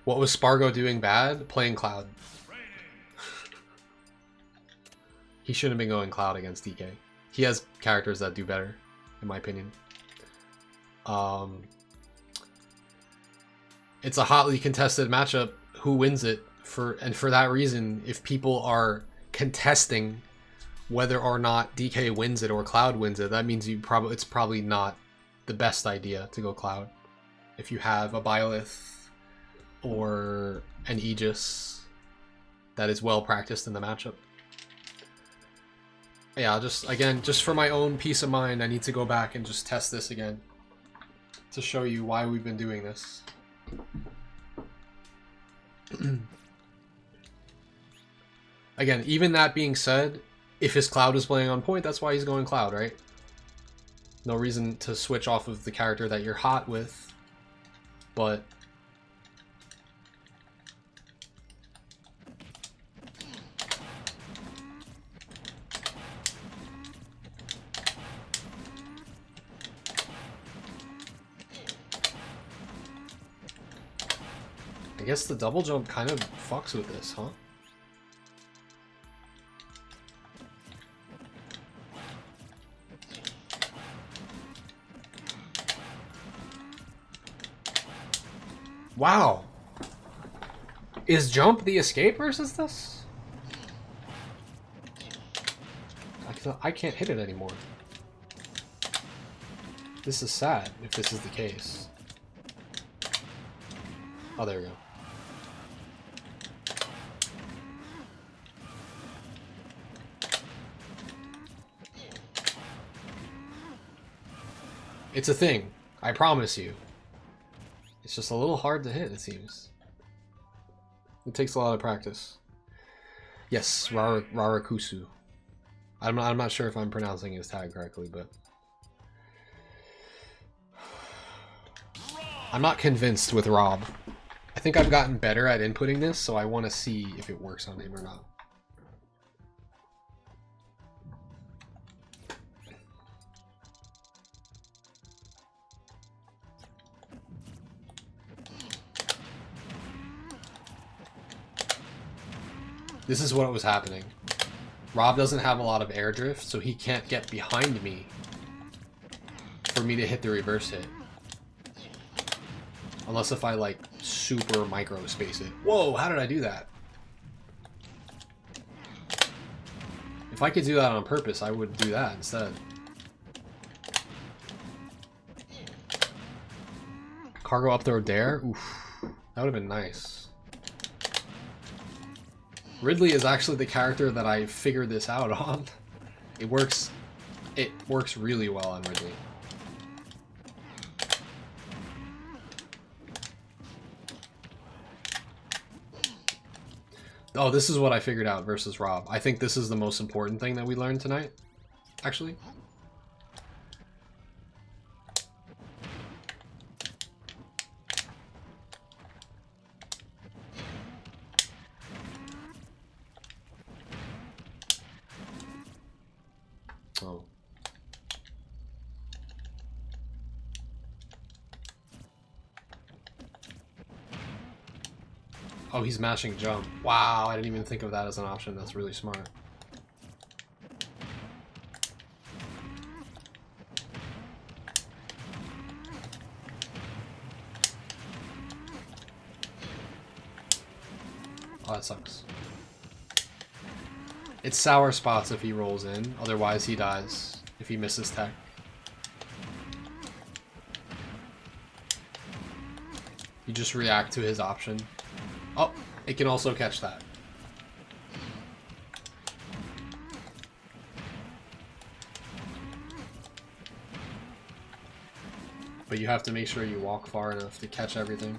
What was Spargo doing bad? Playing Cloud. He shouldn't have been going Cloud against DK. He has characters that do better, in my opinion. It's a hotly contested matchup. Who wins it? For that reason, if people are contesting whether or not DK wins it or Cloud wins it, that means it's probably not the best idea to go Cloud. If you have a Byleth or an Aegis that is well practiced in the matchup. Yeah, just for my own peace of mind, I need to go back and just test this again to show you why we've been doing this. Again, even that being said, if his Cloud is playing on point, that's why he's going Cloud, right? No reason to switch off of the character that you're hot with, but I guess the double jump kind of fucks with this, huh? Wow! Is jump the escape versus this? I can't hit it anymore. This is sad if this is the case. Oh, there we go. It's a thing. I promise you. It's just a little hard to hit, it seems. It takes a lot of practice. Yes, Rarakusu. I'm not sure if I'm pronouncing his tag correctly, but I'm not convinced with Rob. I think I've gotten better at inputting this, so I want to see if it works on him or not. This is what was happening. Rob doesn't have a lot of air drift, so he can't get behind me for me to hit the reverse hit. Unless if I like super micro space it. Whoa, how did I do that? If I could do that on purpose, I would do that instead. Cargo up throw dare? Oof. That would have been nice. Ridley is actually the character that I figured this out on. It works really well on Ridley. Oh, this is what I figured out versus Rob. I think this is the most important thing that we learned tonight, actually. Oh. Oh, he's mashing jump. Wow, I didn't even think of that as an option. That's really smart. Oh, that sucks. It's sour spots if he rolls in, otherwise he dies if he misses tech. You just react to his option. Oh, it can also catch that. But you have to make sure you walk far enough to catch everything.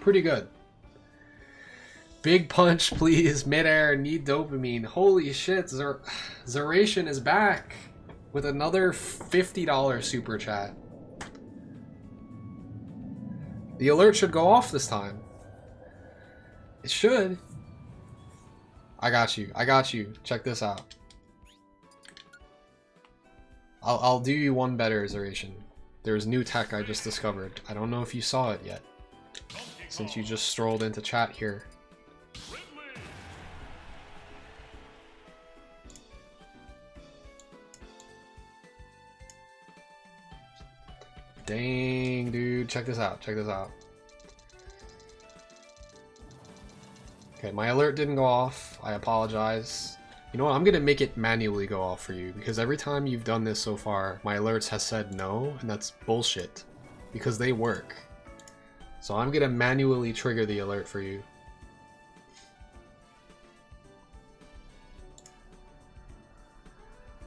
Pretty good. Big punch, please. Midair, need dopamine. Holy shit, Zeration is back with another $50 super chat. The alert should go off this time. It should. I got you. I got you. Check this out. I'll do you one better, Zeration. There's new tech I just discovered. I don't know if you saw it yet, since you just strolled into chat here. Dang, dude. Check this out. Check this out. Okay, my alert didn't go off. I apologize. You know what? I'm going to make it manually go off for you, because every time you've done this so far, my alerts has said no, and that's bullshit, because they work. So I'm going to manually trigger the alert for you.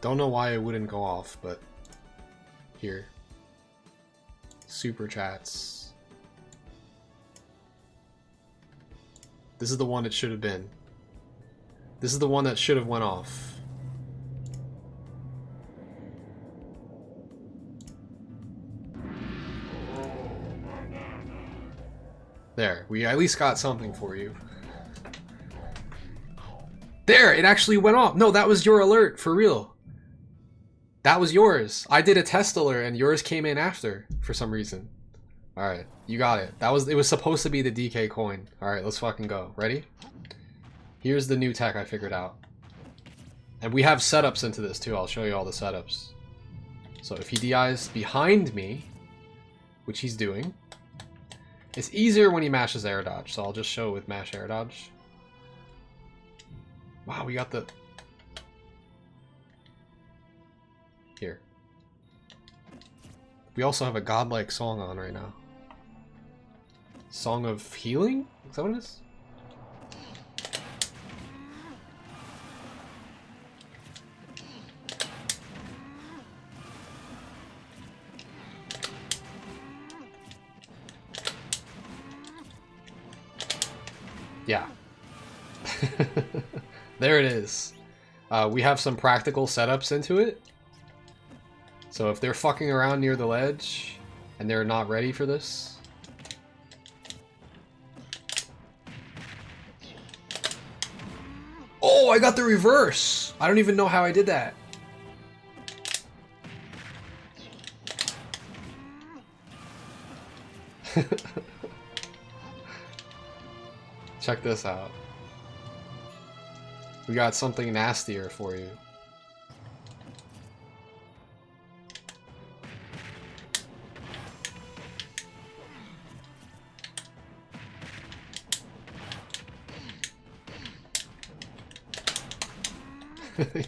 Don't know why it wouldn't go off, but here. Super chats. This is the one it should have been. This is the one that should have went off. There, we at least got something for you. There, it actually went off. No, that was your alert, for real. That was yours. I did a test alert and yours came in after, for some reason. Alright, you got it. It was supposed to be the DK coin. Alright, let's fucking go. Ready? Here's the new tech I figured out. And we have setups into this too. I'll show you all the setups. So if he DIs behind me, which he's doing, it's easier when he mashes air dodge. So I'll just show it with mash air dodge. Wow, we got the... Here. We also have a godlike song on right now. Song of Healing? Is that what it is? Yeah. There it is. We have some practical setups into it. So if they're fucking around near the ledge and they're not ready for this, oh, I got the reverse. I don't even know how I did that. Check this out. We got something nastier for you.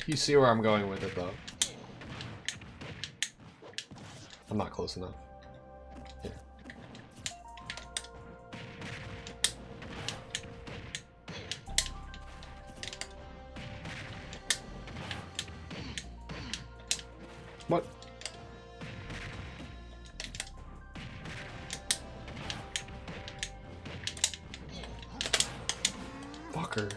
You see where I'm going with it, though. I'm not close enough. Here. What? Fucker.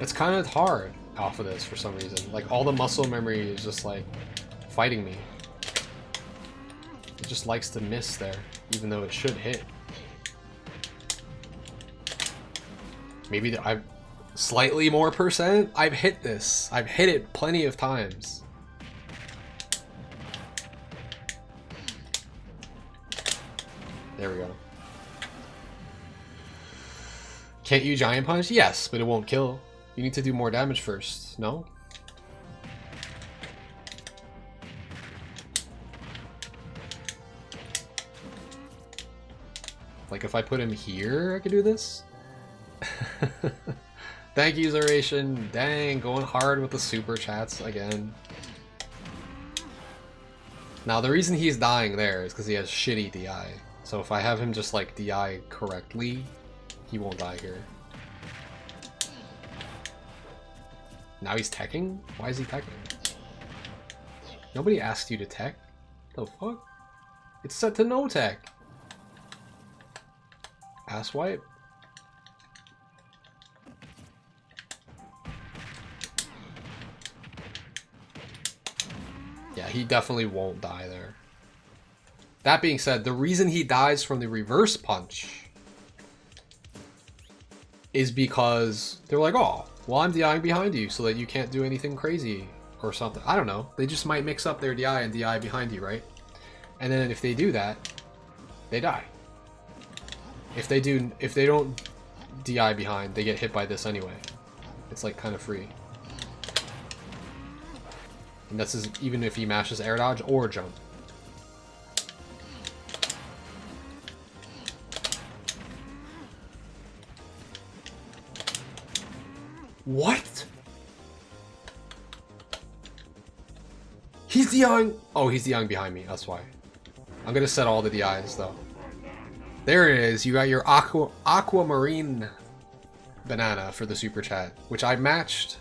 It's kind of hard off of this for some reason. Like, all the muscle memory is just, like, fighting me. It just likes to miss there, even though it should hit. Maybe Slightly more percent? I've hit this. I've hit it plenty of times. There we go. Can't you giant punch? Yes, but it won't kill. You need to do more damage first, no? Like if I put him here, I could do this? Thank you, Zeration. Dang, going hard with the super chats again. Now the reason he's dying there is because he has shitty DI. So if I have him just like DI correctly, he won't die here. Now he's teching? Why is he teching? Nobody asked you to tech. The fuck? It's set to no tech. Ass wipe. Yeah, he definitely won't die there. That being said, the reason he dies from the reverse punch is because they're like, oh, well, I'm DIing behind you so that you can't do anything crazy or something. I don't know. They just might mix up their DI and DI behind you, right? And then if they do that, they die. If they don't DI behind, they get hit by this anyway. It's like kind of free. And this is even if he mashes air dodge or jump. What? He's DIing. Oh, he's DIing behind me. That's why. I'm gonna set all the DIs though. There it is. You got your aquamarine banana for the super chat, which I matched,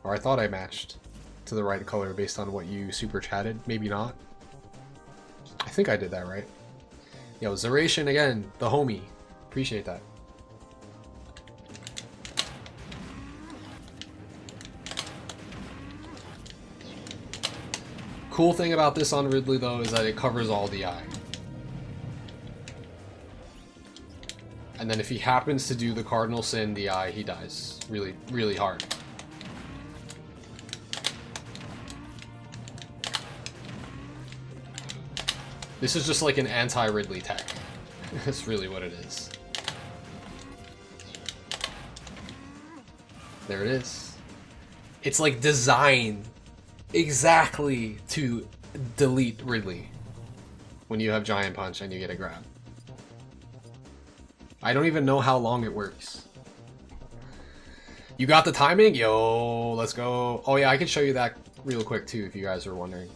or I thought I matched to the right color based on what you super chatted. Maybe not. I think I did that right. Yo, Zeration again, the homie. Appreciate that. Cool thing about this on Ridley though is that it covers all DI. And then if he happens to do the Cardinal Sin DI, he dies really, really hard. This is just like an anti-Ridley tech. That's really what it is. There it is. It's like designed exactly to delete Ridley when you have Giant Punch and you get a grab. I don't even know how long it works. You got the timing? Yo, let's go. Oh yeah, I can show you that real quick too if you guys are wondering.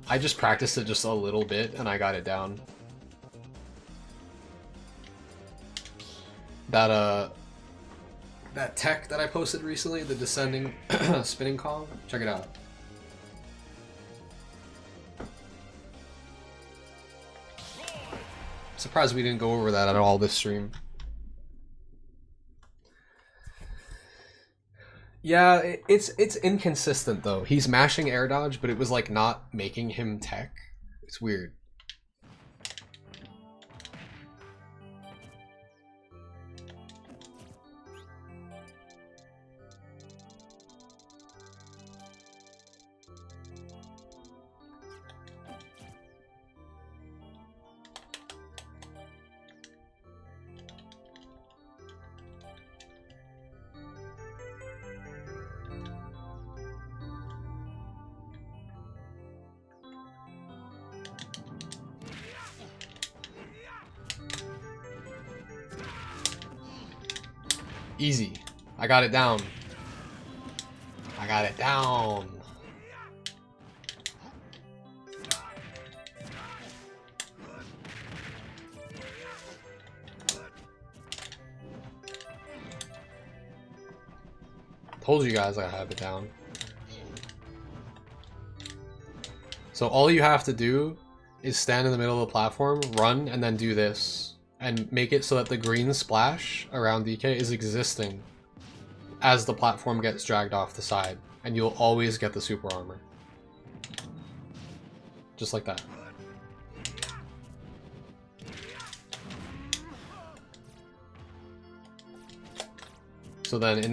I just practiced it just a little bit and I got it down. That tech that I posted recently, the descending spinning Kong, check it out. Surprised we didn't go over that at all this stream. Yeah, it's inconsistent though. He's mashing air dodge, but it was like not making him tech. It's weird. Easy. I got it down. I got it down. Told you guys I have it down. So all you have to do is stand in the middle of the platform, run, and then do this. And make it so that the green splash around DK is existing as the platform gets dragged off the side. And you'll always get the super armor. Just like that. So then in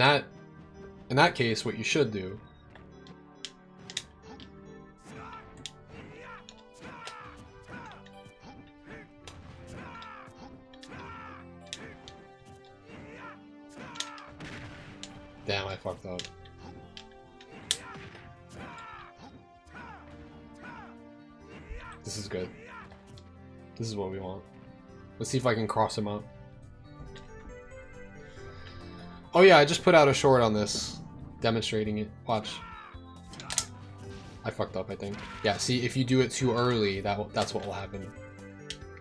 that case, what you should do damn, I fucked up. This is good. This is what we want. Let's see if I can cross him up. Oh yeah, I just put out a short on this, demonstrating it. Watch. I fucked up, I think. Yeah, see, if you do it too early, that's what will happen.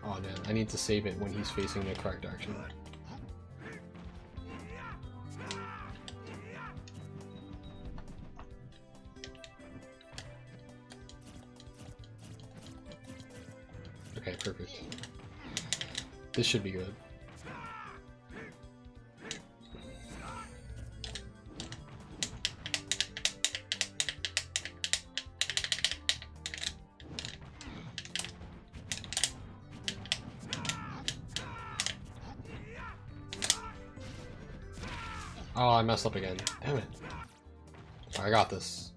Oh man, I need to save it when he's facing the correct direction. Okay, perfect. This should be good. Oh, I messed up again. Damn it. I got this.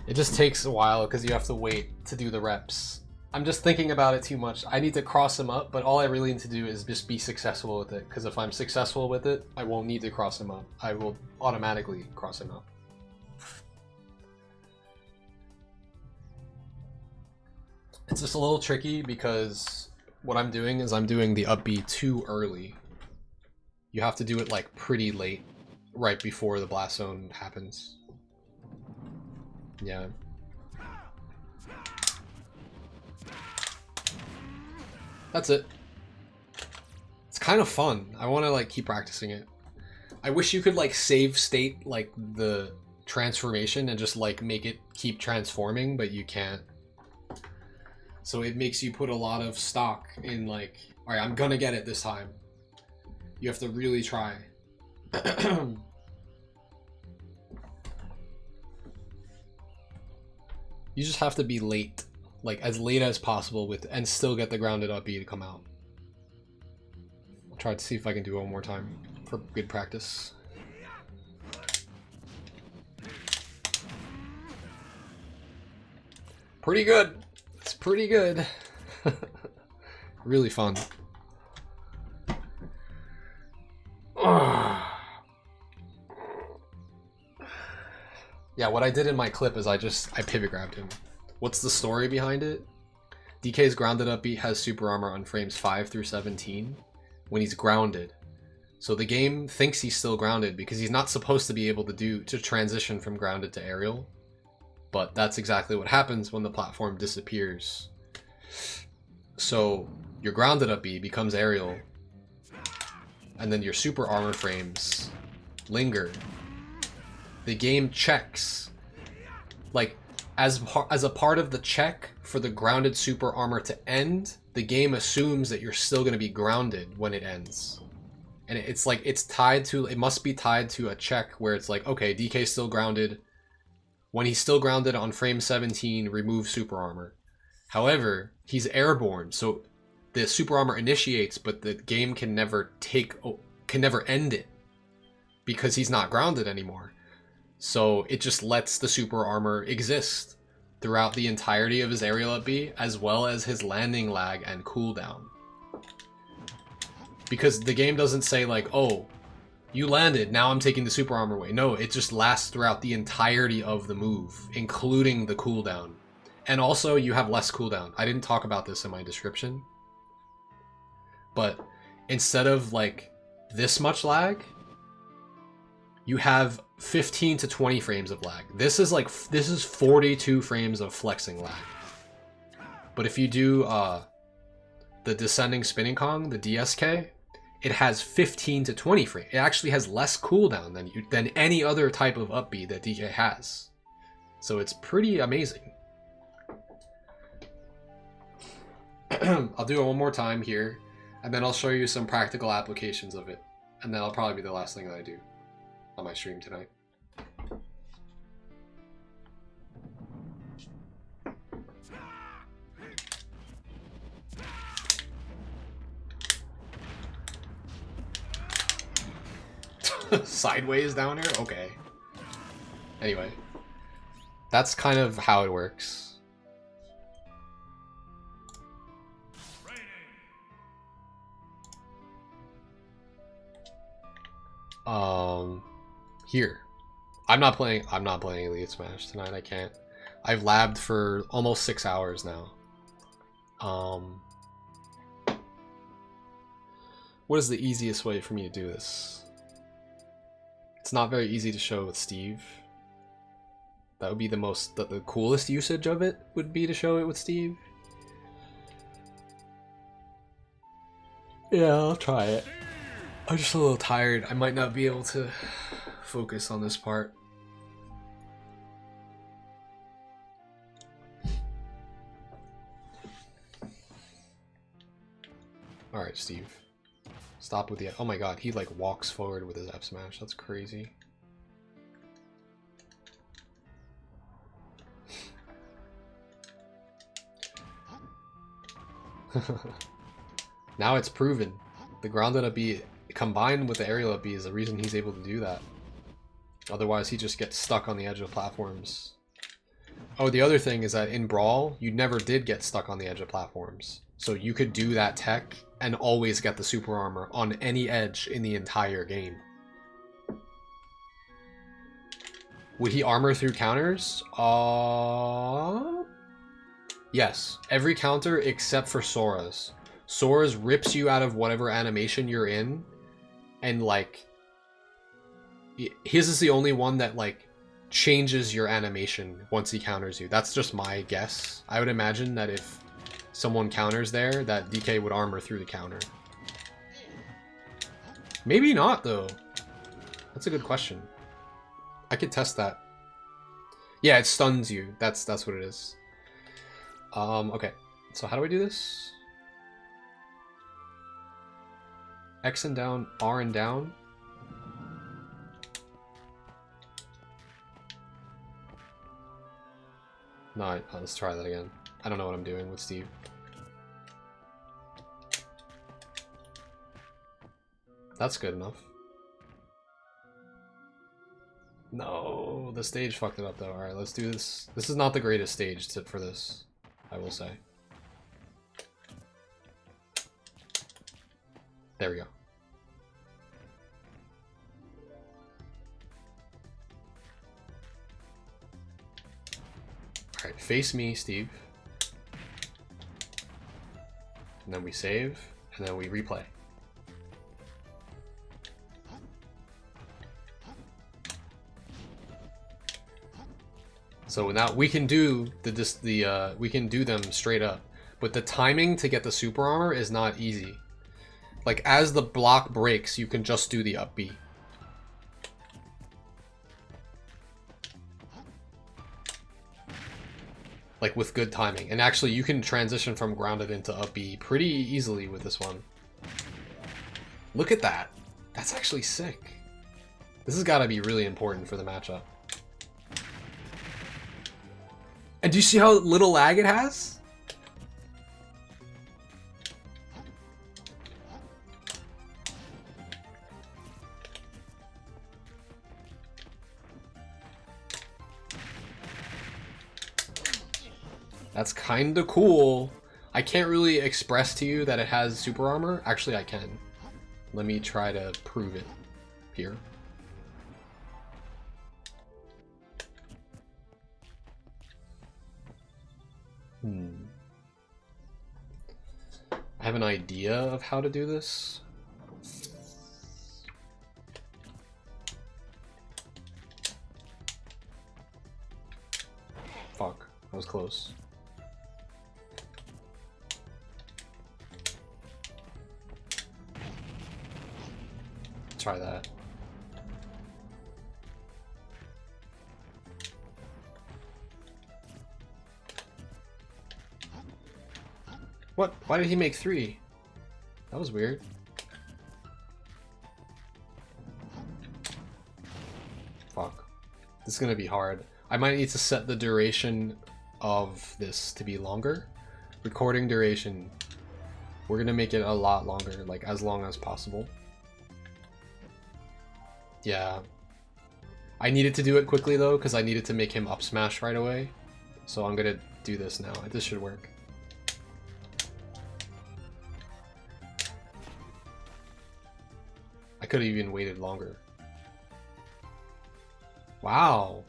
It just takes a while because you have to wait to do the reps. I'm just thinking about it too much. I need to cross him up, but all I really need to do is just be successful with it. Because if I'm successful with it, I won't need to cross him up. I will automatically cross him up. It's just a little tricky because what I'm doing is I'm doing the up B too early. You have to do it like pretty late, right before the blast zone happens. Yeah. That's it. It's kind of fun. I want to like keep practicing it. I wish you could like save state like the transformation and just like make it keep transforming, but you can't. So it makes you put a lot of stock in like, all right, I'm gonna get it this time. You have to really try. You just have to be late, like as late as possible with, and still get the grounded up B to come out. I'll try to see if I can do it one more time for good practice. Pretty good. It's pretty good. Really fun. Yeah, what I did in my clip is I pivot grabbed him. What's the story behind it? DK's grounded up B has super armor on frames 5 through 17 when he's grounded. So the game thinks he's still grounded because he's not supposed to be able to transition from grounded to aerial. But that's exactly what happens when the platform disappears. So your grounded up B becomes aerial, and then your super armor frames linger. The game checks, like as a part of the check for the grounded super armor to end, the game assumes that you're still going to be grounded when it ends. And it's like it must be tied to a check where it's like, okay, DK's still grounded. When he's still grounded on frame 17, remove super armor. However, he's airborne, so the super armor initiates, but the game can never end it because he's not grounded anymore. So it just lets the super armor exist throughout the entirety of his aerial up B, as well as his landing lag and cooldown. Because the game doesn't say like, oh, you landed, now I'm taking the super armor away. No, it just lasts throughout the entirety of the move, including the cooldown. And also, you have less cooldown. I didn't talk about this in my description. But instead of like this much lag, you have 15 to 20 frames of lag. This is 42 frames of flexing lag. But if you do the descending spinning Kong, the DSK, it has 15 to 20 frames. It actually has less cooldown than any other type of up B that DK has. So it's pretty amazing. I'll do it one more time here, and then I'll show you some practical applications of it. And that'll probably be the last thing that I do on my stream tonight. Sideways down here? Okay. Anyway. That's kind of how it works. Here. I'm not playing Elite Smash tonight, I can't. I've labbed for almost 6 hours now. What is the easiest way for me to do this? It's not very easy to show with Steve. That would be the coolest usage of it would be to show it with Steve. Yeah, I'll try it. I'm just a little tired. I might not be able to focus on this part. Alright, Steve. Stop with the... Oh my god, he like walks forward with his F smash. That's crazy. Now it's proven. The grounded up B combined with the aerial up B is the reason he's able to do that. Otherwise he just gets stuck on the edge of platforms. Oh, the other thing is that in Brawl, you never did get stuck on the edge of platforms. So you could do that tech and always get the super armor on any edge in the entire game. Would he armor through counters? Yes. Every counter except for Sora's. Sora's rips you out of whatever animation you're in, and like his is the only one that like changes your animation once he counters you. That's just my guess. I would imagine that if someone counters there, that DK would armor through the counter. Maybe not though. That's a good question. I could test that. Yeah, it stuns you. That's what it is. Okay. So how do I do this? X and down, R and down. No, let's try that again. I don't know what I'm doing with Steve. That's good enough. No, the stage fucked it up though. Alright, let's do this. This is not the greatest stage for this, I will say. There we go. Alright, face me, Steve. And then we save, and then we replay. So now we can do we can do them straight up, but the timing to get the super armor is not easy. Like as the block breaks, you can just do the up B. Like with good timing, and actually you can transition from grounded into up B pretty easily with this one. Look at that. That's actually sick. This has got to be really important for the matchup. And do you see how little lag it has? That's kind of cool. I can't really express to you that it has super armor. Actually, I can. Let me try to prove it here. I have an idea of how to do this. Fuck, that was close. Try that. What? Why did he make 3? That was weird. Fuck. This is gonna be hard. I might need to set the duration of this to be longer. Recording duration. We're gonna make it a lot longer, like as long as possible. Yeah. I needed to do it quickly though, because I needed to make him up smash right away. So I'm gonna do this now. This should work. I could have even waited longer. Wow.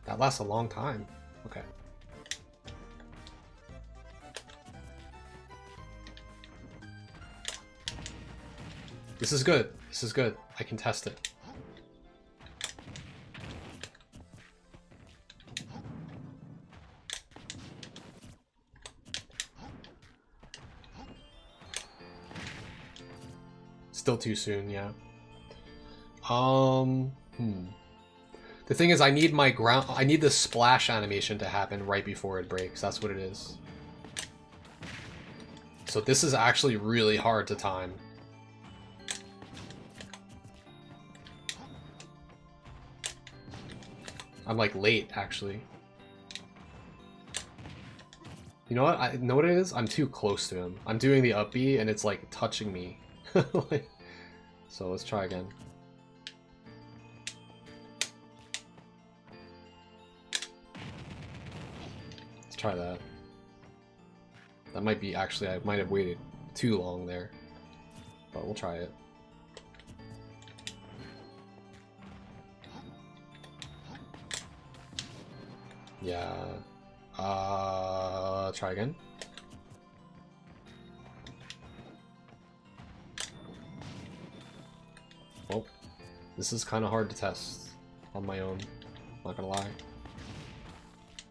That lasts a long time. Okay. This is good. This is good. I can test it. Still too soon, yeah. The thing is, I need the splash animation to happen right before it breaks. That's what it is. So this is actually really hard to time. I'm like late, actually. You know what? I know what it is? I'm too close to him. I'm doing the up B and it's like touching me. So let's try again. Let's try that. That might be actually, I might have waited too long there. But we'll try it. Yeah. Try again. Well, this is kind of hard to test on my own. Not gonna lie.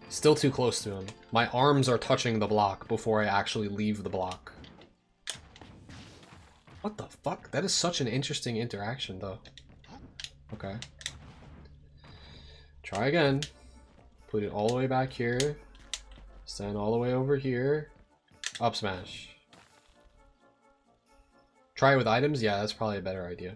Still too close to him. My arms are touching the block before I actually leave the block. What the fuck? That is such an interesting interaction, though. Okay. Try again. Put it all the way back here. Stand all the way over here. Up smash. Try it with items? Yeah, that's probably a better idea.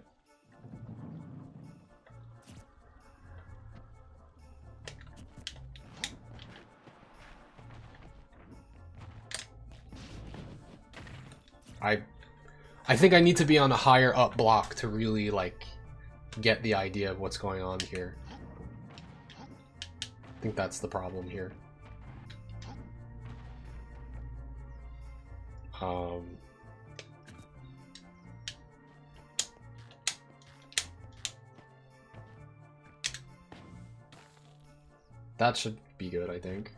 I think I need to be on a higher up block to really, like, get the idea of what's going on here. I think that's the problem here. That should be good, I think.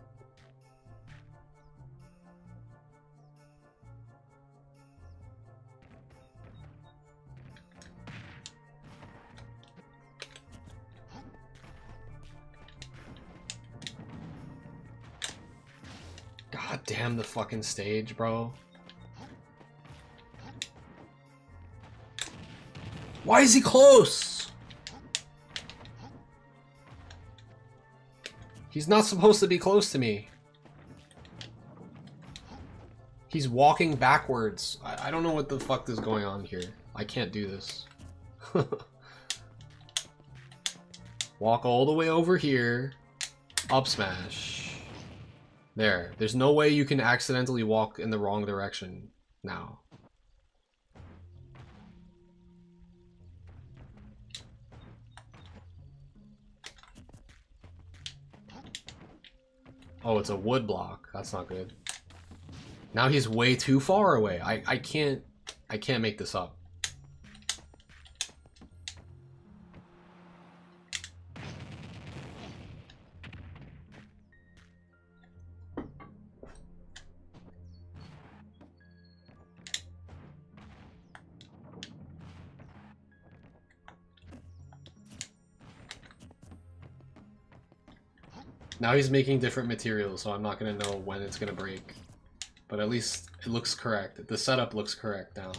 God damn the fucking stage, bro. Why is he close? He's not supposed to be close to me. He's walking backwards. I don't know what the fuck is going on here. I can't do this. Walk all the way over here. Up smash. There. There's no way you can accidentally walk in the wrong direction now. Oh, it's a wood block. That's not good. Now he's way too far away. I can't make this up. Now he's making different materials, so I'm not going to know when it's going to break. But at least it looks correct. The setup looks correct now.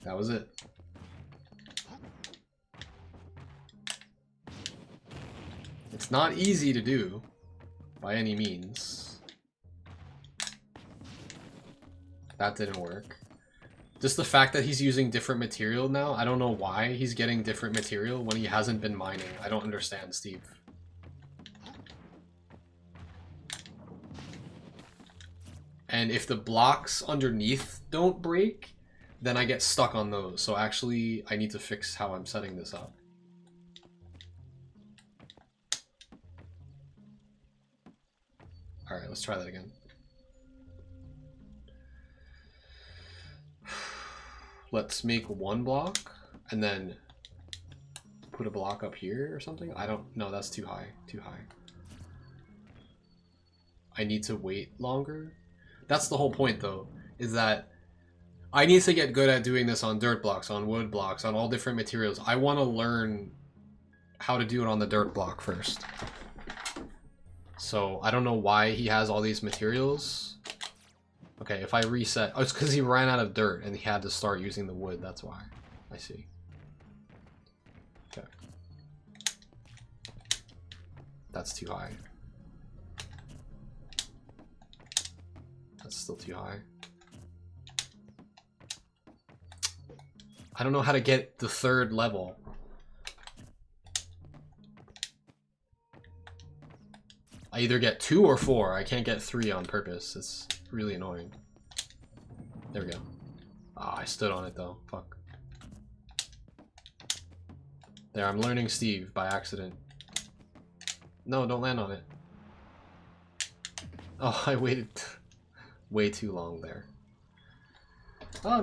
That was it. It's not easy to do, by any means. That didn't work. Just the fact that he's using different material now, I don't know why he's getting different material when he hasn't been mining. I don't understand, Steve. And if the blocks underneath don't break, then I get stuck on those. So actually, I need to fix how I'm setting this up. Alright, let's try that again. Let's make one block, and then put a block up here or something. I don't know, that's too high. Too high. I need to wait longer. That's the whole point, though, is that I need to get good at doing this on dirt blocks, on wood blocks, on all different materials. I want to learn how to do it on the dirt block first. So I don't know why he has all these materials. Okay, if I reset... Oh, it's because he ran out of dirt and he had to start using the wood. That's why. I see. Okay. That's too high. That's still too high. I don't know how to get the third level. I either get 2 or 4. I can't get 3 on purpose. It's really annoying. There we go. Ah, I stood on it though. Fuck. There, I'm learning Steve by accident. No, don't land on it. Oh, I waited way too long there.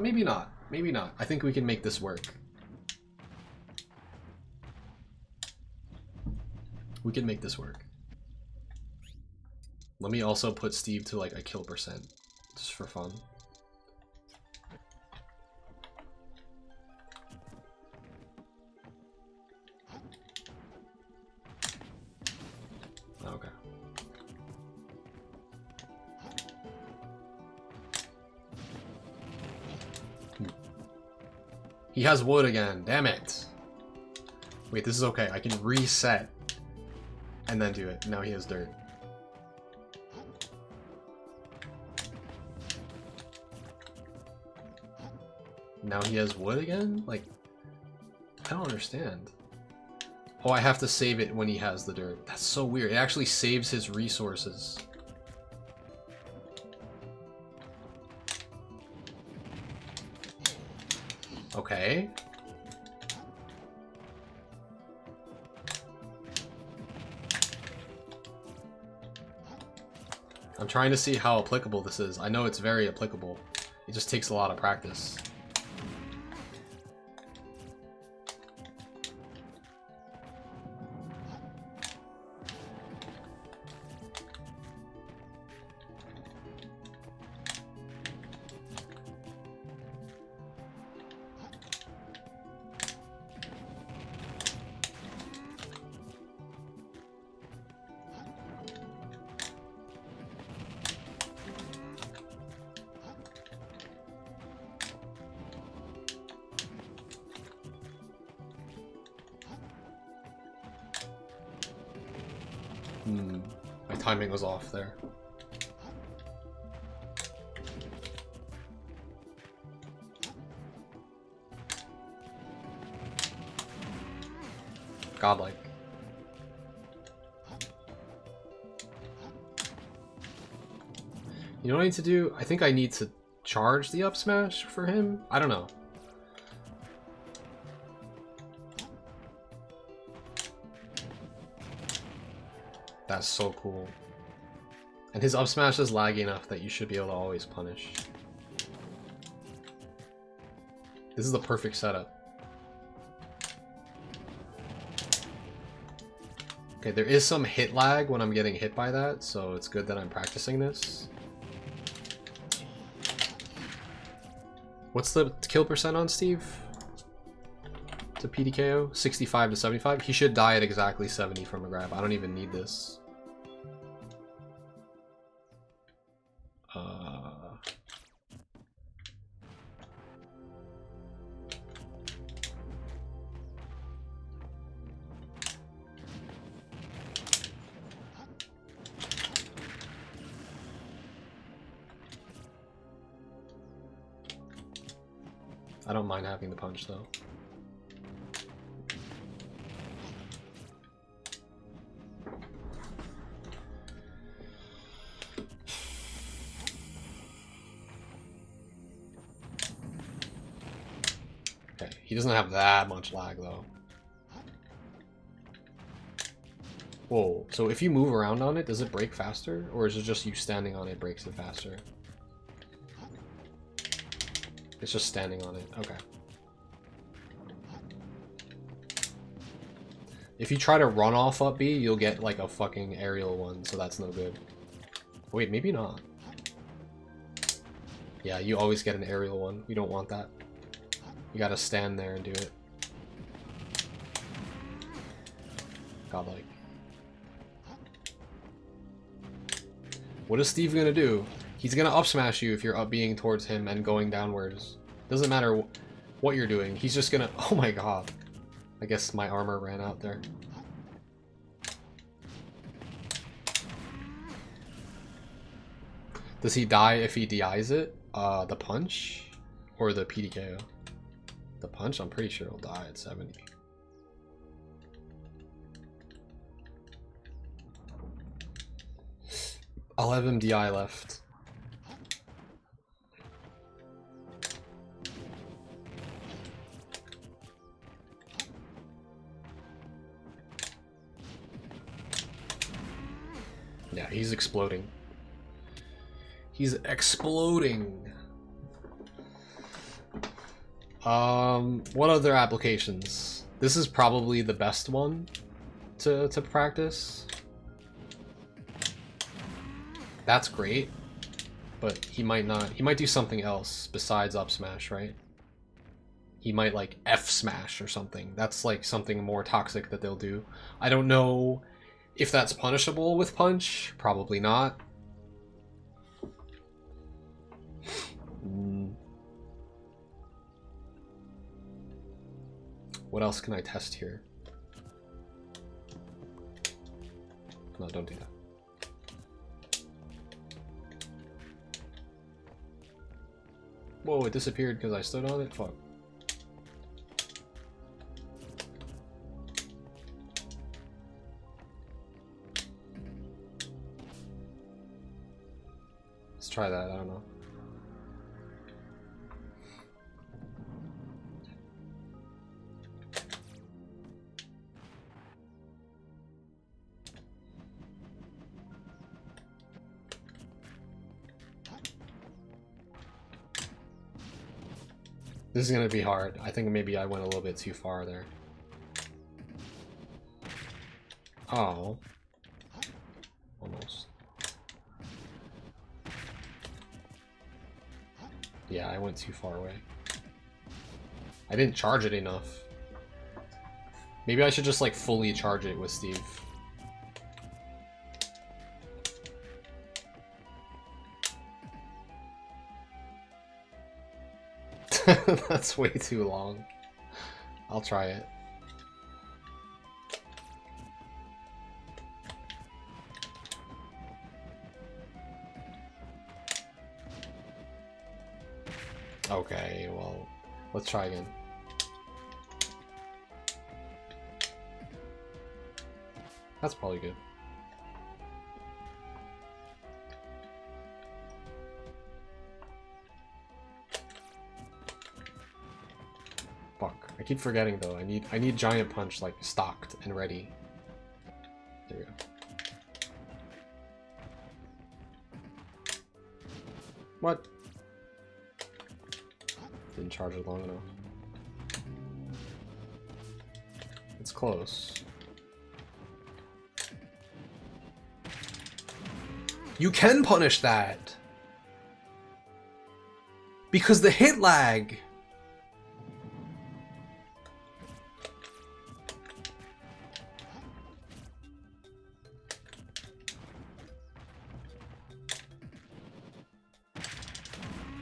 Maybe not. Maybe not. I think we can make this work. We can make this work. Let me also put Steve to like a kill percent, just for fun. Okay. He has wood again, damn it. Wait, this is okay. I can reset and then do it. Now he has dirt. Now he has wood again? Like, I don't understand. Oh, I have to save it when he has the dirt. That's so weird. It actually saves his resources. Okay. I'm trying to see how applicable this is. I know it's very applicable. It just takes a lot of practice. My timing was off there. Godlike. You know what I need to do? I think I need to charge the up smash for him? I don't know. That's so cool. And his up smash is laggy enough that you should be able to always punish. This is the perfect setup. Okay, there is some hit lag when I'm getting hit by that, so it's good that I'm practicing this. What's the kill percent on Steve? To PDKO? 65 to 75? He should die at exactly 70 from a grab. I don't even need this. I don't mind having the punch though. He doesn't have that much lag though. Whoa, so if you move around on it, does it break faster? Or is it just you standing on it breaks it faster? It's just standing on it, okay. If you try to run off up B, you'll get like a fucking aerial one, so that's no good. Wait, maybe not. Yeah, you always get an aerial one. You don't want that. You gotta stand there and do it. Godlike. What is Steve gonna do? He's gonna up smash you if you're up being towards him and going downwards. Doesn't matter what you're doing. He's just gonna... Oh my god. I guess my armor ran out there. Does he die if he DIs it? The punch? Or the PDKO? The punch, I'm pretty sure he'll die at 70. I'll have him DI left. Yeah, he's exploding. He's exploding. What other applications? This is probably the best one to practice. That's great, but he might not. He might do something else besides up smash, right? He might like F smash or something. That's like something more toxic that they'll do. I don't know if that's punishable with punch. Probably not. What else can I test here? No, don't do that. Whoa, it disappeared because I stood on it? Fuck. Let's try that, I don't know. This is gonna be hard. I think maybe I went a little bit too far there. Oh. Almost. Yeah, I went too far away. I didn't charge it enough. Maybe I should just like fully charge it with Steve. That's way too long. I'll try it. Okay, well, let's try again. That's probably good. Fuck. I keep forgetting though. I need giant punch like stocked and ready. There we go. What? Didn't charge it long enough. It's close. You can punish that! Because the hit lag!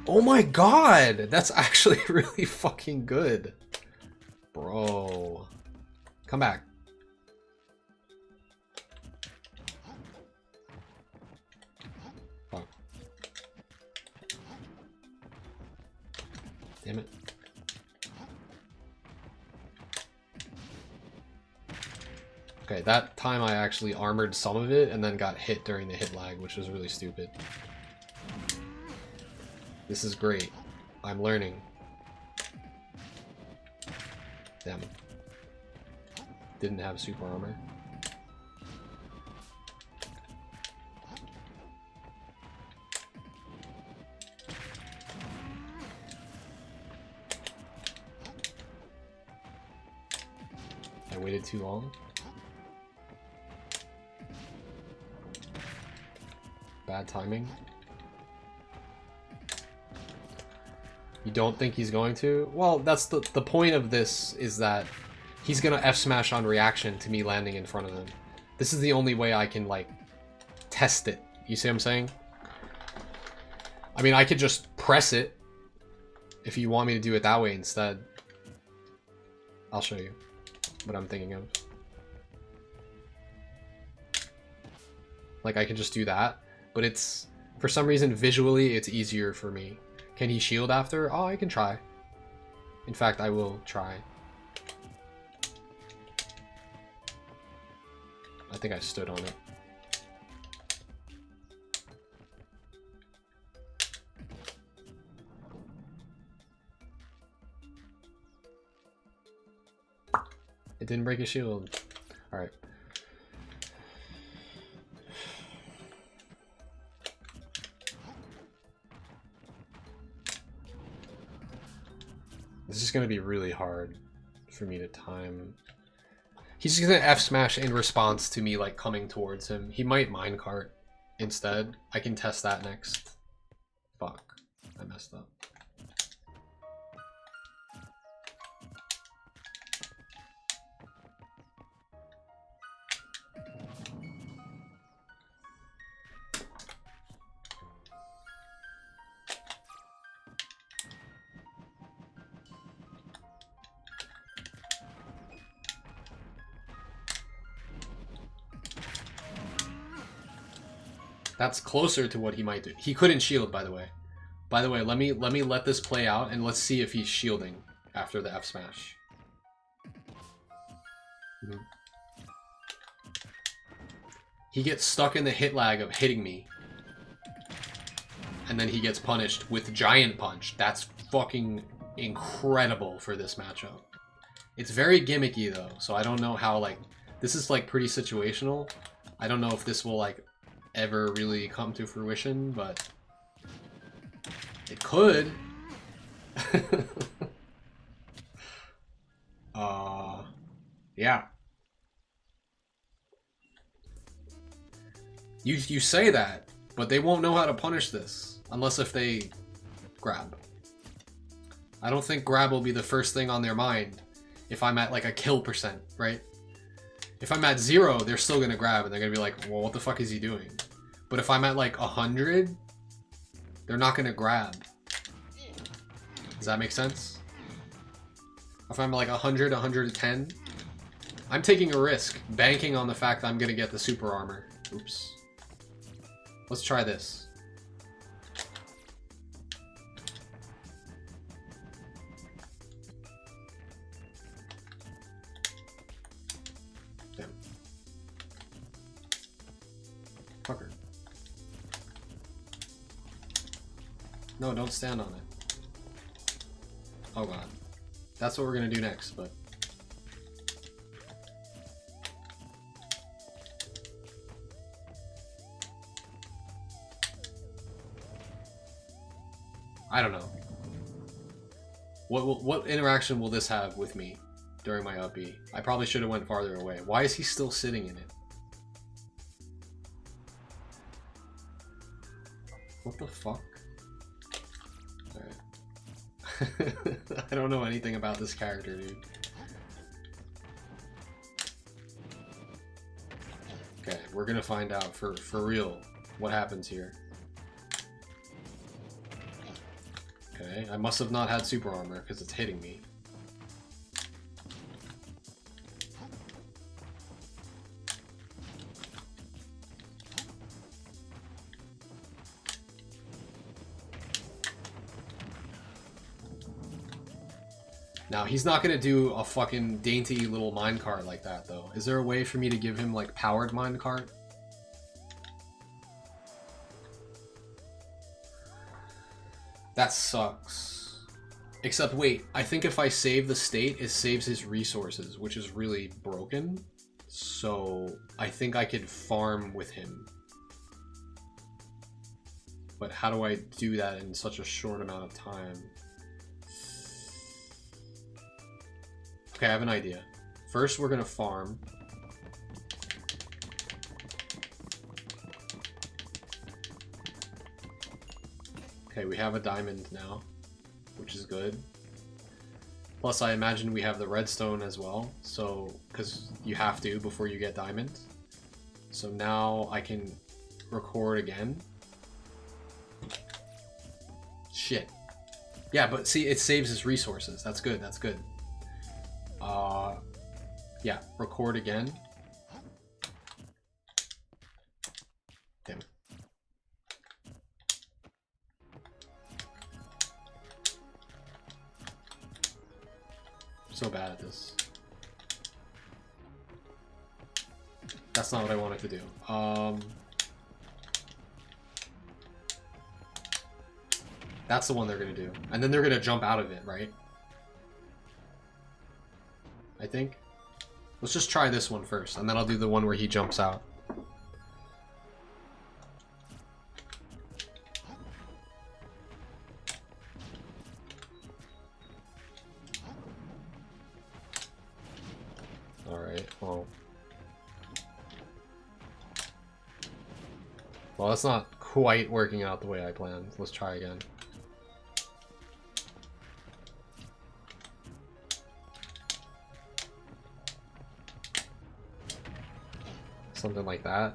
Oh my god! That's actually really fucking good. Bro. Come back. Fuck. Damn it. Okay, that time I actually armored some of it and then got hit during the hit lag, which was really stupid. This is great. I'm learning. Damn. Didn't have super armor. I waited too long. Bad timing. You don't think he's going to? Well, that's the point of this, is that he's gonna F-smash on reaction to me landing in front of him. This is the only way I can, like, test it. You see what I'm saying? I mean, I could just press it if you want me to do it that way instead. I'll show you what I'm thinking of. Like, I can just do that, but it's, for some reason, visually, it's easier for me. Can he shield after? Oh, I can try. In fact, I will try. I think I stood on it. It didn't break his shield. Alright. This is going to be really hard for me to time. He's just going to F-smash in response to me, like, coming towards him. He might minecart instead. I can test that next. Fuck. I messed up. That's closer to what he might do. He couldn't shield, by the way. By the way, let me let this play out and let's see if he's shielding after the F smash. He gets stuck in the hit lag of hitting me. And then he gets punished with Giant Punch. That's fucking incredible for this matchup. It's very gimmicky though, so I don't know how, like, this is like pretty situational. I don't know if this will, like, ever really come to fruition, but it could. Yeah. You say that, but they won't know how to punish this unless if they grab. I don't think grab will be the first thing on their mind if I'm at like a kill percent, right? If I'm at 0, they're still gonna grab and they're gonna be like, well, what the fuck is he doing? But if I'm at like 100, they're not gonna grab. Does that make sense? If I'm like 100, 110, I'm taking a risk, banking on the fact that I'm gonna get the super armor. Oops. Let's try this. Damn. Fucker. No, don't stand on it. Oh god. That's what we're gonna do next, but... I don't know. What interaction will this have with me during my up B? I probably should have went farther away. Why is he still sitting in it? What the fuck? Alright. I don't know anything about this character, dude. Okay, we're gonna find out for real what happens here. Okay, I must have not had super armor because it's hitting me. Now, he's not going to do a fucking dainty little minecart like that, though. Is there a way for me to give him, like, powered minecart? That sucks. Except, wait, I think if I save the state, it saves his resources, which is really broken. So I think I could farm with him. But how do I do that in such a short amount of time? Okay, I have an idea. First, we're gonna farm. Okay, we have a diamond now, which is good. Plus, I imagine we have the redstone as well, so, because you have to before you get diamond. So now I can record again. Shit. Yeah, but see, it saves his resources. That's good, that's good. Yeah, record again. Damn. So bad at this. That's not what I wanted to do. That's the one they're gonna do. And then they're gonna jump out of it, right? I think. Let's just try this one first, and then I'll do the one where he jumps out. Alright, well, that's not quite working out the way I planned. Let's try again. Something like that.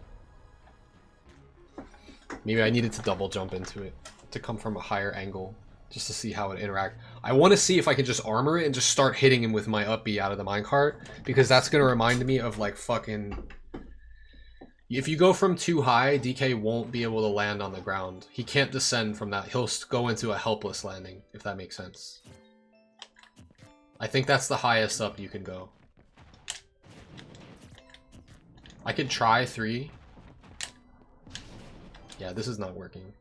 Maybe I needed to double jump into it to come from a higher angle just to see how it interacts. I want to see if I can just armor it and just start hitting him with my up B out of the minecart, because that's going to remind me of like fucking... If you go from too high, DK won't be able to land on the ground. He can't descend from that. He'll go into a helpless landing, if that makes sense. I think that's the highest up you can go. I could try 3. Yeah, this is not working.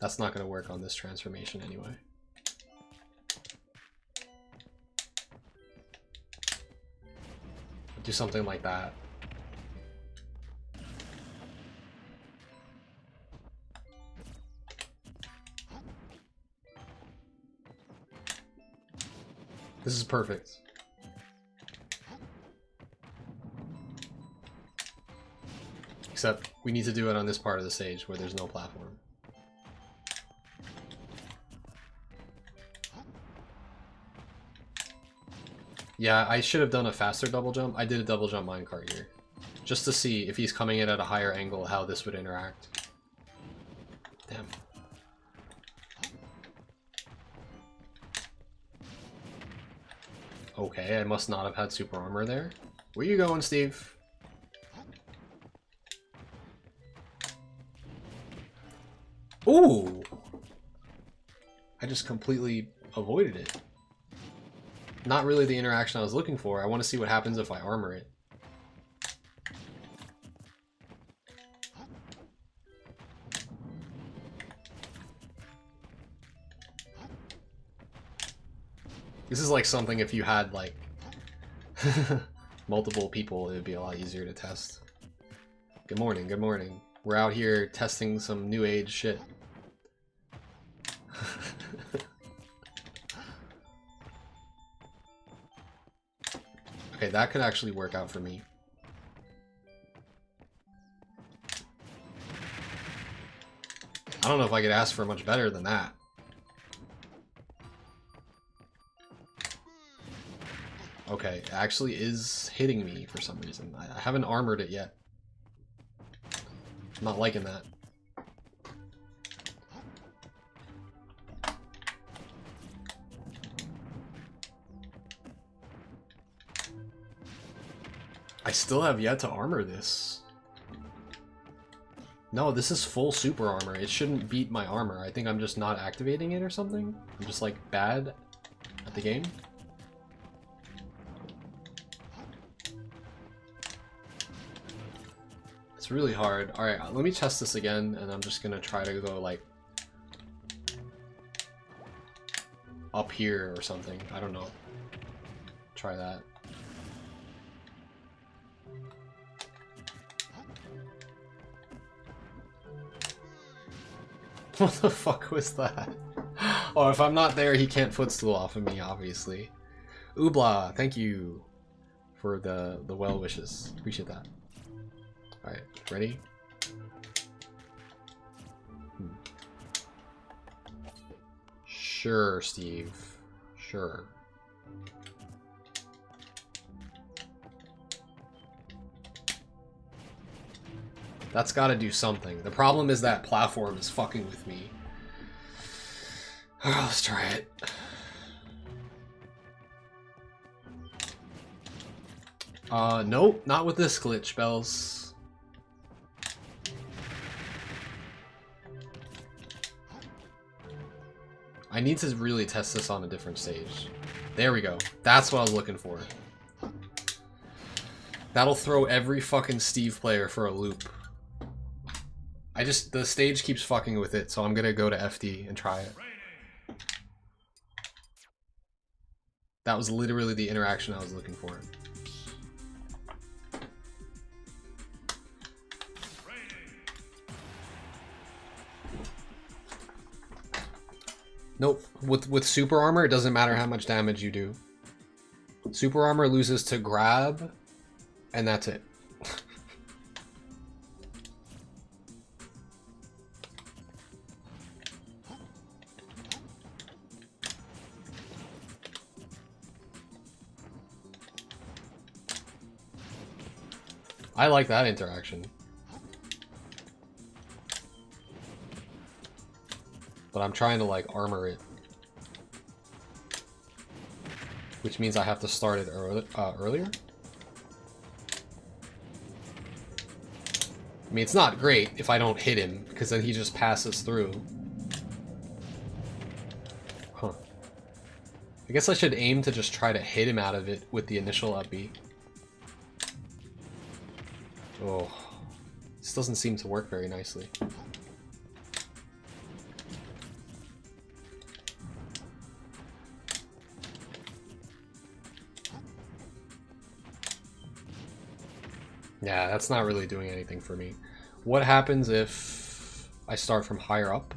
That's not going to work on this transformation anyway. Do something like that. This is perfect. Except we need to do it on this part of the stage where there's no platform. Yeah, I should have done a faster double jump. I did a double jump minecart here. Just to see if he's coming in at a higher angle, how this would interact. Damn. Okay, I must not have had super armor there. Where you going, Steve? Ooh! I just completely avoided it. Not really the interaction I was looking for. I want to see what happens if I armor it. This is like something if you had like multiple people, it would be a lot easier to test. Good morning, good morning. We're out here testing some new age shit. Okay, that could actually work out for me. I don't know if I could ask for much better than that. Okay, it actually is hitting me for some reason. I haven't armored it yet. I'm not liking that. I still have yet to armor this. No, this is full super armor. It shouldn't beat my armor. I think I'm just not activating it or something. I'm just like bad at the game. It's really hard. Alright, let me test this again, and I'm just gonna try to go like up here or something. I don't know. Try that. What the fuck was that? Oh, if I'm not there, he can't footstool off of me, obviously. Oobla, thank you for the well wishes. Appreciate that. Alright, ready? Sure, Steve. Sure. That's gotta do something. The problem is that platform is fucking with me. Oh, let's try it. Nope, not with this glitch, Bells. I need to really test this on a different stage. There we go. That's what I was looking for. That'll throw every fucking Steve player for a loop. The stage keeps fucking with it, so I'm gonna go to FD and try it. That was literally the interaction I was looking for. Nope. With super armor, it doesn't matter how much damage you do. Super armor loses to grab, and that's it. I like that interaction. But I'm trying to, like, armor it. Which means I have to start it earlier? I mean, it's not great if I don't hit him, because then he just passes through. Huh. I guess I should aim to just try to hit him out of it with the initial up B. Oh. This doesn't seem to work very nicely. Yeah, that's not really doing anything for me. What happens if I start from higher up?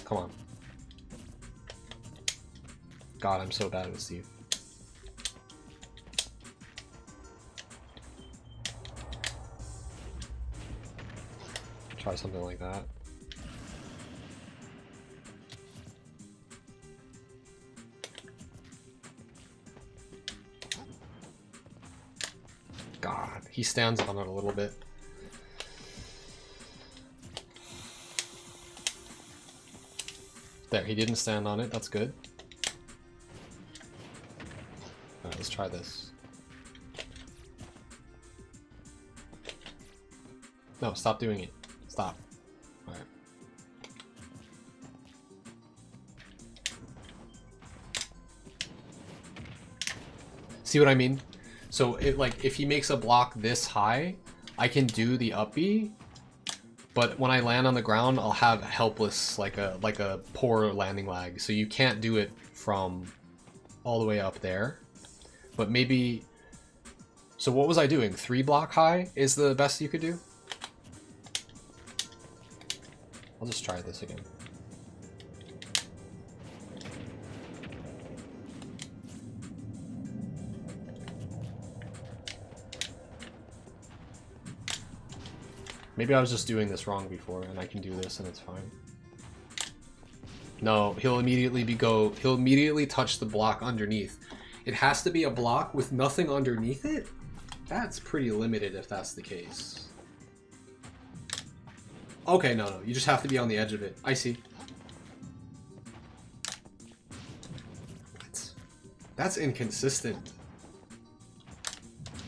Come on. God, I'm so bad with Steve. Try something like that. God, he stands on it a little bit. There, he didn't stand on it. That's good. Alright, let's try this. No, stop doing it. Stop. Alright. See what I mean? So if he makes a block this high, I can do the up B, but when I land on the ground, I'll have helpless like a poor landing lag. So you can't do it from all the way up there. But maybe. So what was I doing? 3 block high is the best you could do? I'll just try this again. Maybe I was just doing this wrong before, and I can do this and it's fine. No, he'll immediately touch the block underneath. It has to be a block with nothing underneath it? That's pretty limited if that's the case. Okay, no, you just have to be on the edge of it. I see. What? That's inconsistent.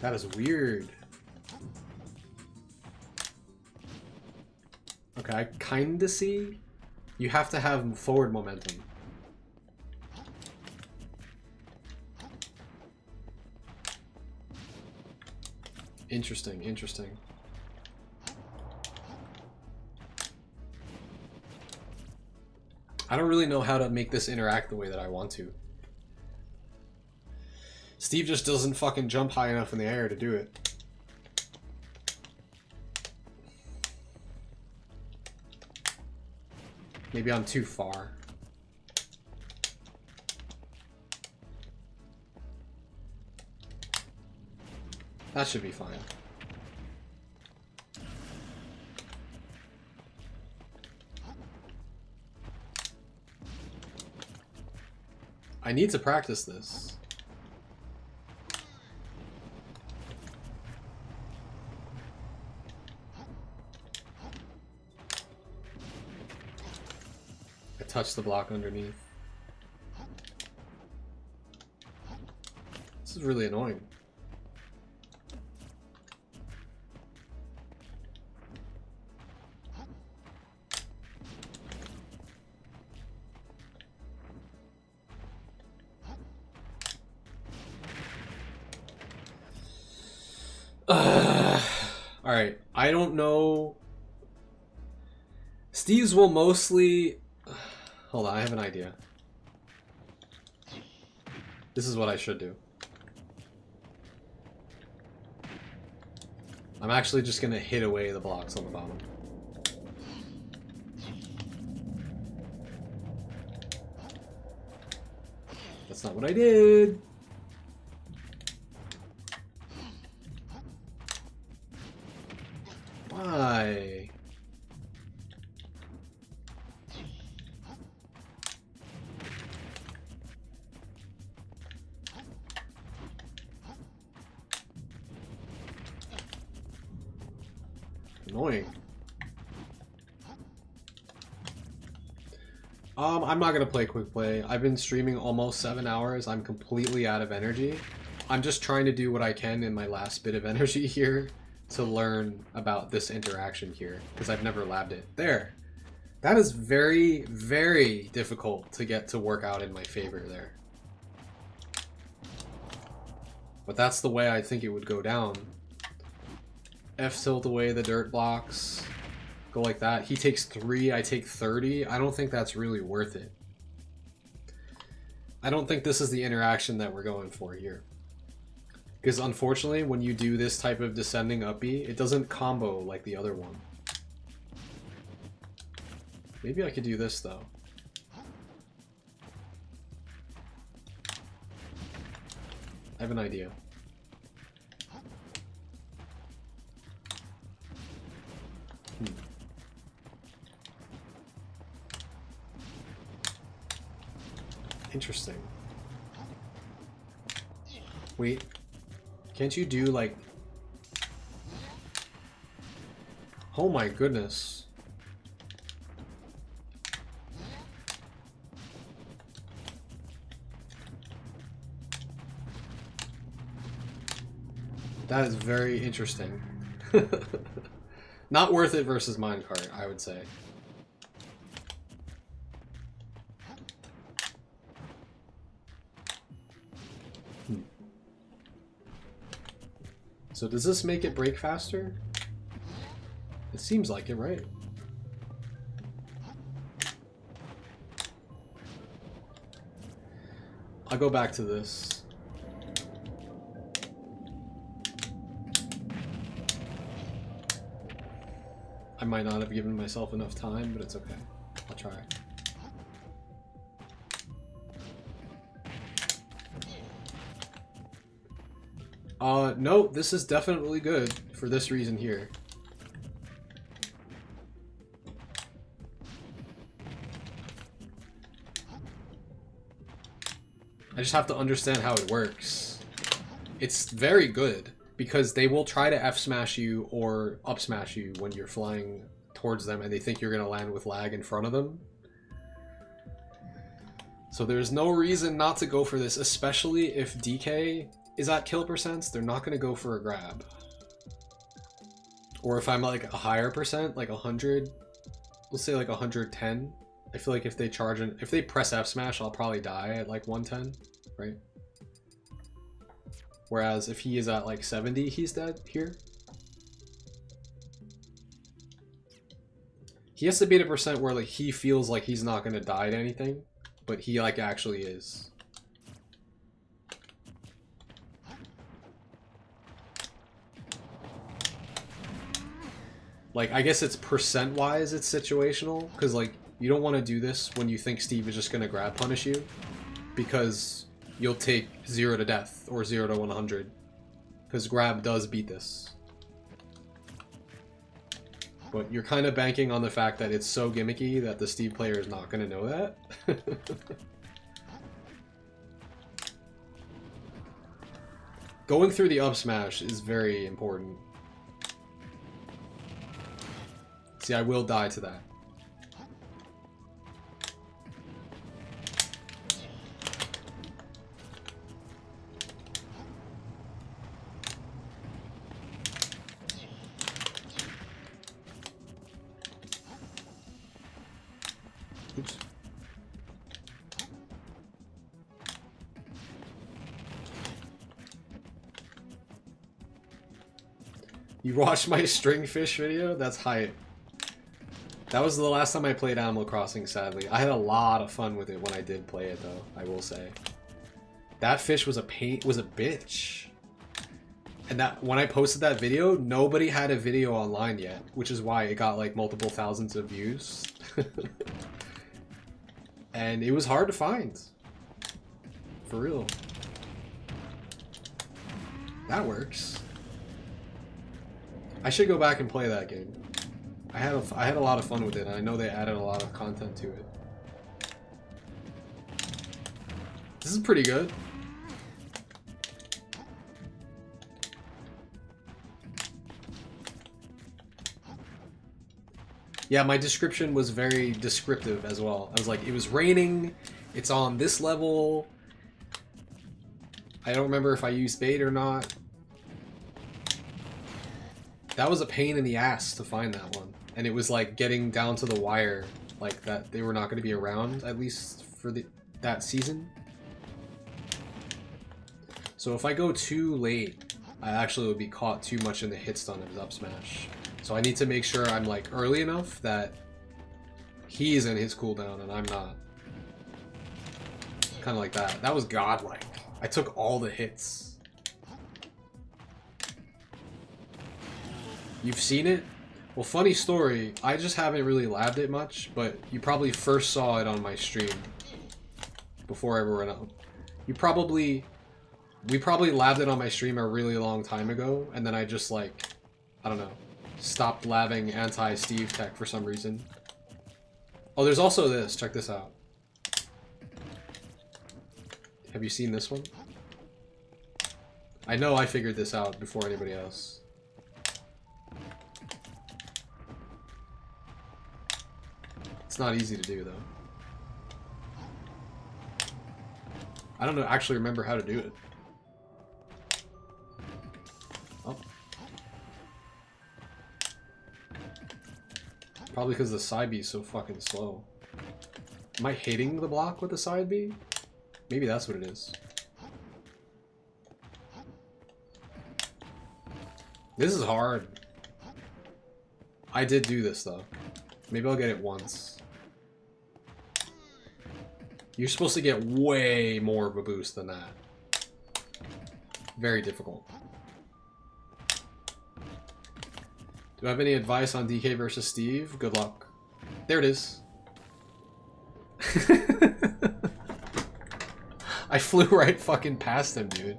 That is weird. Okay, I kinda see. You have to have forward momentum. Interesting, interesting. I don't really know how to make this interact the way that I want to. Steve just doesn't fucking jump high enough in the air to do it. Maybe I'm too far. That should be fine. I need to practice this. I touched the block underneath. This is really annoying. Alright, I don't know. Steve's will mostly... Hold on, I have an idea. This is what I should do. I'm actually just gonna hit away the blocks on the bottom. That's not what I did. Why? Annoying. I'm not gonna play quick play. I've been streaming almost 7 hours. I'm completely out of energy. I'm just trying to do what I can in my last bit of energy here to learn about this interaction here, because I've never labbed it. There. That is very, very difficult to get to work out in my favor there. But that's the way I think it would go down. F tilt away the dirt blocks. Go like that. He takes 3, I take 30. I don't think that's really worth it. I don't think this is the interaction that we're going for here. Because unfortunately, when you do this type of descending up B, it doesn't combo like the other one. Maybe I could do this though. I have an idea. Interesting. Wait, can't you do like... Oh my goodness. That is very interesting. Not worth it versus minecart, I would say. So does this make it break faster? It seems like it, right? I'll go back to this. I might not have given myself enough time, but it's okay. I'll try. No, this is definitely good for this reason here. I just have to understand how it works. It's very good, because they will try to F smash you or up smash you when you're flying towards them and they think you're going to land with lag in front of them. So there's no reason not to go for this, especially if DK is at kill percents. They're not going to go for a grab. Or if I'm like a higher percent, like 100, let's say like 110. I feel like if they charge and if they press F smash, I'll probably die at like 110, right? Whereas if he is at like 70, he's dead here. He has to be at a percent where like he feels like he's not gonna die to anything, but he like actually is. Like, I guess it's percent-wise, it's situational, because, like, you don't want to do this when you think Steve is just going to grab punish you, because you'll take 0 to death, or 0 to 100, because grab does beat this. But you're kind of banking on the fact that it's so gimmicky that the Steve player is not going to know that. Going through the up smash is very important. See, I will die to that. Oops. You watched my string fish video? That's hype. That was the last time I played Animal Crossing, sadly. I had a lot of fun with it when I did play it, though, I will say. That fish was a bitch. And that when I posted that video, nobody had a video online yet, which is why it got like multiple thousands of views. And it was hard to find. For real. That works. I should go back and play that game. I had a lot of fun with it, and I know they added a lot of content to it. This is pretty good. Yeah, my description was very descriptive as well. I was like, it was raining, it's on this level. I don't remember if I used bait or not. That was a pain in the ass to find that one. And it was like getting down to the wire, like that they were not going to be around, at least for that season. So if I go too late, I actually would be caught too much in the hit stun of his up smash. So I need to make sure I'm like early enough that he's in his cooldown and I'm not. Kind of like that. That was godlike. I took all the hits. You've seen it? Well, funny story, I just haven't really labbed it much, but you probably first saw it on my stream before everyone else. We probably labbed it on my stream a really long time ago, and then I just like, I don't know, stopped labbing anti-Steve tech for some reason. Oh, there's also this, check this out. Have you seen this one? I know I figured this out before anybody else. It's not easy to do, though. I don't know, actually remember how to do it. Oh. Probably because the side B is so fucking slow. Am I hitting the block with the side B? Maybe that's what it is. This is hard. I did do this, though. Maybe I'll get it once. You're supposed to get way more of a boost than that. Very difficult. Do I have any advice on DK versus Steve? Good luck. There it is. I flew right fucking past him, dude.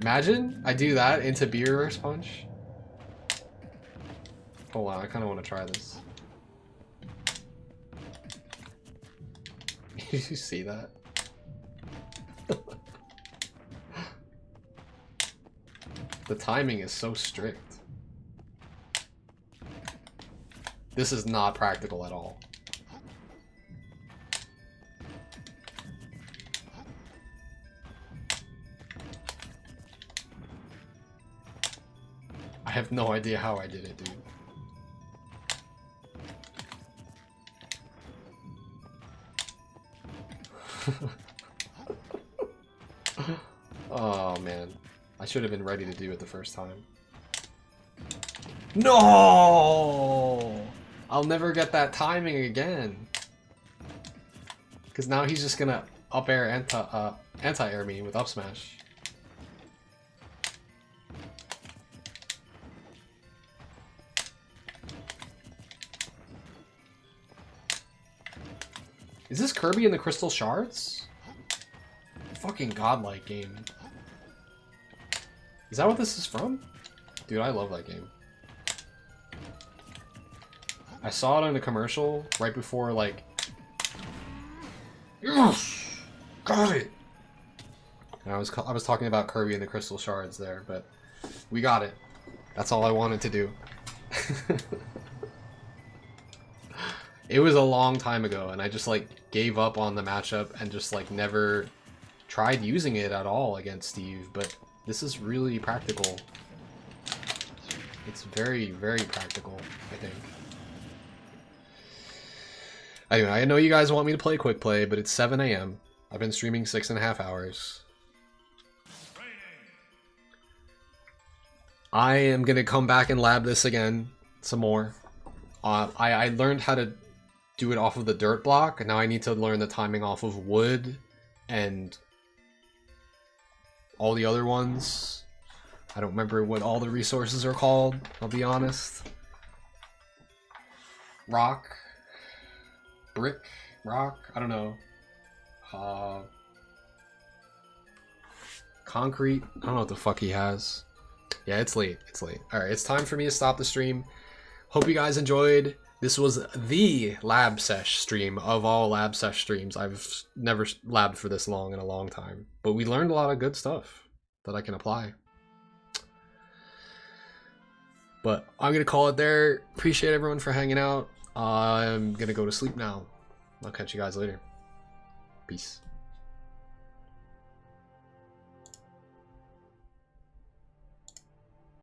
Imagine I do that into B reverse punch. Hold on, I kind of want to try this. Did you see that? The timing is so strict. This is not practical at all. I have no idea how I did it, dude. Oh man, I should have been ready to do it the first time. No! I'll never get that timing again. Because now he's just gonna up air anti-air me with up smash. Is this Kirby and the Crystal Shards? Fucking godlike game. Is that what this is from? Dude, I love that game. I saw it in a commercial right before, like... Yes! Got it! And I was talking about Kirby and the Crystal Shards there, but we got it. That's all I wanted to do. It was a long time ago, and I just, like, gave up on the matchup and just, like, never tried using it at all against Steve, but this is really practical. It's very, very practical, I think. Anyway, I know you guys want me to play quick play, but it's 7 AM. I've been streaming 6.5 hours. I am gonna come back and lab this again some more. I learned how to do it off of the dirt block, and now I need to learn the timing off of wood and all the other ones. I don't remember what all the resources are called, I'll be honest. Rock? Brick? Rock? I don't know. Concrete? I don't know what the fuck he has. Yeah, it's late. It's late. Alright, it's time for me to stop the stream. Hope you guys enjoyed. This was the lab sesh stream of all lab sesh streams. I've never labbed for this long in a long time. But we learned a lot of good stuff that I can apply. But I'm going to call it there. Appreciate everyone for hanging out. I'm going to go to sleep now. I'll catch you guys later. Peace.